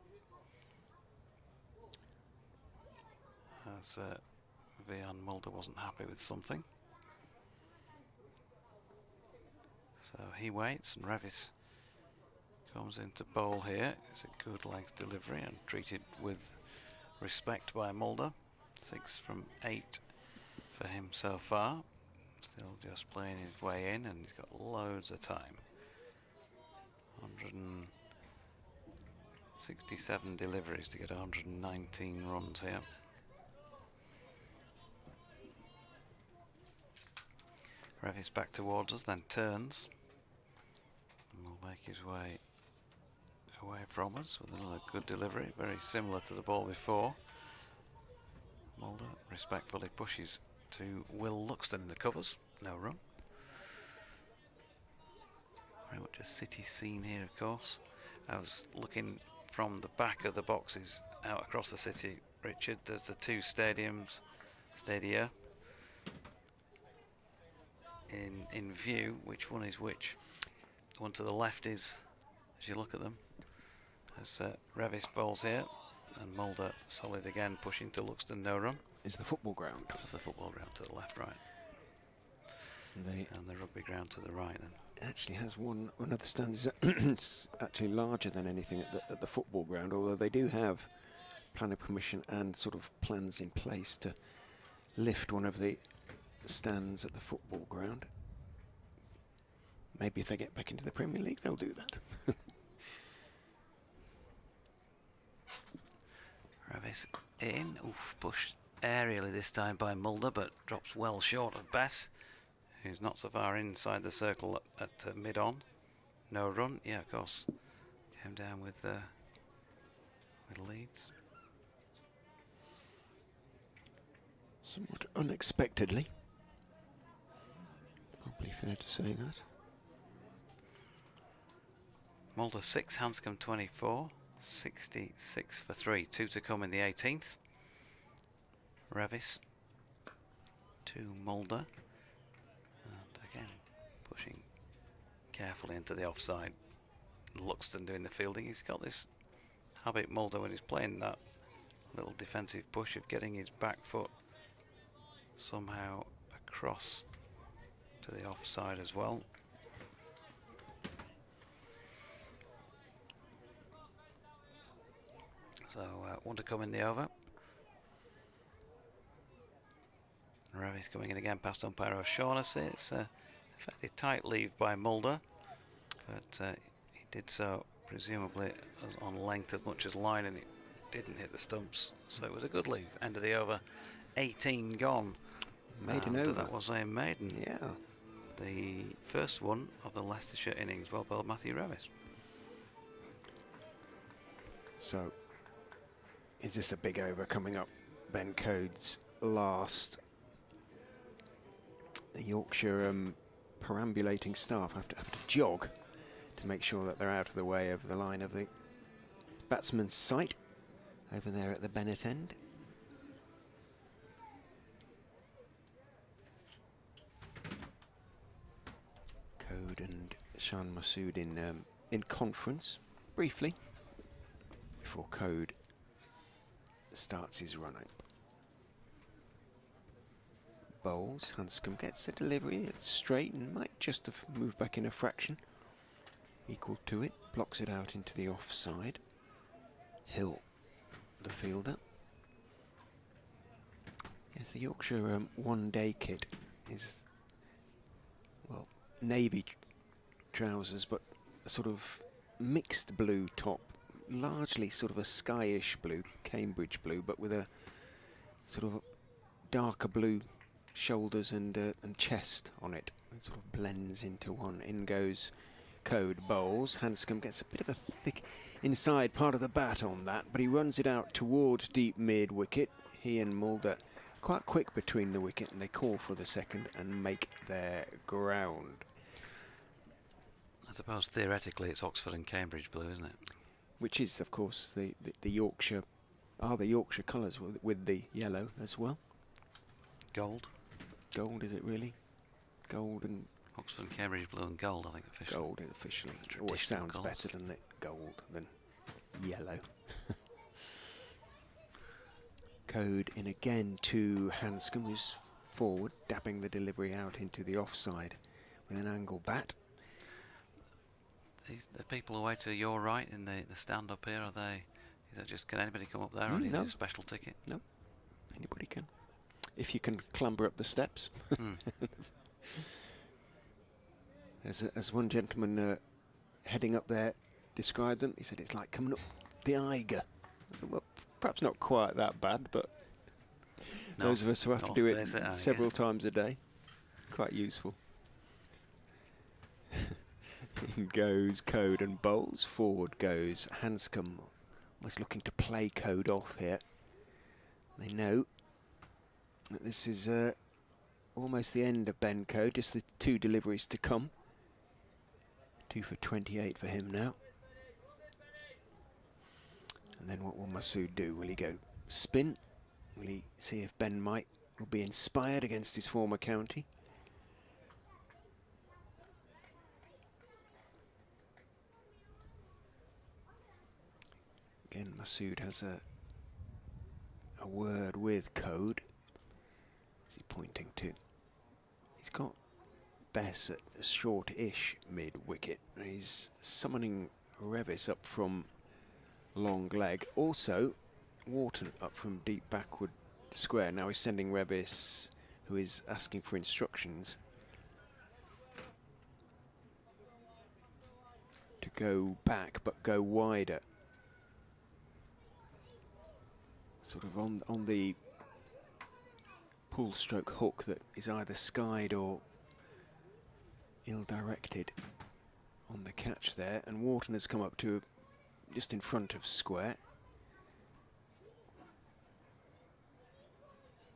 as Mulder wasn't happy with something. So he waits, and Revis comes into bowl here. It's a good length delivery and treated with respect by Mulder. 6 from 8 for him so far. Still just playing his way in, and he's got loads of time. 167 deliveries to get 119 runs here. Revis back towards us, then turns, and will make his way away from us with another good delivery, very similar to the ball before. Mulder respectfully pushes to Will Luxton in the covers, no run. Very much a city scene here, of course. I was looking from the back of the boxes out across the city, Richard. There's the 2 stadia in view. Which one is which? The one to the left is, as you look at them, as Revis bowls here, and Mulder solid again, pushing to Luxton, no run. Is the football ground. That's the football ground to the left, right. And the rugby ground to the right then. It actually has one other stand. It's actually larger than anything at the football ground, although they do have planning permission and sort of plans in place to lift one of the stands at the football ground. Maybe if they get back into the Premier League, they'll do that. Revis in, oof, pushed aerially this time by Mulder, but drops well short of Bess, who's not so far inside the circle at mid-on. No run, yeah, of course. Came down with leads. Somewhat unexpectedly. Probably fair to say that. Mulder 6, Hanscom 24, 66 for 3. 2 to come in the 18th. Revis to Mulder. And again, pushing carefully into the offside. Luxton doing the fielding. He's got this habit, Mulder, when he's playing that little defensive push of getting his back foot somehow across to the offside as well. So one to come in the over. Ravi's coming in again past umpire O'Shaughnessy. It's a fairly tight leave by Mulder, but he did so presumably on length as much as line, and it didn't hit the stumps. So it was a good leave. End of the over, 18 gone. Maiden over. That was a maiden. Yeah. The first one of the Leicestershire innings. Well bowled, Matthew Revis. So, is this a big over coming up? Ben Coed's last. The Yorkshire perambulating staff have to jog to make sure that they're out of the way of the line of the batsman's sight over there at the Bennett end. Coed and Shan Masood in conference briefly before Coed starts his run up. Bowls, Hanscom gets a delivery, it's straight and might just have moved back in a fraction. Equal to it, blocks it out into the offside. Hill, the fielder. Yes, the Yorkshire one-day kit is, well, navy trousers, but a sort of mixed blue top, largely sort of a skyish blue, Cambridge blue, but with a sort of darker blue shoulders and chest on it. It sort of blends into one. In goes Coed, bowls. Hanscom gets a bit of a thick inside part of the bat on that, but he runs it out towards deep mid wicket. He and Mulder quite quick between the wicket, and they call for the second and make their ground. I suppose theoretically it's Oxford and Cambridge blue, isn't it? Which is, of course, the Yorkshire colours with the yellow as well. Gold. Gold, is it really? Gold and Oxford and Cambridge blue and gold, I think officially. Gold officially. Always sounds better than the gold than yellow. Coed in again to Hanscom, who's forward, dabbing the delivery out into the offside with an angle bat. The people away to your right in the stand up here, is that just, can anybody come up there, or is it a special ticket? No, anybody can. If you can clamber up the steps. As one gentleman heading up there described them, he said it's like coming up the Eiger. I said, well, perhaps not quite that bad, but those of us who have to do it several times a day, quite useful. In goes Coed and bowls. Forward goes Hanscom, almost looking to play Coed off here. They know that this is almost the end of Ben Coed, just the two deliveries to come. 2 for 28 for him now. And then what will Masood do? Will he go spin? Will he see if Ben will be inspired against his former county? Again, Masood has a word with Coed. Is he pointing to? He's got Bess at a short-ish mid-wicket. He's summoning Revis up from long leg. Also, Wharton up from deep backward square. Now he's sending Revis, who is asking for instructions, to go back but go wider. Sort of on the pull stroke hook that is either skied or ill-directed on the catch there, and Wharton has come up to just in front of square.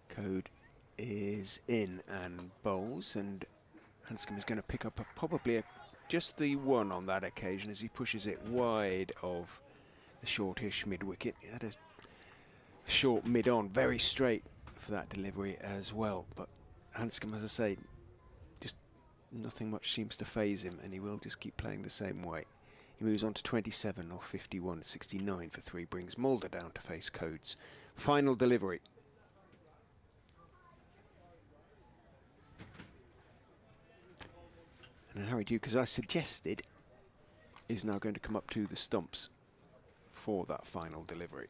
Coed is in and bowls, and Hanscom is going to pick up probably just the one on that occasion as he pushes it wide of the shortish mid-wicket. He had a short mid-on, very straight for that delivery as well, but Hanscom, as I say, just nothing much seems to faze him, and he will just keep playing the same way. He moves on to 27 off 51, 69 for 3, brings Mulder down to face Coed's final delivery. And Harry Duke, as I suggested, is now going to come up to the stumps for that final delivery,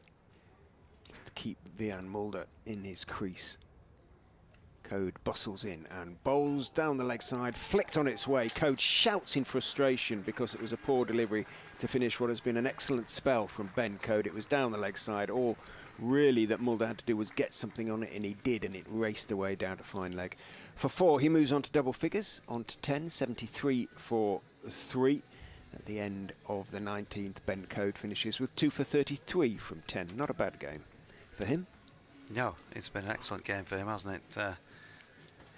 just to keep Vian Mulder in his crease. Coed bustles in and bowls down the leg side, flicked on its way. Coed shouts in frustration because it was a poor delivery to finish what has been an excellent spell from Ben Coed. It was down the leg side. All really that Mulder had to do was get something on it, and he did, and it raced away down to fine leg. For 4, he moves on to double figures, on to 10, 73 for 3. At the end of the 19th, Ben Coed finishes with 2 for 33 from 10. Not a bad game for him. No, it's been an excellent game for him, hasn't it?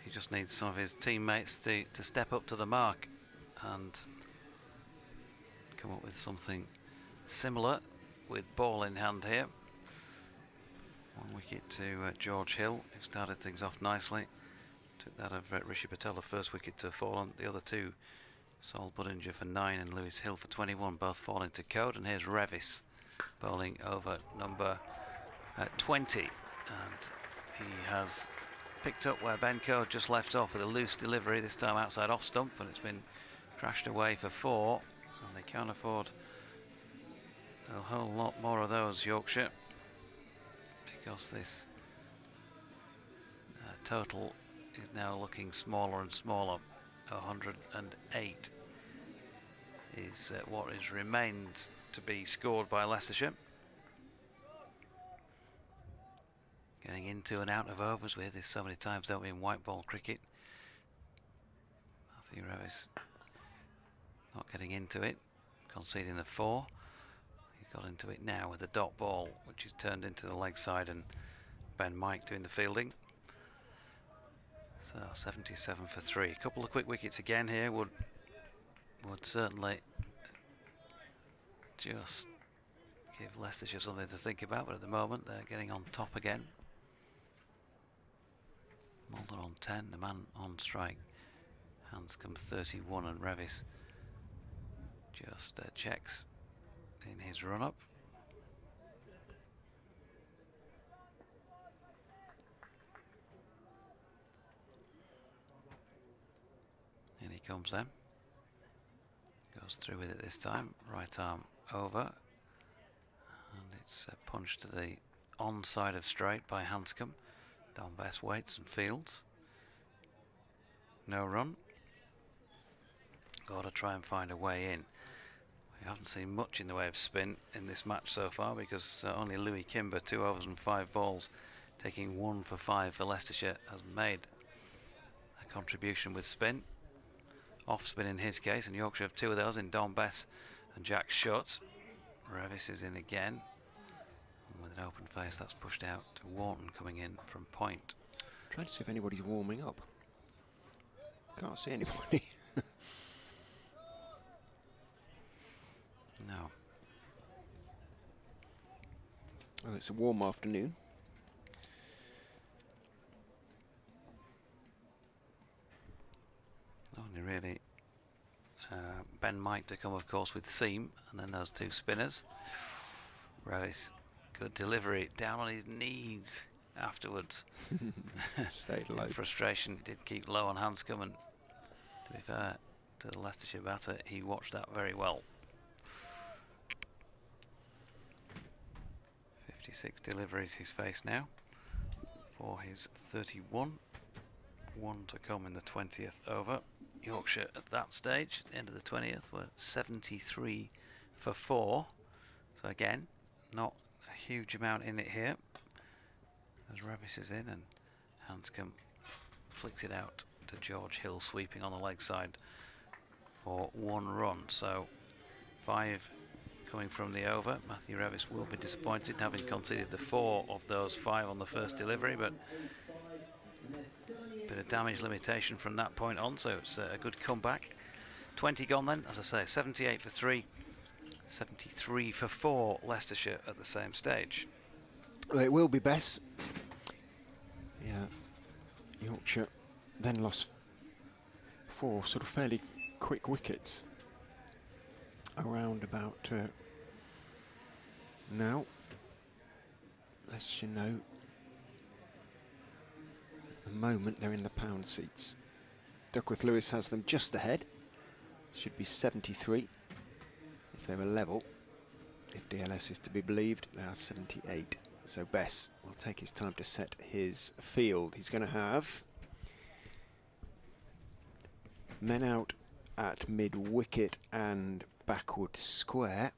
He just needs some of his teammates to step up to the mark and come up with something similar with ball in hand here. 1 wicket to George Hill, who started things off nicely. Took that of Rishi Patel, the first wicket to fall on. The other two, Sol Budinger for 9 and Lewis Hill for 21, both falling to Coed. And here's Revis bowling over number 20. And he has picked up where Ben Coed just left off with a loose delivery, this time outside off stump, and it's been crashed away for 4. And they can't afford a whole lot more of those, Yorkshire, because this total is now looking smaller and smaller. 108 is what is remains to be scored by Leicestershire. Getting into and out of overs with this so many times, don't we, in white ball cricket. Matthew Revis not getting into it, conceding the 4. He's got into it now with the dot ball, which is turned into the leg side, and Ben Mike doing the fielding. So 77 for 3. A couple of quick wickets again here would certainly just give Leicestershire something to think about, but at the moment they're getting on top again. Mulder on 10, the man on strike. Hanscom 31, and Revis just checks in his run-up. In he comes then. Goes through with it this time. Right arm over. And it's punched to the onside of straight by Hanscom. Don Bess waits and fields. No run. Got to try and find a way in. We haven't seen much in the way of spin in this match so far, because only Louis Kimber, 2 overs and 5 balls, taking 1 for 5 for Leicestershire, has made a contribution with spin. Off spin in his case, and Yorkshire have 2 of those in Don Bess and Jack Schutt. Revis is in again. And with an open face, that's pushed out to Wharton coming in from point. Trying to see if anybody's warming up. Can't see anybody. No. Well, it's a warm afternoon. Only really Ben Mike to come, of course, with seam, and then those 2 spinners. Revis, good delivery, down on his knees afterwards. Stayed low. Frustration, he did keep low on Hanscom, and to be fair to the Leicestershire batter, he watched that very well. 56 deliveries he's faced now for his 31. 1 to come in the 20th over. Yorkshire at that stage, at the end of the 20th, were 73 for 4. So again, not a huge amount in it here. As Revis is in and Hanscom flicks it out to George Hill, sweeping on the leg side for 1 run. So 5 coming from the over. Matthew Revis will be disappointed, having conceded the 4 of those 5 on the first delivery, but a bit of damage limitation from that point on, so it's a good comeback. 20 gone then, as I say, 78 for 3, 73 for 4 Leicestershire at the same stage. Well, it will be Bess. Yeah, Yorkshire then lost 4 sort of fairly quick wickets around about now. Leicestershire know at the moment they're in the pound seats. Duckworth Lewis has them just ahead. Should be 73 if they were level. If DLS is to be believed, they are 78. So Bess will take his time to set his field. He's going to have men out at mid-wicket and backward square.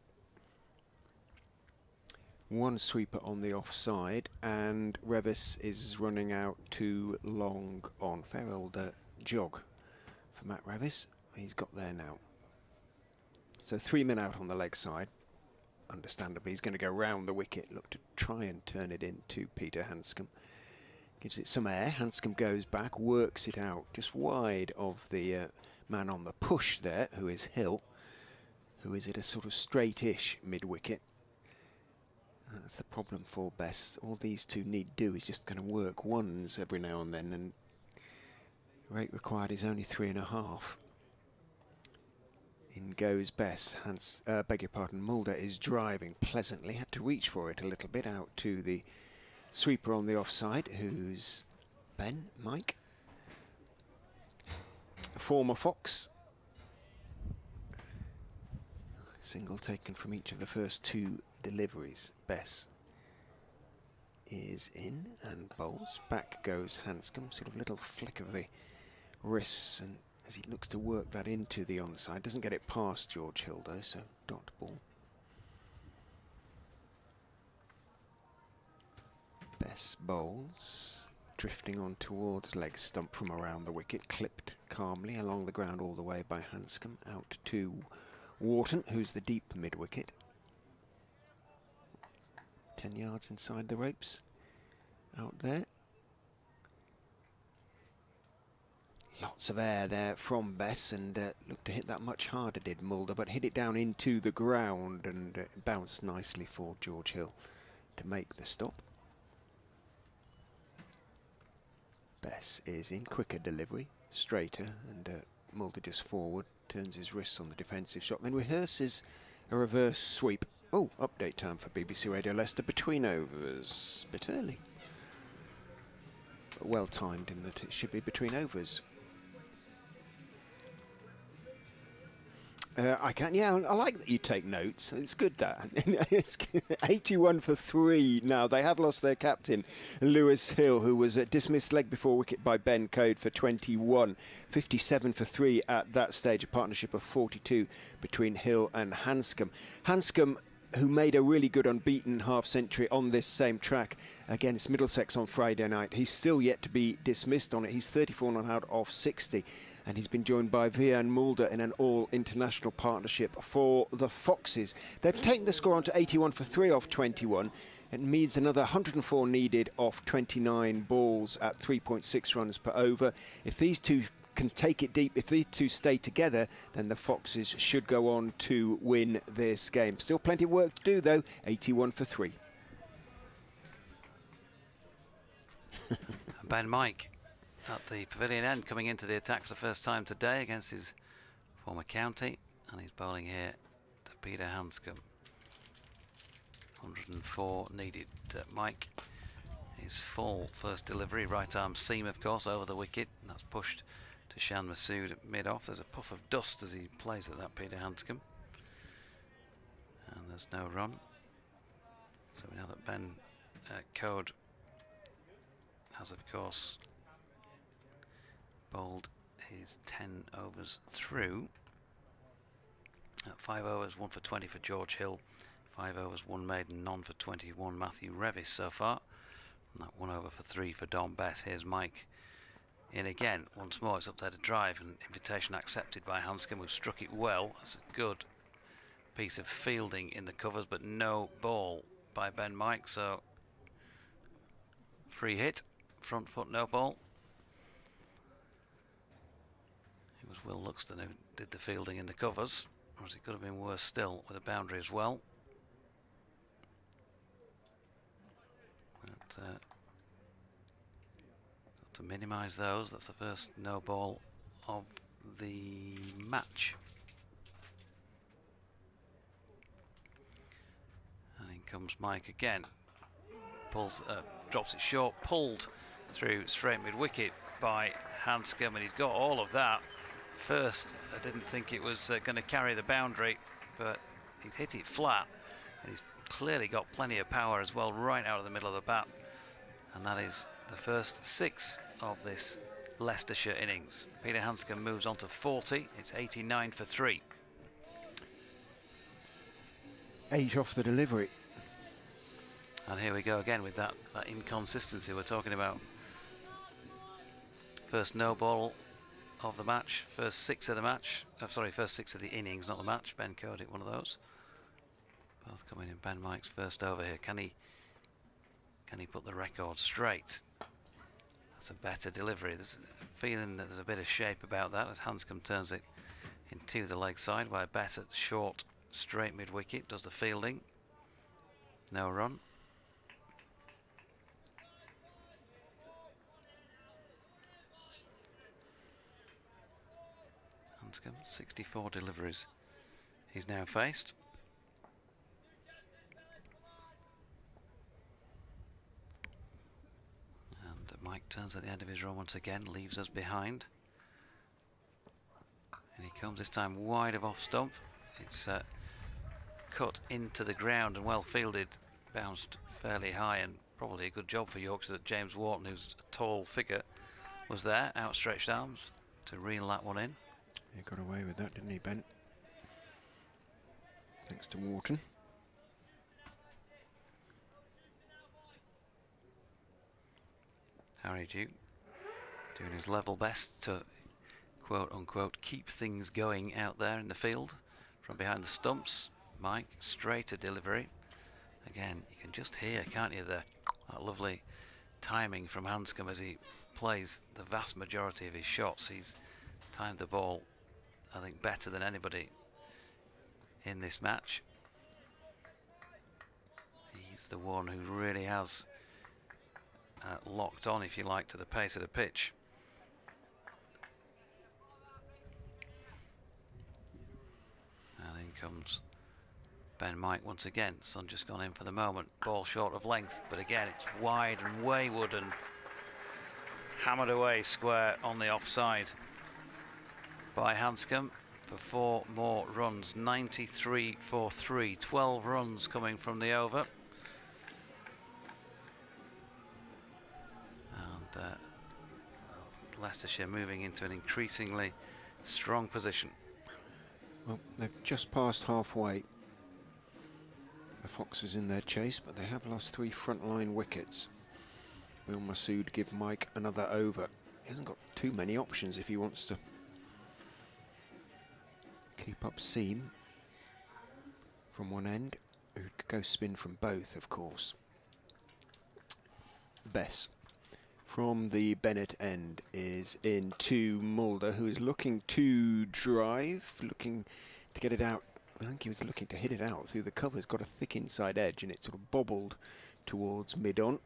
1 sweeper on the offside, and Revis is running out to long on. Fair old jog for Matt Revis. He's got there now. So 3 men out on the leg side. Understandably, he's going to go round the wicket, look to try and turn it into Peter Hanscom. Gives it some air. Hanscom goes back, works it out just wide of the man on the push there, who is Hill, who is at a sort of straight-ish mid-wicket. That's the problem for Bess. All these two need do is just kind of work ones every now and then, and rate required is only 3.5. In goes Bess. Beg your pardon, Mulder is driving pleasantly. Had to reach for it a little bit, out to the sweeper on the offside, who's Mike. A former Fox. Single taken from each of the first 2 deliveries. Bess is in and bowls. Back goes Hanscom. Sort of little flick of the wrists, and as he looks to work that into the onside. Doesn't get it past George Hill though, so dot ball. Bess bowls, drifting on towards leg stump from around the wicket, clipped calmly along the ground all the way by Hanscom, out to Wharton, who's the deep mid-wicket. 10 yards inside the ropes, out there. Lots of air there from Bess, and looked to hit that much harder, did Mulder, but hit it down into the ground and bounced nicely for George Hill to make the stop. Bess is in quicker delivery, straighter, and Mulder just forward, turns his wrists on the defensive shot, then rehearses a reverse sweep. Oh, update time for BBC Radio Leicester, between overs. Bit early, but well timed in that it should be between overs. I can, yeah, I like that you take notes. It's good that. It's 81 for 3 now. They have lost their captain, Lewis Hill, who was dismissed leg before wicket by Ben Coed for 21. 57 for 3 at that stage, a partnership of 42 between Hill and Hanscom. Hanscom, who made a really good unbeaten half-century on this same track against Middlesex on Friday night. He's still yet to be dismissed on it. He's 34 not out of 60. And he's been joined by Vian Mulder in an all-international partnership for the Foxes. They've taken the score on to 81 for 3 off 21. It needs another 104 needed off 29 balls at 3.6 runs per over. If these two can take it deep, if these two stay together, then the Foxes should go on to win this game. Still plenty of work to do, though. 81 for 3. Ben Mike at the pavilion end, coming into the attack for the first time today against his former county, and he's bowling here to Peter Hanscom. 104 needed. Mike, his full first delivery, right arm seam of course over the wicket, and that's pushed to Shan Masood mid off. There's a puff of dust as he plays at that Peter Hanscom, and there's no run. So we know that Ben Coed has of course bowled his 10 overs through. 5 overs, 1 for 20 for George Hill. 5 overs, 1 maiden, none for 21 Matthew Revis so far. And that 1 over for 3 for Don Bess. Here's Mike in again. Once more, it's up there to drive, and invitation accepted by Hanscom, who struck it well. That's a good piece of fielding in the covers, but no ball by Ben Mike, so free hit, front foot, no ball. It was Will Luxton who did the fielding in the covers, or it could have been worse still with a boundary as well. But, to minimise those, that's the first no ball of the match. And in comes Mike again. Pulls, drops it short, pulled through straight mid wicket by Hanscom, and he's got all of that. First, I didn't think it was going to carry the boundary, but he's hit it flat, and he's clearly got plenty of power as well, right out of the middle of the bat. And that is the first 6 of this Leicestershire innings. Peter Hanscom moves on to 40. It's 89 for 3. 8 off the delivery. And here we go again with that inconsistency we're talking about. First no ball of the match, first 6 of the match. First 6 of the innings, not the match. Ben Coed hit one of those. Both coming in Ben Mike's first over here. Can he put the record straight? That's a better delivery. There's a feeling that there's a bit of shape about that as Hanscom turns it into the leg side, while Bess at short, straight mid wicket does the fielding. No run. Hanscom, 64 deliveries he's now faced. Mike turns at the end of his run once again, leaves us behind. And he comes this time wide of off stump. It's cut into the ground and well fielded, bounced fairly high, and probably a good job for Yorkshire that James Wharton, who's a tall figure, was there, outstretched arms to reel that one in. He got away with that, didn't he, Ben? Thanks to Wharton. Harry Duke doing his level best to quote unquote keep things going out there in the field from behind the stumps. Mike, straighter delivery. Again, you can just hear, can't you, that lovely timing from Hanscom as he plays the vast majority of his shots. He's timed the ball, I think, better than anybody in this match. He's the one who really has locked on, if you like, to the pace of the pitch. And in comes Ben Mike once again. Sun just gone in for the moment. Ball short of length, but again it's wide and wayward and hammered away square on the offside by Hanscom for 4 more runs. 93 for 3. 12 runs coming from the over. Leicestershire moving into an increasingly strong position. Well, they've just passed halfway. The Foxes in their chase, but they have lost 3 frontline wickets. Will Masood give Mike another over? He hasn't got too many options if he wants to keep up seam from one end. He could go spin from both, of course. Bess from the Bennett end is into Mulder, who is looking to drive, looking to get it out. I think he was looking to hit it out through the cover. It's got a thick inside edge and it sort of bobbled towards mid-on.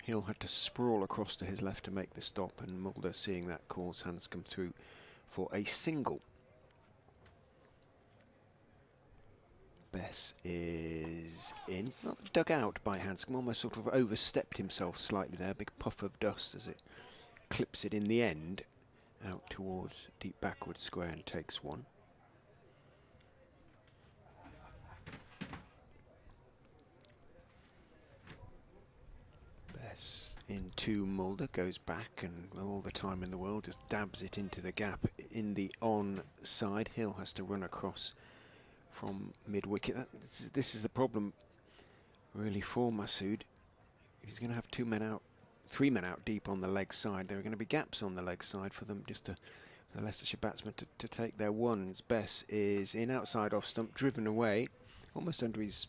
Hill had to sprawl across to his left to make the stop, and Mulder, seeing that, calls Hanscom through for a single. Bess is in, well, dug out by Hanscom, almost sort of overstepped himself slightly there. Big puff of dust as it clips it in the end out towards deep backward square and takes one. Bess into Mulder, goes back and all the time in the world just dabs it into the gap in the on side. Hill has to run across from mid-wicket. This is the problem really for Masood. he's going to have 2 men out, 3 men out deep on the leg side. There are going to be gaps on the leg side for them, just to the Leicestershire batsmen to take their ones. Bess is in outside off stump, driven away, almost under his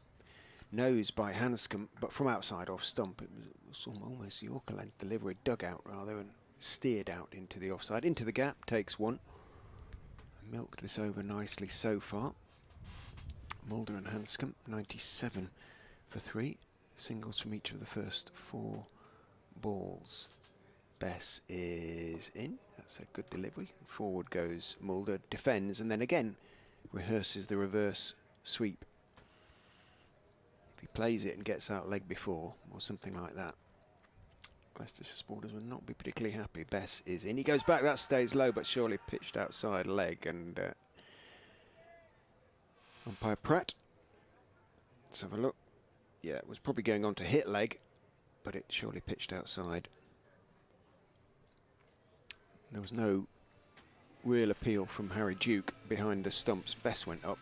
nose by Hanscom, but from outside off stump. It was almost Yorker length delivery, dug out rather, and steered out into the offside. Into the gap, takes one. Milked this over nicely so far. Mulder and Hanscom, 97 for 3. Singles from each of the first 4 balls. Bess is in. That's a good delivery. Forward goes Mulder, defends, and then again rehearses the reverse sweep. If he plays it and gets out leg before, or something like that, Leicestershire supporters will not be particularly happy. Bess is in. He goes back. That stays low, but surely pitched outside leg. And umpire Pratt. Let's have a look. Yeah, it was probably going on to hit leg, but it surely pitched outside. There was no real appeal from Harry Duke behind the stumps. Bess went up.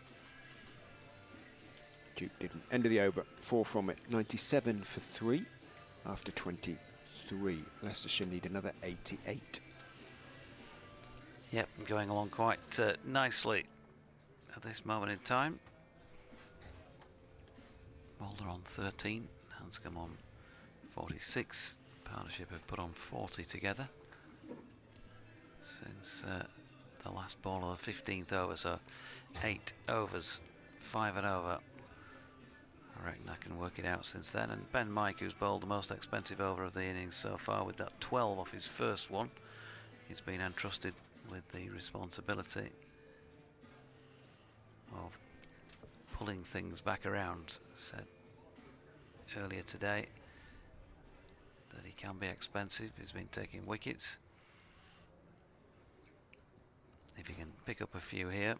Duke didn't. End of the over. 4 from it. 97 for 3 after 23. Leicestershire need another 88. Yep, going along quite nicely at this moment in time. Mulder on 13, Hanscom on 46. Partnership have put on 40 together since the last ball of the 15th over, so 8 overs, 5 and over. I reckon I can work it out since then. And Ben Mike, who's bowled the most expensive over of the innings so far with that 12 off his first one, he's been entrusted with the responsibility of pulling things back around. Said earlier today that he can be expensive. He's been taking wickets. If you can pick up a few here,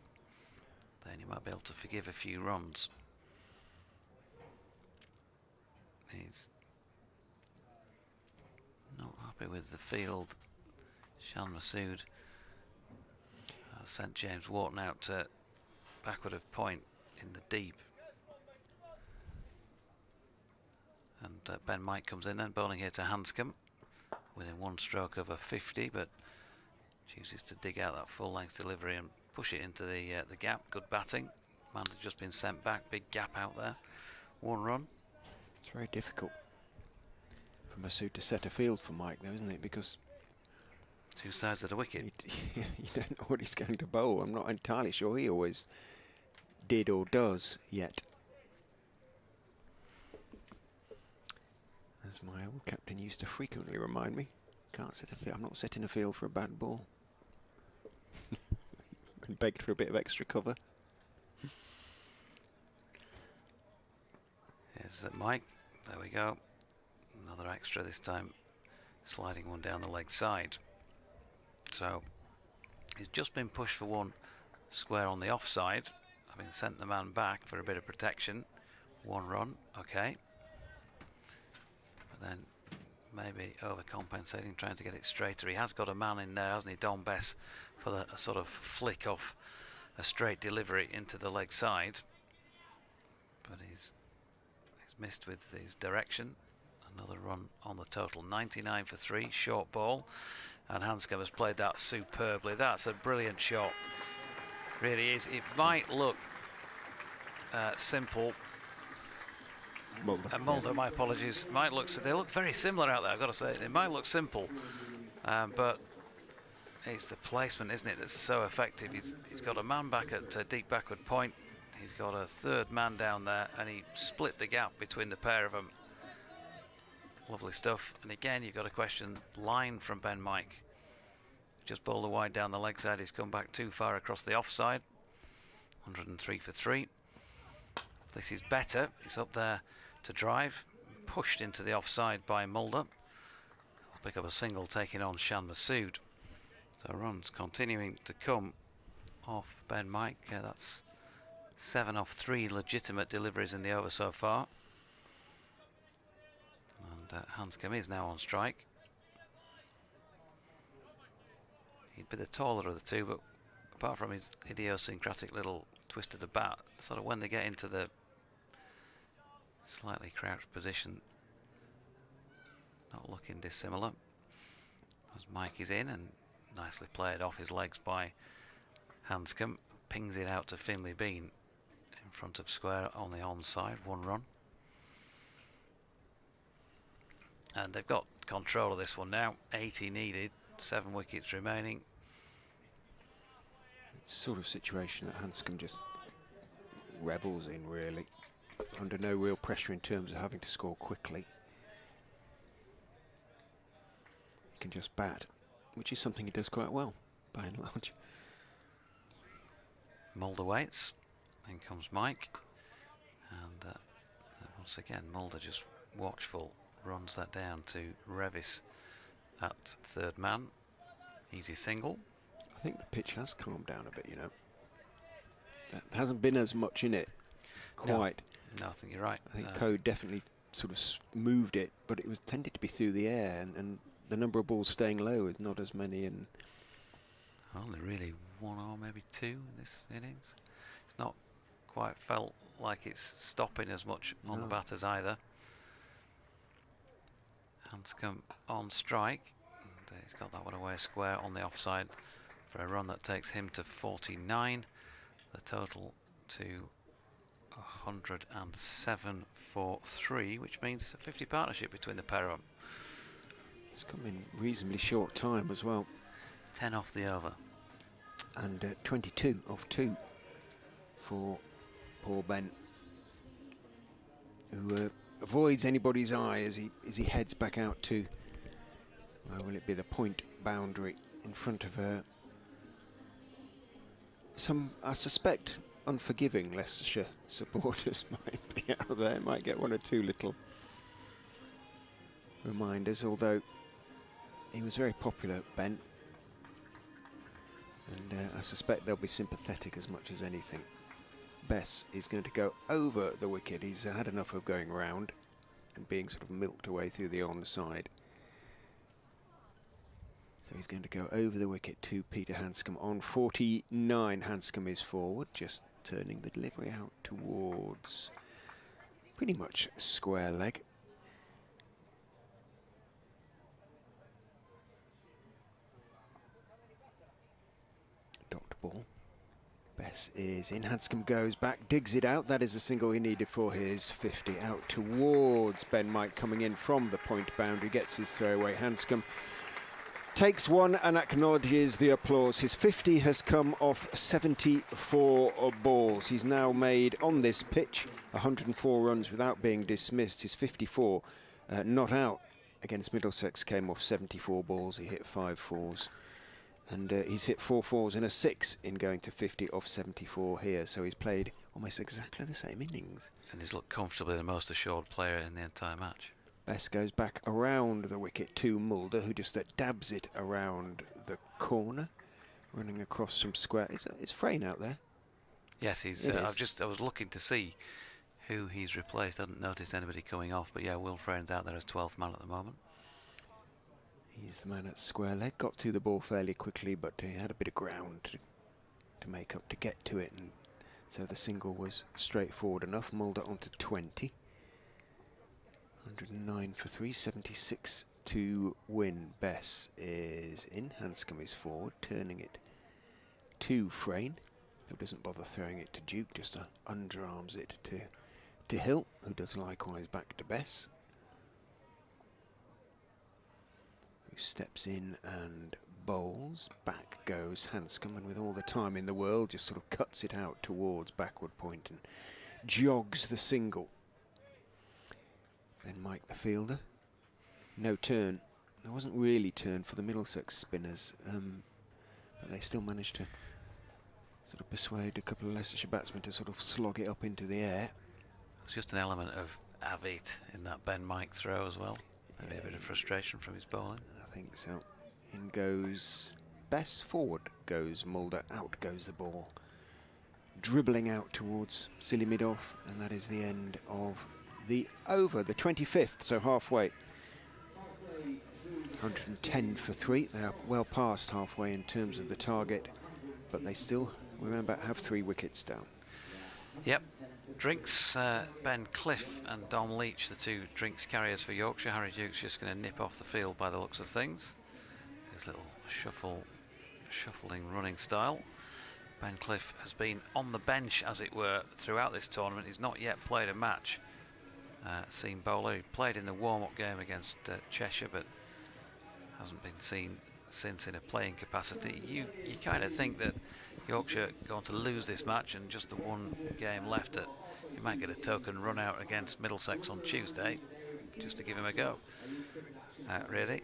then you might be able to forgive a few runs. He's not happy with the field. Shan Masood sent James Wharton out to backward of point in the deep. And Ben Mike comes in then, bowling here to Hanscom within 1 stroke of a 50, but chooses to dig out that full length delivery and push it into the gap. Good batting. Man had just been sent back, big gap out there. 1 run. It's very difficult for Masood to set a field for Mike, though, isn't it? Because 2 sides of the wicket. You don't know what he's going to bowl. I'm not entirely sure he always did or does yet. As my old captain used to frequently remind me, can't set a field. I'm not setting a field for a bad ball. Been begged for a bit of extra cover. Here's Mike. There we go. Another extra this time, sliding one down the leg side. So he's just been pushed for 1 square on the offside, having sent the man back for a bit of protection. 1 run, okay. But then maybe overcompensating, trying to get it straighter. He has got a man in there, hasn't he, Don Bess, for a sort of flick off a straight delivery into the leg side. But he's missed with his direction. Another run on the total. 99 for 3, short ball. And Hanscom has played that superbly. That's a brilliant shot. Really is. It might look simple. Mulder. Mulder, my apologies. Might look. They look very similar out there, I've got to say. It might look simple, but it's the placement, isn't it, that's so effective. He's got a man back at deep backward point. He's got a 3rd man down there, and he split the gap between the pair of them. Lovely stuff. And again, you've got a question line from Ben Mike. Just bowled a wide down the leg side. He's come back too far across the offside. 103 for 3. This is better. He's up there to drive. Pushed into the offside by Mulder. Will pick up a single, taking on Shan Masood. So runs continuing to come off Ben Mike. That's 7 off 3 legitimate deliveries in the over so far. And Hanscom is now on strike. He'd be the taller of the two, but apart from his idiosyncratic little twist of the bat, sort of when they get into the slightly crouched position, not looking dissimilar. As Mike is in and nicely played off his legs by Hanscom, pings it out to Finley Bean in front of square on the onside, 1 run. And they've got control of this one now, 80 needed, 7 wickets remaining. It's the sort of situation that Hanscom just revels in, really, under no real pressure in terms of having to score quickly. He can just bat, which is something he does quite well, by and large. Mulder waits, in comes Mike, and once again Mulder just watchful, runs that down to Revis at 3rd man, easy single. I think the pitch has calmed down a bit, you know. There hasn't been as much in it, quite. No, I think you're right. I think Coed definitely sort of moved it, but it was tended to be through the air, and the number of balls staying low is not as many. And only really 1 or maybe 2 in this innings. It's not quite felt like it's stopping as much on the batters either. Hanscom on strike, and he's got that one away square on the offside for a run that takes him to 49. The total to 107 for 3, which means it's a 50 partnership between the pair of them. It's come in reasonably short time as well. 10 off the over. And 22 off 2 for poor Ben, who avoids anybody's eye as he heads back out to, well, will it be the point boundary in front of some, I suspect, unforgiving Leicestershire supporters might be out there, might get 1 or 2 little reminders, although he was very popular, Ben, and I suspect they'll be sympathetic as much as anything. Bess is going to go over the wicket. He's had enough of going round and being sort of milked away through the onside. So he's going to go over the wicket to Peter Hanscom on 49. Hanscom is forward, just turning the delivery out towards pretty much square leg. Dot ball. Bess is in, Hanscom goes back, digs it out. That is the single he needed for his 50. Out towards Ben Mike, coming in from the point boundary, gets his throwaway. Hanscom takes 1 and acknowledges the applause. His 50 has come off 74 balls. He's now made, on this pitch, 104 runs without being dismissed. His 54 not out against Middlesex came off 74 balls. He hit 5 fours. And he's hit 4 fours and a 6 in going to 50 off 74 here. So he's played almost exactly the same innings. And he's looked comfortably the most assured player in the entire match. Bess goes back around the wicket to Mulder, who just dabs it around the corner, running across from square. Is Frayne out there? Yes, he's. I was looking to see who he's replaced. I hadn't noticed anybody coming off, but yeah, Will Frayne's out there as 12th man at the moment. He's the man at square leg. Got to the ball fairly quickly, but he had a bit of ground to make up to get to it, and so the single was straightforward enough. Mulder onto 20. 109 for 3, 76 to win. Bess is in, Hanscom is forward, turning it to Frayne, who doesn't bother throwing it to Duke, just underarms it to Hill, who does likewise back to Bess, who steps in and bowls. Back goes Hanscom, and with all the time in the world just sort of cuts it out towards backward point and jogs the single. Then Mike the fielder, no turn. There wasn't really turn for the Middlesex spinners, but they still managed to sort of persuade a couple of Leicestershire batsmen to sort of slog it up into the air. There's just an element of avid in that Ben Mike throw as well. Maybe a bit of frustration from his bowling. I think so. In goes Bess, forward goes Mulder, out goes the ball. Dribbling out towards silly mid-off, and that is the end of the over, the 25th, so halfway. 110 for 3. They are well past halfway in terms of the target, but they still, remember, have 3 wickets down. Yep, Drinks, Ben Cliff and Dom Leach, the two drinks carriers for Yorkshire. Harry Duke's just going to nip off the field by the looks of things. His little shuffling running style. Ben Cliff has been on the bench, as it were, throughout this tournament. He's not yet played a match. Seen bowler. He played in the warm-up game against Cheshire, but hasn't been seen since in a playing capacity. You kind of think that Yorkshire are going to lose this match, and just the one game left, that you might get a token run out against Middlesex on Tuesday, just to give him a go. Really,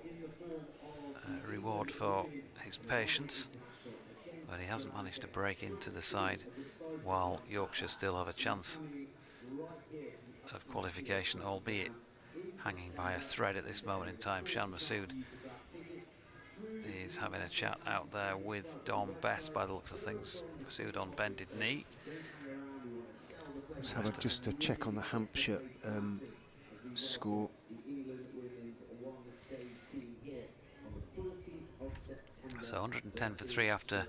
reward for his patience, but he hasn't managed to break into the side while Yorkshire still have a chance of qualification, albeit hanging by a thread at this moment in time. Shan Masood is having a chat out there with Dom Bess by the looks of things. Masood on bended knee. Let's have just a check on the Hampshire score. So 110 for 3 after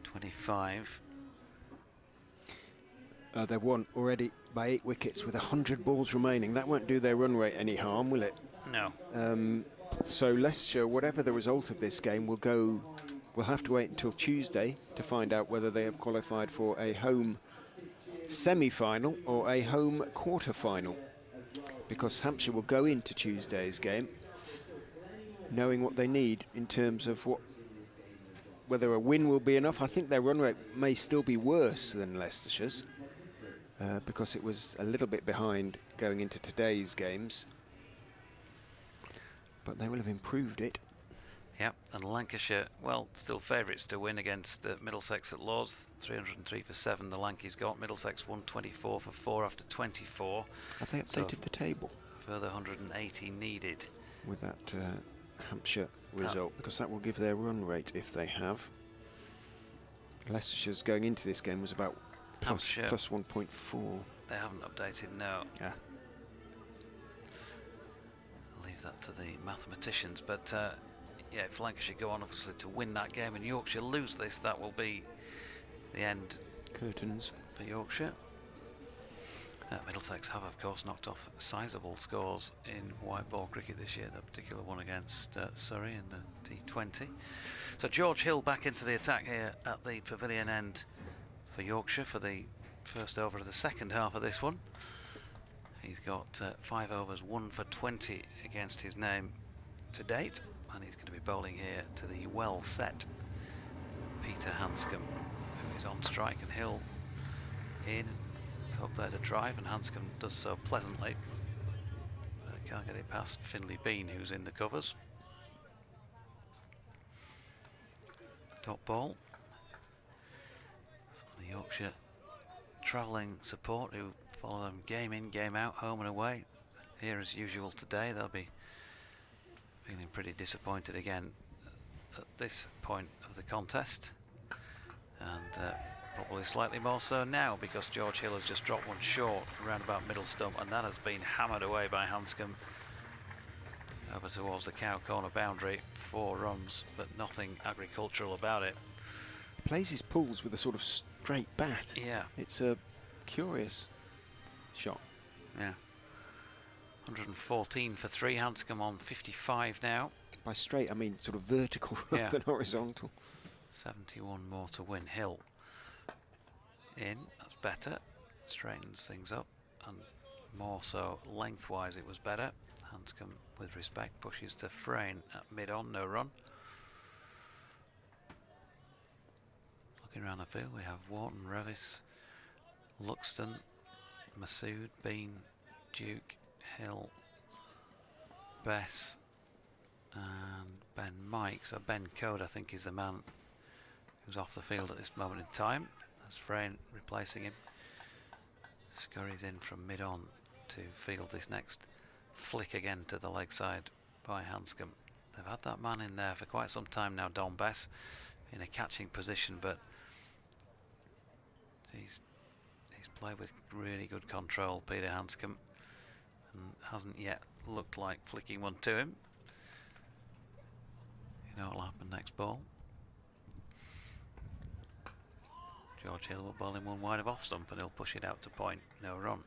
25. They've won already by 8 wickets with 100 balls remaining. That won't do their run rate any harm, will it? No. So Leicestershire, whatever the result of this game, we'll have to wait until Tuesday to find out whether they have qualified for a home semi-final or a home quarter-final, because Hampshire will go into Tuesday's game knowing what they need in terms of whether a win will be enough. I think their run rate may still be worse than Leicestershire's, because it was a little bit behind going into today's games, but they will have improved it. Yep, and Lancashire, well, still favourites to win against Middlesex at Lords. 303 for 7 the Lankies got. Middlesex 124 for 4 after 24. Have they updated the table? Further 180 needed. With that Hampshire result, because that will give their run rate if they have. Leicestershire's going into this game was about plus 1.4. They haven't updated, no. Yeah. I'll leave that to the mathematicians, but yeah, if Lancashire go on obviously to win that game and Yorkshire lose this, that will be the end. Curtains for Yorkshire. Middlesex have, of course, knocked off sizable scores in white ball cricket this year, the particular one against Surrey in the T20. So George Hill back into the attack here at the pavilion end for Yorkshire for the first over of the second half of this one. He's got 5 overs, 1 for 20 against his name to date, and he's going to be bowling here to the well set Peter Hanscom, who is on strike, and Hill in. Up there to drive, and Hanscom does so pleasantly. Can't get it past Finley Bean, who's in the covers. Top ball. Some of the Yorkshire travelling support who follow them game in, game out, home and away. Here as usual today, they'll be feeling pretty disappointed again at this point of the contest. And probably slightly more so now, because George Hill has just dropped one short around about middle stump, and that has been hammered away by Hanscom over towards the cow corner boundary. 4 runs, but nothing agricultural about it. Plays his pulls with a sort of straight bat. Yeah. It's a curious shot. Yeah. 114 for 3, Hanscom on 55 now. By straight, I mean sort of vertical rather than horizontal. 71 more to win. Hill in, that's better, straightens things up, and more so lengthwise it was better. Hanscom, with respect, pushes to Frayne at mid-on, no run. Looking around the field, we have Wharton, Revis, Luxton, Masood, Bean, Duke, Hill, Bess, and Ben Mike. So Ben Coed, I think, is the man who's off the field at this moment in time. That's Frayne replacing him. Scurries in from mid-on to field this next flick again to the leg side by Hanscom. They've had that man in there for quite some time now, Dom Bess, in a catching position, but he's played with really good control, Peter Hanscom, and hasn't yet looked like flicking one to him. You know what'll happen next ball. George Hill will bowl him one wide of off stump and he'll push it out to point. No run.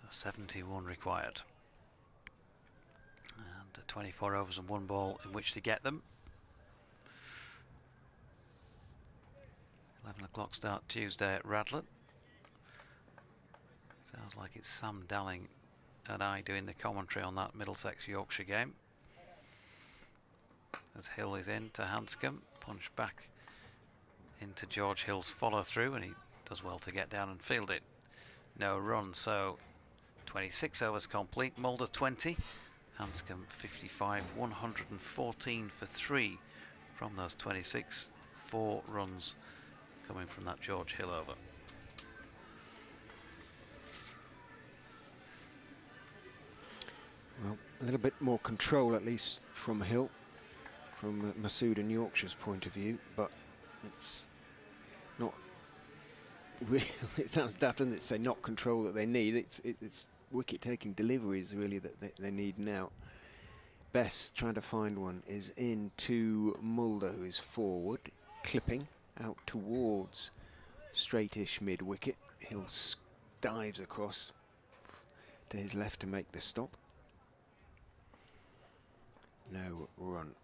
So 71 required. And 24 overs and 1 ball in which to get them. 11 o'clock start Tuesday at Radlett. Sounds like it's Sam Dalling and I doing the commentary on that Middlesex Yorkshire game. As Hill is in to Hanscom, punch back into George Hill's follow through, and he does well to get down and field it. No run, so 26 overs complete. Mulder 20, Hanscom 55, 114 for 3 from those 26. 4 runs coming from that George Hill over. Well, a little bit more control at least from Hill, from Masood and Yorkshire's point of view, but it's not really, it sounds daft, doesn't it, say not control that they need. It's wicket-taking deliveries really that they need now. Bess trying to find one is into Mulder, who is forward, clipping out towards straightish mid-wicket. Hill dives across to his left to make the stop. No run.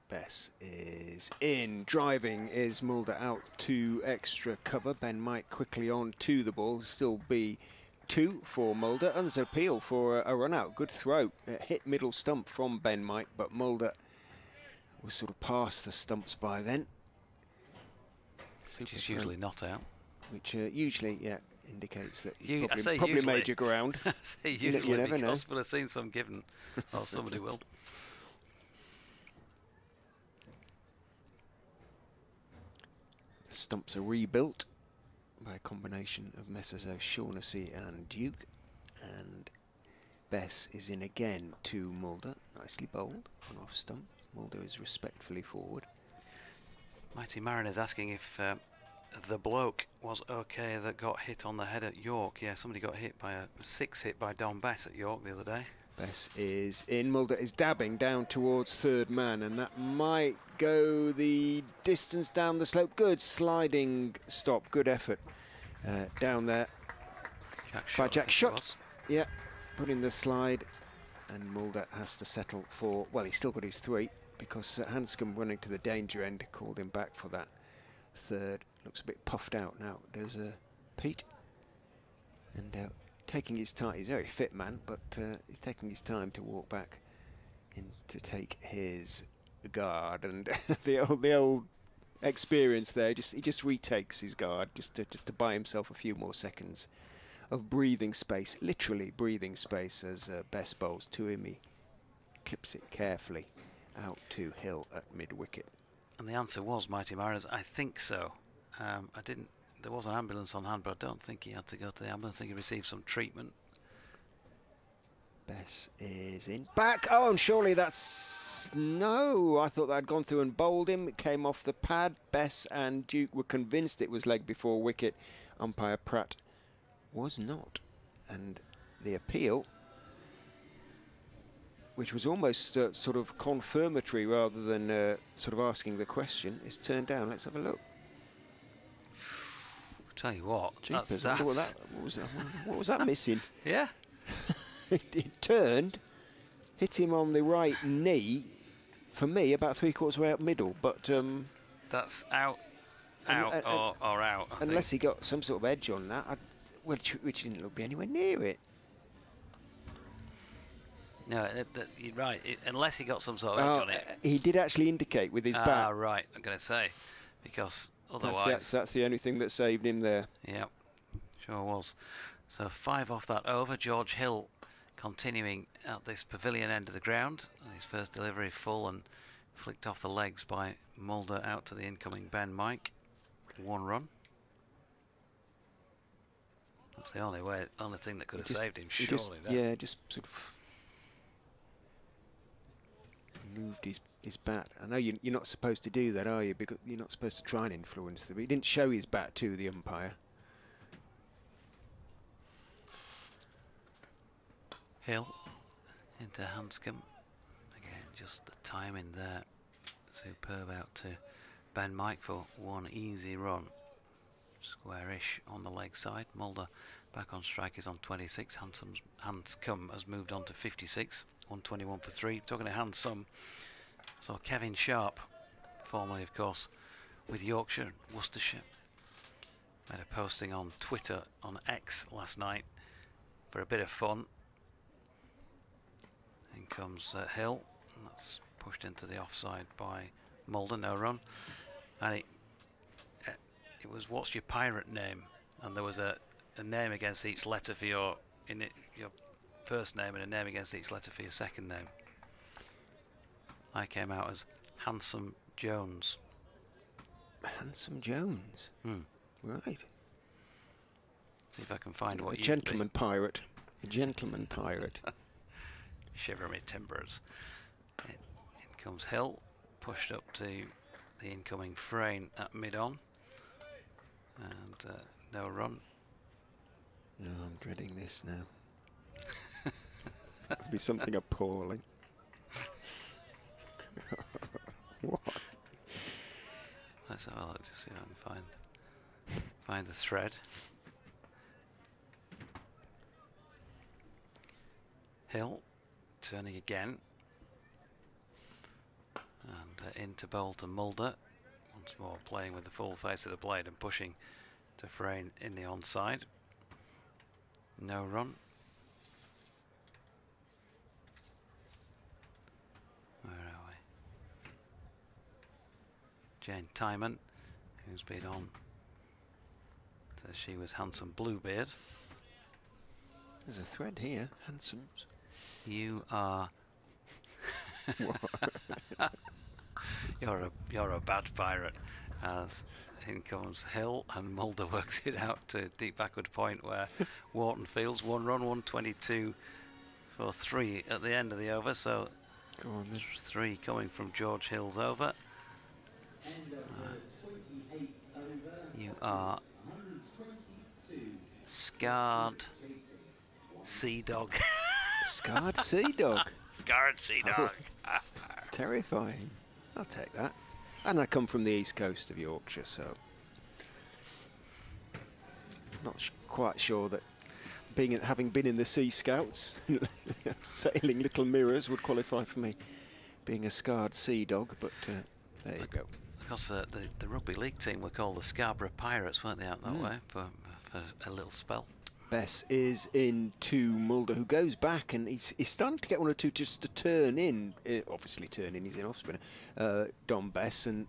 Bess is in. Driving is Mulder out to extra cover. Ben Mike quickly on to the ball. Still be 2 for Mulder. And there's an appeal for a run out. Good throw. It hit middle stump from Ben Mike, but Mulder was sort of past the stumps by then. Which is usually not out. Which usually, yeah, indicates that You, probably major ground. I say usually, you never know. We'll have seen some given. Or somebody will. The stumps are rebuilt by a combination of Messrs O'Shaughnessy and Duke. And Bess is in again to Mulder. Nicely bowled on off stump. Mulder is respectfully forward. Mighty Mariners asking if the bloke was okay that got hit on the head at York. Yeah, somebody got hit by a 6 hit by Don Bess at York the other day. Bess is in. Mulder is dabbing down towards third man, and that might go the distance down the slope. Good sliding stop, good effort down there by Jack Shot. Yeah, put in the slide, and Mulder has to settle for, well, he's still got his 3 because Hanscom running to the danger end called him back for that third. Looks a bit puffed out now, does Pete. And taking his time, he's a very fit man, but he's taking his time to walk back in to take his guard. And the old experience there, he just retakes his guard just to buy himself a few more seconds of breathing space, literally breathing space, as Bess bowls to him. He clips it carefully out to Hill at mid-wicket. And the answer was, Mighty Mariners, I think so. There was an ambulance on hand, but I don't think he had to go to the ambulance. I think he received some treatment. Bess is in. Back! Oh, and surely that's... No, I thought they'd gone through and bowled him. It came off the pad. Bess and Duke were convinced it was leg before wicket. Umpire Pratt was not. And the appeal, which was almost sort of confirmatory rather than sort of asking the question, is turned down. Let's have a look. Tell you what, Jeepers, what was that missing? Yeah. It turned, hit him on the right knee, for me, about 3/4 way up middle, but... that's out or out, I unless think. he got some sort of edge on that, which didn't look be anywhere near it. No, you're right, unless he got some sort of edge on it. He did actually indicate with his bat. Ah, right, I'm going to say, because otherwise... That's the only thing that saved him there. Yeah, sure was. So 5 off that over. George Hill continuing at this pavilion end of the ground. And his first delivery full and flicked off the legs by Mulder out to the incoming Ben Mike. 1 run. That's the only thing that could have saved him, surely. Yeah, just sort of moved his bat. I know you're not supposed to do that, are you? Because you're not supposed to try and influence them. He didn't show his bat to the umpire. Hill into Hanscom. Again, just the timing there. Superb out to Ben Mike for one easy run. Squarish on the leg side. Mulder back on strike is on 26. Hanscom has moved on to 56. 121 for 3. Talking to Hanscom, saw Kevin Sharp, formerly of course with Yorkshire, Worcestershire, made a posting on Twitter, on X last night for a bit of fun. In comes Hill, and that's pushed into the offside by Mulder, no run. And it was, what's your pirate name? And there was a name against each letter for your first name and a name against each letter for your second name. I came out as Handsome Jones. Handsome Jones? Right. See if I can find what a gentleman pirate. A gentleman pirate. Shiver me timbers. In comes Hill, pushed up to the incoming Frayne at mid-on. And no run. No, I'm dreading this now. It'll be something appalling. What? Let's have a look to see if I can find the thread. Hill turning again, and into bowl to Mulder. Once more playing with the full face of the blade and pushing to Frayne in the onside. No run. Where are we? Jane Timon, who's been on. So she was Handsome Bluebeard. There's a thread here. Handsomes. You are. You're a bad pirate. As in comes Hill, and Mulder works it out to deep backward point where Wharton fields one run, 122 for 3 at the end of the over. So go on then. 3 coming from George Hill's over. You are Scarred Sea Dog. Scarred Sea Dog. Scarred Sea Dog. Terrifying. I'll take that. And I come from the east coast of Yorkshire, so not quite sure that having been in the Sea Scouts, sailing little mirrors would qualify for me being a scarred sea dog, but there you go. Because the rugby league team were called the Scarborough Pirates, weren't they, out that way for a little spell? Bess is in to Mulder, who goes back, and he's starting to get one or two just to turn in. Obviously turn in, he's an off spinner. Don Bess, and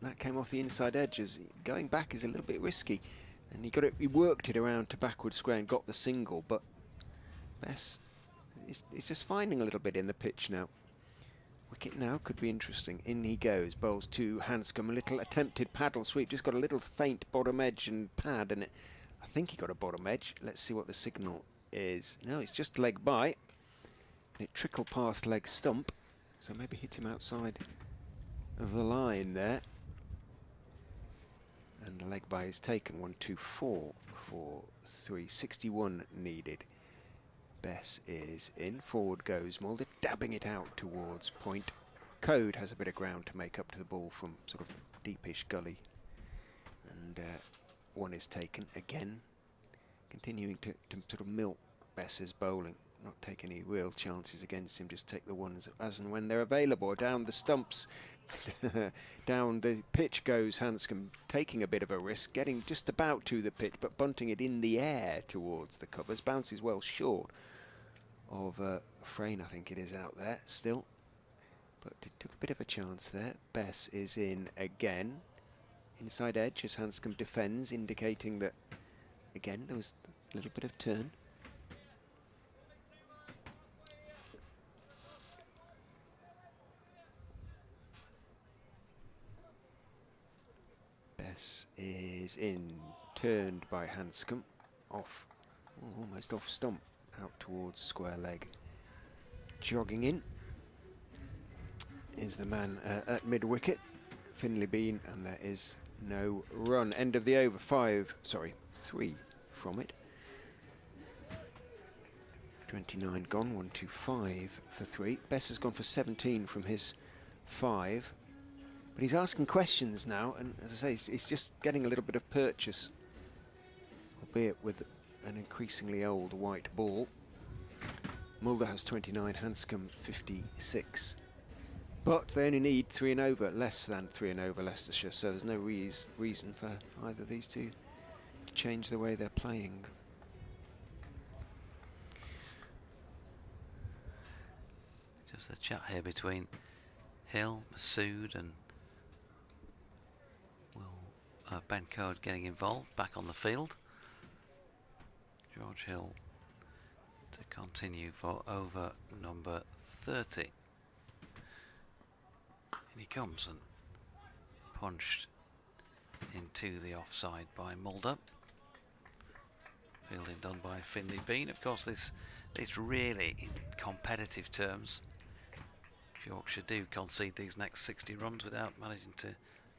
that came off the inside edge. As going back is a little bit risky, and he worked it around to backward square and got the single, but Bess is just finding a little bit in the pitch now. Wicket now could be interesting. In he goes, bowls to Hanscom, a little attempted paddle sweep, just got a little faint bottom edge and pad, and I think he got a bottom edge. Let's see what the signal is. No, it's just leg by, and it trickled past leg stump, so maybe hit him outside of the line there. And the leg by is taken. 1, 2, 4, 4, 3, 61 needed. Bess is in. Forward goes Mulder, dabbing it out towards point. Coed has a bit of ground to make up to the ball from sort of deepish gully, and one is taken again, continuing to sort of milk Bess's bowling, not take any real chances against him, just take the ones as and when they're available. Down the stumps, down the pitch goes Hanscom, taking a bit of a risk, getting just about to the pitch, but bunting it in the air towards the covers, bounces well short of Frayne, I think it is, out there still, but it took a bit of a chance there. Bess is in again. Inside edge as Hanscom defends, indicating that, again, there was a little bit of turn. Bess is in, turned by Hanscom, off, almost off stump, out towards square leg. Jogging in is the man at mid-wicket, Finley Bean, and there is no run. End of the over. 3 from it. 29 gone, 125 for 3. Bess has gone for 17 from his 5. But he's asking questions now, and as I say, he's just getting a little bit of purchase, albeit with an increasingly old white ball. Mulder has 29, Hanscom 56. But they only need 3 and over, less than 3 and over Leicestershire, so there's no reason for either of these two to change the way they're playing. Just a chat here between Hill, Masood and Ben Coed getting involved back on the field. George Hill to continue for over number 30. And he comes and punched into the offside by Mulder. Fielding done by Finley Bean. Of course, this really, in competitive terms, Yorkshire do concede these next 60 runs without managing to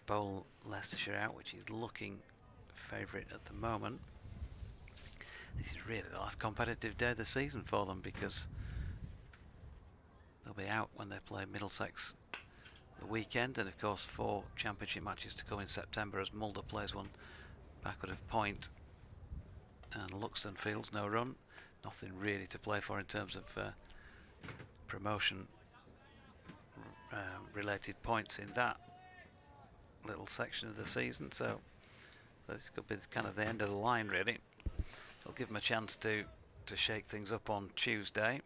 bowl Leicestershire out, which is looking favourite at the moment. This is really the last competitive day of the season for them, because they'll be out when they play Middlesex the weekend, and of course 4 championship matches to come in September as Mulder plays one backward of point and Luxton fields no run. Nothing really to play for in terms of promotion related points in that little section of the season, so this could be kind of the end of the line really. It'll give them a chance to shake things up on Tuesday,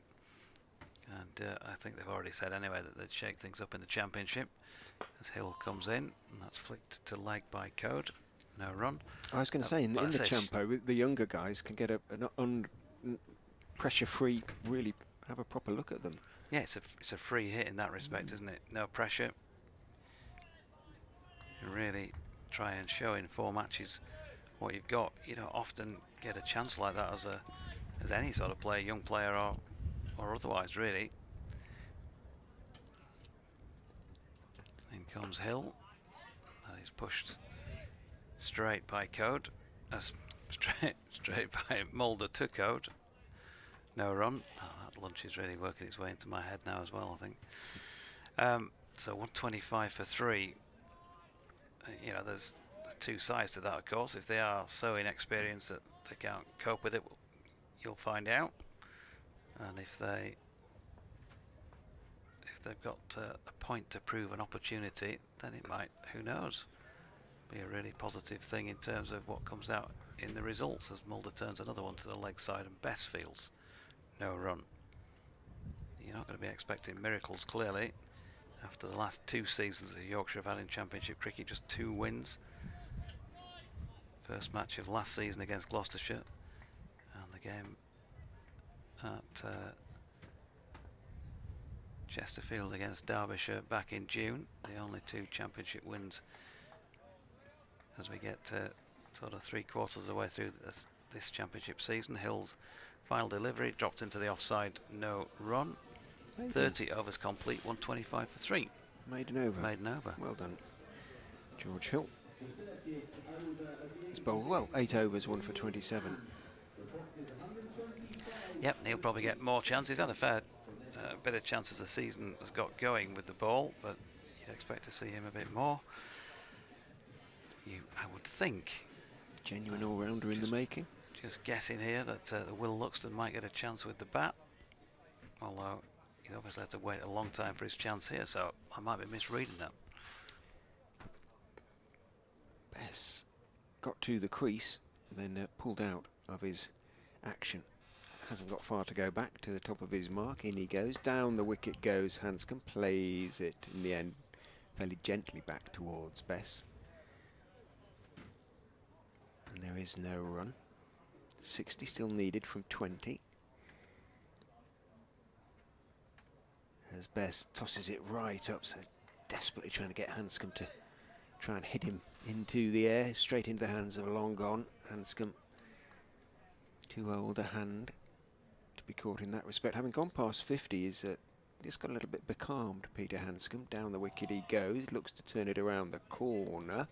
and I think they've already said anyway that they'd shake things up in the championship as Hill comes in, and that's flicked to leg by Coed, no run. I was going to say in the Champo the younger guys can get an pressure free, really have a proper look at them. Yeah, it's a free hit in that respect, isn't it? No pressure. You really try and show in 4 matches what you've got. You don't often get a chance like that as any sort of player, young player or otherwise really. In comes Hill. He's pushed straight by Coed. Straight by Mulder to Coed. No run. Oh, that lunch is really working its way into my head now as well, I think. So 125 for 3. You know, there's 2 sides to that, of course. If they are so inexperienced that they can't cope with it, you'll find out. And if they've got a point to prove an opportunity, then it might, who knows, be a really positive thing in terms of what comes out in the results, as Mulder turns another one to the leg side and Bess fields no run. You're not going to be expecting miracles, clearly, after the last 2 seasons that Yorkshire have had in Championship cricket, just 2 wins. First match of last season against Gloucestershire, and the game at Chesterfield against Derbyshire back in June. The only 2 championship wins as we get sort of 3/4 of the way through this championship season. Hill's final delivery dropped into the offside, no run. 30 overs complete, 125 for 3. Maiden over. Maiden over. Well done, George Hill. He's bowled well, 8 overs, 1 for 27. Yep, he'll probably get more chances. He's had a fair bit of chance as the season has got going with the ball, but you'd expect to see him a bit more. I would think. Genuine all-rounder in the making. Just guessing here that the Will Luxton might get a chance with the bat, although he'd obviously had to wait a long time for his chance here, so I might be misreading that. Bess got to the crease, then pulled out of his action. Hasn't got far to go back to the top of his mark. In he goes, down the wicket goes Hanscom, plays it in the end fairly gently back towards Bess. And there is no run. 60 still needed from 20. As Bess tosses it right up, so desperately trying to get Hanscom to try and hit him into the air, straight into the hands of a long gone Hanscom. Too old a hand to be caught in that respect. Having gone past 50, is just got a little bit becalmed, Peter Hanscom. Down the wicket he goes, looks to turn it around the corner.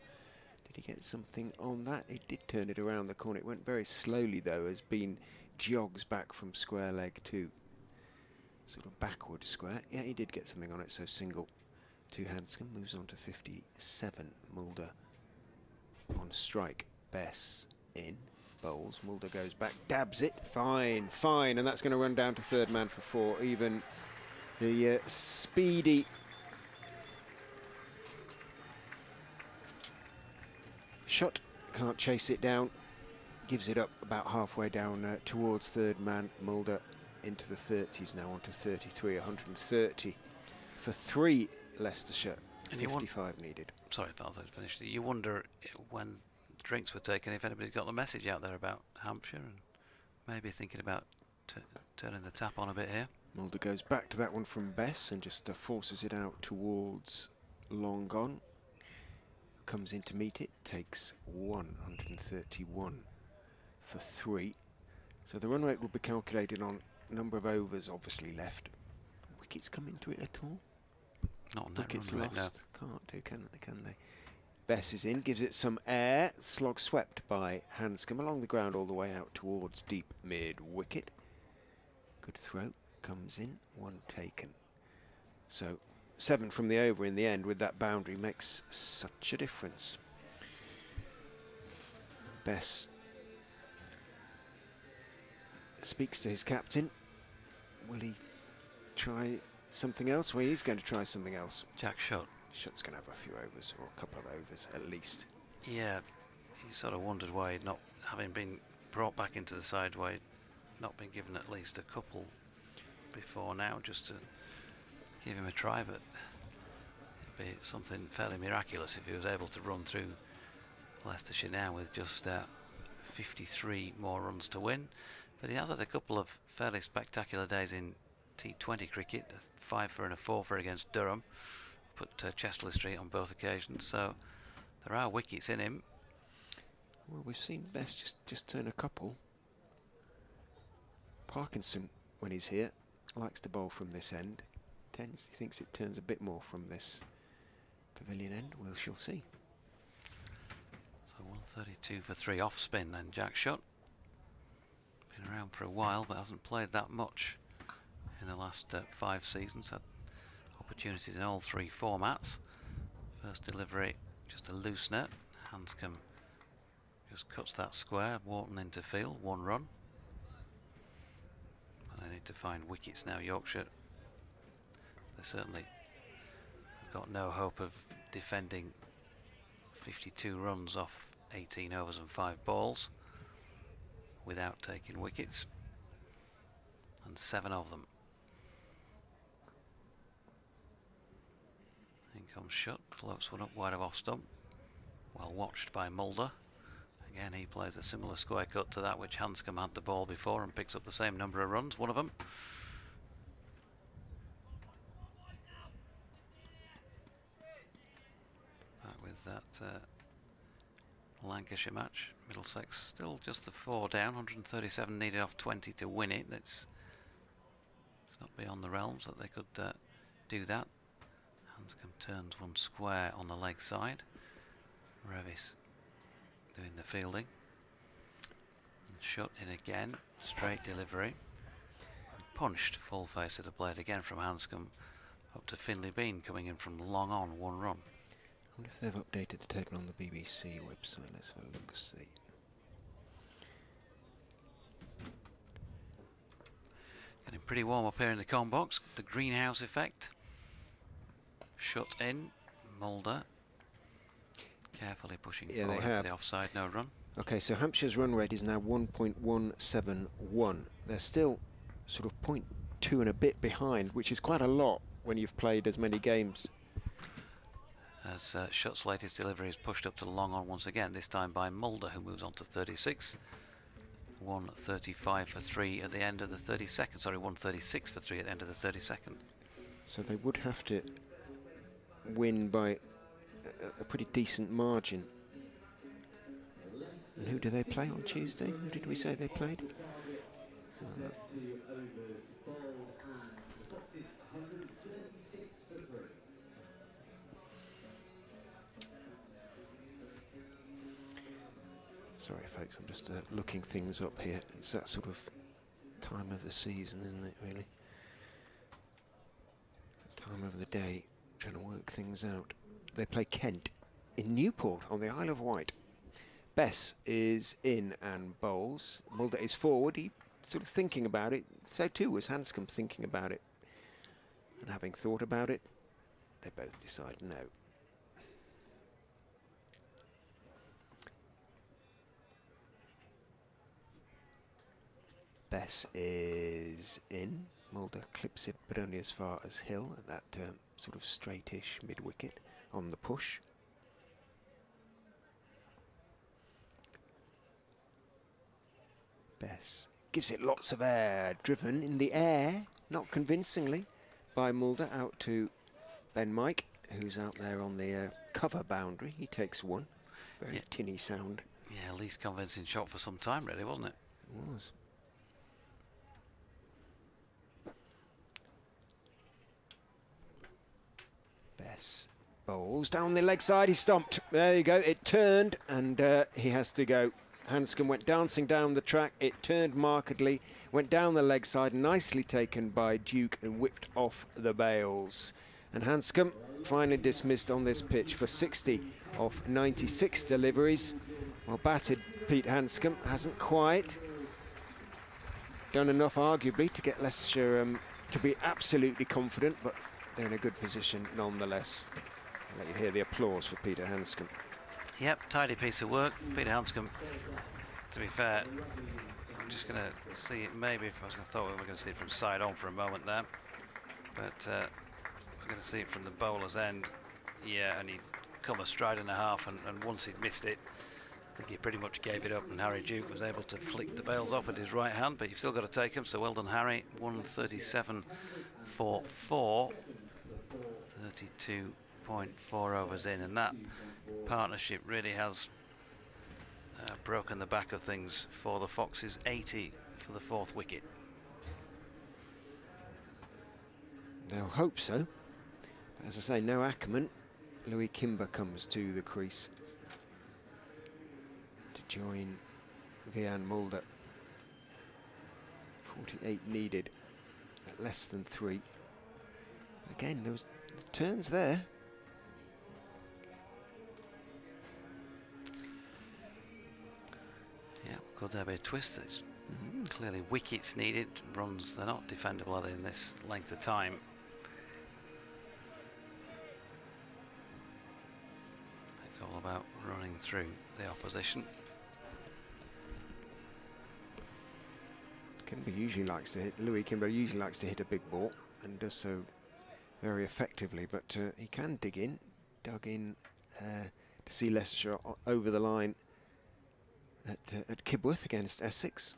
Did he get something on that? He did turn it around the corner. It went very slowly though, as Bean jogs back from square leg to sort of backward square. Yeah, he did get something on it, so single to Hanscom. Moves on to 57. Mulder on strike. Bess in. Bowls. Mulder goes back, dabs it. Fine, fine. And that's going to run down to third man for 4. Even the speedy shot can't chase it down. Gives it up about halfway down towards third man. Mulder into the 30s now, on to 33. 130 for 3 Leicestershire. And 55 needed. Sorry, if I finished. You wonder when drinks were taken if anybody's got the message out there about Hampshire and maybe thinking about turning the tap on a bit here. Mulder goes back to that one from Bess and just forces it out towards long gone. Comes in to meet it, takes 131 for 3. So the run rate will be calculated on number of overs obviously left. Wickets come into it at all? Not on that wickets run lost. Rate, no. Can't do, can they? Bess is in, gives it some air. Slog swept by Hanscom along the ground all the way out towards deep mid wicket. Good throw, comes in, 1 taken. So 7 from the over in the end with that boundary makes such a difference. Bess speaks to his captain. Will he try something else? Well, he's going to try something else. Jack Shutt. Shutt's going to have a few overs, or a couple of overs at least. Yeah, he sort of wondered why he'd not, having been brought back into the side, why he'd not been given at least a couple before now, just to give him a try, but it'd be something fairly miraculous if he was able to run through Leicestershire now with just 53 more runs to win. But he has had a couple of fairly spectacular days in T20 cricket, a 5 and a 4 against Durham, put Chesterley Street on both occasions, so there are wickets in him. Well, we've seen Bess just turn a couple. Parkinson, when he's here, likes to bowl from this end. He thinks it turns a bit more from this pavilion end. We shall see. So 132 for 3 off spin then, Jack Shutt. Been around for a while but hasn't played that much in the last 5 seasons. Had opportunities in all 3 formats. First delivery, just a loose net. Hanscom just cuts that square. Wharton into field, 1 run. And they need to find wickets now, Yorkshire. They certainly have got no hope of defending 52 runs off 18 overs and 5 balls without taking wickets, and 7 of them. In comes Shutt, floats one up wide of off stump, well watched by Mulder. Again, he plays a similar square cut to that which Hanscom had the ball before and picks up the same number of runs, one of them. Back with that Lancashire match. Middlesex still just the 4 down, 137 needed off 20 to win it. It's not beyond the realms that they could do that. Hanscom turns one square on the leg side. Revis doing the fielding. And Shutt in again, straight delivery. And punched full face of the blade again from Hanscom up to Finlay Bean coming in from long on, 1 run. I wonder if they've updated the table on the BBC website. Let's have a look, see. Getting pretty warm up here in the com box. The greenhouse effect. Shutt in. Mulder carefully pushing forward into the offside, no run. Okay, so Hampshire's run rate is now 1.171. They're still sort of 0.2 and a bit behind, which is quite a lot when you've played as many games. As Shutt's latest delivery is pushed up to long on once again, this time by Mulder, who moves on to 36. 135 for 3 at the end of the 32nd. Sorry, 136 for 3 at the end of the 32nd. So they would have to win by a pretty decent margin. And who do they play on Tuesday? Who did we say they played? Sorry folks, I'm just looking things up here. It's that sort of Time of the season, isn't it, really? Time of the day, trying to work things out. They play Kent in Newport on the Isle of Wight. Bess is in and bowls. Mulder is forward. He sort of thinking about it. So too was Hanscom thinking about it. And having thought about it, they both decide no. Bess is in. Mulder clips it, but only as far as Hill at that sort of straightish mid-wicket on the push. Bess gives it lots of air, driven in the air, not convincingly, by Mulder out to Ben Mike, who's out there on the cover boundary. He takes one. Very tinny sound. Yeah, least convincing shot for some time, really, wasn't it? It was. Bess bowls down the leg side. He stomped. There you go. It turned, and he has to go. Hanscom went dancing down the track. It turned markedly, went down the leg side, nicely taken by Duke and whipped off the bails. And Hanscom finally dismissed on this pitch for 60 of 96 deliveries. Well batted, Pete Hanscom hasn't quite done enough, arguably, to get Leicestershire to be absolutely confident, but they're in a good position nonetheless. I'll let you hear the applause for Peter Hanscom. Yep, tidy piece of work. Peter Hanscom, to be fair, I'm just going to see it maybe, if I thought we were going to see it from side on for a moment there. But we're going to see it from the bowler's end. Yeah, and he'd come a stride and a half, and once he'd missed it, I think he pretty much gave it up, and Harry Duke was able to flick the bails off with his right hand, but you've still got to take him, so well done, Harry. 137 for 4. 32.4 overs in, and that partnership really has broken the back of things for the Foxes. 80 for the 4th wicket. They'll hope so. But as I say, no Ackerman. Louis Kimber comes to the crease to join Vian Mulder. 48 needed at less than 3. Again, there was turns there. Yeah, could there be a twist? It's clearly wickets needed. Runs, they're not defendable, are they, in this length of time? It's all about running through the opposition. Kimber usually likes to hit. Louis Kimber usually likes to hit a big ball and does so very effectively, but he can dig in. Dug in to see Leicestershire over the line at Kibworth against Essex.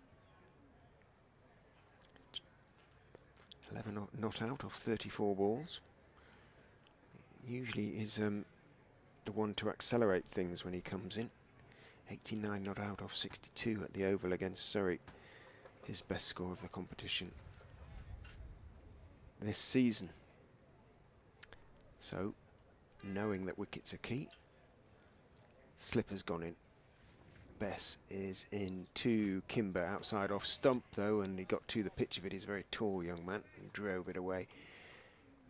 11 not out of 34 balls. Usually is the one to accelerate things when he comes in. 89 not out of 62 at the Oval against Surrey. His best score of the competition this season. So, knowing that wickets are key, Slipper's gone in. Bess is in to Kimber, outside off stump though, and he got to the pitch of it. He's a very tall young man and drove it away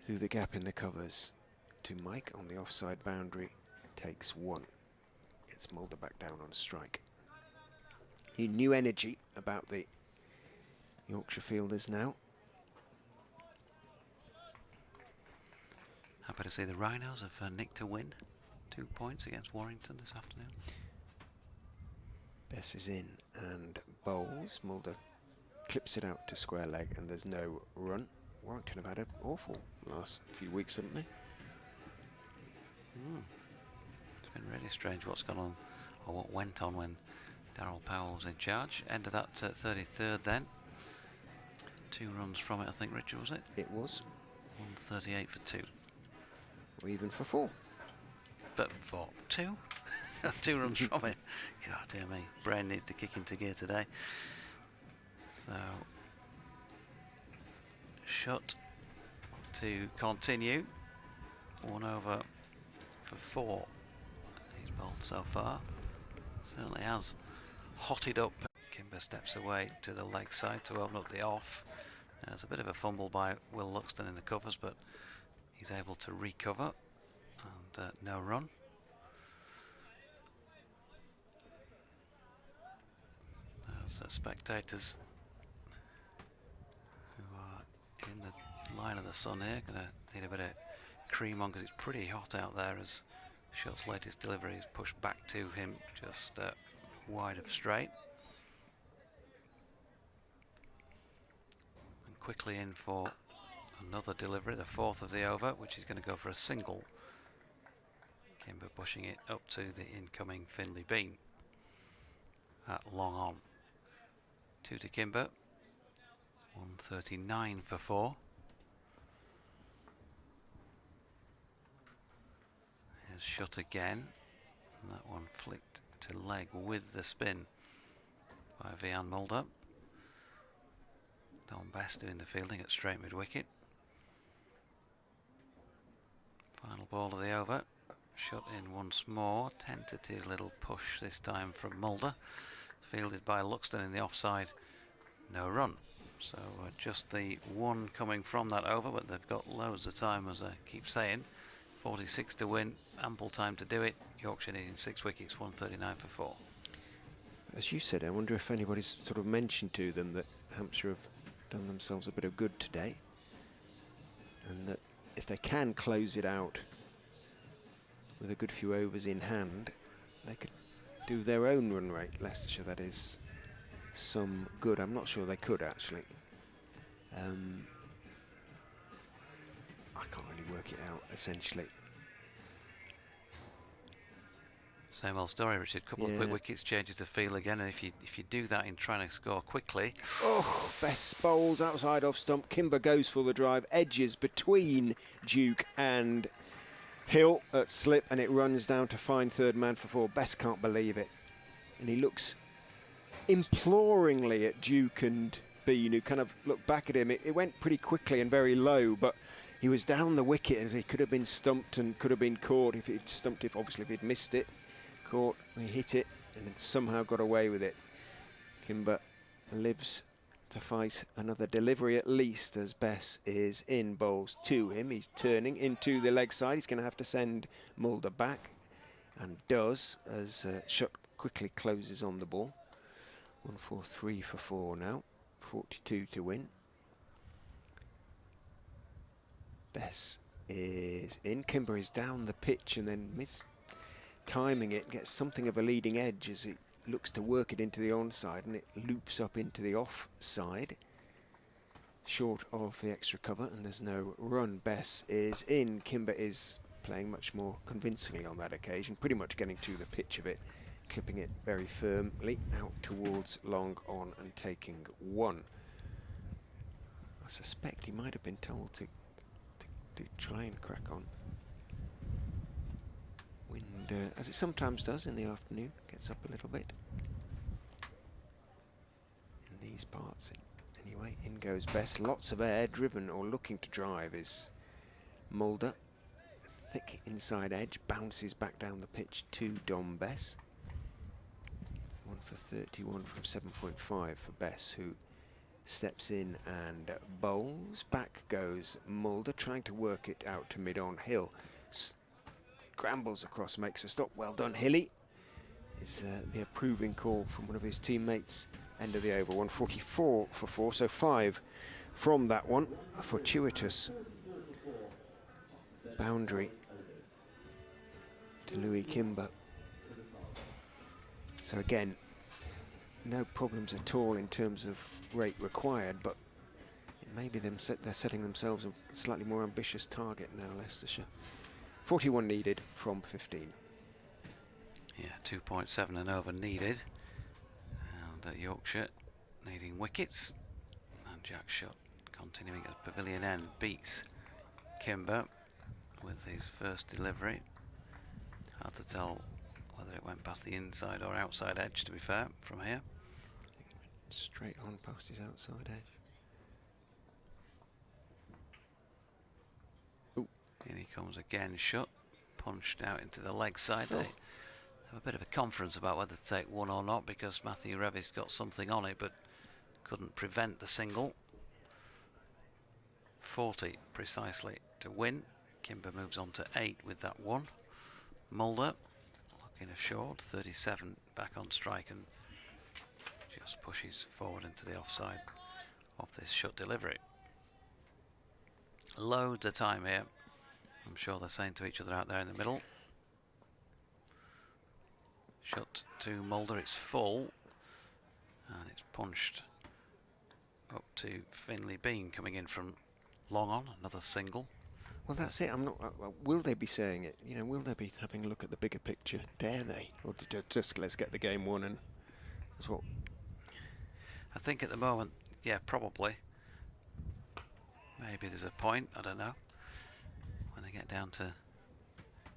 through the gap in the covers to Mike on the offside boundary. Takes 1. Gets Mulder back down on strike. New energy about the Yorkshire fielders now. Happy to see the Rhinos have nicked a win. 2 points against Warrington this afternoon. Bess is in and bowls. Mulder clips it out to square leg, and there's no run. Warrington have had an awful last few weeks, haven't they? It's been really strange what's gone on, or what went on when Darryl Powell was in charge. End of that 33rd then. 2 runs from it, I think, Richard, was it? It was. 138 for 2. Or even for 4. But for 2? 2 runs from it. God dear me, brain needs to kick into gear today. So, shut to continue. 1 over for 4. He's bowled so far. Certainly has hotted up. Kimber Kimber steps away to the leg side to open up the off. There's a bit of a fumble by Will Luxton in the covers, but he's able to recover, and no run. Those spectators who are in the line of the sun here going to need a bit of cream on, because it's pretty hot out there as Shutt's latest delivery is pushed back to him just wide of straight. And quickly in for another delivery, the fourth of the over, which is going to go for a single. Kimber pushing it up to the incoming Finley Bean at long on. 2 to Kimber, 139 for 4. Here's Shutt again, and that one flicked to leg with the spin by Vian Mulder. Don Bess doing the fielding at straight mid-wicket. Final ball of the over. Shutt in once more. Tentative little push this time from Mulder. Fielded by Luxton in the offside. No run. So just the one coming from that over, but they've got loads of time, as I keep saying. 46 to win. Ample time to do it. Yorkshire needing 6 wickets, 139 for 4. As you said, I wonder if anybody's sort of mentioned to them that Hampshire have done themselves a bit of good today, and that if they can close it out with a good few overs in hand, they could do their own run rate. Leicestershire, that is, some good. I'm not sure they could actually. I can't really work it out essentially. Same old story, Richard. Couple of quick wickets changes the feel again, and if you do that in trying to score quickly. Oh, Bess bowls outside off stump. Kimber goes for the drive, edges between Duke and Hill at slip, and it runs down to find third man for 4. Bess can't believe it, and he looks imploringly at Duke and Bean, who kind of look back at him. It went pretty quickly and very low, but he was down the wicket, and he could have been stumped and could have been caught if he'd stumped it. Obviously, if he'd missed it, caught, he hit it, and then somehow got away with it. Kimber lives to fight another delivery at least, as Bess is in, bowls to him. He's turning into the leg side. He's going to have to send Mulder back, and does, as Shutt quickly closes on the ball. 143 for 4 now, 42 to win. Bess is in. Kimber is down the pitch and then timing it, gets something of a leading edge as it looks to work it into the onside, and it loops up into the offside, short of the extra cover, and there's no run. Bess is in. Kimber is playing much more convincingly on that occasion, pretty much getting to the pitch of it, clipping it very firmly out towards long on and taking 1. I suspect he might have been told to try and crack on. Wind, as it sometimes does in the afternoon, gets up a little bit. In these parts, anyway. In goes Bess. Lots of air, driven or looking to drive is Mulder. Thick inside edge, bounces back down the pitch to Dom Bess. 1 for 31 from 7.5 for Bess, who steps in and bowls. Back goes Mulder, trying to work it out to mid-on. Hill scrambles across, makes a stop. Well done, Hilly. Is the approving call from one of his teammates. End of the over, 144 for 4, so 5 from that one. A fortuitous boundary to Louis Kimber. So again, no problems at all in terms of rate required, but it may be they're setting themselves a slightly more ambitious target now, Leicestershire. 41 needed from 15. Yeah, 2.7 and over needed. And Yorkshire needing wickets. And Jack Shutt continuing at the pavilion end beats Kimber with his first delivery. Hard to tell whether it went past the inside or outside edge, to be fair, from here. Straight on past his outside edge. Ooh. In he comes again, Shutt. Punched out into the leg side. Oh. have a bit of a conference about whether to take one or not, because Matthew Revis got something on it but couldn't prevent the single. 40 precisely to win. Kimber moves on to 8 with that one. Mulder looking assured, 37 back on strike, and just pushes forward into the offside of this shut delivery. Loads of time here. I'm sure they're saying to each other out there in the middle. Shut to Mulder, it's full, and it's punched up to Finley Bean coming in from long on, another single. Well, that's it. I'm not. Will they be saying it? You know, will they be having a look at the bigger picture? Dare they, or just let's get the game won? And that's what I think at the moment, yeah, probably. Maybe there's a point. I don't know. When they get down to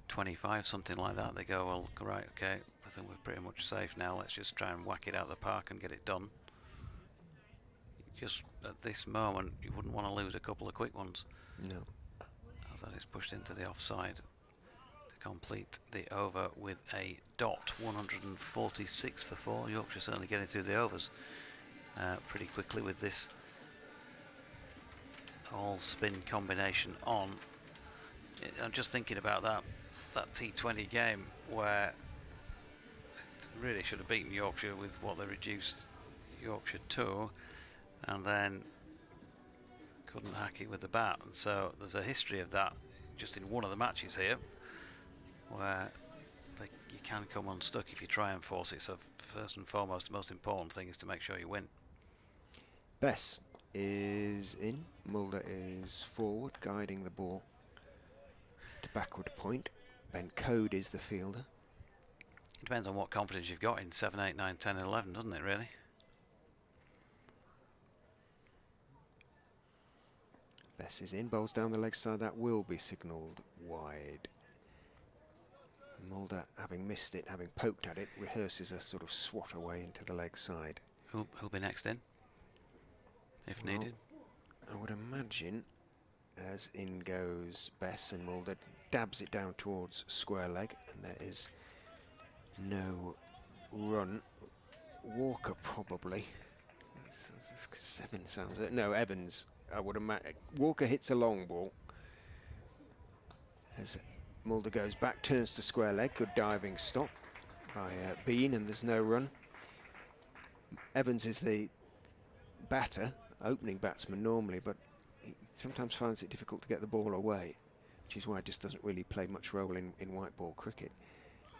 25, something like that, they go, well, right, okay, I think we're pretty much safe now. Let's just try and whack it out of the park and get it done. Just at this moment, you wouldn't want to lose a couple of quick ones. no. As that is pushed into the offside to complete the over with a dot. 146 for 4. Yorkshire certainly getting through the overs pretty quickly with this all spin combination on. I'm just thinking about that T20 game where it really should have beaten Yorkshire with what they reduced Yorkshire to, and then couldn't hack it with the bat. And so there's a history of that just in one of the matches here, where you can come unstuck if you try and force it. So first and foremost, the most important thing is to make sure you win. Bess is in. Mulder is forward, guiding the ball to backward point. Ben Coed is the fielder. It depends on what confidence you've got in 7, 8, 9, 10 and 11, doesn't it, really? Bess is in, bowls down the leg side, that will be signalled wide. Mulder, having missed it, having poked at it, rehearses a sort of swat away into the leg side. Who'll be next in, if needed? I would imagine, as in goes Bess, and Mulder dabs it down towards square leg, and there is no run. Walker probably. 7 sounds it. No, Evans. I would imagine Walker hits a long ball as Mulder goes back, turns to square leg. Good diving stop by Bean, and there's no run. Evans is the batter, opening batsman normally, but he sometimes finds it difficult to get the ball away, which is why it just doesn't really play much role in white ball cricket.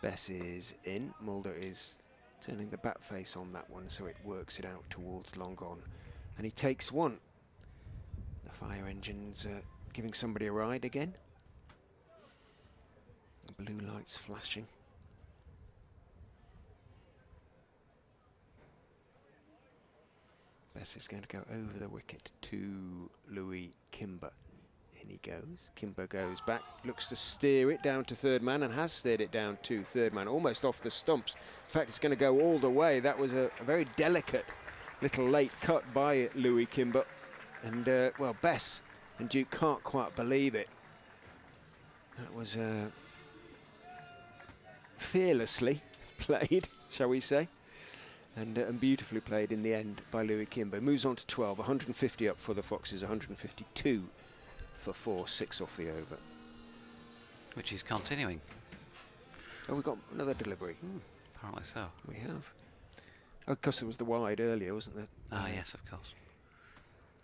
Bess is in. Mulder is turning the bat face on that one, so it works it out towards long on, and he takes one. The fire engine's giving somebody a ride again. The blue lights flashing. Bess is going to go over the wicket to Louis Kimber. In he goes. Kimber goes back, looks to steer it down to third man, and has steered it down to third man, almost off the stumps. In fact, it's going to go all the way. That was a very delicate little late cut by Louis Kimber. And, well, Bess and Duke can't quite believe it. That was fearlessly played, shall we say, and beautifully played in the end by Louis Kimber. Moves on to 12, 150 up for the Foxes, 152 for 4, 6 off the over. Which is continuing. Oh, we've got another delivery. Apparently so. We have. Oh, because there was the wide earlier, wasn't there? Ah, yes, of course.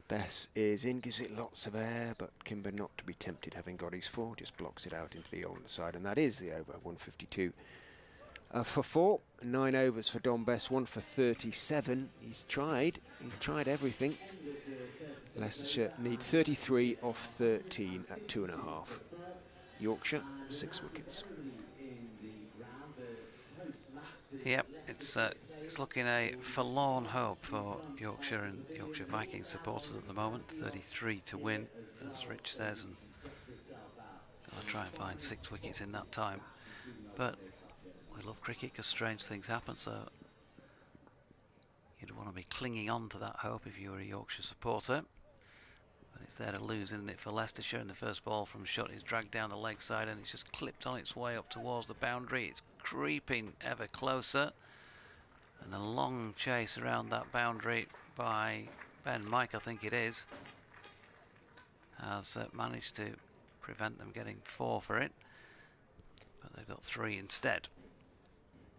Bess is in, gives it lots of air, but Kimber not to be tempted, having got his 4, just blocks it out into the on side, and that is the over, 152 for 4. 9 overs for Don Bess, 1 for 37. He's tried everything. Leicestershire need 33 off 13 at 2.5. Yorkshire, 6 wickets. Yep, it's looking a forlorn hope for Yorkshire and Yorkshire Vikings supporters at the moment. 33 to win, as Rich says, and I'll try and find 6 wickets in that time. But we love cricket because strange things happen, so you'd want to be clinging on to that hope if you were a Yorkshire supporter. But it's there to lose, isn't it, for Leicestershire? And the first ball from shot is dragged down the leg side, and it's just clipped on its way up towards the boundary. It's creeping ever closer. And a long chase around that boundary by Ben Mike, I think it is, has managed to prevent them getting 4 for it. But they've got 3 instead.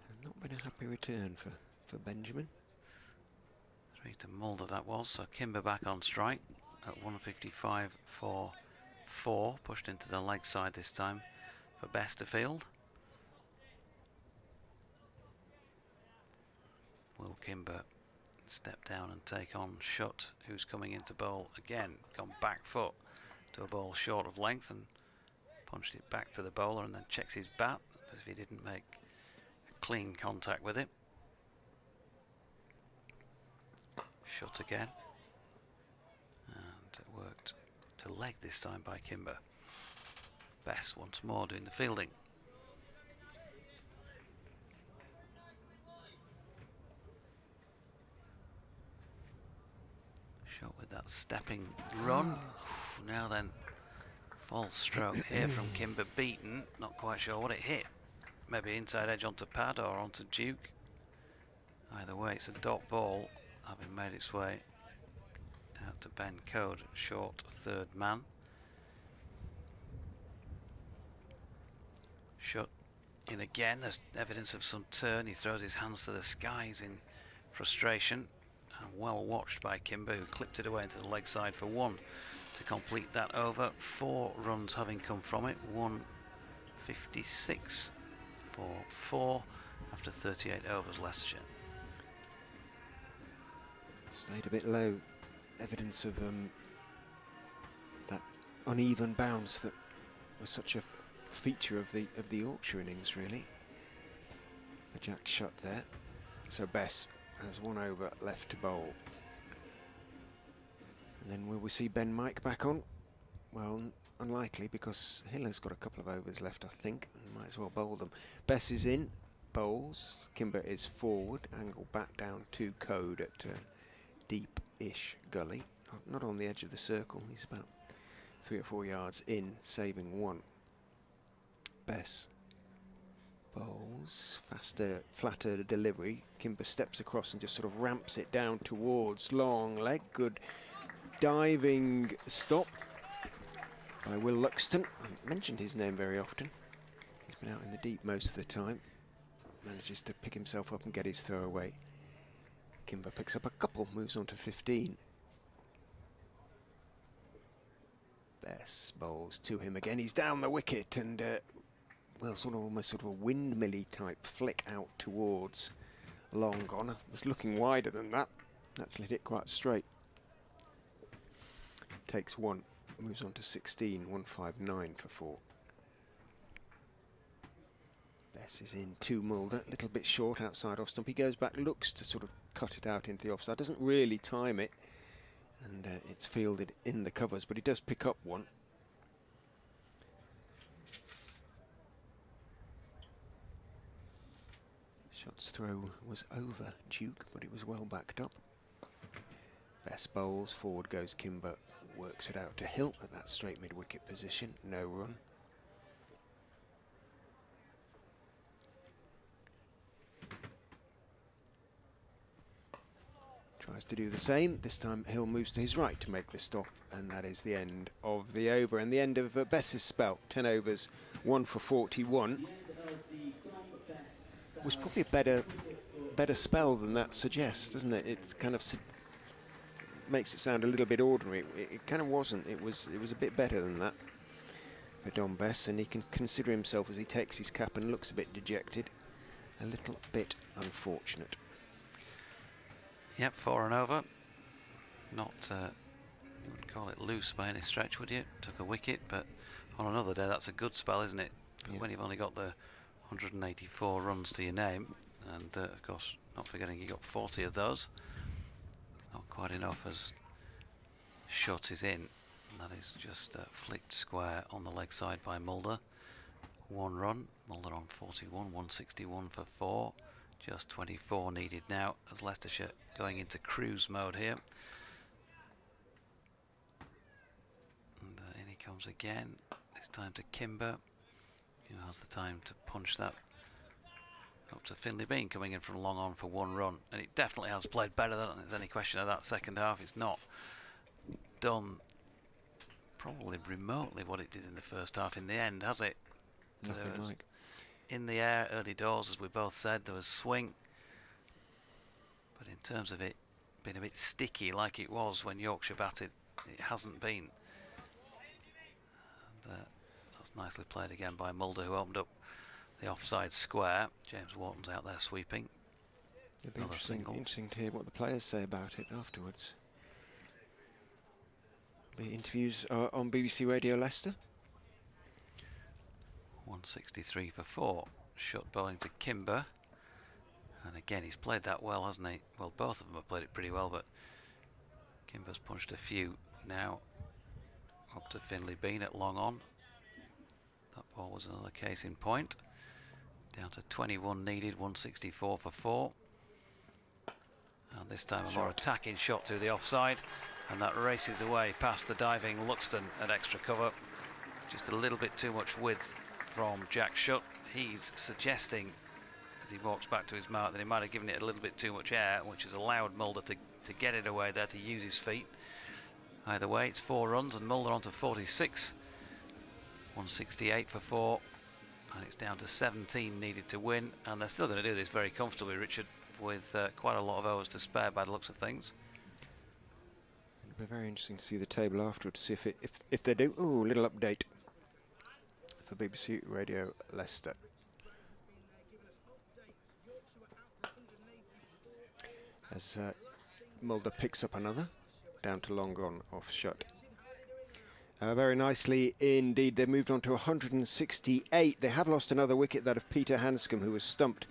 Has not been a happy return for Benjamin. 3 to Mulder that was, so Kimber back on strike at 155 for 4, pushed into the leg side this time for Bess to field. Will Kimber step down and take on Shutt, who's coming into bowl again, gone back foot to a ball short of length and punched it back to the bowler and then checks his bat as if he didn't make a clean contact with it. Shot again, and it worked to leg this time by Kimber. Bess once more doing the fielding. Shot with that stepping run. Now then, false stroke here from Kimber, beaten. Not quite sure what it hit. Maybe inside edge onto pad or onto Duke. Either way, it's a dot ball, having made its way out to Ben Coed, short third man. Shut in again. There's evidence of some turn. He throws his hands to the skies in frustration. And well watched by Kimber, who clipped it away into the leg side for 1 to complete that over. 4 runs having come from it. 156 for 4 after 38 overs, Leicestershire. Stayed a bit low. Evidence of that uneven bounce that was such a feature of the Yorkshire innings, really. For Jack Shutt there. So Bess has 1 over left to bowl. And then will we see Ben Mike back on? Well, unlikely, because Hill has got a couple of overs left, I think, and might as well bowl them. Bess is in, bowls. Kimber is forward, angle back down to Coed at deep-ish gully. Not on the edge of the circle, he's about 3 or 4 yards in, saving 1. Bess bowls, faster, flatter delivery. Kimber steps across and just sort of ramps it down towards long leg. Good diving stop by Will Luxton. I haven't mentioned his name very often. He's been out in the deep most of the time. Manages to pick himself up and get his throw away. Kimber picks up a couple, moves on to 15. Bess bowls to him again. He's down the wicket and well, almost sort of a windmilly type flick out towards long gone. I was looking wider than that. Actually hit it quite straight. Takes 1, moves on to 16, 159 for 4. Bess is in to Mulder, a little bit short outside off stump. He goes back, looks to sort of cut it out into the offside. Doesn't really time it, and it's fielded in the covers, but he does pick up 1. Shutt's throw was over Duke, but it was well backed up. Bess bowls, forward goes Kimber, works it out to Hill at that straight mid-wicket position, no run. Tries to do the same. This time Hill moves to his right to make the stop, and that is the end of the over and the end of Bess's spell. 10 overs, 1 for 41. Was probably a better spell than that suggests, doesn't it? It kind of makes it sound a little bit ordinary. It kind of wasn't. It was a bit better than that for Don Bess, and he can consider himself as he takes his cap and looks a bit dejected. A little bit unfortunate. Yep, 4 and over. Not, you wouldn't call it loose by any stretch, would you? Took a wicket, but on another day that's a good spell, isn't it? But when you've only got the 184 runs to your name, and of course not forgetting you got 40 of those, it's not quite enough as Shutt is in, and that is just flicked square on the leg side by Mulder. 1 run, Mulder on 41, 161 for 4, just 24 needed now as Leicestershire going into cruise mode here. And in he comes again, this time to Kimber. He has the time to punch that Up to Finley Bean coming in from long on for 1 run, and it definitely has played better. Than there's any question of that second half. It's not done probably remotely what it did in the first half in the end, has it? Nothing like. In the air, early doors, as we both said, there was swing. But in terms of it being a bit sticky like it was when Yorkshire batted, it hasn't been. And that's nicely played again by Mulder, who opened up the offside square. James Wharton's out there sweeping. It'll be interesting to hear what the players say about it afterwards. The interviews are on BBC Radio Leicester. 163 for 4. Shot bowling to Kimber. And again, he's played that well, hasn't he? Well, both of them have played it pretty well, but Kimber's punched a few now. Up to Finley Bean at long on. That ball was another case in point. Down to 21 needed, 164 for 4. And this time a more attacking shot through the offside. And that races away past the diving Luxton at extra cover. Just a little bit too much width from Jack Shutt. He's suggesting as he walks back to his mark that he might have given it a little bit too much air, which has allowed Mulder to get it away there, to use his feet. Either way, it's 4 runs and Mulder on to 46. 168 for 4. And it's down to 17 needed to win. And they're still going to do this very comfortably, Richard, with quite a lot of overs to spare by the looks of things. It'll be very interesting to see the table afterwards, see if they do. Ooh, little update for BBC Radio Leicester. As Mulder picks up another, down to long on off Shutt. Very nicely indeed. They've moved on to 168. They have lost another wicket, that of Peter Hanscom, who was stumped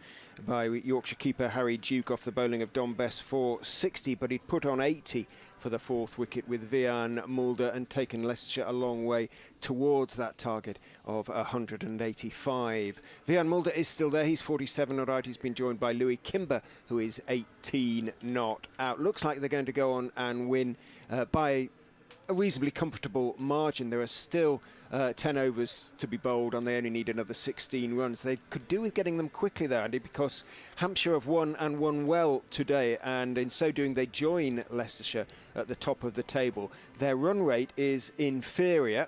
by Yorkshire keeper Harry Duke off the bowling of Don Bess for 60, but he'd put on 80 for the 4th wicket with Vian Mulder and taken Leicestershire a long way towards that target of 185. Vian Mulder is still there. He's 47 not out. He's been joined by Louis Kimber, who is 18 not out. Looks like they're going to go on and win by a reasonably comfortable margin. There are still 10 overs to be bowled and they only need another 16 runs. They could do with getting them quickly there, Andy, because Hampshire have won and won well today, and in so doing they join Leicestershire at the top of the table. Their run rate is inferior,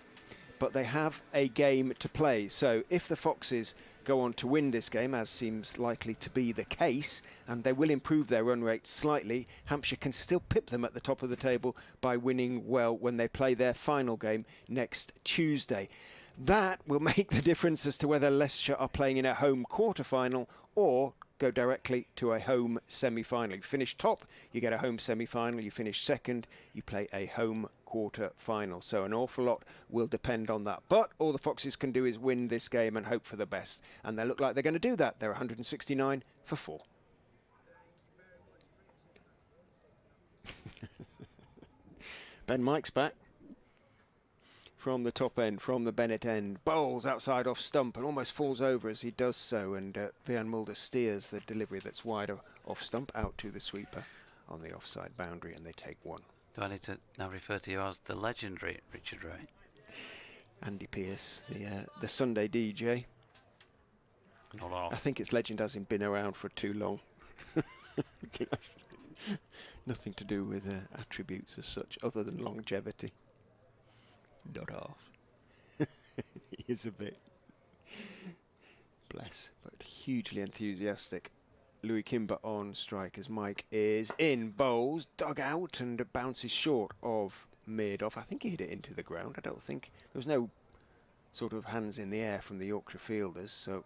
but they have a game to play. So if the Foxes go on to win this game, as seems likely to be the case, and they will improve their run rate slightly, Hampshire can still pip them at the top of the table by winning well when they play their final game next Tuesday. That will make the difference as to whether Leicestershire are playing in a home quarter-final or go directly to a home semi-final. You finish top, you get a home semi-final. You finish second, you play a home quarter-final. So an awful lot will depend on that. But all the Foxes can do is win this game and hope for the best. And they look like they're going to do that. They're 169 for 4. Ben Mike's back from the top end, from the Bennett end, bowls outside off stump and almost falls over as he does so, and Vian Mulder steers the delivery that's wider off stump out to the sweeper on the offside boundary, and they take 1. Do I need to now refer to you as the legendary Richard Ray? Andy Pearce, the Sunday DJ. Not off. I think its legend hasn't been around for too long. Nothing to do with attributes as such, other than longevity. Not off. He is a bit. Bless, but hugely enthusiastic. Louis Kimber on strike as Mike is in, bowls, dug out and bounces short of mid-off. I think he hit it into the ground. I don't think there was no sort of hands in the air from the Yorkshire fielders, so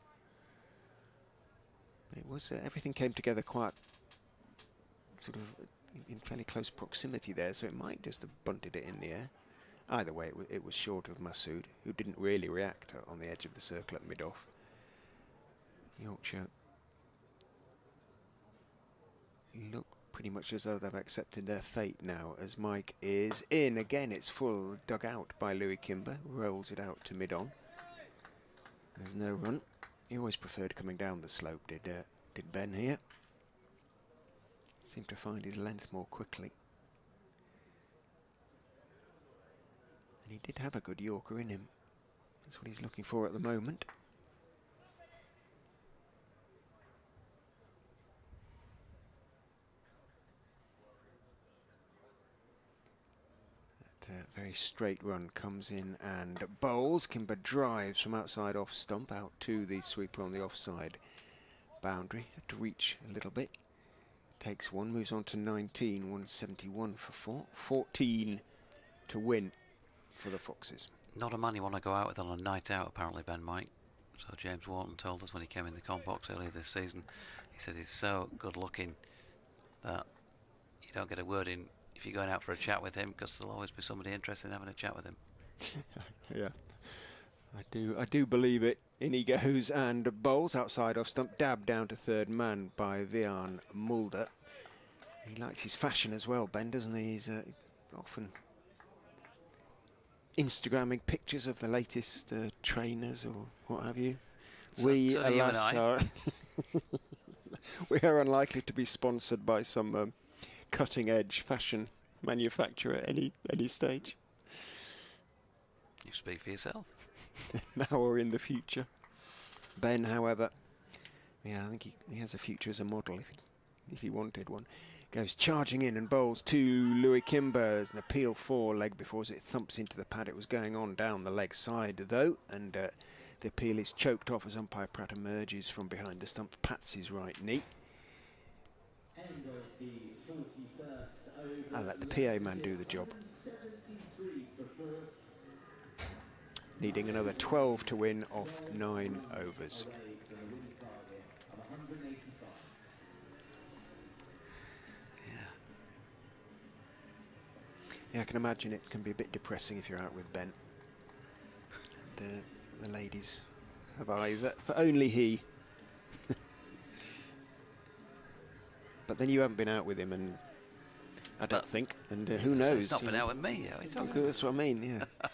it was everything came together quite sort of in fairly close proximity there, so it might just have bunted it in the air. Either way, it was short of Masood, who didn't really react on the edge of the circle at mid-off. Yorkshire look pretty much as though they've accepted their fate now, as Mike is in. Again, it's full, dug out by Louis Kimber, rolls it out to mid-on. There's no run. He always preferred coming down the slope, did Ben here. Seemed to find his length more quickly. And he did have a good Yorker in him. That's what he's looking for at the moment. Very straight run comes in and bowls. Kimber drives from outside off stump out to the sweeper on the offside boundary. Had to reach a little bit. Takes one, moves on to 19, 171 for 4. 14 to win for the Foxes. Not a man you want to go out with on a night out, apparently, Ben Mike. So James Wharton told us when he came in the comp box earlier this season. He says he's so good looking that you don't get a word in if you're going out for a chat with him, because there'll always be somebody interested in having a chat with him. Yeah, I do believe it. In he goes and bowls outside off stump, dabbed down to third man by Vian Mulder. He likes his fashion as well, Ben, doesn't he? He's often Instagramming pictures of the latest trainers or what have you. We, alas, are we are unlikely to be sponsored by some cutting-edge fashion manufacturer at any stage. You speak for yourself. Now or in the future. Ben, however, yeah, I think he has a future as a model if he wanted one. Goes charging in and bowls to Louis Kimber. An appeal for leg before as it thumps into the pad. It was going on down the leg side though, and the appeal is choked off as umpire Pratt emerges from behind the stump, pats his right knee. I'll let the PA man do the job. Needing another 12 to win off 9 overs. Yeah, I can imagine it can be a bit depressing if you're out with Ben. And the ladies have eyes for only he. But then you haven't been out with him, and I don't think. And who knows? He's not been out with me. That's what I mean. Yeah.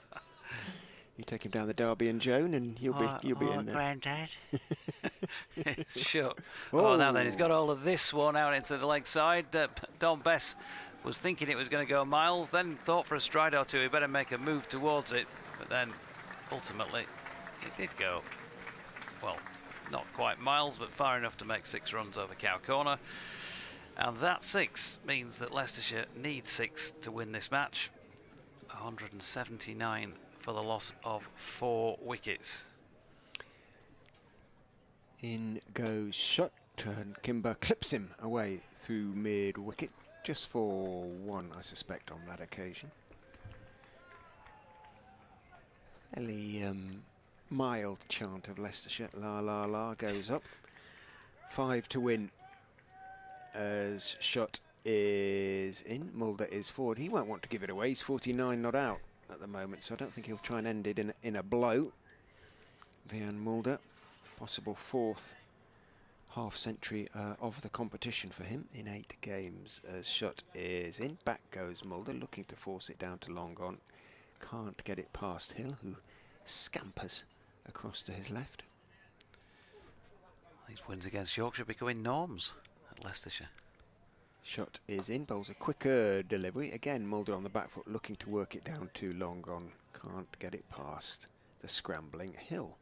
You take him down the Derby and Joan, and you'll be in there. Grandad. Sure. Oh, now then, he's got all of this one out into the leg side. Don Bess was thinking it was going to go miles, then thought for a stride or two he better make a move towards it, but then ultimately it did go, well, not quite miles, but far enough to make 6 runs over Cow Corner. And that 6 means that Leicestershire needs 6 to win this match. 179 for the loss of 4 wickets. In goes shot, and Kimber clips him away through mid-wicket. Just for 1, I suspect, on that occasion. Fairly mild chant of Leicestershire. La la la goes up. 5 to win. As shot is in. Mulder is forward. He won't want to give it away. He's 49 not out at the moment, so I don't think he'll try and end it in a blow. Vian Mulder, possible 4th half-century of the competition for him in 8 games. As shot is in. Back goes Mulder, looking to force it down to long on. Can't get it past Hill, who scampers across to his left. These wins against Yorkshire becoming norms at Leicestershire. Shot is in. Bowls a quicker delivery. Again, Mulder on the back foot, looking to work it down to long on. Can't get it past the scrambling Hill.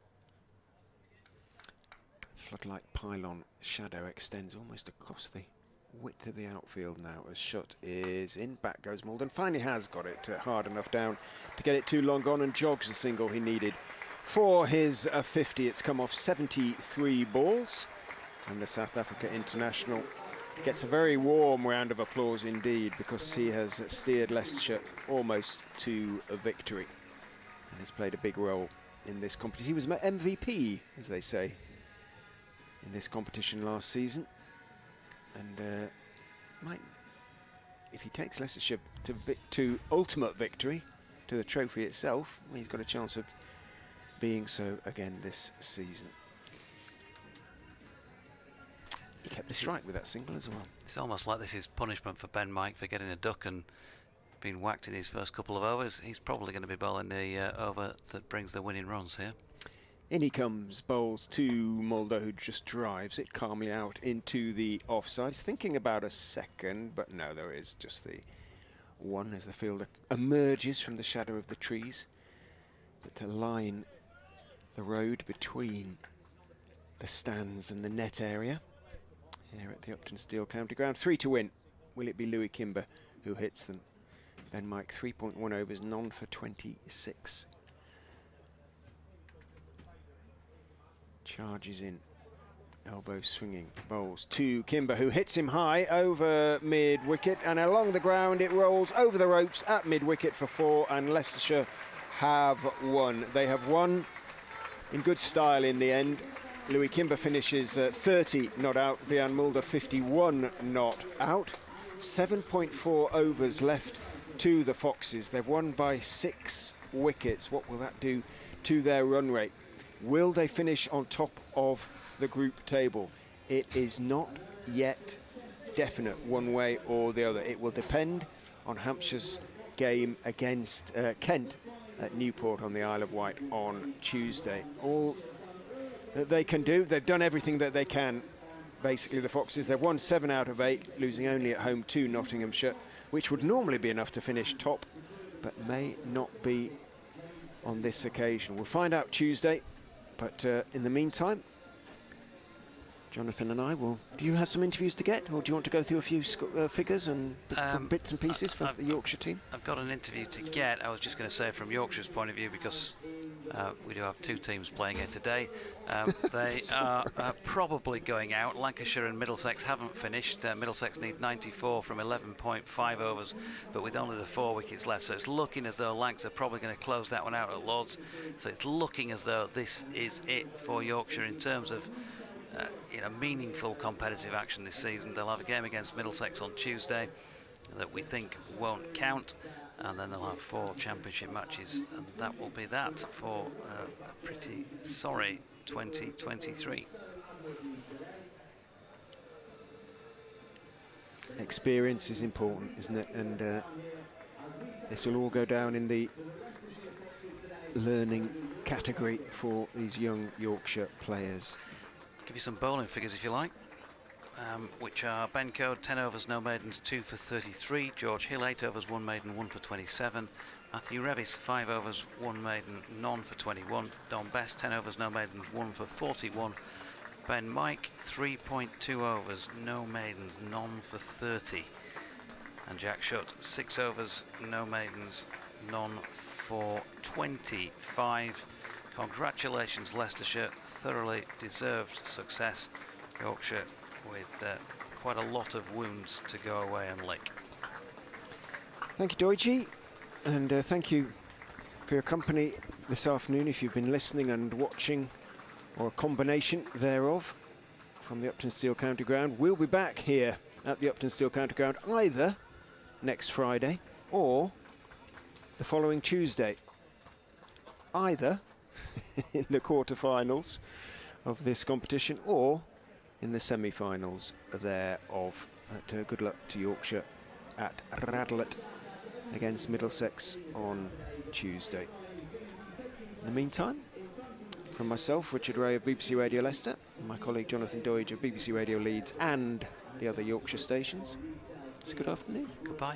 Floodlight pylon shadow extends almost across the width of the outfield now as shot is in. Back goes Mulder. Finally has got it hard enough down to get it too long on and jogs the single he needed for his 50. It's come off 73 balls, and the South Africa international gets a very warm round of applause indeed, because he has steered Leicestershire almost to a victory and has played a big role in this competition. He was MVP, as they say, in this competition last season, and might, if he takes Leicestershire to ultimate victory, to the trophy itself, he's got a chance of being so again this season. He kept the strike with that single as well. It's almost like this is punishment for Ben Mike for getting a duck and being whacked in his first couple of overs. He's probably going to be bowling the over that brings the winning runs here. In he comes, bowls to Mulder, who just drives it calmly out into the offside. He's thinking about a second, but no, there is just the one as the fielder emerges from the shadow of the trees that line the road between the stands and the net area here at the Uptonsteel County Ground. 3 to win. Will it be Louis Kimber who hits them? Ben Mike 3.1 overs, none for 26. Charges in, elbow swinging, bowls to Kimber, who hits him high over mid-wicket, and along the ground it rolls over the ropes at mid-wicket for 4, and Leicestershire have won. They have won in good style in the end. Louis Kimber finishes 30 not out, Vian Mulder 51 not out. 7.4 overs left to the Foxes. They've won by 6 wickets. What will that do to their run rate? Will they finish on top of the group table? It is not yet definite one way or the other. It will depend on Hampshire's game against Kent at Newport on the Isle of Wight on Tuesday. All that they can do, they've done everything that they can. Basically, the Foxes, they've won 7 out of 8, losing only at home to Nottinghamshire, which would normally be enough to finish top, but may not be on this occasion. We'll find out Tuesday, but in the meantime, Jonathan and I will... Do you have some interviews to get, or do you want to go through a few figures and bits and pieces for the Yorkshire team? I've got an interview to get. I was just going to say from Yorkshire's point of view, because we do have 2 teams playing here today. They are probably going out. Lancashire and Middlesex haven't finished. Middlesex need 94 from 11.5 overs, but with only the 4 wickets left. So it's looking as though Lancs are probably going to close that one out at Lords. So it's looking as though this is it for Yorkshire in terms of meaningful competitive action this season. They'll have a game against Middlesex on Tuesday that we think won't count, and then they'll have 4 championship matches, and that will be that for a pretty sorry 2023. Experience is important, isn't it? And this will all go down in the learning category for these young Yorkshire players. Give you some bowling figures if you like, which are Ben Coed 10 overs, no maidens, 2 for 33. George Hill 8 overs, 1 maiden, 1 for 27. Matthew Revis 5 overs, 1 maiden, none for 21. Don Bess 10 overs, no maidens, 1 for 41. Ben Mike 3.2 overs, no maidens, none for 30. And Jack Shutt 6 overs, no maidens, none for 25. Congratulations Leicestershire, thoroughly deserved success. Yorkshire with quite a lot of wounds to go away and lick. Thank you, Doichi, and thank you for your company this afternoon if you've been listening and watching, or a combination thereof, from the Uptonsteel County Ground. We'll be back here at the Uptonsteel County Ground either next Friday or the following Tuesday, either in the quarter-finals of this competition or in the semi-finals thereof. Good luck to Yorkshire at Radlett against Middlesex on Tuesday. In the meantime, from myself, Richard Ray of BBC Radio Leicester, and my colleague Jonathan Doidge of BBC Radio Leeds and the other Yorkshire stations, it's a good afternoon. Goodbye.